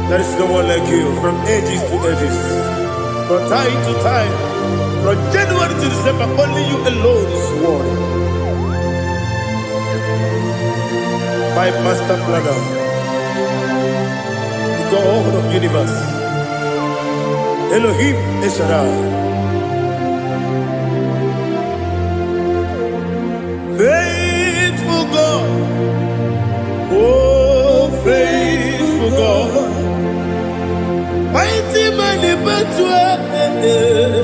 There is no one like you from ages to ages, from time to time, from January to December. Only you alone is worthy. My master planner, the God of the universe, Elohim Eshadai. Faithful God, oh faithful God, mighty man in battle,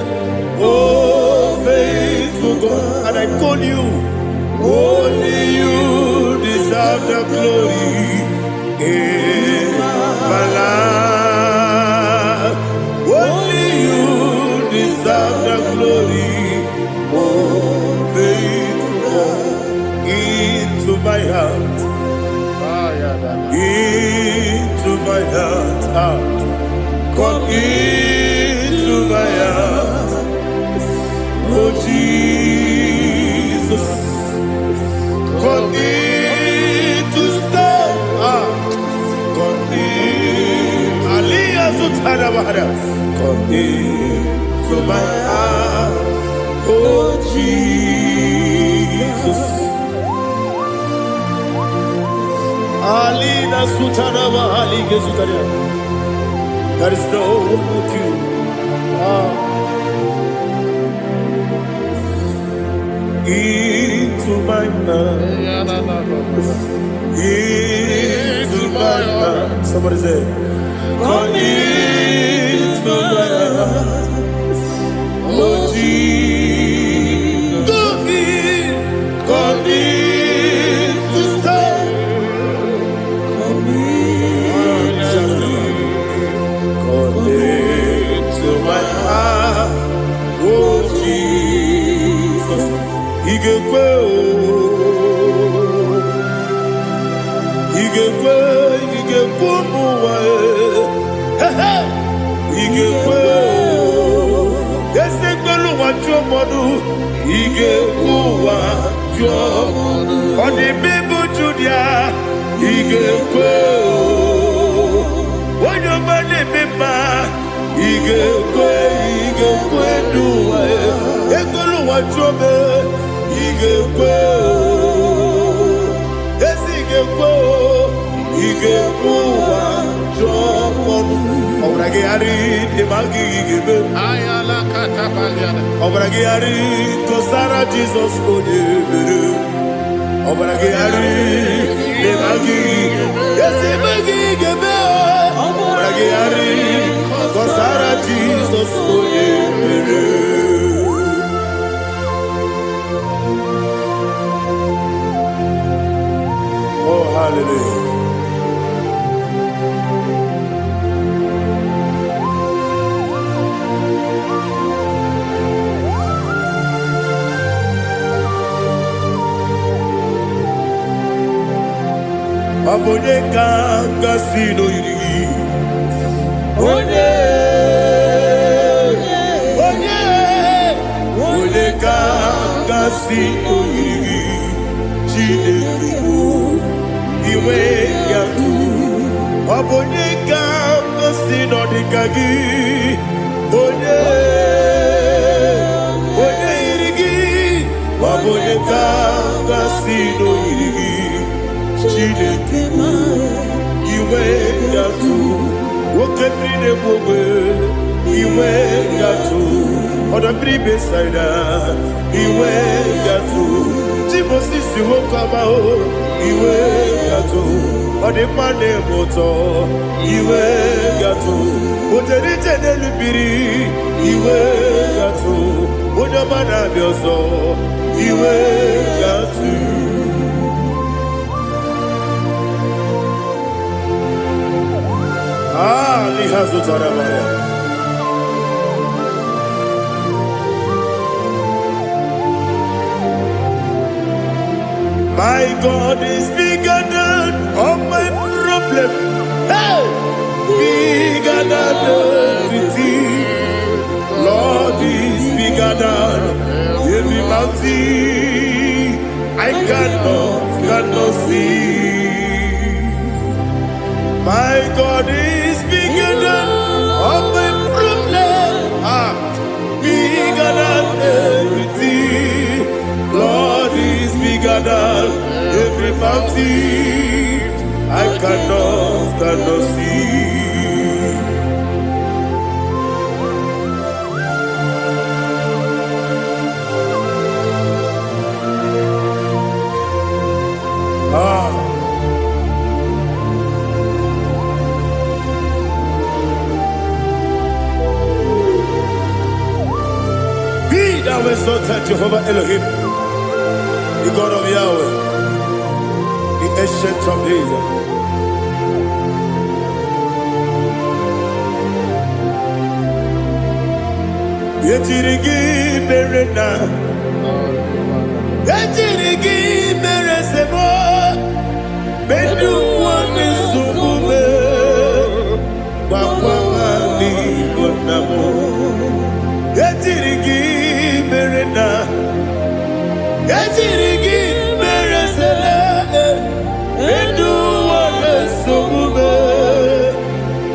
oh faithful God, and I call you, only you deserve the glory in my life, only you deserve the glory, oh faithful. Into my heart, into my heart, come into my heart, oh Jesus, come in to stay, come in, Aliyah Zutanabara, come into my heart, oh Jesus. Alina Sutanaba Ali Gezutaria. There is no one like you. Into my mind. Into my heart. Somebody say, come into my heart. Oh Jesus. Come in to stay. To my heart, oh Jesus, He can go, igekwe igekwe ụmụnwa igekwe esegbelu ụwa jụọ mọdụ igekwe ụwa jụọ ọ dị mmebe Judia igekwe onye ọma na-eme mma igekwe igekwe n'ụwa egbelu ụwa jụọ me igekwe ezi igekwe igekwe ụwa jụọ mọdụ ọbụra gị harị dị ma gị igebe ọbụra gị harị tụsara Jizọs onye mere ọbụra gị harị dị ma gị ezi ma gị igebe ọbụra gị harị tụsara Jizọs onye mere. Oh, hallelujah. Abonye kanga sino yiri onye kanga sino yiri Chineke iwe ya tu abonye kanga sino dikagi onye yiri abonye kanga sino yiri Chineke iwe gatu woke bride bobe iwe gatu oda bribe saida iwe gatu Timothy si wokama o iwe gatu ode mane moto iwe gatu oderi tenelu biri iwe gatu oda mana bioso iwe gatu. My God is bigger than all my problem. Hey! Bigger than everything. Lord is bigger than every mountain I cannot see. My God is bigger than all my problems. Bigger than everything. Lord is bigger than every mountain I cannot see. Thou exalted Jehovah Elohim, the God of Yahweh, the ancient of days. Yetirigi berena, yetirigi beresemo, bedu wane subume, wakwamani bonamo. Yetirigi berena, yetirigi beresele, bedu wane subume,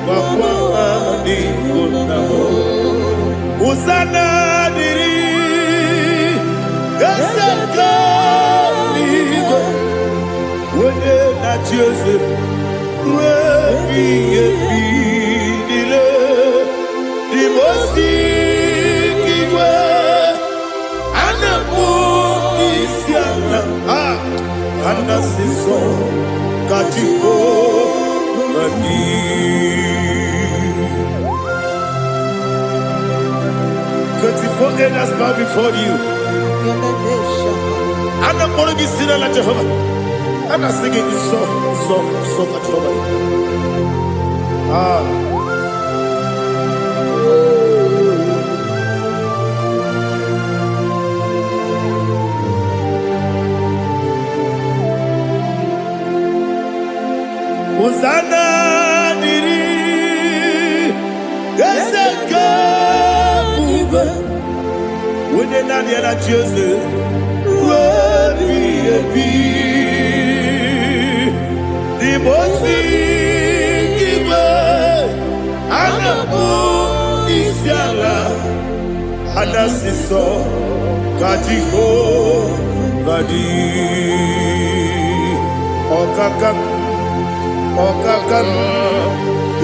wakwamani bonamo. Usana diri, yasaka ligo, wene na Joseph, wepi dile, dimosi kigwe, anamu isiana, anasiso kachiko mani. 24 elders bow before you. I'm not going to be singing like Jehovah. I'm not singing this song like Jehovah. Uzana diri Ezeka Ube Wene nani ya na Jose Webi ebi Dimosi Kibe Anamu Isiala Anasiso Kajiho Gadi Okakam Okakam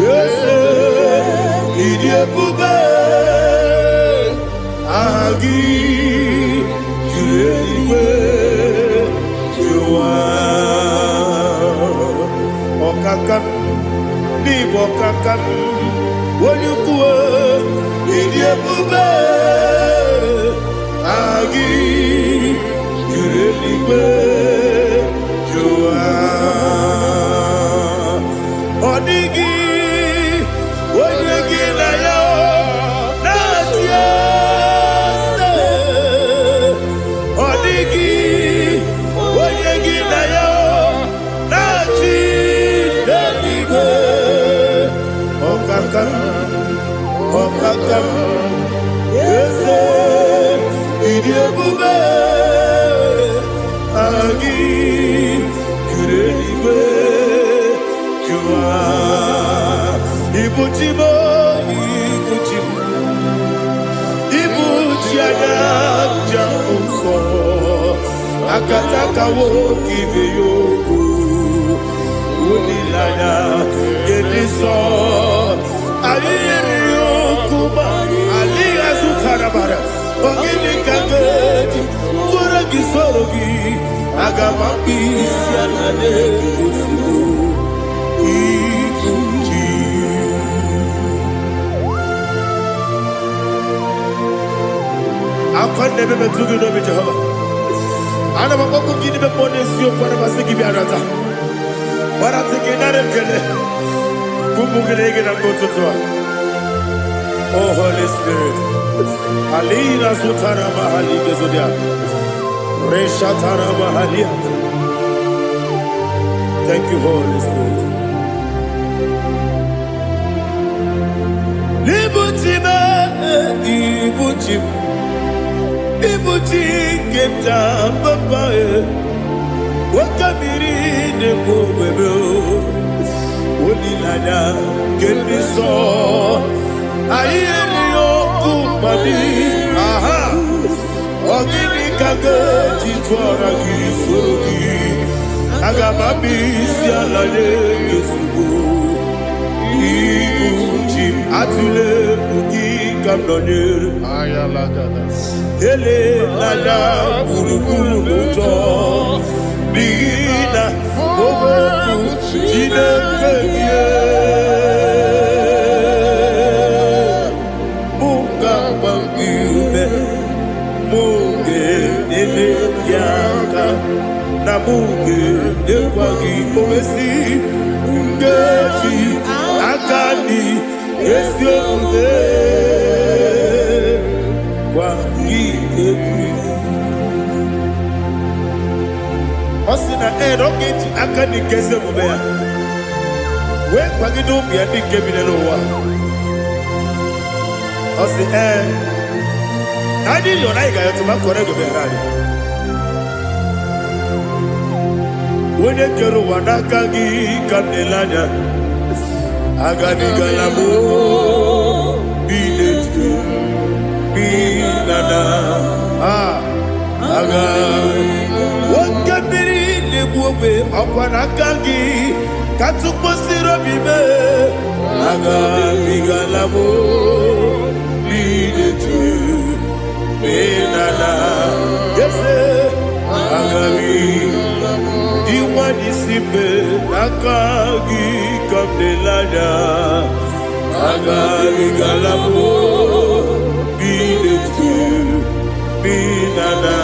Yese Idiebube Agi Juriwe Jua Okakam Nibo Okakam Wonyukue Idiebube Agi Juriwe Jua Odigi Odigi na yo na tiese Odigi Odigi na yo na tiese Okakam Okakam Yese Idiebube Agi Juriwe Jua Ibuchimo Ibuchimo Ibuchiana Jamso Akataka Wokive Yoku Unilaya Gediso Ayiri Yokuba Aliya Zutarabara Ogini Kageti Zorogi Zorogi Agamaki Sianade Kusibu Akon nebe betugi no be Jehovah. Ana maboko gini be ponesio kwa na basiki bi arata. Bara teke na rekele. Kumugirege na mototwa. Oh Holy Spirit. Alina sutara mahali gezodia. Resha tara mahali. Thank you, Holy Spirit. Ibuchime, Ibuchim. Ibuchi kemta papae Wakamiri ne kubebe Unilada kemiso Ayeri yokumani Aha Ogini kage jitwara gisurugi Agamami sialade yesugu Ibuchi atule ugi kamdonir Ayalagada. Ele lada buruburu muto Bina oboku jine kemye Munga bangiume Munge nene yaka Na munge nekwagi omesi Ngeji akani esio mune Kwa Osina roketi akani keze mubea We kwa gidubi ya dike binelowa Osi Nadi yonaiga yotu makorego beharari Wene kero wanakagi kamnelanya Agani galamo Binetu Binana Aga Wakabiri nebuwe Akwanakagi Katuposiro bibe Aga Bigalamo Binetu Binana Yese Aga Bigalamo Diwani sipe Akagi Kamdelada Aga Bigalamo Binetu Binana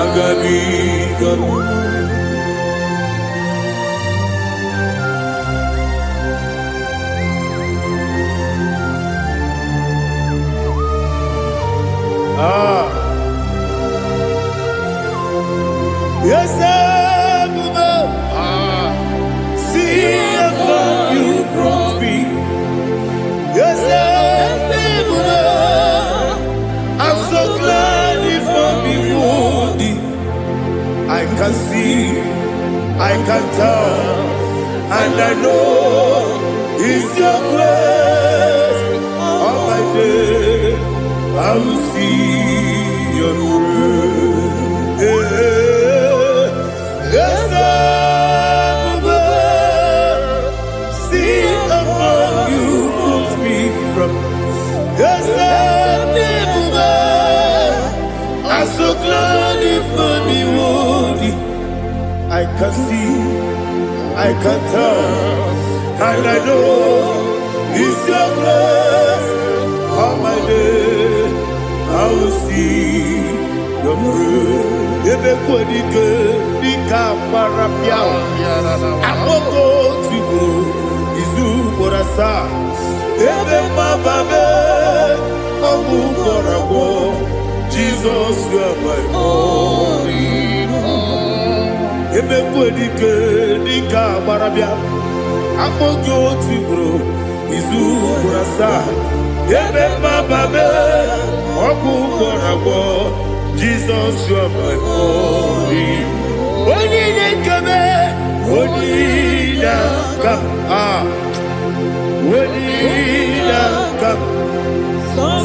Aga Bigalamo Yes, see, I can tell, and I know it's your grace. All my day, I will see your grace. Yes, I will see among you moves me from. Yes, I'm so glad for me, Woody. I can see, I can tell, and I know it's your grace. All my day, I will see your grace. Ebe kodike dika parapia, amoko tibo izu borasa. Ebe mababe, omu korabo. Jesus, you are my only home. Ebe kodike dika parapia, amoko tibo izu borasa. Ebe mababe, omu korabo. Jesus, you are my only. Only come, only come, only come.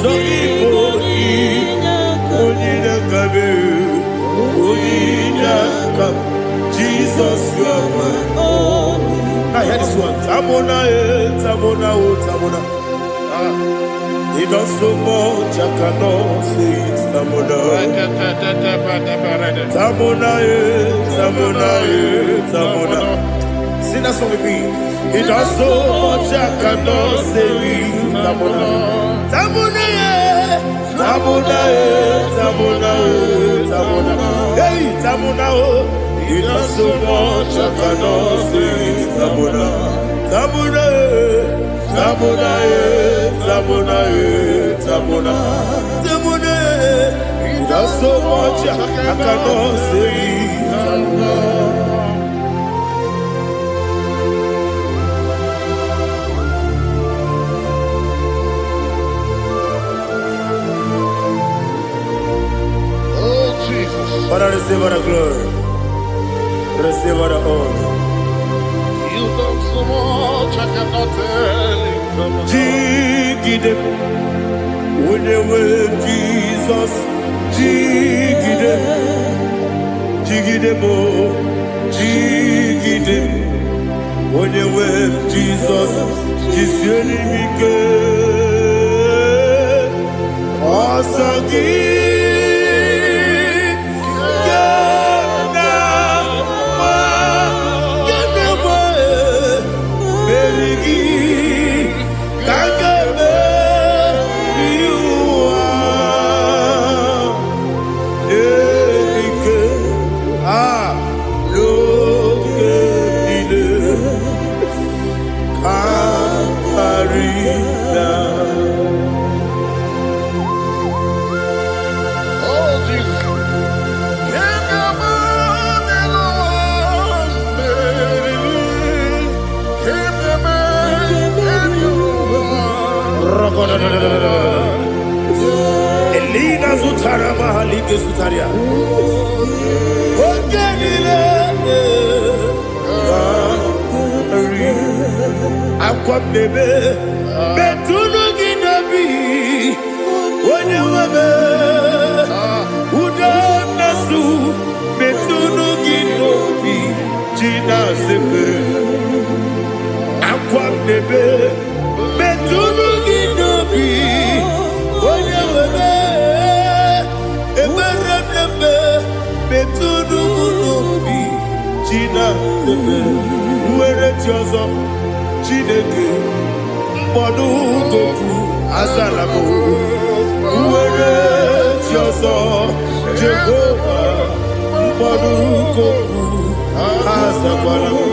So only come, only come. Jesus, you are my only. I hear this one. Tamona, tamona, tamona. He does so much, I cannot say it. Tamona, Tamona, Tamona, Tamona. Sing that song with me. He does so much, I cannot say it. Tamona, Tamona, Tamona, Tamona, Tamona. Hey, Tamona, he does so much, I cannot say it. Tamona, Tamona. Tamona, Tamona, Tamona, Tamona. He does so much, I cannot say it. Oh, Jesus. Father, receive all the glory. Receive all the honor. You done so much, I cannot tell you. Jigide, when they were Jesus, Jigide, Jigide mo, Jigide, when they were Jesus, Jisyenimike, Osagi. Elina Zutara Mahalike Zutaria. Ogenile Aqua bebe Betunu Ginabi Wanyawame Uda Nasu Betunu Ginobi Jina Zepe Aqua bebe Betunu Ginobi China, where Jozo, Chineke, Bodu Goku, Azalamo, where Jozo, Jehovah, Bodu Goku, Azalamo,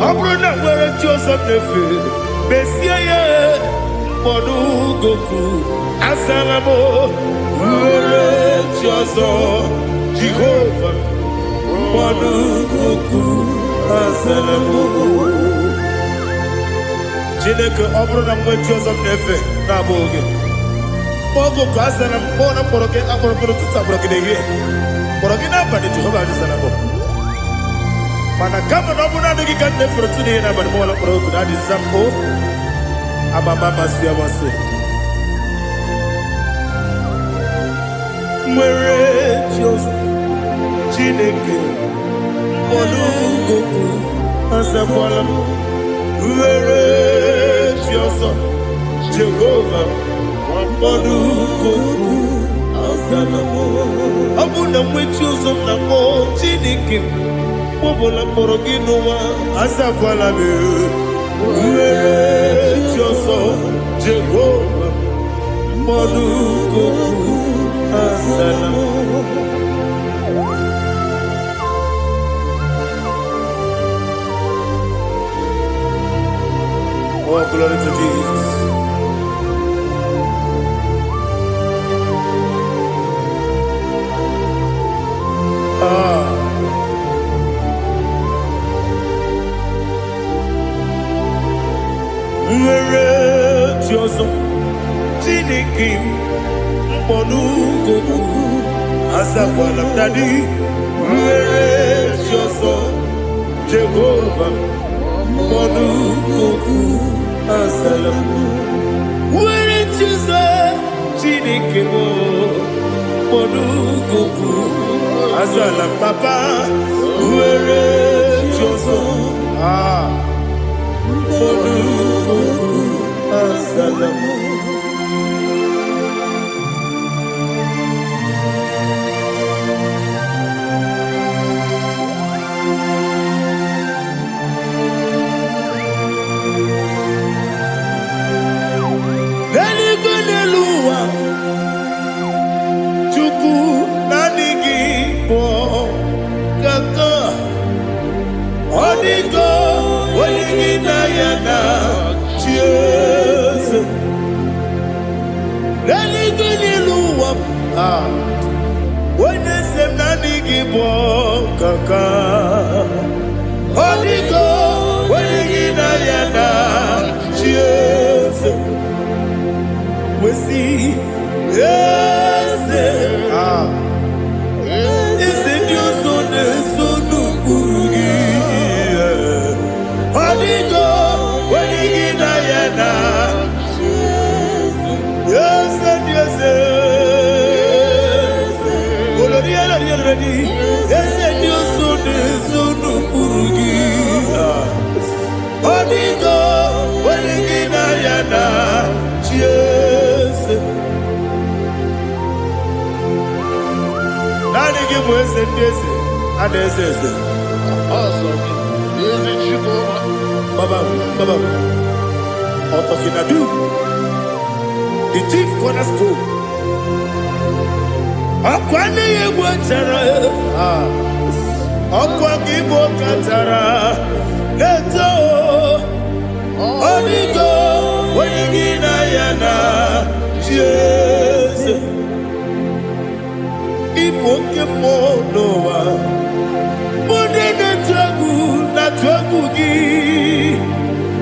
Abrona, where Jozo Nefe, Messiah, Bodu Goku, Azalamo, where Jozo, Jehovah. Chineke ọ bụrụ na mgbe Joseph na-efe na-abụ oge ogo ka asara mbọ na mkpọrọ gị akpọrọ mkpọrọ tutu akpọrọ gị n'ehihie mkpọrọ gị n'abalị Jehova adịsara mbọ Mana kama na muna nigi kande fortune na bani mola pro kuna di zampo aba mama siya wase mwere Dios Chineke molu goku asakwala mwere Dios Jehovah molu goku asala abu na mwechi uzom na mo Chineke Bobola poroginowa asakwala me uwere choso Jehovah monuko asala. Oh, glory to Jesus. Mwere Dioso Chineke mponugoku asakwala mdadi Mwere Dioso Jehovah mponugoku asala Mwere Dioso Chineke mponugoku asala papa Mwere Dioso IGBO kaka Odigo wenigina yana Jesus Wesi yes Ise Dioso ne sonu kurugi Odigo wenigina yana Jesus yes Ese Dioso ne sonu kurugi Odigo wenigina yana Jesus Nani gibu ese ndeze Ade ese Awesome. Is it you, Baba Otokinadu The chief cornerstone Akwani yegbo chara Okwa gibo katara Neto Odigo wenigina yana Jesus Ipoke monowa Mune na twagu gi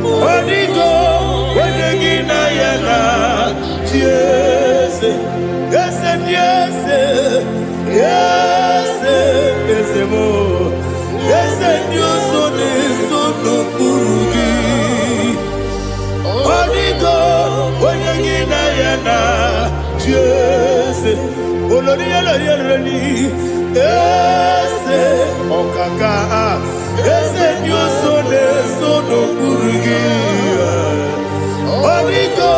Odigo wenigina yana Jesus Yes, mo. Yes, Dioso ne sonu kurugi. Odigo, wenigina yana. Yes, olori yelori. Yes, okaka. Yes, Dioso ne sonu kurugi. Odigo,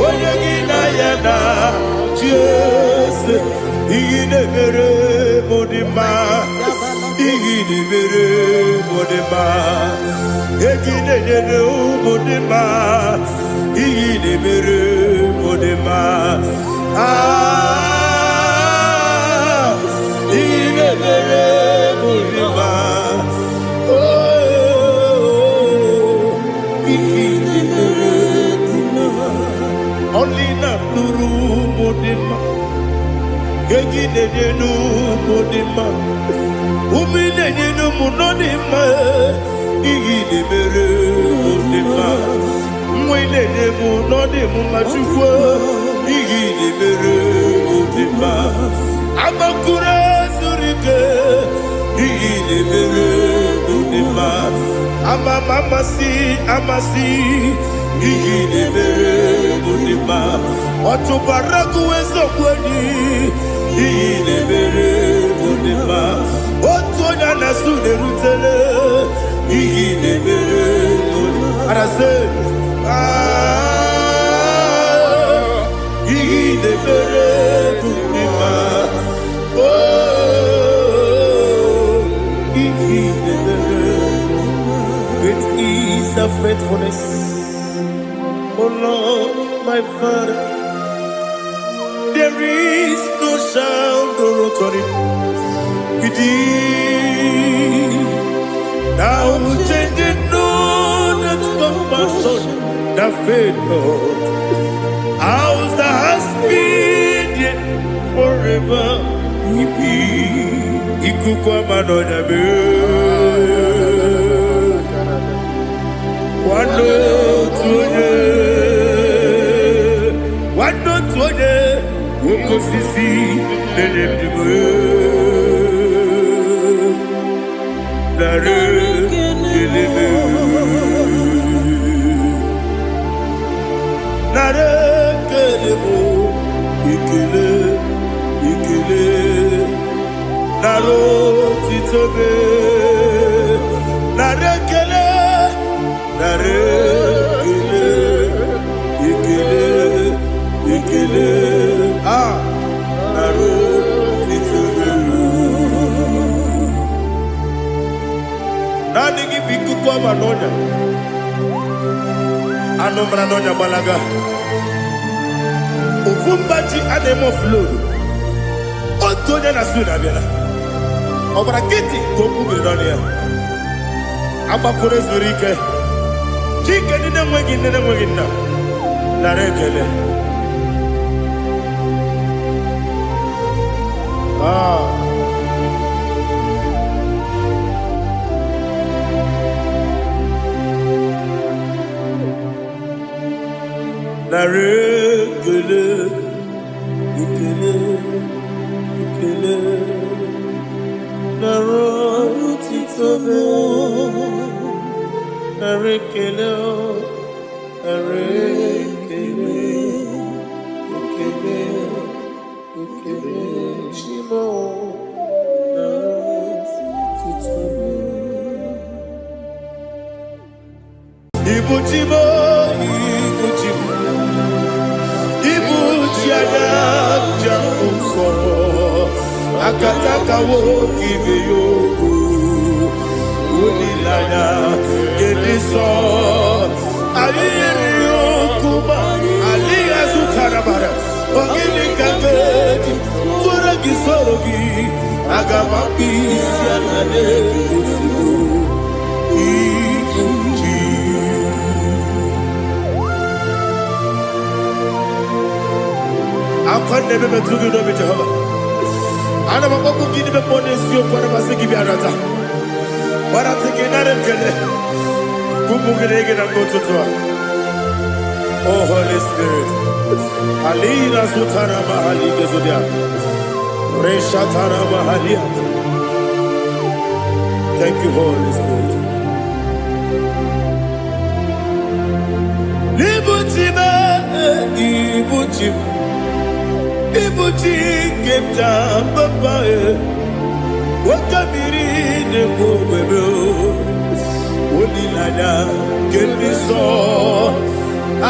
wenigina yana. Yes, igide mere modima, igide mere modima, igide mere modima, igide mere modima. Igide mere modima. Oh, igide mere modima. Only na turu modima. Egide nenu modima, umine nenu munodima, igide mere modima, mwine nemu nodimu machukwa, igide mere modima, amakure zurike, igide mere modima. amasi iyi na-emere ndị mma ọtụbara kuwezokweni iyi na-emere ndị mma otu onye a na-asụ na-erutele iyi na-emere arase iyi na-emere ndị mma iyi na-emere great is the faithfulness. Oh Lord, my Father, there is no sound or authority within. Now changing known that compassion, the faith, Lord, ours that has been yet forever. Ikukwamanonabe. Wando tuone woko sisi nelemdibo nare kelebe nare kelebo ikele naro titobe nare kele nare ikele naro titobe nani gibiku kwa manonya anomra nonya balaga ufumbaji ademo flow otonya na suna bela obara kiti koku bedonia abakore zurike chike nene mwegi na narekele narekele ikele naro titobe narekele shimo naro titobe ibuchimo akataka woki beyogo unilaya gediso ayiri okuba aliya zukarabara ogini kangedi tura gisorogi agamapi sianade usigo ikuji akwande bebe tugi no be Jehova ana maboko gidi be pone sio kwa basi gibi arata bara tekenare kele kumugirege na mtoto oh Holy Spirit alira sutara mahali gezodia resha tara mahali. Thank you Holy Spirit. Ibuchi kemta papa wakamiri ne kwebe onilada kemiso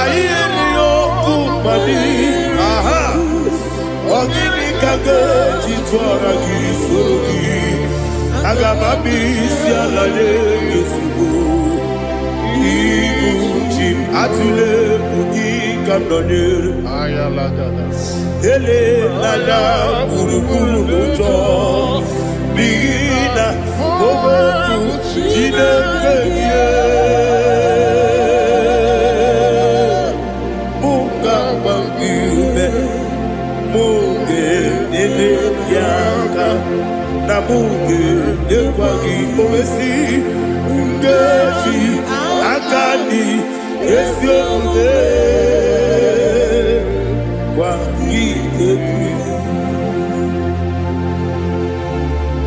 ayeni okupadi aha ogini kage jitwara gisorogi agamabi sialale yesugo ibuchi atule bugi kamdonir ayalagada ele lala buruburu moto bigina oboku jinekeye munga bangibe munge ele yaka na munge ekwagi owesi ngeji akani esiomude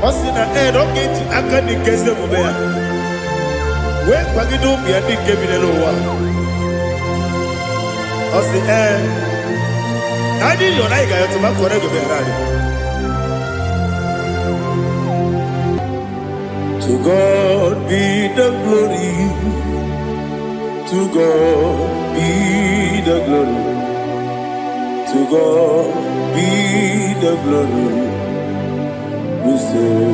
Osina don't get akani keze mubea Where Pagido be a big game in the lower. I say, I didn't know I got to my correct behind. To God be the glory. To God be the glory. To God be the glory. We say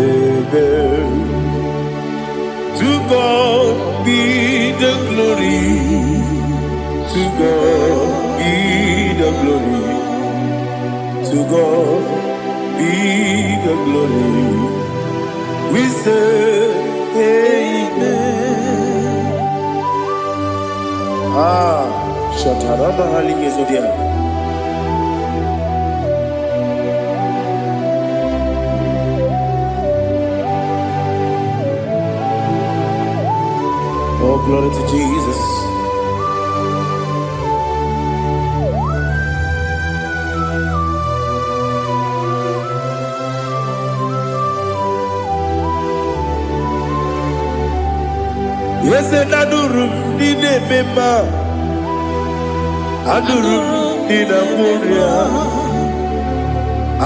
amen. To God be the glory. To God be the glory. To God be the glory. We say amen. Shataraba Haligezodia. Oh, glory to Jesus. Yes, and Adurum Dine Mema Adurum Dina Muria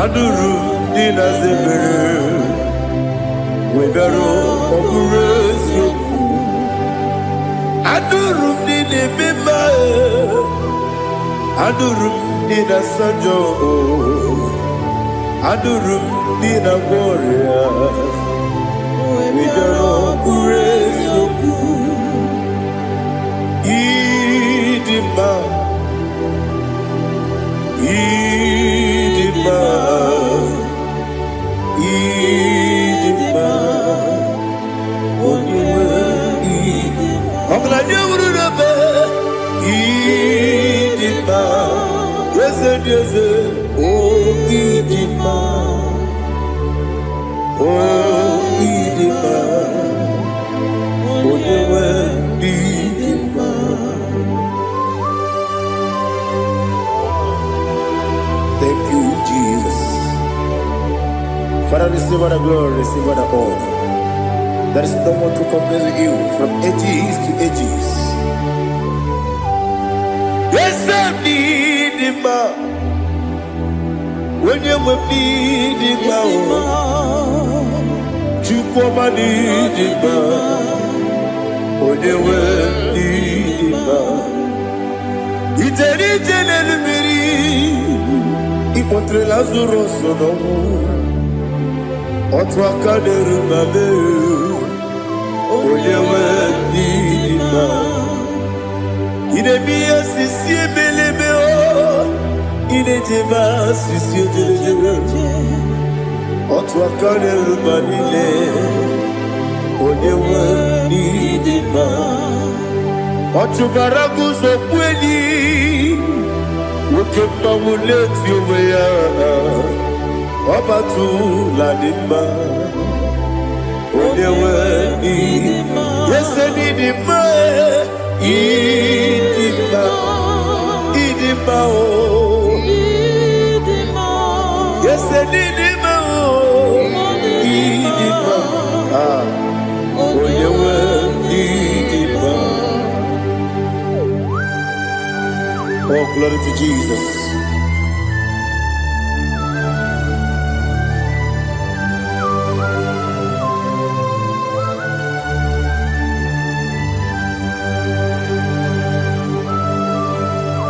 Adurum Dina Zebere Webero Okurezio Adurum Dine Mema Adurum Dina Sanjo Adurum Dina Muria Webero Okurezio Idima, Idima, Idima, Idima, yes, oh Idima, oh Idima, Idima. Thank you, Jesus. Father, receive all the glory, receive all the honor. There is no one to compare with you from ages to ages. Yes, I need him. When you need him, you come and need him. When you need him, it's any general. Ipotre Lazaro sono Otwa kaderu mame Oyewe dima Ine miya sisi ebelebe o Ine jeba sisi ojelejebe Otwa kaderu manile Oyewe dima Otubaragu zokweni Ukemba muleti uweya Wabatu ladima Onewe idima Yese nidima Idima Idima o Yese nidima o Idima Onewe idima. Oh, glory to Jesus.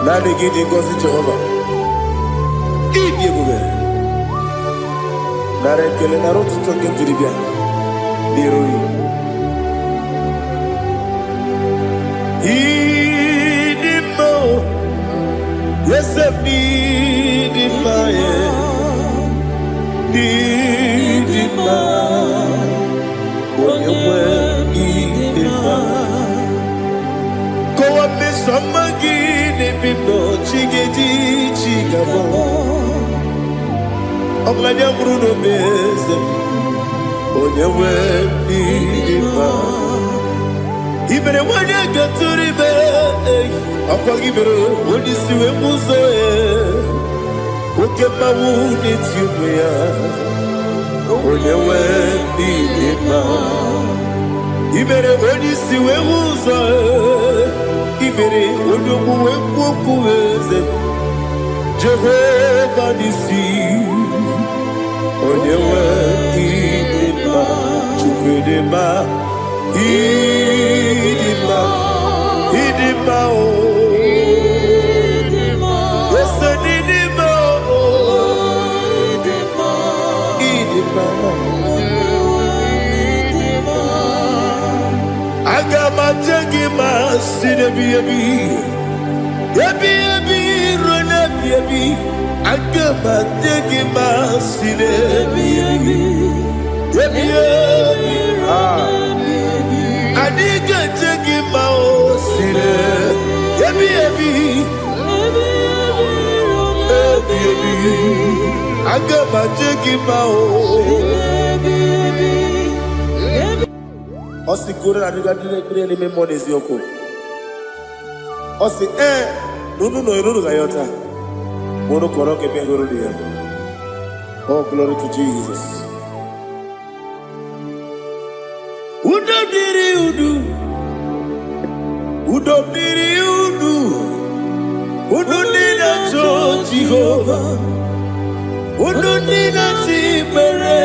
Nani gidi ngozi Jehovah. Idi ebube. Nare kele na rotu toke jiribia. Niroi. Idi mo. Yes, I need in my need in my when you were in my go up me some again if you know chigedi chigabo I'm like a Bruno Bezem when you were in my even when you get to the bed Akagibero, when you see a muzo, Ukema wound it's you, when you went in Ibere onisi we uzo. Ibere onyoku we kwoku eze. Jehovah nisi. Onyewe idima. Chukwudema. Idima. Idima o. Agama jagi masine biyebi, yebi rona biyebi. Agama jagi masine biyebi, yebi adiga jagi masine yebi agama jagi Osi kure na diga dire ni memo nezi oko. Osi nunu gayota. Mono koroke mengoro dia. Oh, glory to Jesus. Udo diri udu. Udo nina cho Jehovah. Udo nina tibere.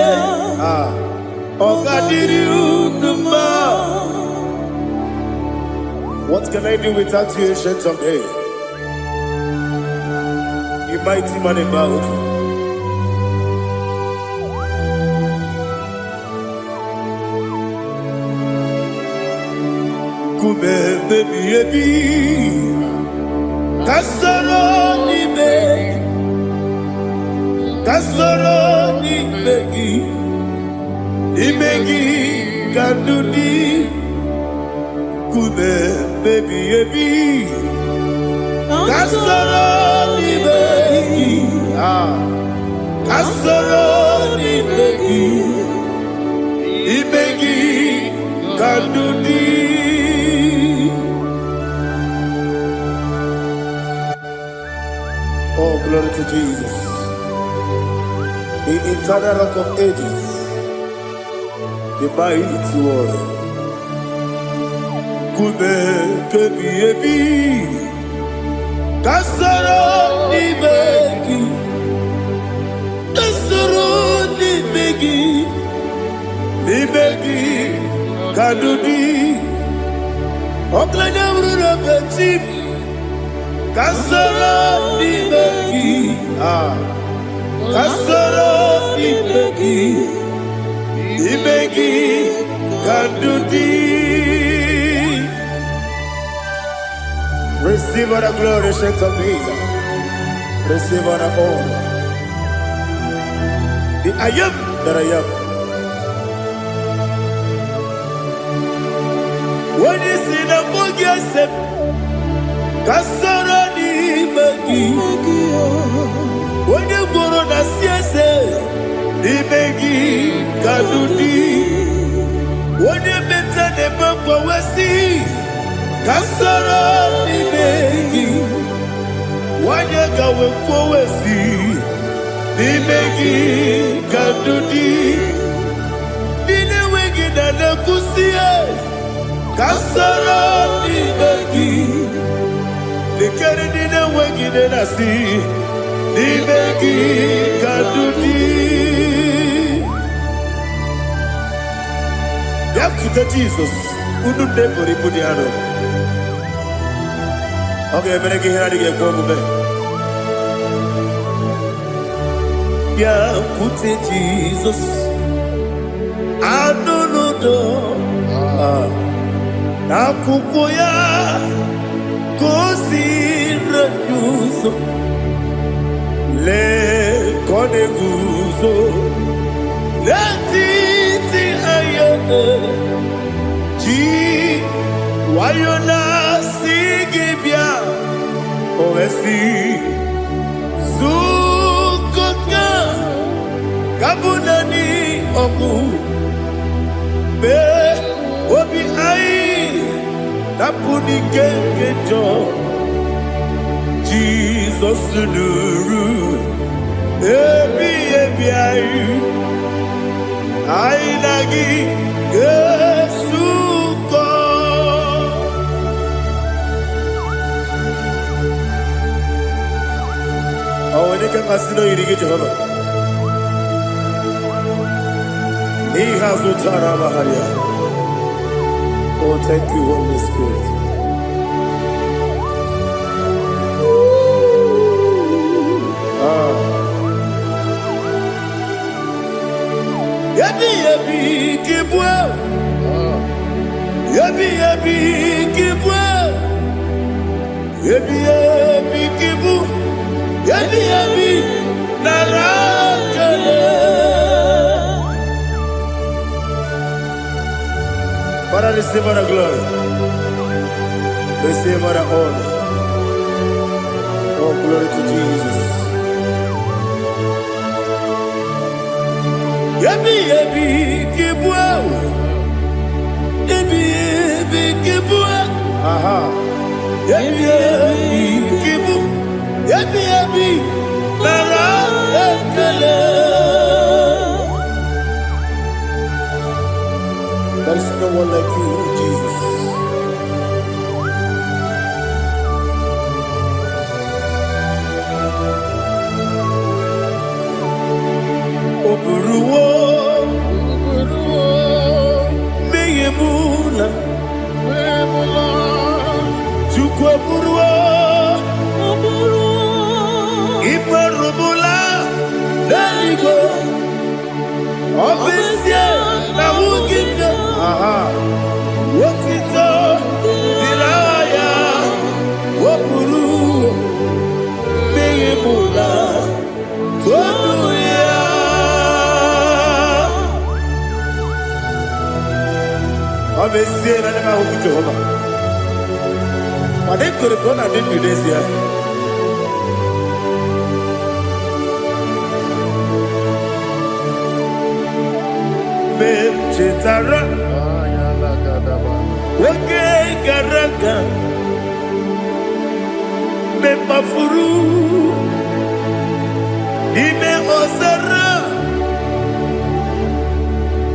What can I do without you, ancient of days? You mighty man in battle. Kume baby, kasoro ni begi. Imegi kandudi kume baby kasoro ni begi kasoro ni begi imegi kandudi. Oh, glory to Jesus, the eternal rock of ages, the mighty one. Kume kebi kasoro ni begi kadudi oklanya brura beti kasoro ni begi kasoro ni begi kadudi. Receive all the glory, strength of Jesus. Receive all the honor. The I am that I am. When you see the boogie, I said, Kasarani Magi. When you go on the siese, the Magi Kadudi. When you mention the Boko Wesi. Kasara ni begi, wanyaka wekowesi, ni begi kadudi, nine wegi na nekusie. Kasara ni begi, nikere nine wegi na nasi, ni begi kadudi. Yakuta Jesus, ununde pori pudiano. Okay, better get here to get one more. Yeah, put it Jesus. I don't know. Na kukoya kosi reduzo le kone guzo le titi ayone ji wayona sigibia oesi zukoka kabunani oku be obi ai napuni kenkejo Jesus nuru ebi ai lagi Yesu masino yirige Jehovah. He has utara baharia. Oh, thank you, Holy Spirit. Yabi kibwa. Yabi kibwa. Yabi kibu. Yabi narakale. Father, receive our glory. Receive our honor. Oh, glory to Jesus. Yabi kibwa. Yabi kibwa. Aha. Yabi kibu. Yabi narakale. There is no one like you, Jesus. Oburuwo, meyemula, chukwu oburuwo, imarubula, leligo, obesie na wugide. Aha, wotito, dilaya, oburuwo, meyemula, tonuya. Obesie na nema huku Jehovah. Wade kore kona dindi desia. Chetara, oke garaga, me mafuru, ime ozara,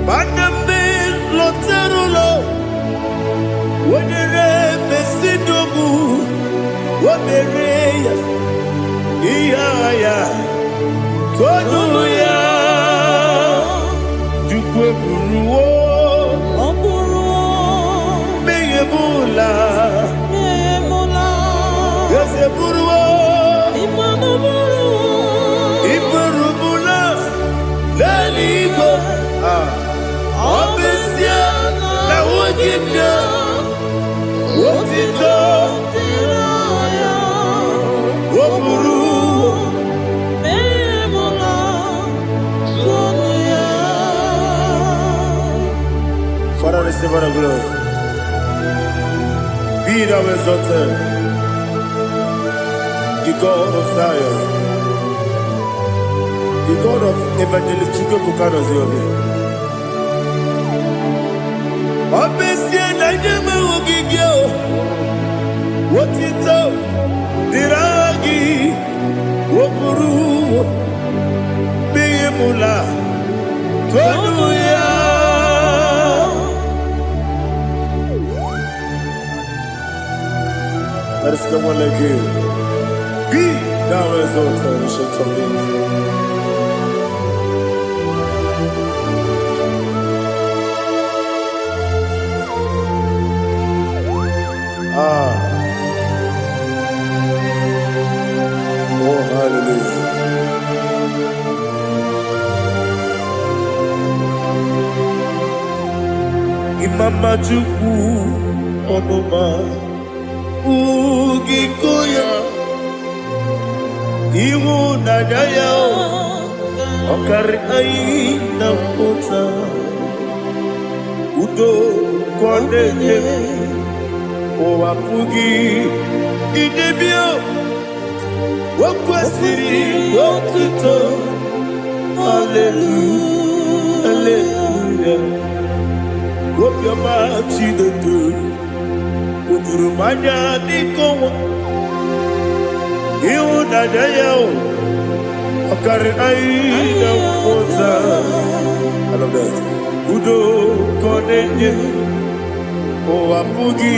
banambe loterulo, wonere mesidogu, womereya, iyaya, tonuya. Buruwo, meyemula, yose buruwo, iburubula, leligo, obesia na wogibya, wotito, woburuwo. Father, receive our glory. Be thou exalted, the God of Zion, the God of Evangelist Chico Bukano Ziobi. Obesia na nyama wogigyo, wotito, diragi, woburu, meyemula, tonuya. There is no one like you. Be thou exalted, ancient of days. Oh, hallelujah. Imama Chukwu Onuma Ugikoya Iwu Nadaya Okari Aina Kota Udo Kondeye Owapugi Idebio Wakwasiri Wotito Hallelujah Hallelujah Wopiama Chinedu Udurumanya Nikowa Iwu Nadaya Okari Aina Kota I love that Udo Kondeye Owapugi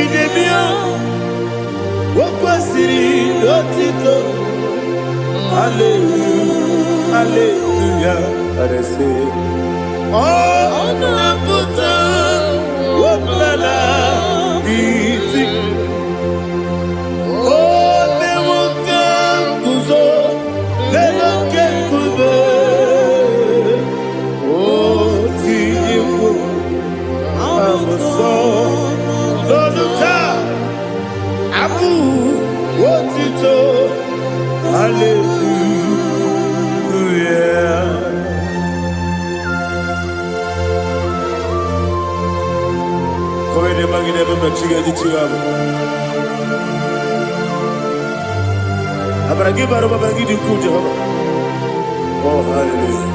Idebio Wakwasiri Wotito Hallelujah, hallelujah. Let us say, oh, Nabuta, what Nana, Biti, oh, Nemuka, Kuzo, Leloke Kube, oh, Tibu, Amuso, Loduta, Abu, Wotito, hallelujah. Come ne magine per chiga di chigago. Abragi baro babagi di ku Jehovah. Oh hallelujah.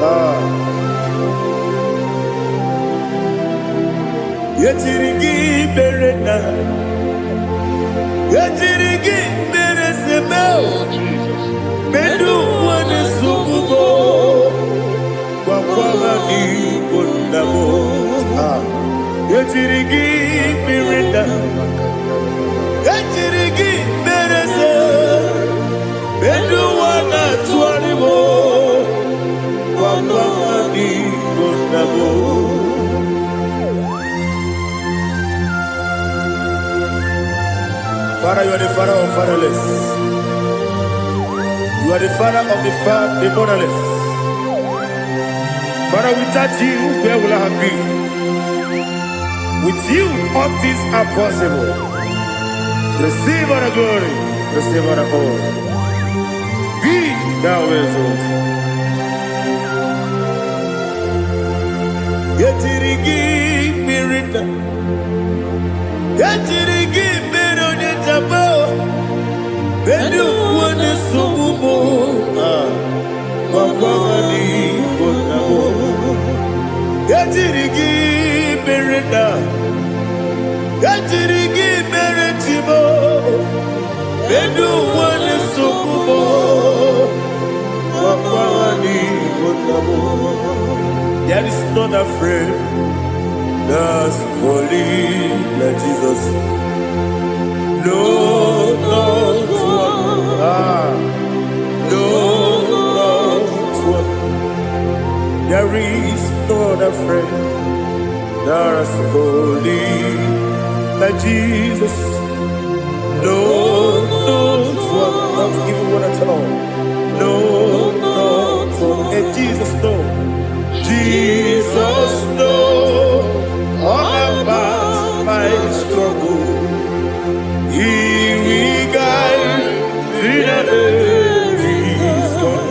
Ah. Yetirigi berena. Yetirigi beresebel. Medu wane sukubo. Wakwama ni kondamo. Ah. Yetirigi berena. Yetirigi berese. Medu wana tuanibo. Wakwama ni kondamo. Father, you are the father of fatherless. You are the father of the motherless. Father, without you, where will I have been? With you, all things are possible. Receive all the glory, receive all the honor. Be thou exalted. Yetirigi mirita, yetirigi mirone jabo, bedu wane sububo, wakwamani konamo. Yetirigi mirita, yetirigi miretibo, bedu wane sububo, wakwamani konamo. There is none afraid that's holy like Jesus. No, no, no, one. There is no other friend that's holy like Jesus. No, one. Not even one at all. No, one. And Jesus, no. Jesus knows all about my struggle. He will guide through the days gone.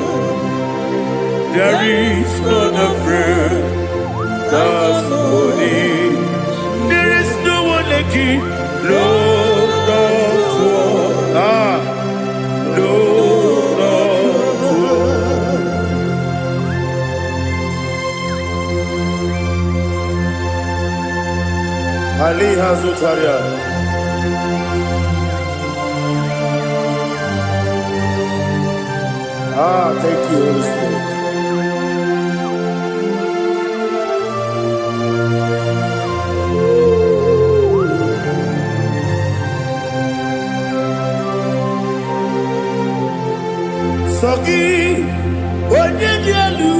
There is none afraid that's holy. There is no one like you. Lord, God's one. Lord, God's one. Ali Hazutaria. Thank you, Holy Spirit. Sogi, Onyedialu,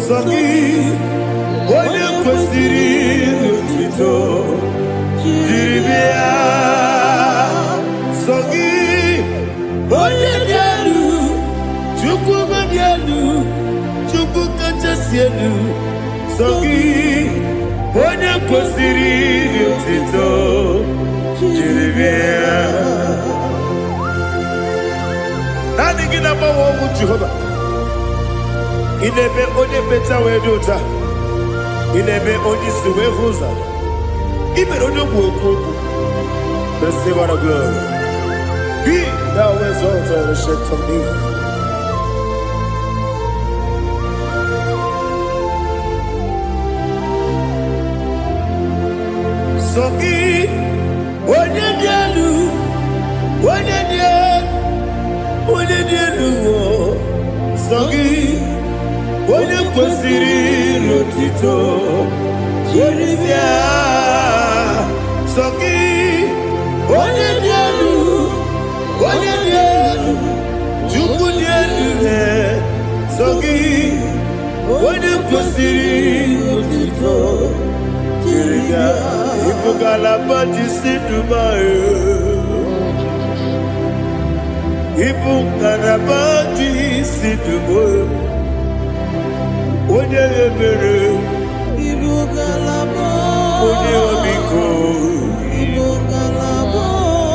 Sogi, Onye kwesịrị otuto jiri bịa. Sogi, onye dị elu, Chukwu dị elu, Chukwu kachasị elu. Sogi, onye kwesịrị otuto jiri bịa. Naanị gị na-agbanwe ọgwụ Jehova. Inebe onye beta wee dị ụta. Inebe onye isi wee hụ ụzọ. Imere onye okwu okwu. Receive all the glory. Be thou exalted, ancient of days. Sogi, onye dị elu, onye dị elu, onye dị elu. Sogi, onye kwesịrị otito jiribịa sọ gị onye dị elu Chukwu dị elu sọ gị onye kwesịrị otito jiribịa ịbụ ngalaba jisi dumayo ịbụ ngalaba jisi dumayo onye ebere Ibu galaba, onye omiko Ibu galaba,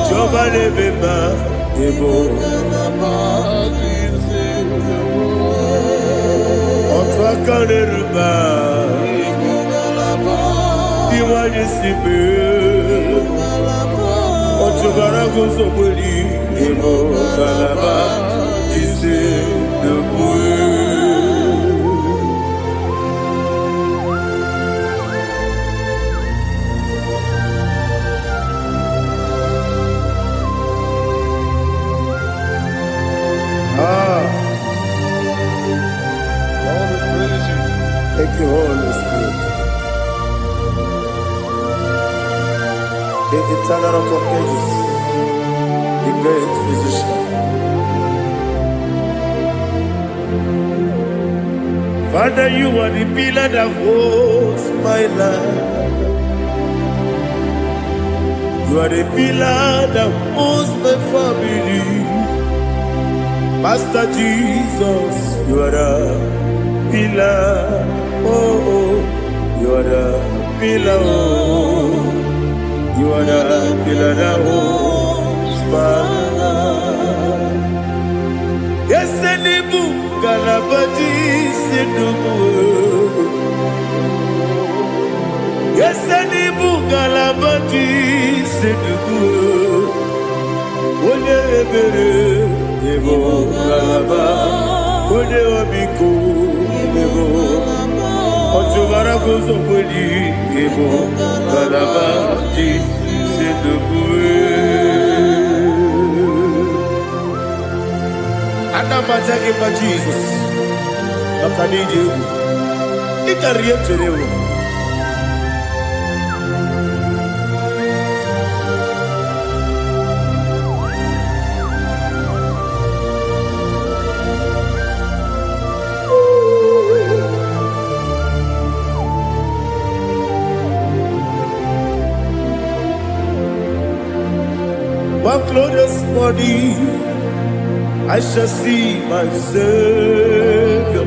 Jọba n'ebeba ịbụ galaba, otu aka na-eruba Ibu galaba, iwanye si mee otu gara guzo gberi ịbụ ngalaba ise n'okpuru. Lord, we praise you. Thank you, Holy Spirit. The eternal rock of ages, the great physician. Father, you are the pillar that holds my life. You are the pillar that holds my family. Master Jesus, you are the pillar, oh, you are the pillar, oh, you are the pillar that holds my life. Yes, Senibu, Galabaji, Sedubu. Yes, Senibu, Galabaji, Sedubu. Onye ebere, Ebo Galaba, Onye Omiko, Ebo Otubara gozo kweli, Ebo Galaba, Ji Sedubu. Anamajage pa Jesus, Nakanije, Ikariyeterewo. One glorious morning, I shall see my Savior.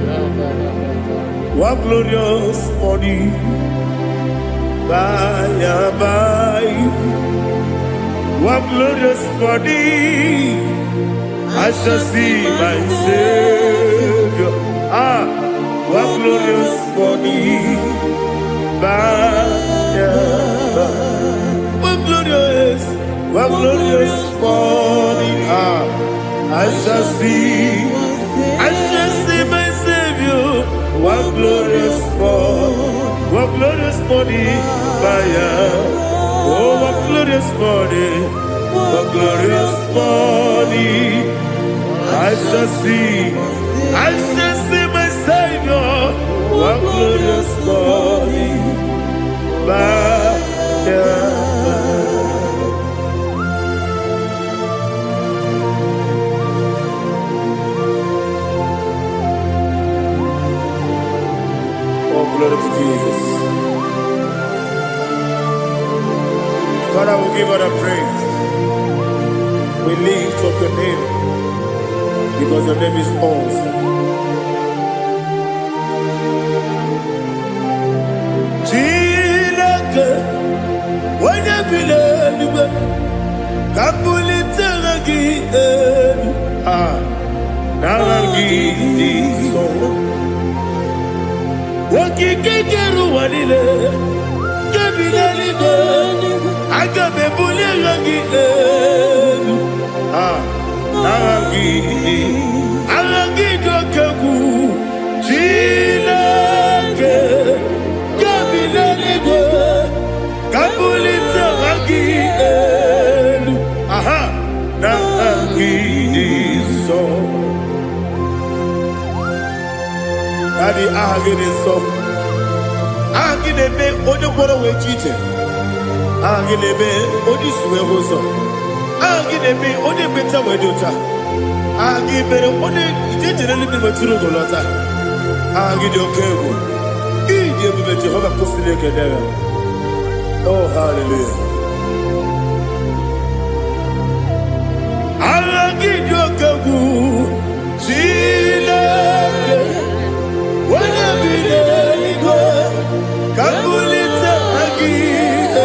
One glorious morning, by and by. One glorious morning, I shall see my Savior. One glorious morning, by and by. One glorious morning, I shall see my Savior. One glorious morning, oh, one glorious morning, I shall see my Savior. One glorious morning, glory to Jesus. Father, we give all the praise. We lift up your name because your name is awesome. Chilake, when you believe, Kabuli Teragi, Naragi, so. Wakikekeru wanile, kebilaligo, agabe bulelagi elu. Alagi dokeku, chilake, kebilaligo, kabulita lagi elu. Naragi so. Daddy, aha gị dị nsọ. Aha gị na-eme onye mkpọrọ wee je ije. Aha gị na-eme onye isi wee hụ ụzọ. Aha gị na-eme onye ekpenta wee dị ọcha. Aha gị mere onye ije jere eluigwe wetụrụ ụgwọ lọta. Aha gị dị oke egwu. Iji ebube Jehova kwụsịrị ekele ya. Oh, hallelujah. Aha gị dị oke egwu. Chineke onye bi n'eluigwe ka mbulite gị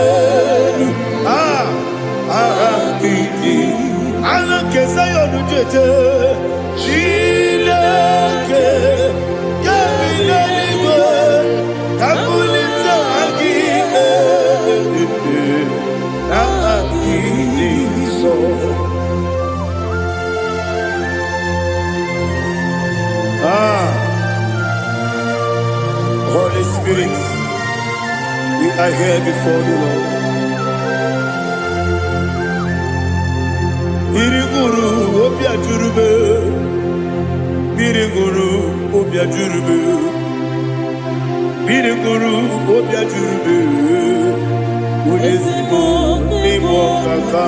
elu. Aha gị dị aha nke Zayọn jeje. Chineke ka bi n'eluigwe ka mbulite gị elu. Aha gị dị nsọ. Holy Spirit, we are here before you, Lord. Biriguru obia jurube, biriguru obia jurube, biriguru obia jurube. Udezimo nimo kaka,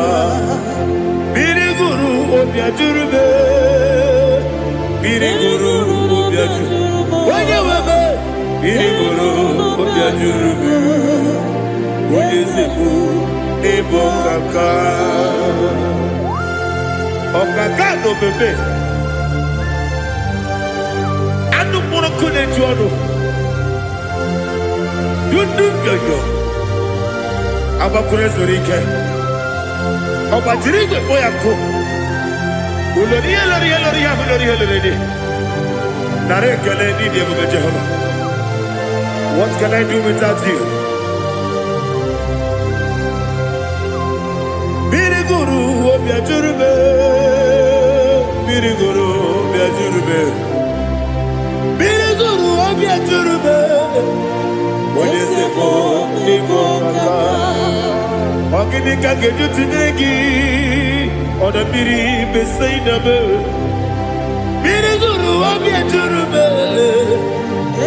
biriguru obia jurube, biriguru obia jurube. Wanyewebe. Biriguru obia jurube, udezimo nimo kaka. Okaka no bebe. Anu mono kune juono. Dundu yoyo. Abakure zorike. Obajirige boyako. Uloriya loriya loriya loriya loriya. Nare kele ni diye bebe Jehova. What can I do without you? Biriguru obia jurube, biriguru obia jurube, biriguru obia jurube. Odezimo nimo kaka. Ogini kageju tinegi, oda biri beseinabe. Biriguru obia jurube.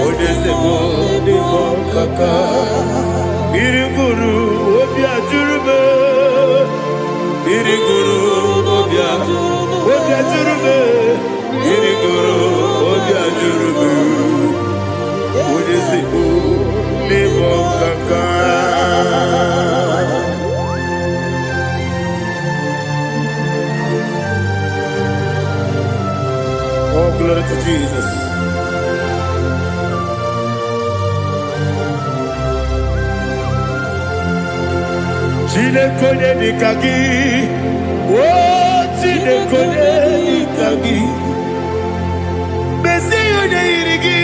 Odezimo nimo kaka. Biriguru obia jurube. Biriguru obia jurube. Biriguru obia jurube. Odezimo nimo kaka. Oh, glory to Jesus. Chineke dikagi, oh Chineke dikagi, Mesiyo irigi,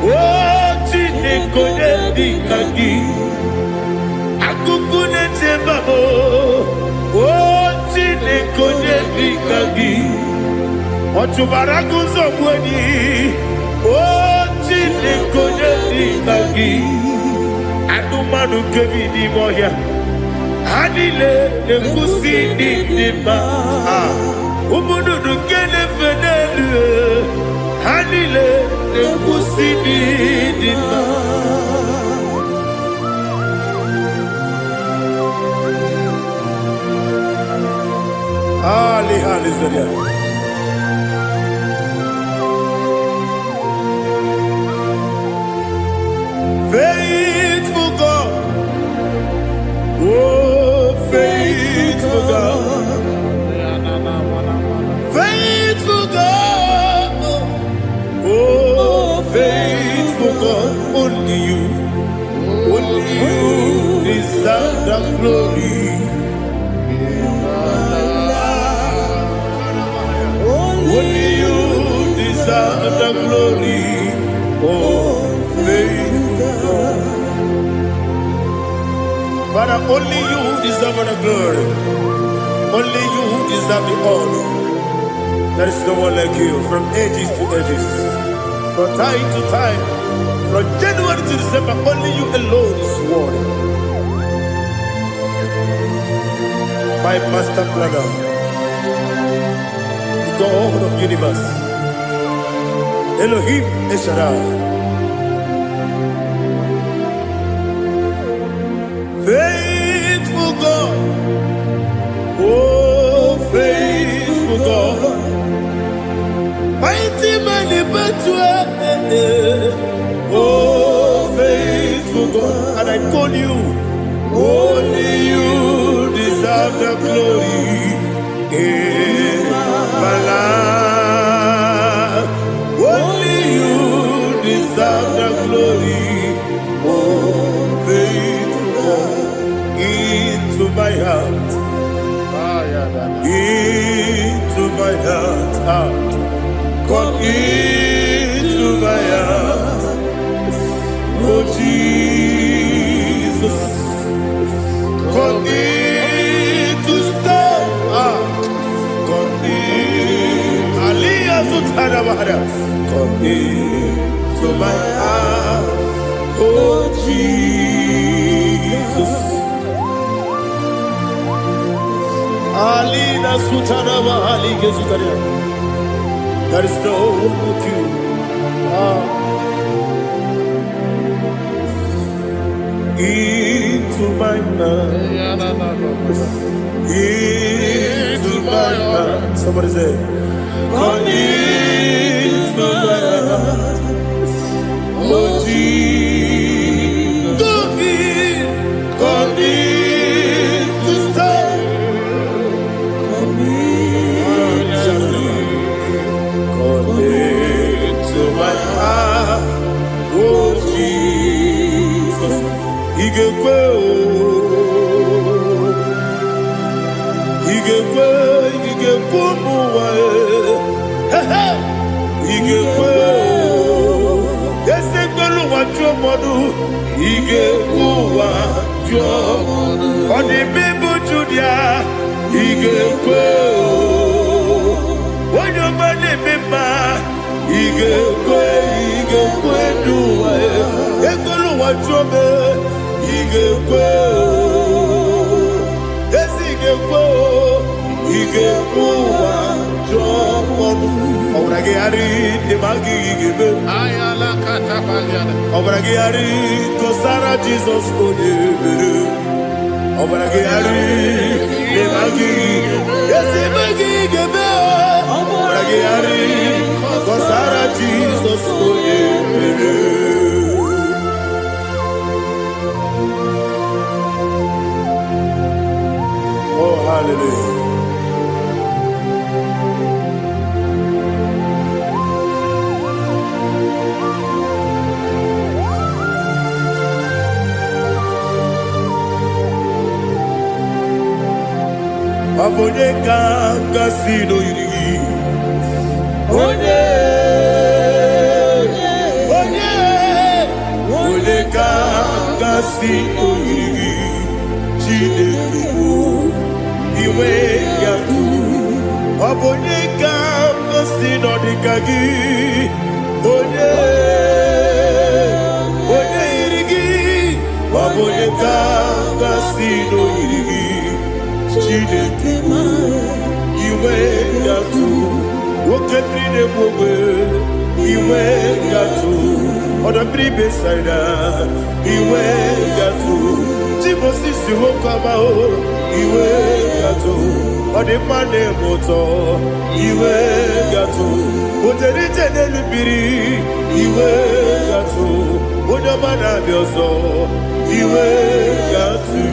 oh Chineke dikagi, Akukune tembabo, oh Chineke dikagi, Otubaragu zobweni, oh Chineke dikagi, Adumanu kevidi moya. Hanile nekusi dima, umududu kene fenelu. Hanile nekusi dima. Ali Zaria. Faithful God, oh faithful God, faithful God, oh faithful God, only you deserve the glory. Only you deserve the glory, oh faithful God. Father, only you deserve the glory. Only you deserve the honor. There is no one like you from ages to ages, from time to time, from January to December. Only you alone is worthy. My master planner, the God of the universe, Elohim Eshara. Faithful God, oh faithful God, mighty man in battle, oh faithful God, and I call you, only you deserve the glory in my life, only you deserve the glory, oh faithful God. Into my heart, into my heart, come into my heart, oh Jesus, come in to stay, come in, Aliyah Sutanabara, come into my heart, oh Jesus. Alina Sutanaba Ali Gezutaria. There is no one like you. Into my mind. Into my mind. Somebody say, come into my heart. Oh Jesus. Come in to stay. To my heart, oh Jesus, Igekwe, muwa, Igekwe, Esekwelu wajomodu, Igekwe wajomodu, Odi bibu Judia, Igekwe, Wanyomane mema. Igekwe duwa Ekolu wajobe Igekwe Igekwe wajobe Obrage ari Demagi igebe Ayala katapaliana. Obrage ari Kosara Jesus Odebere Obrage ari Demagi Demagi igebe Obrage ari Kosara Jesus Odebere. Oh hallelujah. Abone kanga sino yiri. Onye kanga sino yiri. Chineke o iwe yatu. Abone kanga sino dikagi. Onye yirigi. Abone kanga sino yirigi. Chineke iwe yatu. Woketrine mwe iwe yatu. Oda bribe saida iwe yatu. Timosisi wokama o iwe yatu. Ode mane moto iwe yatu. Oterite nelubiri iwe yatu. Oda mana bioso iwe yatu.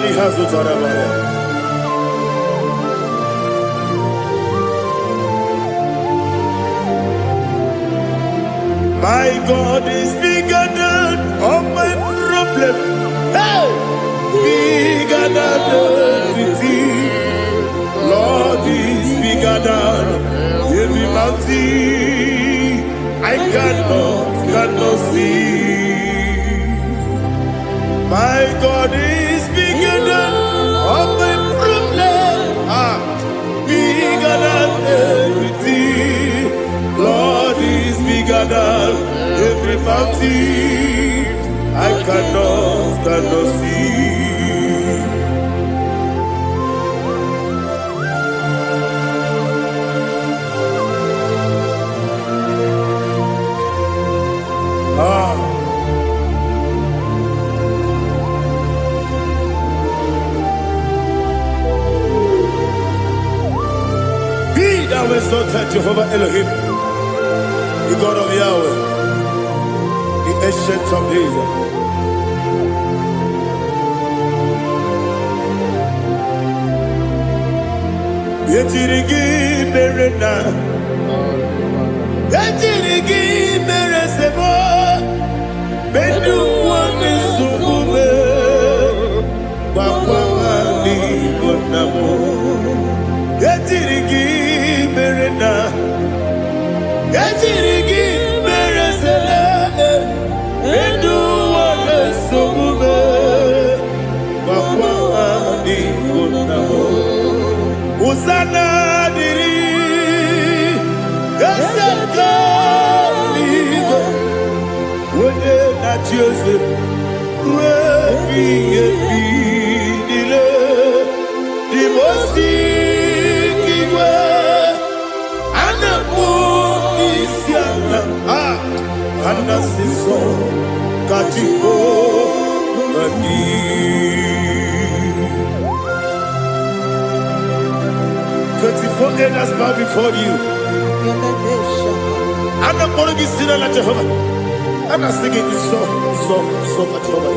Lihazu Tarabaya. My God is bigger than all my problem. Hey, bigger than everything. Lord is bigger than every mountain I cannot see. My God is bigger than all my problems. Bigger than everything. Lord is bigger than every mountain I cannot see. exalted Jehovah Elohim, the God of Yahweh, the ancient of days. Yetirigi merena, yetirigi meresemo, bedu wani subume, wakwani bonamo. Yetirigi merena, yetirigi meresele, bedu wani subume, wakwani bonamo. Usana diri, esaka ligo, wode na Joseph, rebi ebinile, dimosi kiwe, anamu isiana, anasiso kajiko mani. 24 elders bow before you. I'm not going to be seen like Jehovah. I'm not singing this song like Jehovah.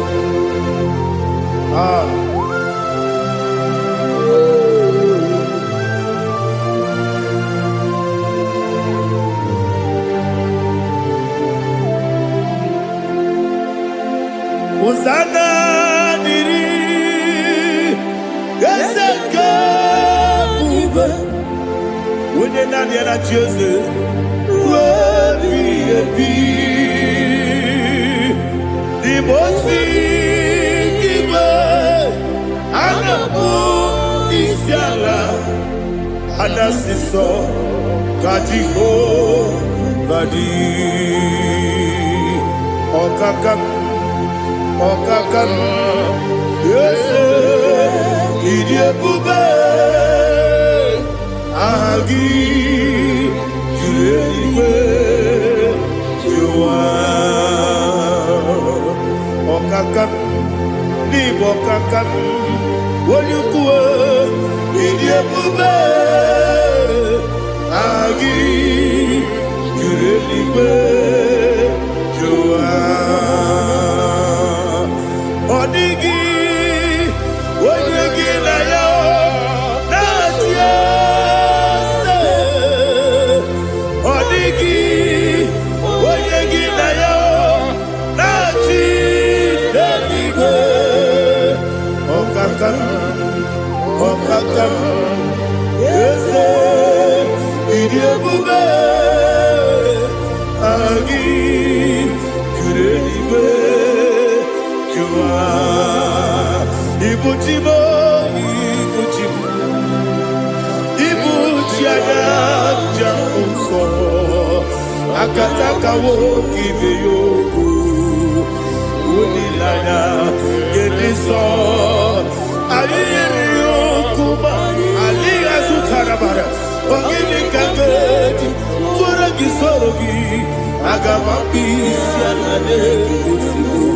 Hosanna diri, Eseka. When you're not here at Jesus, the most Anasiso Kajiho Vadi Okakam Yes Idiabube Agi Juliwe Jua Okakam Nibokakam Wonyukue Idiabube Agi Juliwe Jua Odigi Wonyegi na yo Natia Odigi Wonyegi na yo Nati Deligwe Okakam Okakam Yese Idiabube Agi Juliwe Jua Ibuchimo Ibuchiana Jamuso Akataka woki beyoku Unilana Gediso Aliyeri yokuma Aliya Zutarabara Ogini kagedi Tura gisorogi Agamapi Sianane Usibu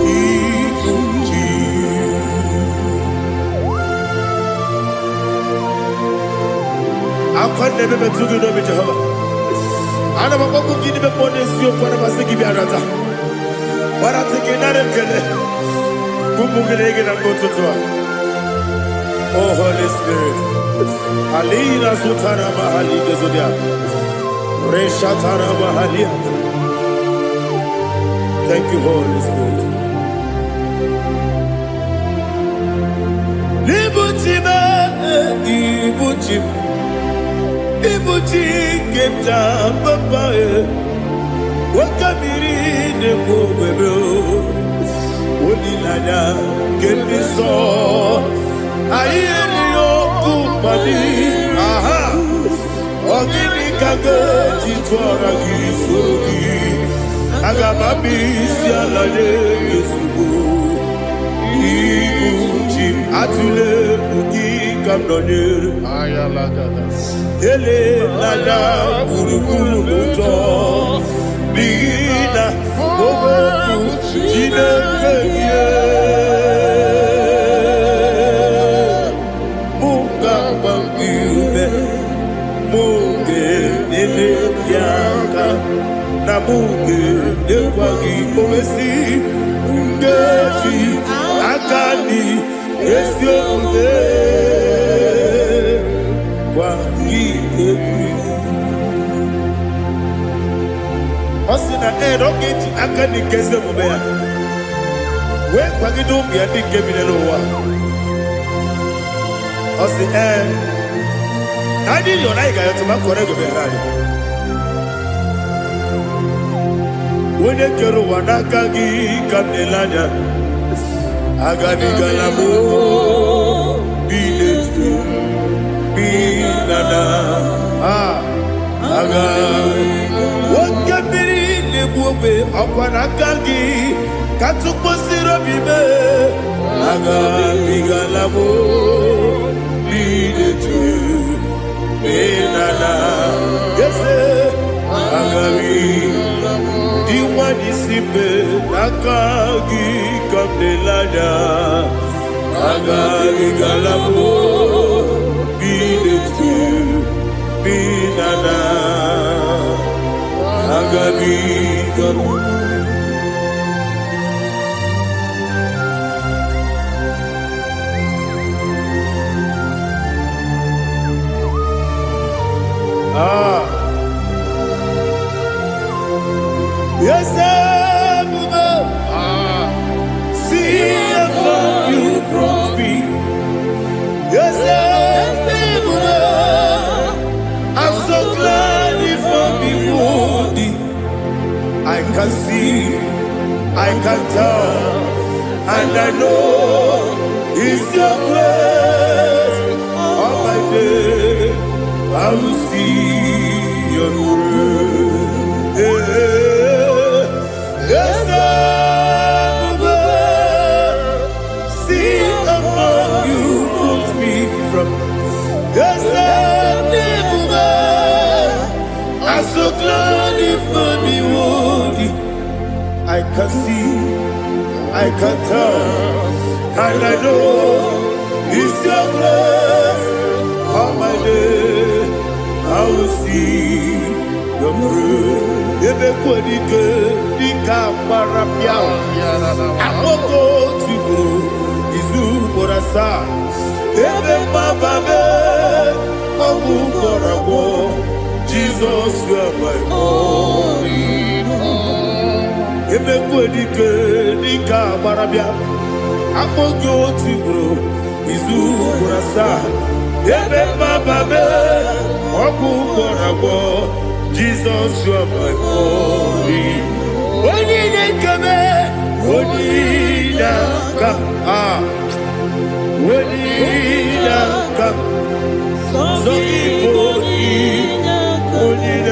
Ibuchi Akwande bebe tugi no be Jehovah. Ana bako gidi be ponesio kwa na basiki bi arata. Bara teke na rekele. Kumugirege na mototwa. Oh Holy Spirit. Alina sutara mahali gezodia. Reshatara mahali. Thank you, Holy Spirit. Libuchime, ibuchim. Ibuchi kemta papae. Wakamiri ne kubebe. Onilada kemiso. Ayeri okupali. Aha. Ogini kage titwara gisugi. Agamabi sialade yesugu. Ibuchi atule uki kamdonere. Ele nada buruburu moto. Bigina obeku jine keye. Munga bangiube. Munga Akani Esiobe Wagi Osina Rogeji Akani Kesemubea When Pagido be a big cabin Osi I need your like to make correct when you get one Akagi Kamelania Agadi Galamo Be Nana What can be in the movie upon Akagi Katsuposiro Bibe Agadi Galamo Be Nana Yes, Agadi Diwani sipe Akagi Kamelania Agadi Galamo Be Nana Agadi Galamo Yes, see how you brought me. Yes, I'm so glad you found me worthy. I can see, I can tell, and I know it's your grace. All my day, I will see your grace. Yeah. Yes, see among you moves me from. Yes, I'm so glad you found me worthy. I can see, I can tell, and I know it's your grace. All my day, I will see your grace. Ebe kwenike dika marapia Akoko tibu izu morasa Ebe mababe Obu korabo Jesus you are my only Ebe kwenike dika marapia Akoko tibu izu morasa Ebe mababe Obu korabo Jesus, you are my only. When you come, when you come, when you come, so people when you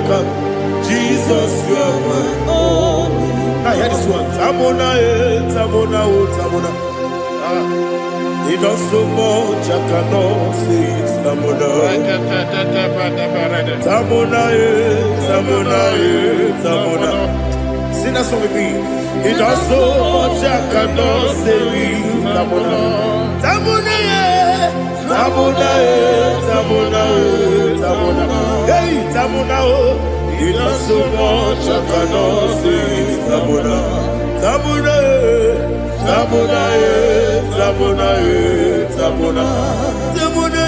come, Jesus, you are my only. I hear this one. Tamona. He does so much I cannot say it. Tamona, Tamona. Sing that song with me. He does so much I cannot say it. Tamona, Tamona, Tamona, Tamona, Tamona. Hey, Tamona, he does so much I cannot say it. Tamona, Tamona. Tamona, Tamona, Tamona, Tamona.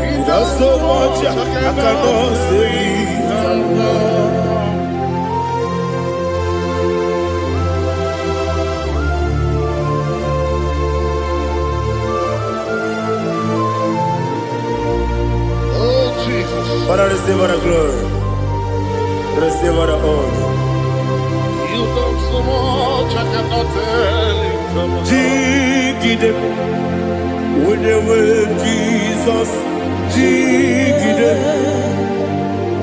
He does so much I cannot say. Oh Jesus, Father, receive all the glory, receive all the honor. you done so much I cannot tell you. Jigide, when they were Jesus, Jigide,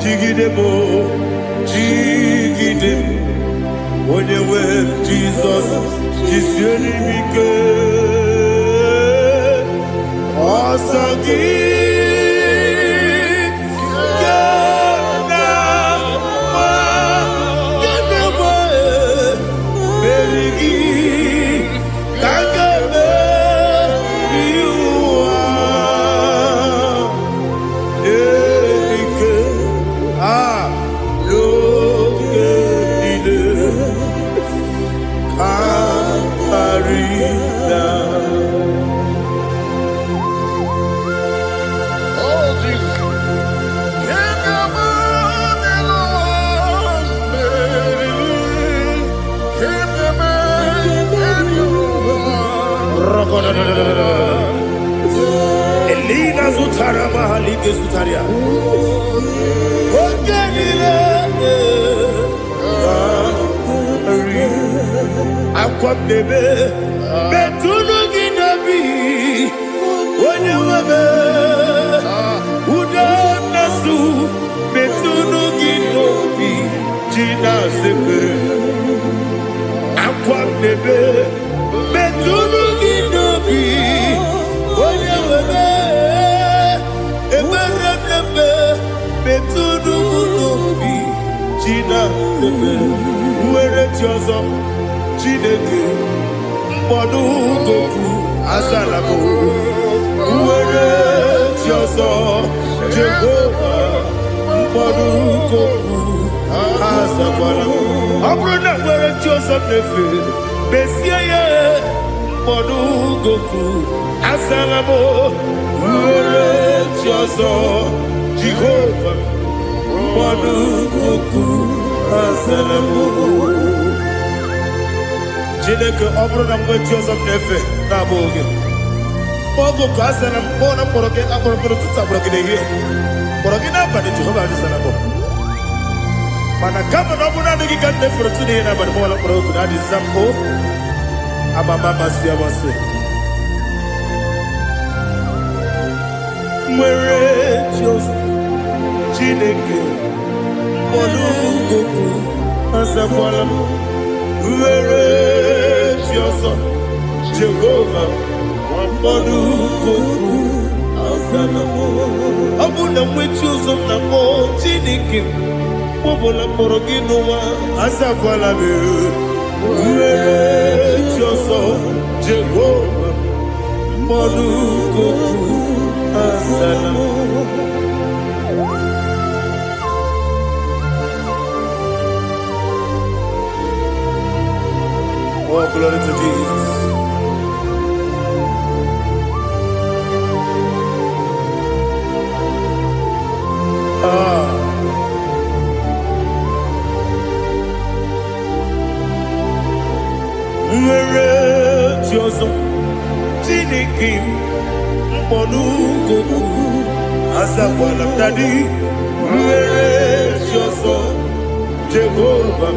Jigide mo, Jigide, when they were Jesus, Jisieni Mike, Osagi. Elina Zutara Mahalike Zutaria. Okenile. Akwam debe. Betunu ginabi. Onye webe. Uda nasu. Betunu ginobi. Jina sekere. Akwam debe. Betunu ginobi. Onye webe. Ebere debe. Betunu ginobi. Jina sekere. Uwere tiozo. Chineke. Mbodu goku. Azalabo. Uwere tiozo. Jehovah. Mbodu goku. Azalabo. Abrona were tiozo nefe. Besiye. Mbodu goku. Azalabo. Uwere tiozo. Jehovah. Mbodu goku. Azalabo. Chineke Abrona were tiozo nefe. Naboge. Mogo kasana mbona mboroke akoro tutsa mboroke dehi. Mboroke na bani Jehovah Azalabo. Mana kama na muna nigi kante fortune na bani mola mboroke na dizambo. Amama masia wase. Mwere Jose. Chineke. Mbonu goku. Azabwala. Mwere Jose. Jehovah. Mbonu goku. Azalabo. Abuna mwechi uzo na mo. Chineke. Mwobola mboroke nuwa. Azakwala be. Mwere Jose. Jehovah. Mbonu goku. Azalabo. Oh, glory to Jesus. Mwere Jose. Chineke. Mbonu goku. Azakwala dadi. Mwere Jose. Jehovah.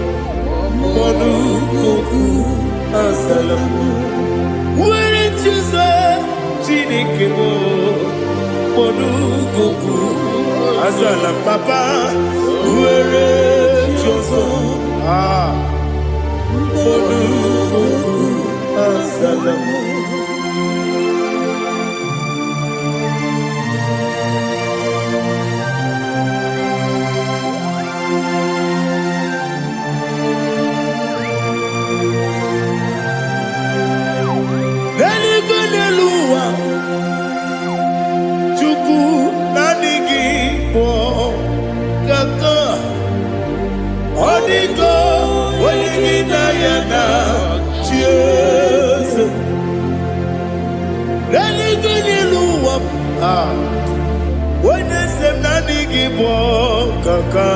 Mbonu goku. Azalabo. Mwere Jose. Chineke mo. Mbonu goku. Azalabo papa. Mwere Jose. Mbonu goku. Azalabo. When they say nani gibo kaka,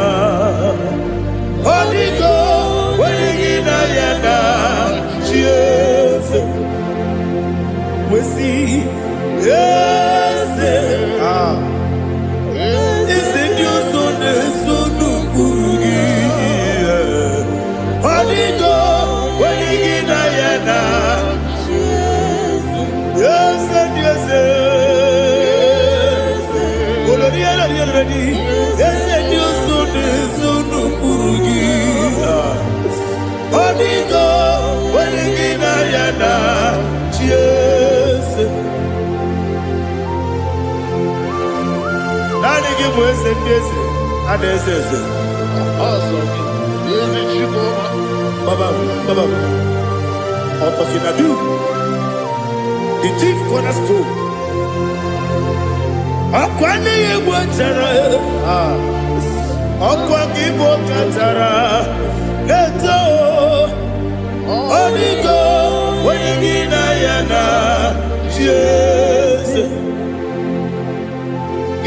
Odigo, when you na yana, cheers. We see, yes, is it your son, Sonu Bugi? Odigo, when you na yana, yes, yes. Yes, and you soon Burugi. Odigo, when you Yana, cheers. Nani give us a kiss, and there's a Awesome. Is it Chico? Baba, Otokinadu, the chief cornerstone. Akwani yegbo chara, akwa kibo katara, leto, odigo, wengi na yana, Jesus.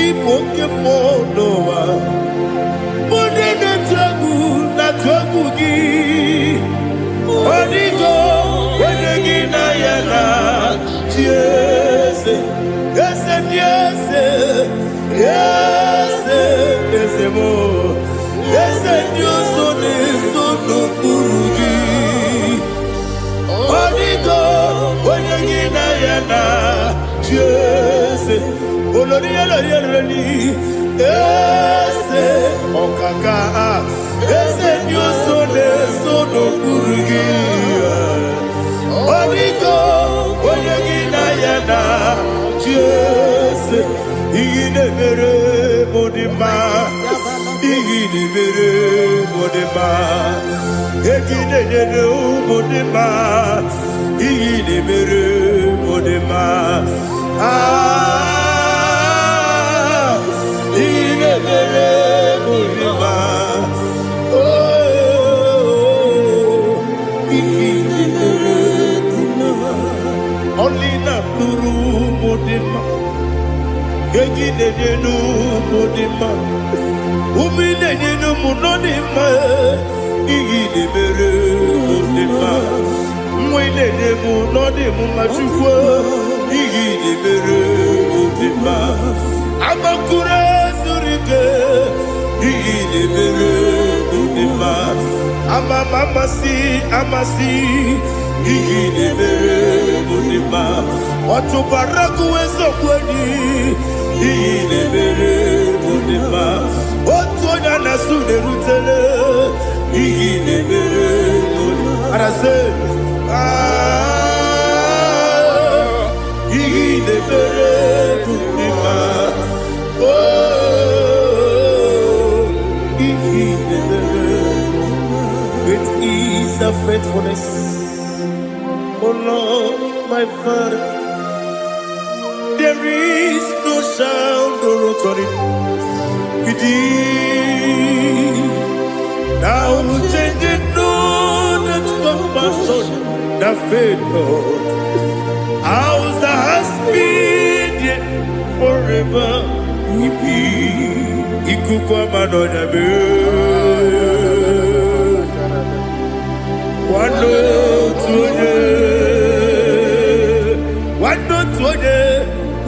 Ipo kemo noa, mone na tragu gi, odigo, wengi na yana, yes, yes, mo. Yes, Dios son eso no kurugi. Onigo, onyagina yana, yes. Olori olori, yes, okaka, yes, Dios son eso no kurugi. Onigo, onyagina yana, yes. Igide mere modima, igide mere modima, igide mere modima, igide mere modima. Ah, igide mere modima. Oh, igide mere modima. Only na pluru modima. Gegi nenu modima, umi nenu munodima, igi de mere modima, mwe nenu munodimu machukwa, igi de mere modima, amakure surike, igi de mere modima, amasi, igi de mere modima, watu baraku wezo kweni. Igi mere modima, otonya na sude rutele. Igi mere modima, arase. Igi mere modima, oh, igi mere. It is a faithfulness, oh Lord, my Father. There is no sound or authority. Now changing no that compassion, the faith Lord. Ours that has been yet forever. Ikukwa madonya be. Wando tuone.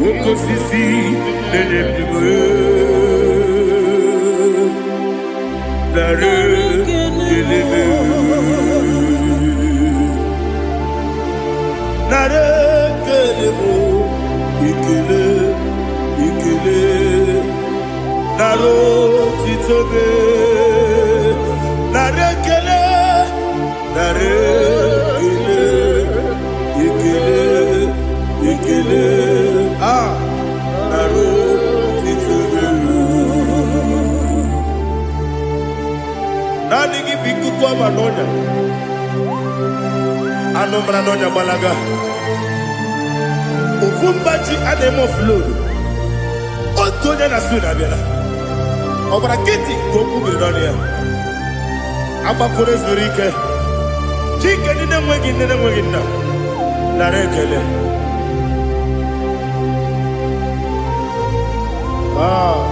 Woko sisi nenebime Nare kelebe Nare kelebo Ikele Naro titobe Nare kele Nare Ikele Ah, Naro titobe Nani gibiku kwa manonya Ano mranonya balaga Ufumbaji anemo flood Otonya na suna bela Obra kiti koku beronia Aba kore zurike Chike nine mwegi na Narekele Ah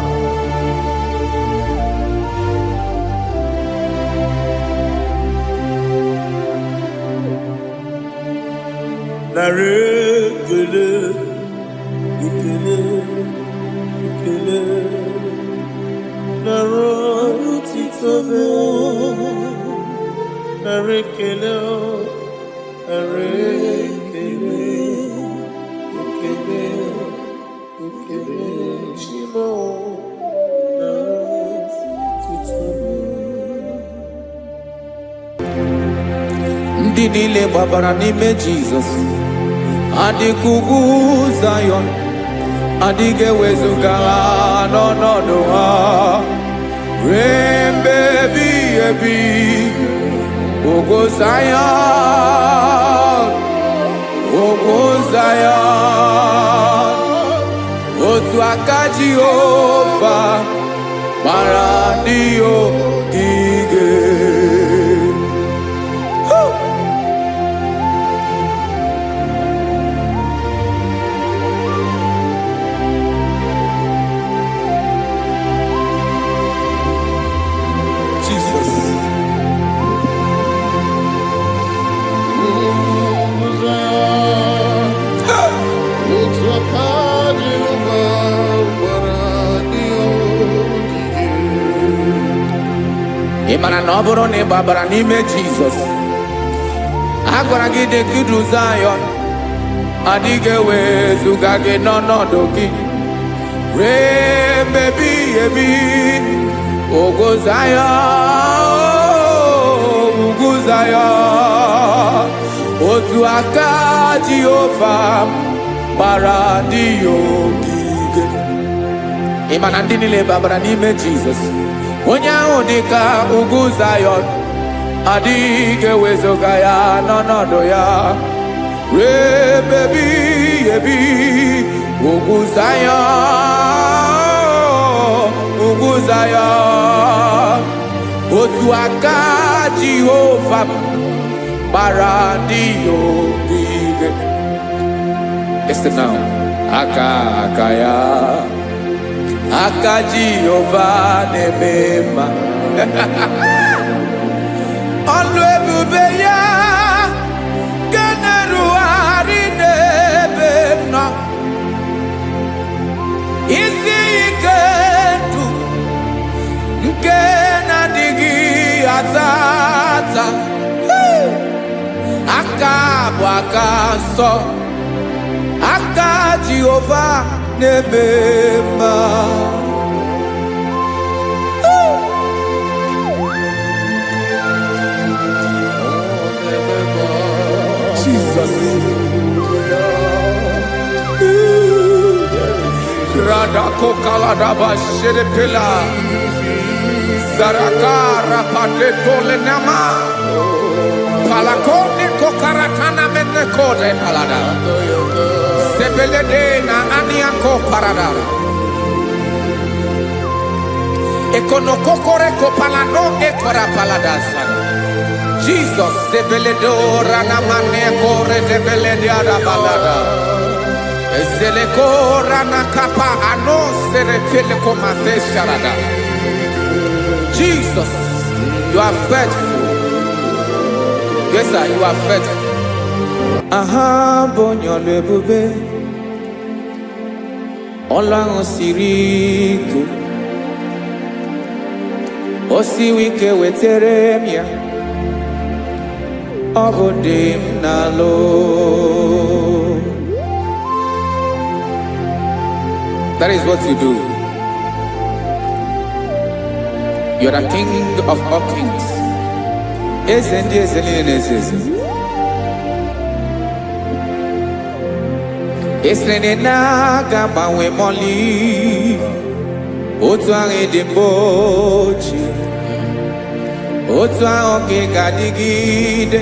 Narekele Ikele Naro titobe Narekele Shimo Naro titobe Ndị niile gbabara n'ime Jizọs adịkugwu Zayọn adịghị ewezuga ha n'ọnọdụ ha ruo mgbe ebighị ebi ogo Zayọn otu aka Jehova mara ndị ogige Looks like Imana na ọ bụrụ na ị gbabara n'ime Jizọs, a gwara gị dị ka idu Zayọn, adịghị ewezuga gị n'ọnọdụ gị ruo mgbe ebighị ebi. Ugwu Zayọn, ugwu Zayọn, otu aka Jehova gbara ndị ya ogige. Ị ma na ndị niile babara n'ime Jizọs, onye ahụ dị ka ugwu Zayọn, adịghị ewezuga ya n'ọnọdụ ya ruo mgbe ebighị ebi. Ugwu Zayọn, ugwu Zayọn, otu aka Jehova gbara ndị ya ogige. Listen now. Aka ya, aka Jehova na-eme mma. Ọlụ ebube ya ka na-erugharị n'ebe m nọ. Isi ike ndụ nke na-adịghị ata ata. Aka bụ aka nsọ, aka Jehova na-eme mma. Jesus. Radako kaladaba sherepela, zarakara padetole nama, palakone kokaratana mene kode palada, sebelede na aniako parada, ekonokokore kopalano ekora paladasa. Jesus, sebeledo ranamane kore debelede arabalada. Ezeleko ranakapa ano serepele komate sharada. Jesus, you are faithful. Yes, sir, you are faithful. Aha, bonyo lebube. Olang siriku. Osiwike weteremia. Obodim nalo. That is what you do. You are the King of all kings. Esrene na gama we moli. Otu ange dimbochi. Otu ange gadigide.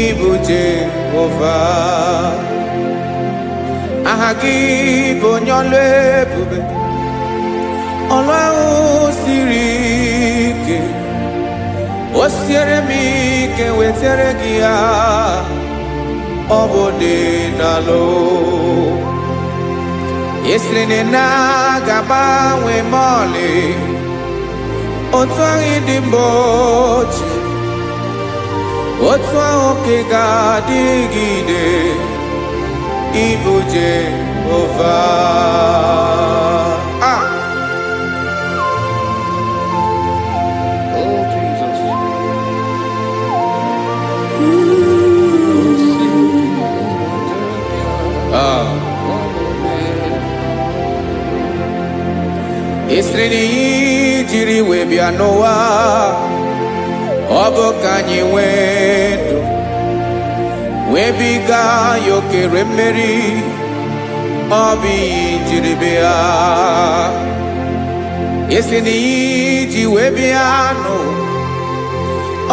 Ibu Jehovah. Ahagi bonyolo ebube. Ọlọ́run siri ike. O siere m ike wetere gị ya. Ọ bụ dị n'alụ. Esiri na ga-agbanwe m ọlị. Otu ahụ dị mgbochi. Otu ahụ ka ị ga-adịgide. Ibu Jehovah. Oh, Jesus. Esreni jiri wee bịa n'ụwa, ọ bụ ka anyị nwee ndụ, wee biga ya okere mmeri, ọ bụ ihe jiri bịa. Esreni ji wee bịa nụ,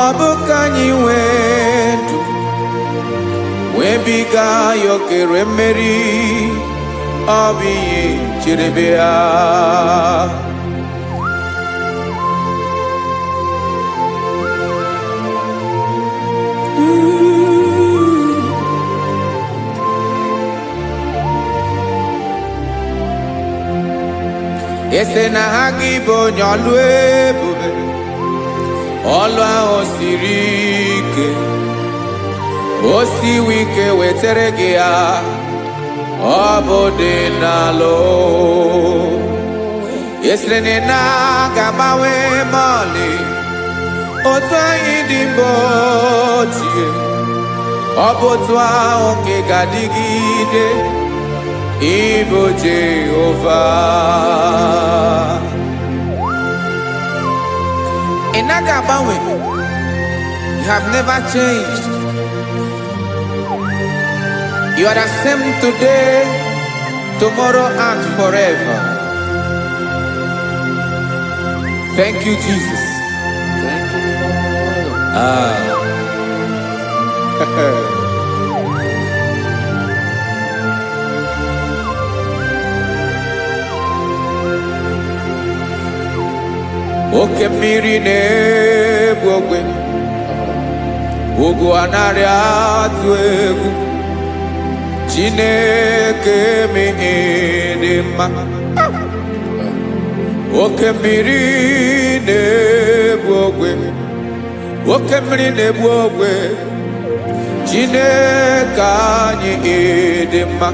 ọ bụ ka anyị nwee ndụ, wee biga ya okere mmeri, ọ bụ ihe jiri bịa. Ese na ha gị bụ onye ọlụ ebube, ọlụ ahụ siri ike, o siwe ike wetere gị ya, ọ bụ dị n'alụ. Esrene na gabawe mali otu anyị dị mgbe ochie ọ bụ otu ahụ nke ga-adịgide ịbụ Jehova. Ị naghị agbanwe. You have never changed. You are the same today, tomorrow and forever. Thank you, Jesus. Thank you, Father. Oke mmiri na-egbu ogwe, ugwu anaghị atụ egwu. Chineke mi dị mma. Oke mmiri na-egbu ogwe, oke mmiri na-egbu ogwe. Chineke anyị dị mma.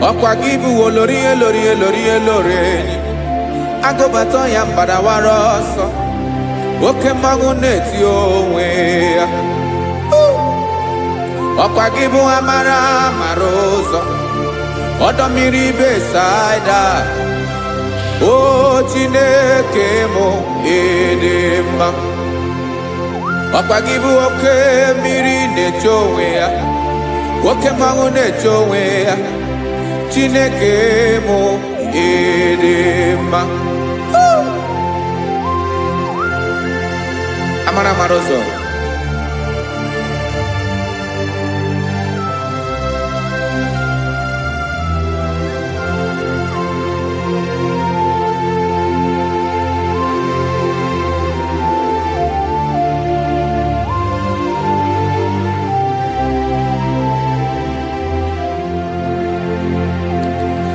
Ọkwa gị bụ olori elori elori elori enyi. Agụbata ya mbadawara ọsọ. Oke mmanwụ na-eti onwe ya. Ọkwa gị bụ amara amara ụzọ. Ọdọ mmiri Besaida. O Chineke mụ dị mma. Ọkwa gị bụ oke mmiri na-eche onwe ya. Oke mmanwụ na-eche onwe ya. Chineke mụ dị mma. Amara amara ụzọ.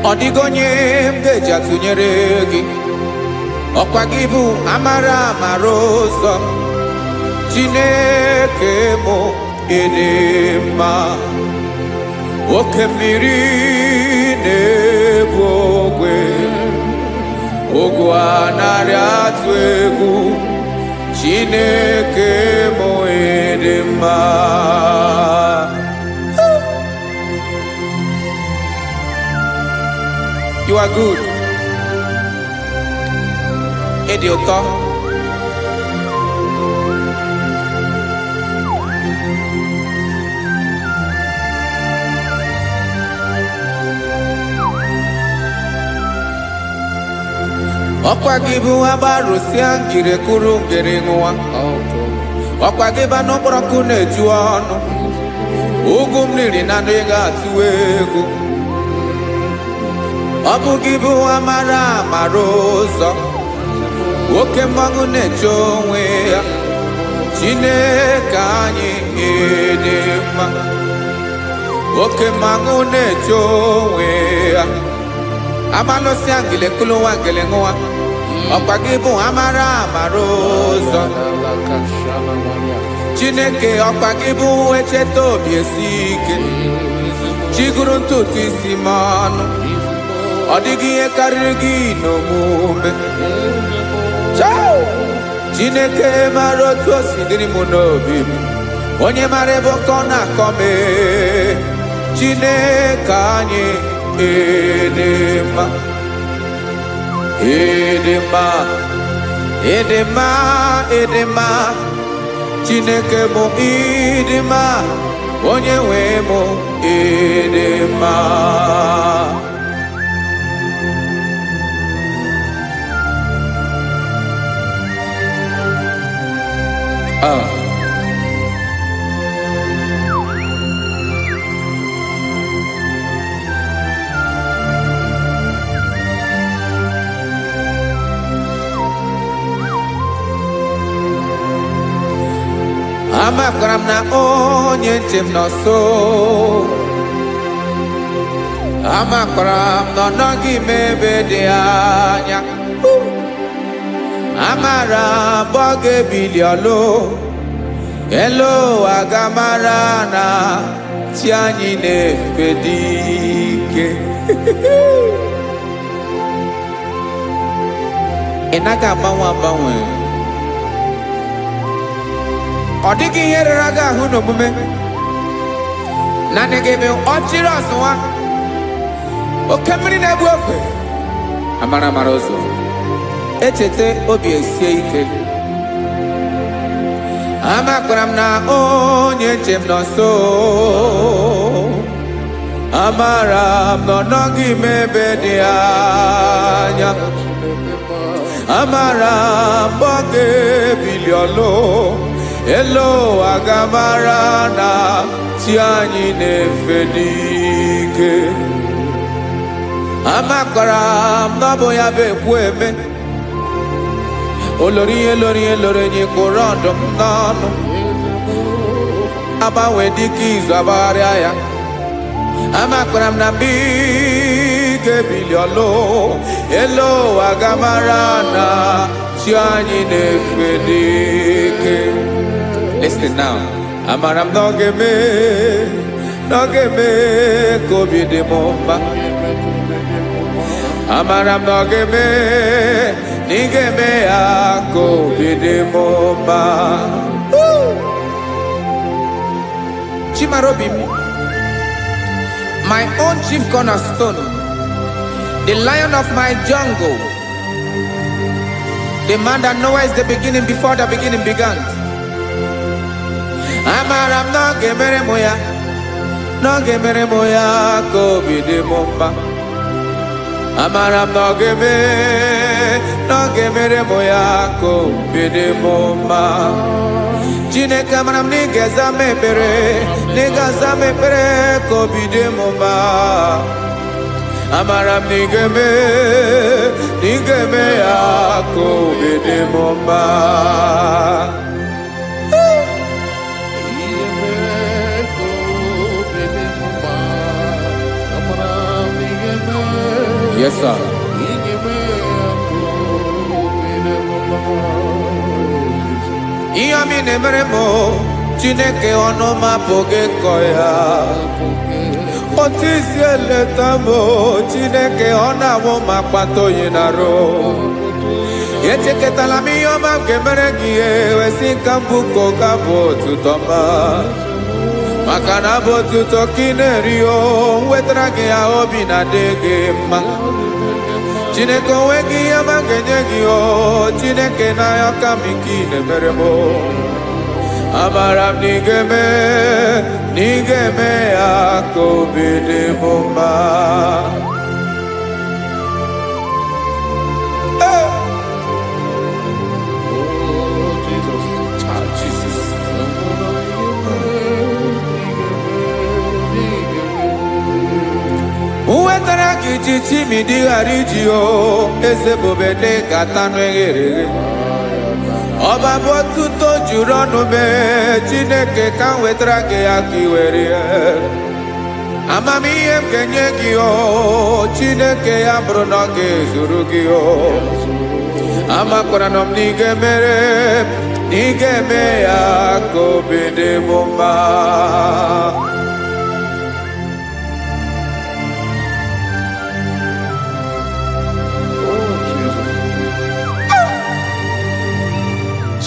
Ọ dịghị onye m ga-eji atụnyere gị. Ọkwa gị bụ amara amara ụzọ. Chineke mụ dị mma. Oke mmiri na-egbu ogwe, ugwu anaghị atụ egwu. Chineke mụ dị mma. You are good. Ịdị ụtọ. Ọkwa gị bụ agbarụsịa ngiri kwuru ngiri nwa. Ọkwa gị bụ n'okporoko na-eju ọnụ. Ugwu mmiri na adịghị atụ egwu. Ọ bụ gị bụ amara amara ụzọ. Oke mmanwụ na-eche onwe ya. Chineke anyị dị mma. Oke mmanwụ na-eche onwe ya. Amalụsịa ngile kulu nwa ngile nwa. Ọkwa gị bụ amara amara ụzọ. Chineke ọkwa gị bụ echeta obi esi ike. Chiguru ntutu isi m ọnụ. Ọ dịghị ihe karịrị gị n'omume. Chineke mara otu o si dịrị m n'obi m. Onye mara ebe ọkọ na-akọ m. Chineke anyị dị mma. Dị mma. Dị mma. Dị mma. Chineke mụ dị mma. Onye nwe mụ dị mma. Amakwara m na onye nche m nọ nso. Amakwara m na ọ nọghị m ebe dị anya. Amara m ọ ga-ebili ọlụ. Elu aga mara na chi anyị na-efe dị ike. Enaga banwe. Odigi here raga huno mume. Nane gebe ochiro aswa. Okemri na buokwe. Amara marozo. Echete obi esie ike. Amakwaram na onye chem no so. Amaram no nogi mebe di anya. Amaram boge biliolo. Elo agamara na tianyi nefenike. Amakwaram no boya be kweme. Olori nyi korondo nanu. Aba wediki izu abari aya. Amakwaram na bige biliolo. Elo agamara na tianyi nefenike. Listen now. Amaram nogeme kobi de momba. Amaram nogeme nigeme kobi de momba. Chimarobimi, my own chief cornerstone, the lion of my jungle, the man that knows the beginning before the beginning began. Amaram no gemere moya kobi de momba. Amaram no gemere moya kobi de momba. Jine kamaram nigeza me pere kobi de momba. Amaram nigeme ya kobi de momba. Yes, sir. Iyami nemeremo, Chineke onoma poge koya. Otisi eletamo, Chineke onamo makpato yinaro. Yecheke talami yoma kemeregie, wesinkambu kokabo tutoma. Makana botu tokinerio wetrage ya obi na dege ma. Chineke wegi ya mangenyegi o Chineke na ya kamiki nemeremo. Amaram nigeme ya kobi de momba. Uwetara kichichi midi harijio eze bobede katano egere. Oba botuto jurono me Chineke kan wetara ke akiwere. Amami em kenyegi o Chineke ambrono ke zurugi o. Amakwara nom nigeme ya kobi de momba.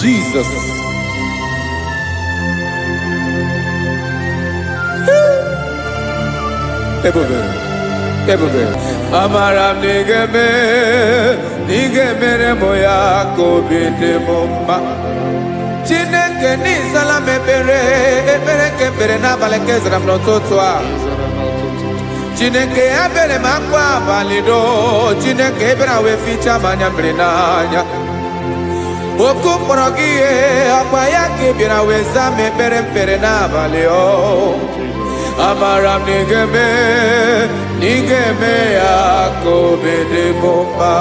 Jesus. Ebube. Amaram nigeme moya kobi de momba. Chineke ni salame ebere kebere na baleke zram no totwa. Chineke abere makwa valido. Chineke ebera we ficha manyambre nanya. Okuporogie apaya kibira weza mepere na baleo. Amaram nigeme ya kobi de momba.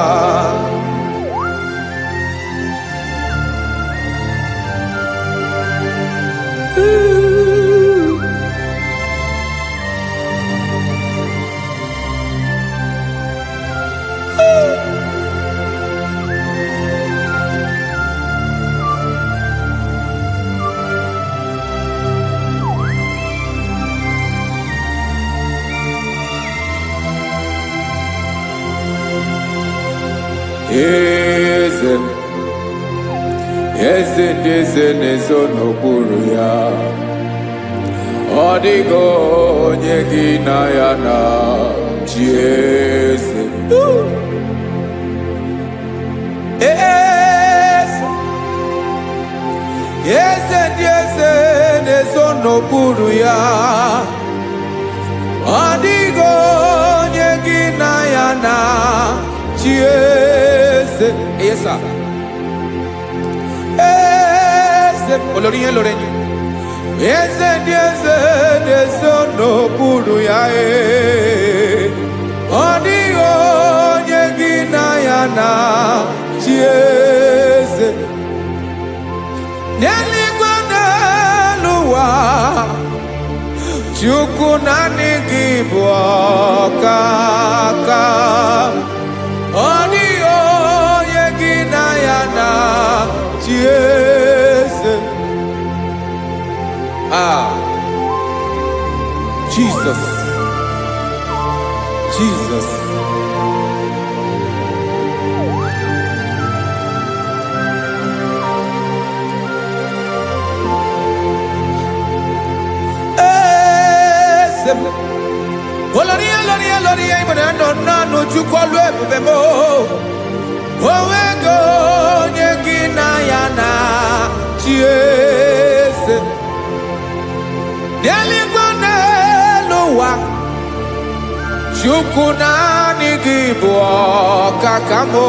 ndị eze na-ezo n'okpuru ya. Ọ dịghị onye gị na ya na-achị eze. Eze ndị eze na-ezo n'okpuru ya. Ọ dịghị onye gị na ya na-achị eze. Yes, sir. Eze olórí yẹn lórí yẹn. Eze ndị eze na-ezo n'okpuru ya. Ọ dịghị onye gị na ya na-achị eze. N'eluigwe n'elu ụwa, Chukwu naanị gị bụ ọkaka. Ọ dịghị onye gị na ya na-achị eze. Jesus, Jesus. Olórí ìmọ̀nà nọ Chukwu ọlụ ebube mo. Onwego onye gị na ya na-achị eze. N'eluigwe n'elu ụwa, Chukwu naanị gị bụ ọkaka mo.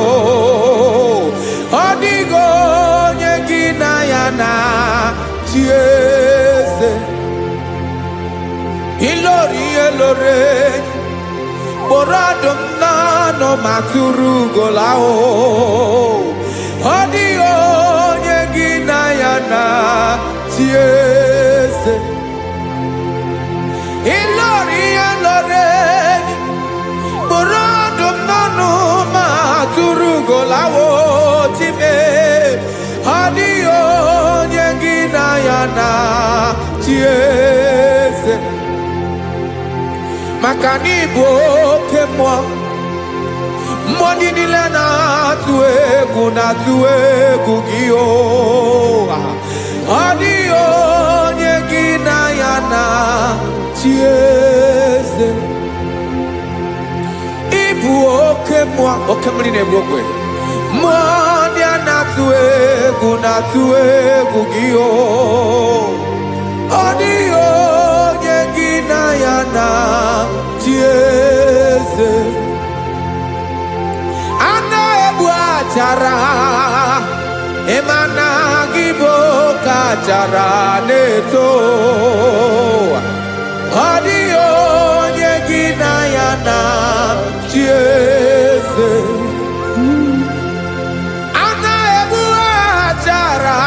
Ọ dịghị onye gị na ya na-achị eze. Ilori Boradum nano maturu golao. Ọ dịghị onye gị na ya na-achị eze. Ilori Boradum nano maturu golao time. Ọ dịghị onye gị na ya na-achị eze. Maka n'ịbụ oke mmụọ, mmụọ niile na-atụ egwu gị o. Ọ dịghị onye gị na ya na-achị eze. Ịbụ oke mmụọ, oke mmiri na-egbu ogwe. Mmụọ ndị a na-atụ egwu gị o. Ọ dịghị onye gị na ya na-achị eze. A na-egbu achara, ịma na IGBO ka achara na-eto. Ọ dịghị onye gị na ya na-achị eze. A na-egbu achara,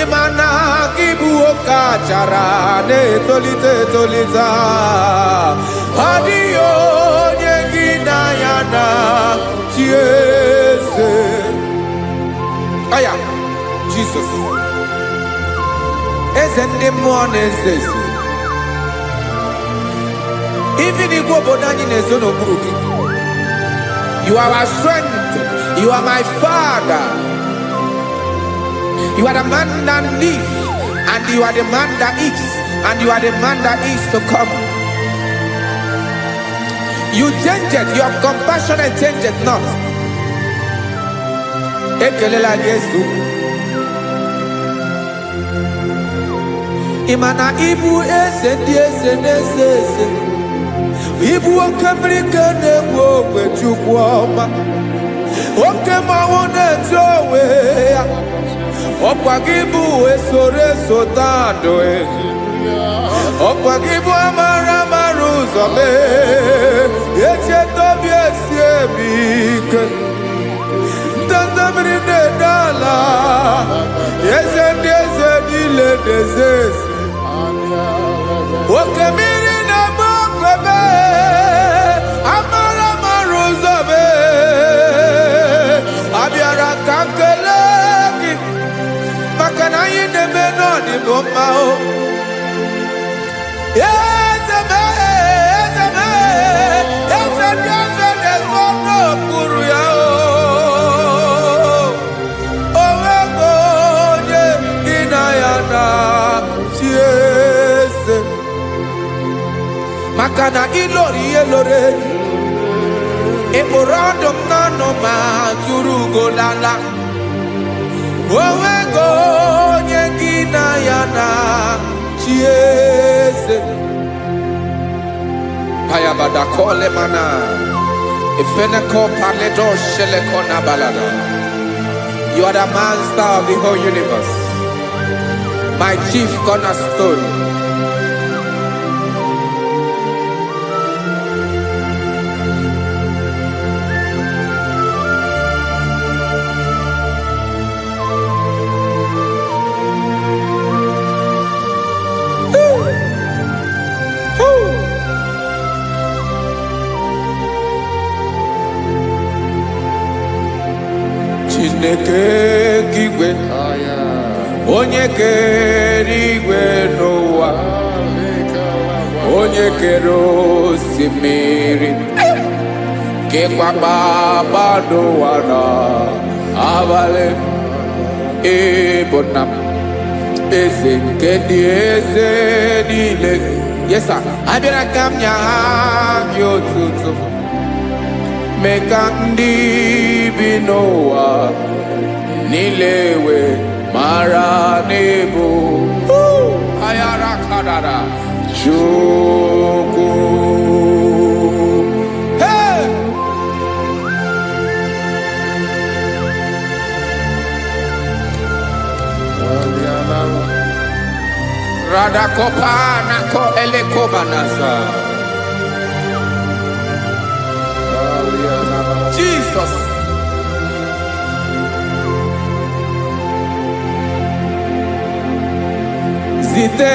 ịma na IGBO ka achara na-etolite. Ọ dịghị onye gị na ya na-achị eze. Aya, Jesus. Eze ndị mmụọ na-eze eze. Even igwe obodo anyị na-ezo n'okpuru gị. You are our strength. You are my Father. You are the man that lives, and you are the man that is, and you are the man that is to come. You change it, your compassion change it not. Ekelela Jesu. Imana ibu eze ndị eze na-eze eze. Ibu oke mmiri ka na-egbu ogwe Chukwu ọma. Oke mmanwụ na-eti onwe ya. Ọkwa gị bụ eso tado. Ọkwa gị bụ amara ụzọ mee. Echeta obi esi ebi ike. Ndanda mmiri na-ede ala. Eze ndị eze niile na-eze eze. Oke mmiri na-agba okwebe. Amara ụzọ mee. Abịara ka nkele gị. Maka na anyị na-eme n'ọdịbụ mma o. Eze ndị eze na-ezo n'okpuru ya o. Onwego makana ilori elore ekporodom nano ma turugo lala owego nyegina yana chiese payabada kole mana ifeneko paledo shelekona balada. You are the master of the whole universe, my chief cornerstone. Chineke kigwe onye kere igwe n'ụwa onye kere osimiri kekwa kpakpando ụwa na abalị ịbụ nna m eze nke ndị eze niile. Yes sir, abịara ka m nya ha gị otuto mee ka ndị bi n'ụwa niile wee mara n'ebu ayara kadara Chukwu. Hey! Radakopa nako elekobanasa. Jesus. Zite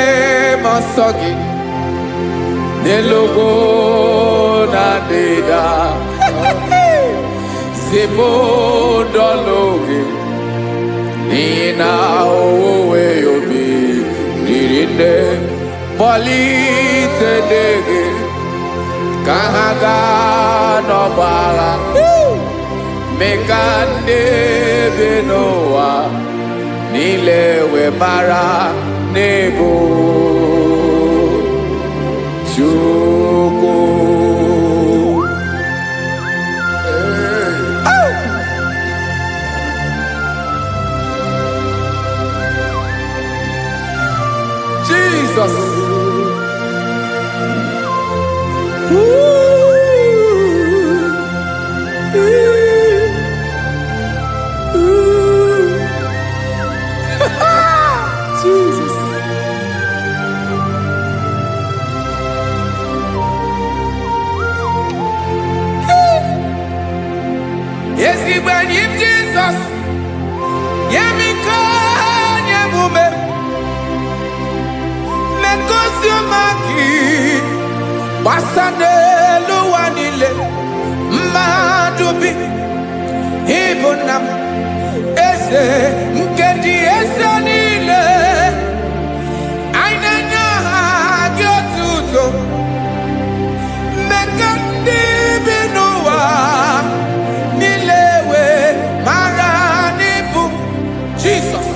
masogi nelogo na deda Zibo dologe nina owe yobi nirinde polite dege kahaga no bala mekande benoa nilewe mara nebo Chukwu. Jesus. Jesus. Yes, he when him Jesus. Yemiko nyemume. Mekosio maki. Wasade luwanile. Madubi. Ibunam. Ese nkedi ese nile. Ainenya gyotuto. Mekandi binuwa. Nilewe maranibu. Jesus.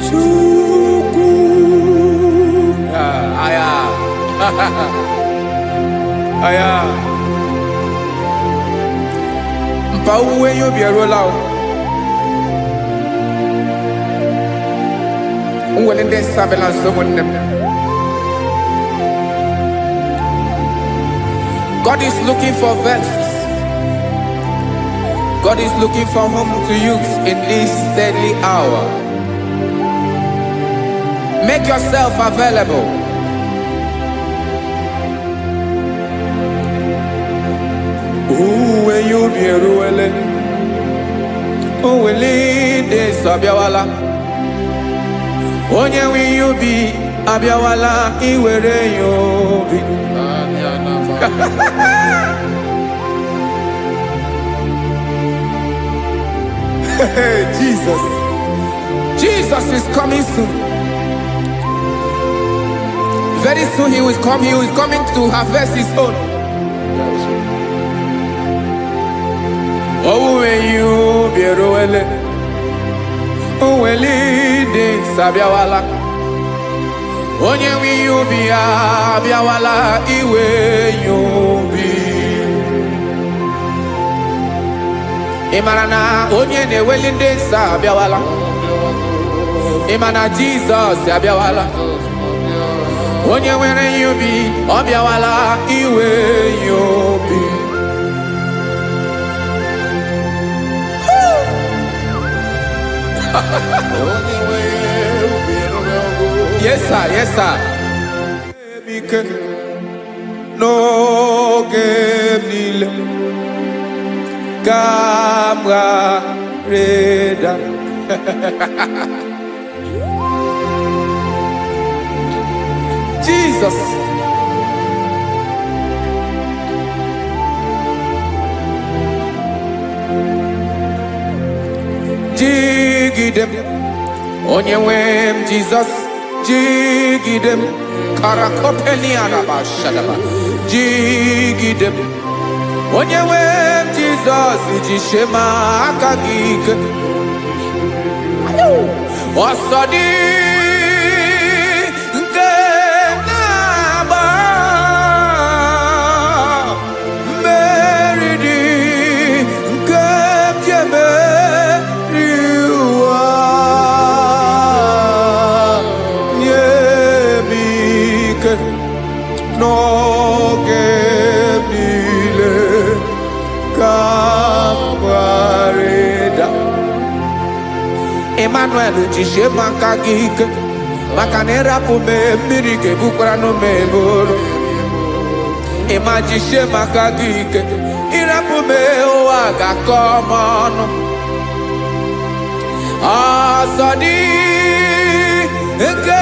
Chukwu. Aya. Aya. Mpa uwe yo bierola o. Unwelende surveillance someone them. God is looking for vessels. God is looking for whom to use in this deadly hour. Make yourself available. Uwe you be ruele. Uwe de sabiawala. Onye wi you be abiawala iwere you be. Jesus. Jesus is coming soon. Very soon he will come. He is coming to harvest his own. Oh, when you be roele, oh, when leading Sabiawala, onye nwe ihe ubi ya abịawala iwe ihe ubi. Ị mara na onye na-eweli ndị nsọ abịawala? Ị ma na Jizọs abịawala? Onye nwere ihe ubi ọ bịawala iwe ihe ubi. Yes sir, yes sir. N'oge niile ka m ga-reda. Jesus. Jigidem, onye nwe m Jesus, jigidem, karakopeni araba shadaba, jigidem, onye nwe m Jesus, jishema aka gị ike. Ọsọdị nke na-agba mmeri dị nke jeme n'oge niile ka m ga-arịda. Emmanuel jisie maka gị ike, maka na ịrapụ m mmiri ga-ebukwara m eboro. Ịma jisie maka gị ike, ịrapụ m ụwa ga-akọ m ọnụ. Ọsọ dị nke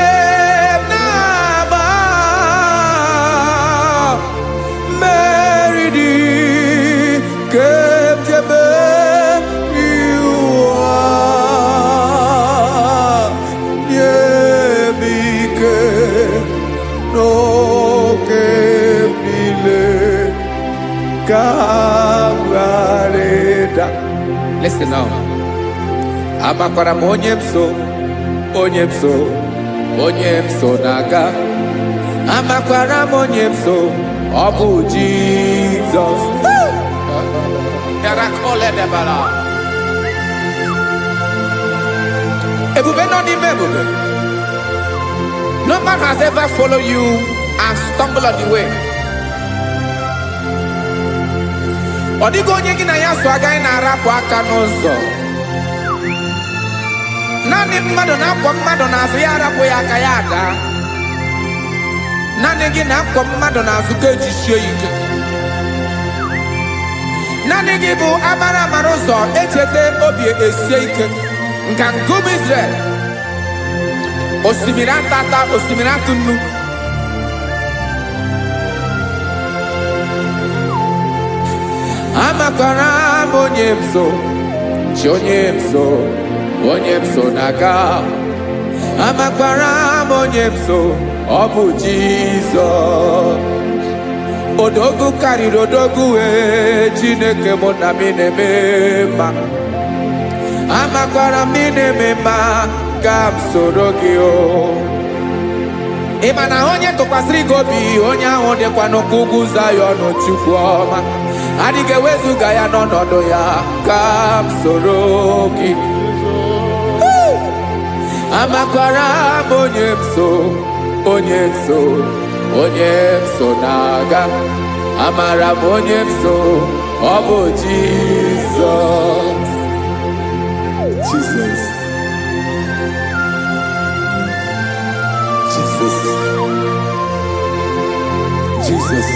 listen now. Amakwara m onye m so, onye m so, onye m so na-aga. Amakwara m onye m so, ọ bụ Jizọs. Ebube nọ n'ime ebube. No man has ever followed you and stumbled on the way. Ọ dịghị onye gị na ya so agaghị na-arapụ aka n'ụzọ. Naanị mmadụ na-akwọ mmadụ n'azụ ya arapụ ya aka ya ada. Naanị gị na-akwọ mmadụ n'azụ ka ejisie ike. Naanị gị bụ amara amara ụzọ echete obi esie ike. Nka ngụm Israel. Osimiri atata, osimiri atụ nnu. Amakwara m onye m so, chi onye m so, onye m so na-aga. Amakwara m onye m so, ọ bụ Jizọs. Odogwu karịrị odogwu wee Chineke mụ na m na-eme mma. Amakwara m na-eme mma ka m soro gị o. Ị ma na onye tụkwasịrị gị obi, onye ahụ dịkwa n'ụkwụ ugwu Zayọn Chukwu ọma. Adịghị ewezuga ya n'ọnọdụ ya ka m soro gị. Amakwara m onye m so, onye m so, onye m so na-aga. Amara m onye m so, ọ bụ Jizọs. Jesus. Jesus. Jesus.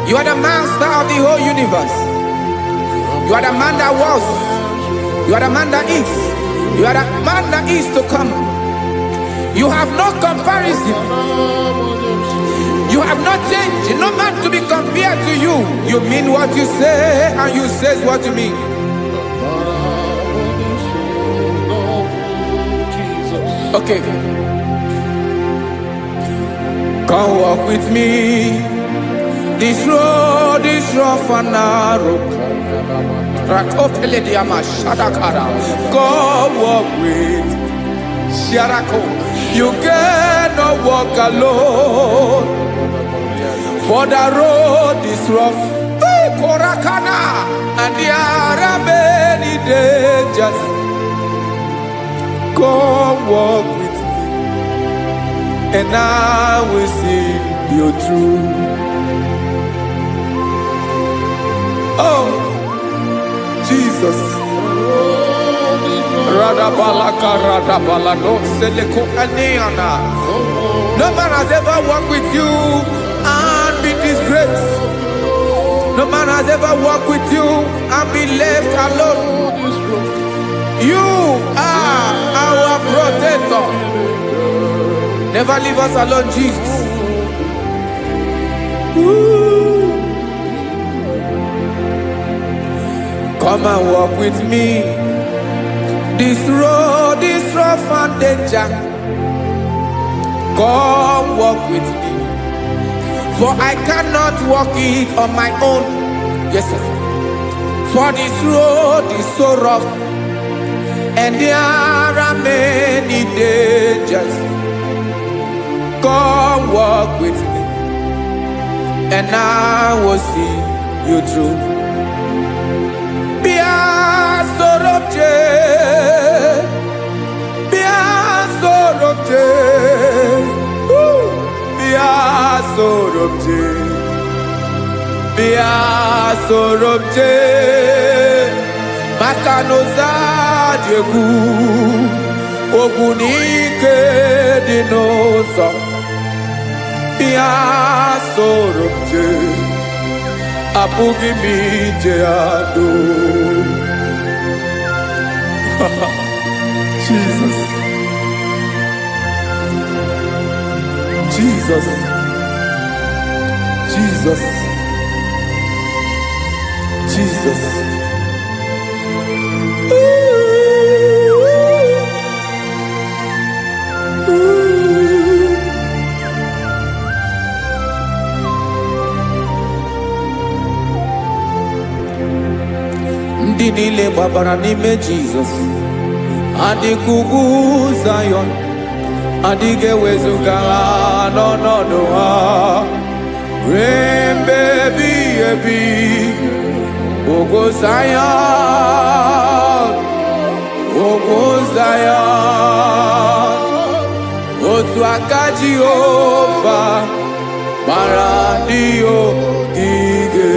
You are the master of the whole universe. You are the man that was. You are the man that is. You are the man that is to come. You have no comparison. You have not changed. No man to be compared to you. You mean what you say and you say what you mean. Okay. Come walk with me this road is rough and narrow. Rakopelediama Shadakara. God walk with Sharako. You cannot walk alone. For the road is rough. Korakana. And there are many dangers. God walk with me. And I will see you through. Oh, Jesus. No man has ever walked with you and been disgraced. No man has ever walked with you and been left alone. You are our protector. Never leave us alone, Jesus. Ooh. Come and walk with me. This road is rough and danger. Come walk with me. For I cannot walk it on my own. Yes, sir. For this road is so rough. And there are many dangers. Come walk with me. And I will see you through. Sorobje Makanoza Diegu Ogunike Dinosa Bia Sorobje Apugi Mijeado. Jesus. Jesus. Jesus. Jesus. Ndị niile gbabara n'ime Jizọs adịkugu Zion, adịghị ewezuga ha n'ọnọdụ ha ruo mgbe ebighị ebi. Ogo Zion, Ogo Zion, otu aka Jehova gbara ndị ogige.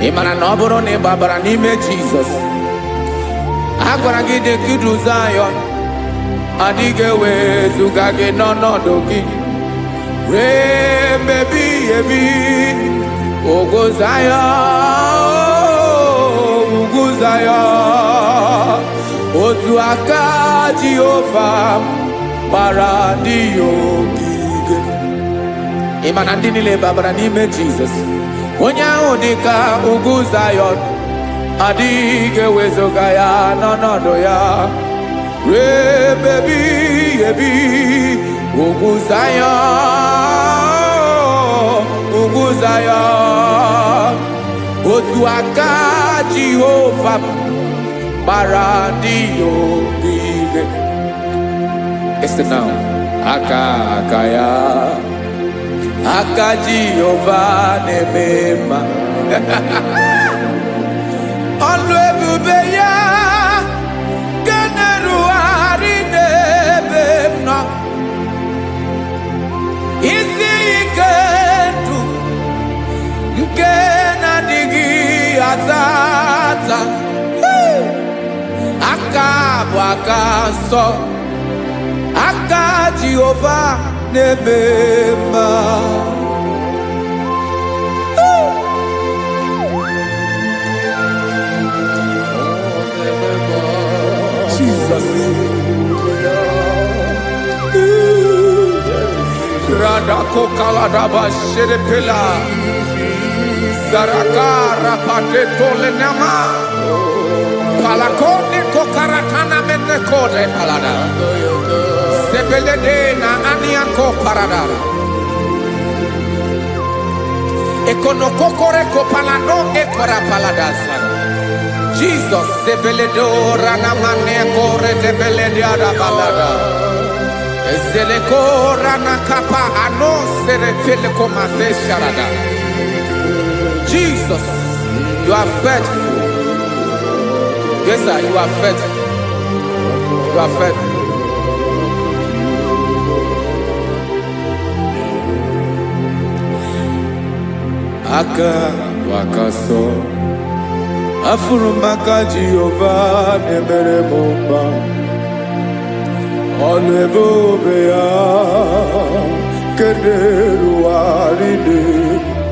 Imana na ọ bụrụ na ị gbabara n'ime Jizọs, a gwara gị dị kudu Zion, adịghị ewezuga gị n'ọnọdụ gị ruo mgbe ebighị ebi. Ogo Zion, ugwu Zion, otu aka Jehova gbara ndị ogige. Imana ndị niile gbabara n'ime Jizọs, onye ahụ dịka ugwu Zion, adịghị ewezuga ya n'ọnọdụ ya ruo mgbe ebighị ebi. Ugwu Zion, ugwu Zion, otu aka Jehova gbara ndị ogige. Listen now, aka ya, aka Jehova na-eme mma. Ọlụ ebube ya ga na-erugharị n'ebe m nọ. Isi ike ndụ nke na-adịghị ata ata. Aka bụ aka nsọ, aka Jehova na-eme mma. Palako kaladaba sherepela. Zarakara padeto lenama. Palakone kokaratana menekode palada. Sebelede na aniako paradara. Ekonokokore kopalano ekora paladasa. Jesus sebeledo ranamane kore debeledo balada. Ezeleko ranakapa ano serepele komate sharada. Jesus, you are faithful. Yes, sir, you are faithful. You are faithful. Aka wakaso afurumaka Jehovah nebere bomba olebobea kederu aride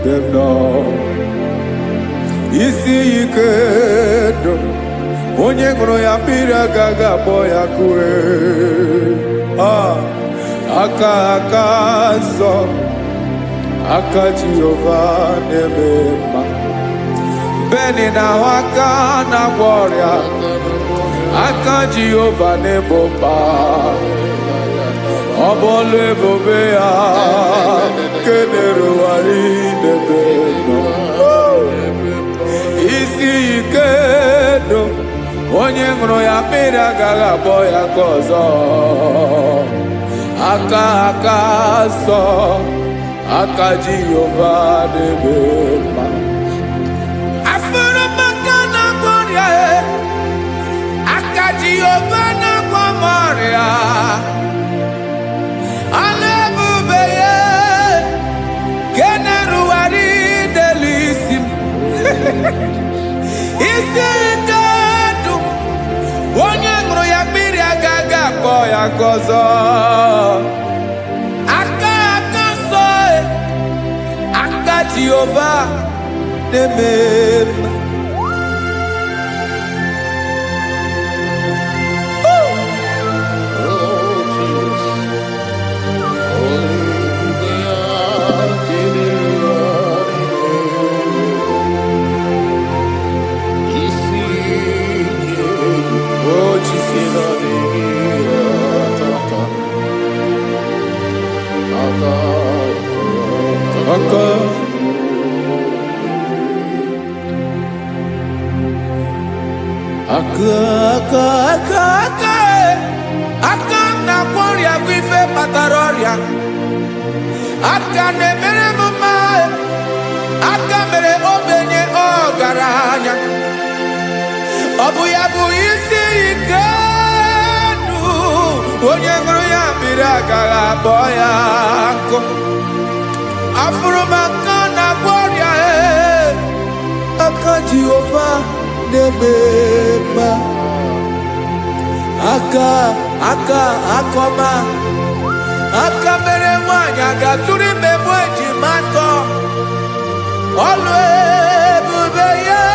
demno isi ikedo onye ngoro ya mbira gaga boya kue aka so aka Jehovah nebema beni na waka na gloria aka Jehovah nebomba obole bobea kederu aride demno isi ikedo onye ngoro ya mbira gaga boya kozo aka so aka Jehovah nebema afuru makana gloria aka Jehovah na gloria alebubeye keneru aride lisim isi onye ngoro ya mmiri agaghị akpọ ya gọzọ aka so aka Jehovah na-eme mma. Aka na gloria vive pataroria. Aka ne mere mama. Aka mere obenye ogaranya. Obu ya bu isi ikenu. Onye ngoro ya mbiri agaghị abọ ya nkụ. Afuru maka na gloria aka Jehovah nebema akoma aka mere nwanyị agatụrụ ime mụ ejima atọ ọlụ ebube ya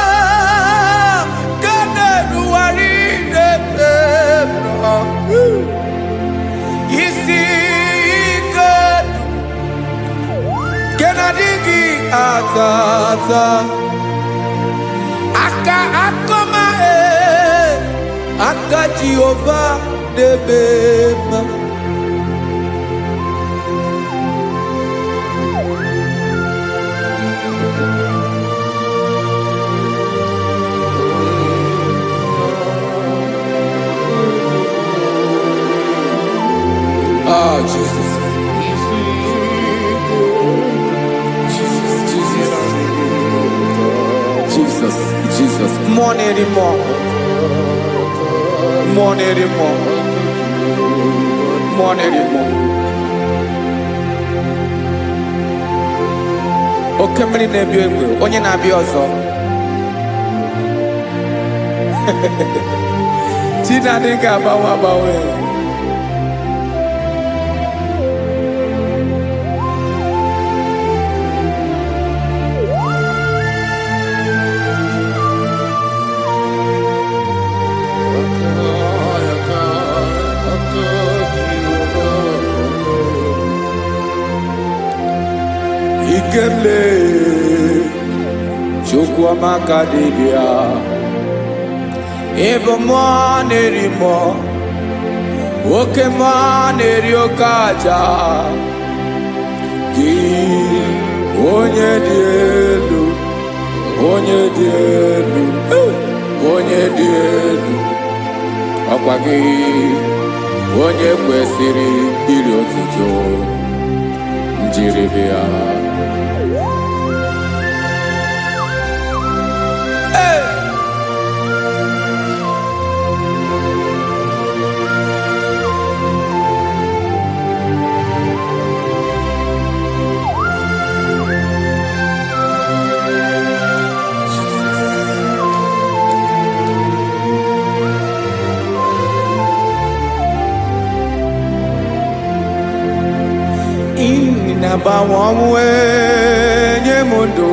ka na-eruwari nebema isi ike ke na-adịghị ata aka akoma aka Jehovah nebema Jesus. Jesus, more anymore. Okemri na-ebi egbe, onye na-abịa ọzọ. Chinadị ga-agbanwe. Okwamaka dibia Ebo mo neri mo Oke mo neri okaja Ki onye di elu Onye di elu Onye di elu Ọkwa gị onye kwesịrị iri otuto njiri bịa Inabawamwe nye mundu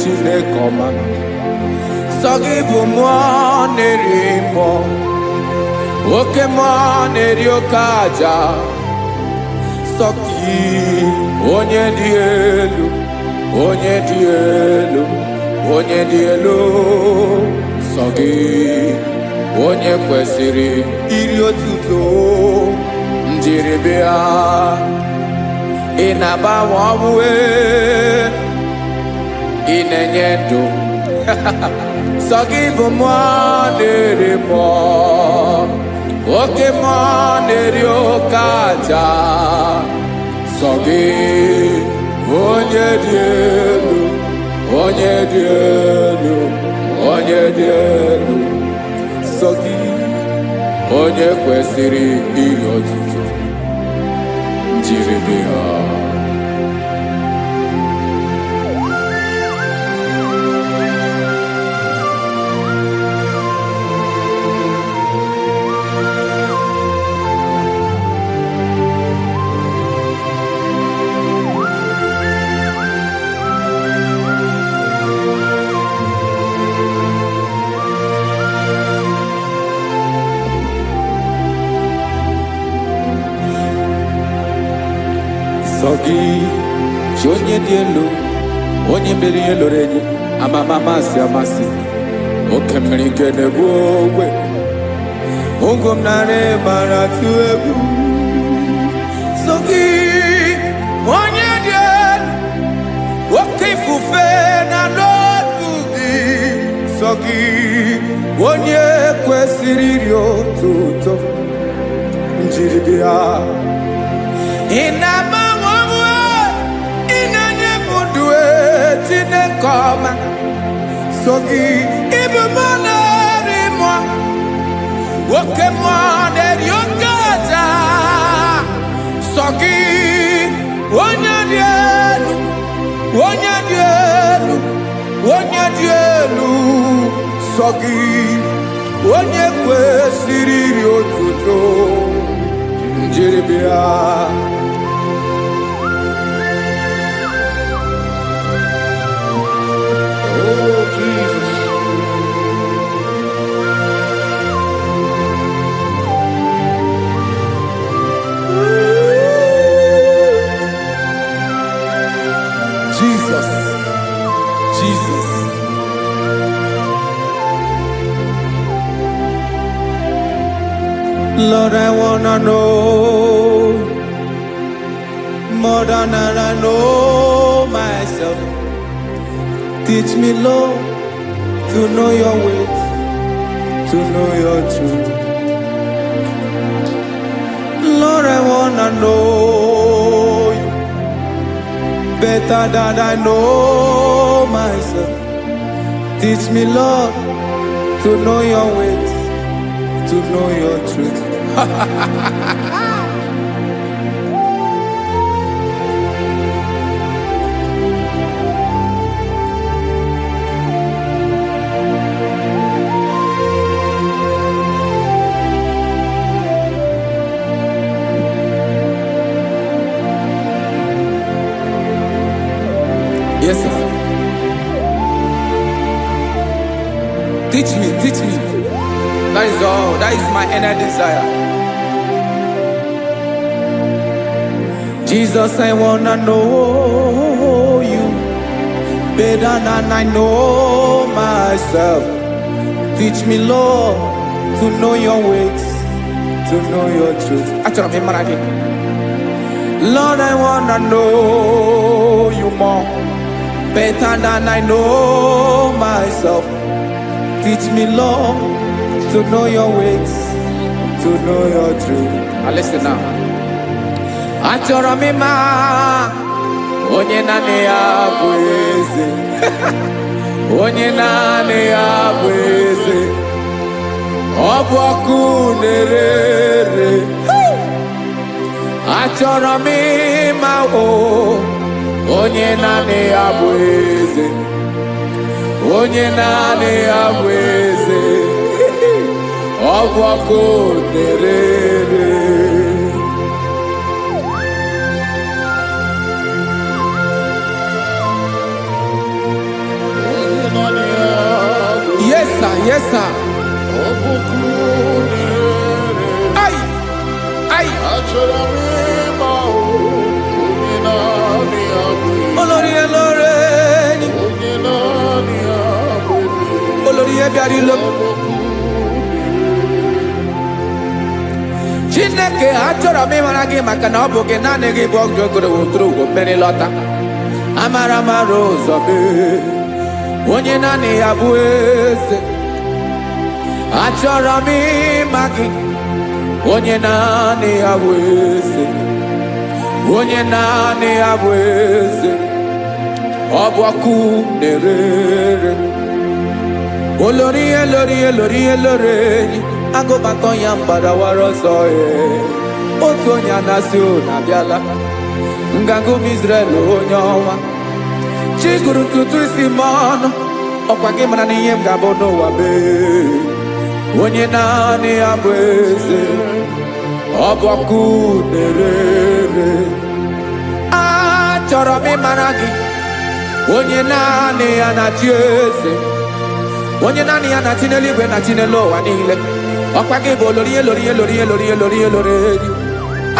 Chineke ọma sọ gị bụ mmụọ na-eri mmụọ oke mmụọ na-eri oke aja sọ gị onye dị elu onye dị elu onye dị elu sọ gị onye kwesịrị iri otuto njiri bịa Inabawamwe inenye ndụ sọ gị bụ mmụọ na-eri mmụọ oke mmụọ na-eri oke aja sọ gị onye dị elu onye dị elu onye dị elu sọ gị onye kwesịrị iri otuto njiri bịa Sogi, onye dị elu, onye mmeri eloro enyi, amama amasị amasị, oke mmiri nke na-egbu ogwe, ụgwọ m narị mara atụ egwu. Sogi, onye dị elu, oke ifufe na n'ọdụ gị. Sogi, onye kwesịrị iri otuto njiri bịa. Inabawamwe inenye mundu Chineke ọma sọ gị ịbụ mmụọ na-eri mmụọ oke mmụọ na-eri oke aja sọ gị onye dị elu onye dị elu onye dị elu sọ gị onye kwesịrị iri otuto njiri bịa Oh, Jesus. Jesus, Jesus. Lord, I wanna know more than I know myself. Teach me, Lord, to know your ways, to know your truth. Lord, I wanna know you better than I know myself. Teach me, Lord, to know your ways, to know your truth. Yes, sir. Teach me, teach me. That is all. That is my inner desire. Jesus, I wanna know you better than I know myself. Teach me, Lord, to know your ways, to know your truth. Actually, I'm in Lord, I wanna know you more, better than I know myself. Teach me, Lord, to know your ways, to know your truth. Listen now. Achọrọ m ịma onye naanị ya bụ eze. Onye naanị ya bụ eze. Ọ bụ ọkụ na-ere. Achọrọ m ịma onye naanị ya bụ eze. Onye naanị ya bụ eze. Ọ bụ ọkụ na-ere. Yes, sir. Yes, sir. Ay, ay. Olórí ẹlọ́rẹ́. Olórí ẹbí lọ. Chineke achọrọ m ịmara gị maka na ọ bụ gị naanị gị bụ ọgụ ogoro wotoro ugwo mmeri lọta. Amara mara ụzọ mee. Onye naanị ya bụ eze. Achọrọ m ịma gị. Onye naanị ya bụ eze. Onye naanị ya bụ eze. Ọ bụ ọkụ na-ere. Olórí elori. Agụbakọ ya mgbadawara ọsọ ya. Otu onye anasị na abịala. Nganga ụmụ Izrel onye ọma. Chi gụrụ ntutu isi m ọnụ. Ọkwa gị mara na ihe m ga-abụ n'ụwa mee. Onye naanị ya bụ eze. Ọ bụ ọkụ na-ere. Achọrọ m ịmara gị. Onye naanị ya na-achị eze. Onye naanị ya na-achị n'eluigwe na-achị n'elu ụwa niile. Ọkwa gị bụ olori.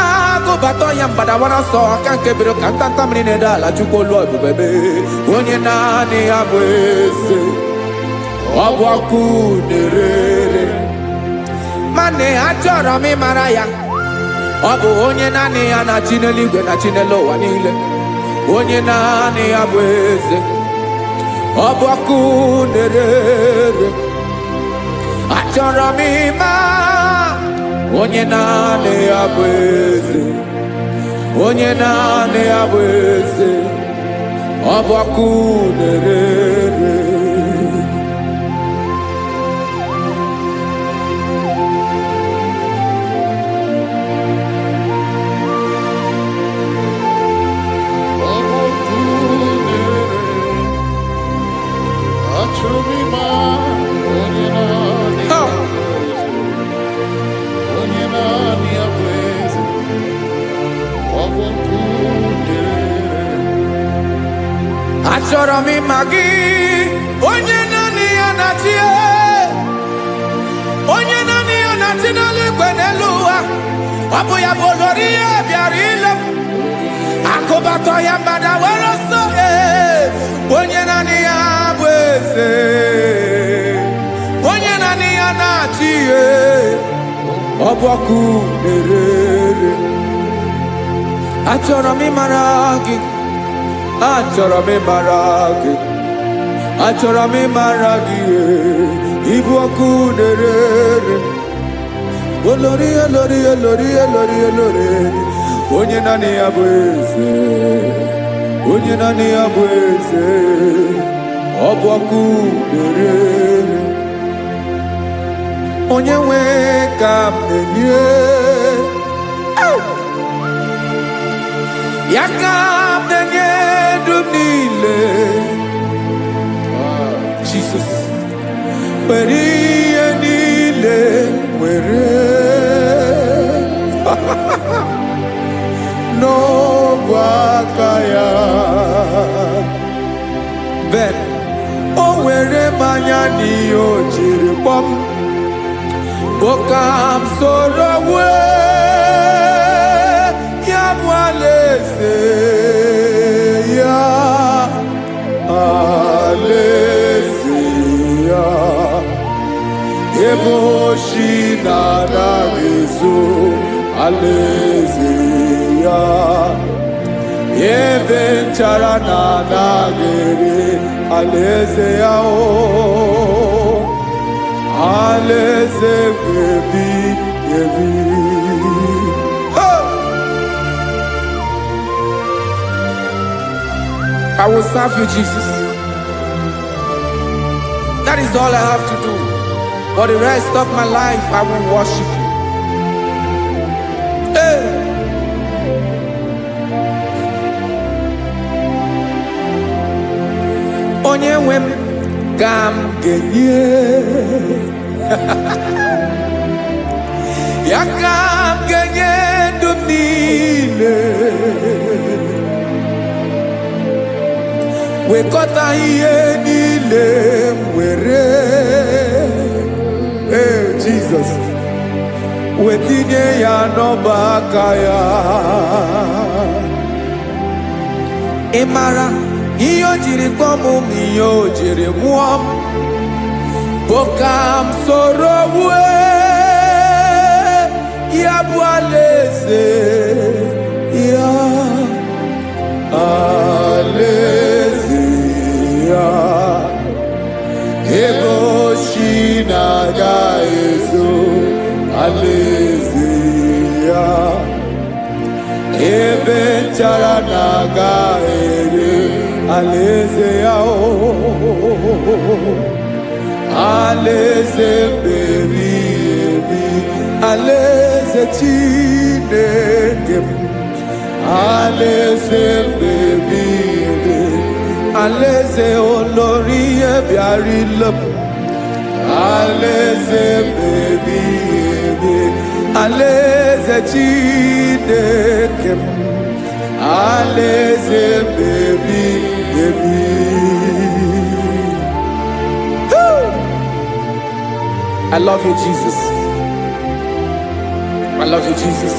Agụbata ya mgbadawara ọsọ aka nke biri ka ntanta mmiri na-ede ala Chukwu olu ebube. Onye naanị ya bụ eze. Ọ bụ ọkụ na-ere. Mane achọrọ m ịmara ya. Ọ bụ onye naanị ya na-achị n'eluigwe na-achị n'elu ụwa niile. Onye naanị ya bụ eze. Ọ bụ ọkụ na-ere. Achọrọ m ịma onye naanị ya bụ eze. Onye naanị ya bụ eze. Ọ bụ ọkụ na-ere. Achọrọ m ịma gị. Onye naanị ya na-achị. Onye naanị ya na-achị n'eluigwe n'elu ụwa. Ọ bụ ya bụ olori ya bịara ile. Akụbatọ ya mgbadawara ọsọ. Onye naanị ya bụ eze. Onye naanị ya na-achị. Ọ bụ ọkụ na-ere. Achọrọ m ịmara gị. Achọrọ m ịmara gị. Achọrọ m ịmara gị. Ịbụ ọkụ na-ere. Olori. Onye naanị ya bụ eze. Onye naanị ya bụ eze. Ọ bụ ọkụ na-ere. Onye nwe ka m na-enye. Ya ka m na-enye dum niile. Jesus. Were ihe niile were. N'ọbụ aka ya. Ben, o were mmanya n'ihe o jiri kpọọ m. Boka m soro wee. Ya bụ alaeze ya. na-anaghị ezo alaeze ya. Ebe nchara na-anaghị ere alaeze ya o. Alaeze ebi ebi. I will serve you, Jesus. That is all I have to do. For the rest of my life, I will worship you. Hey. Onye nwe m ka m ga-enye ya, ka m ga-enye ndụ m niile, wekọta ihe niile m were, Jesus, wetinye ya n'ọba aka ya. Ị mara ihe o jiri kpọọ m, ihe o jiri mụọ m, bụ ka m soro wue ya bụ alaeze ya. Alaeze ya, ebe ochi na-aga ezo alaeze ya. Ebe nchara na-aga ere alaeze ya o. Alaeze ebi ebi, alaeze Chineke m. Alaeze ebi ebi, alaeze olórí ebiarila m. Alaeze ebi ebi, alaeze Chineke m. Alaeze ebi ebi. I love you, Jesus. I love you, Jesus.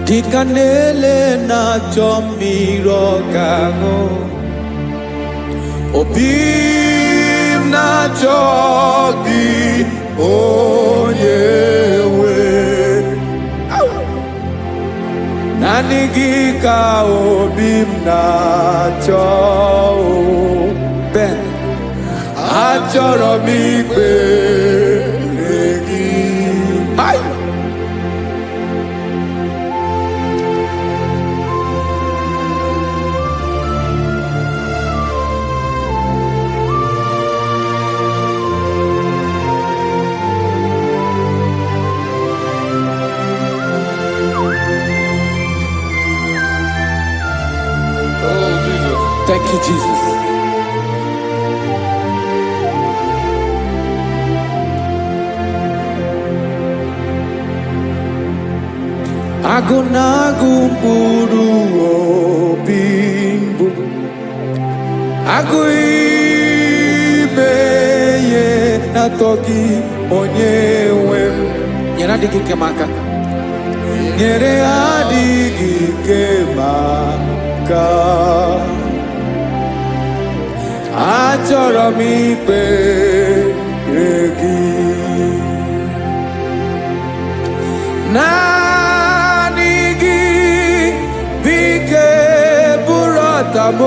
Dịka na-ele na-achọ mmiri ọ ga-aṅụ, obi m na-achọ gị onye nwe. Naanị gị ka obi m na-achọ. Ben, achọrọ m ikpere gị. Thank you, Jesus. Agụ na-agụ mkpụrụ obi mbụ, agụ ime ihe na-atọ gị onye nwe m. Nyere adịghị ike m aka, nyere adịghị ike m aka. Achọrọ m ikpere gị. Naanị gị bụ ike bụrụ ọta m.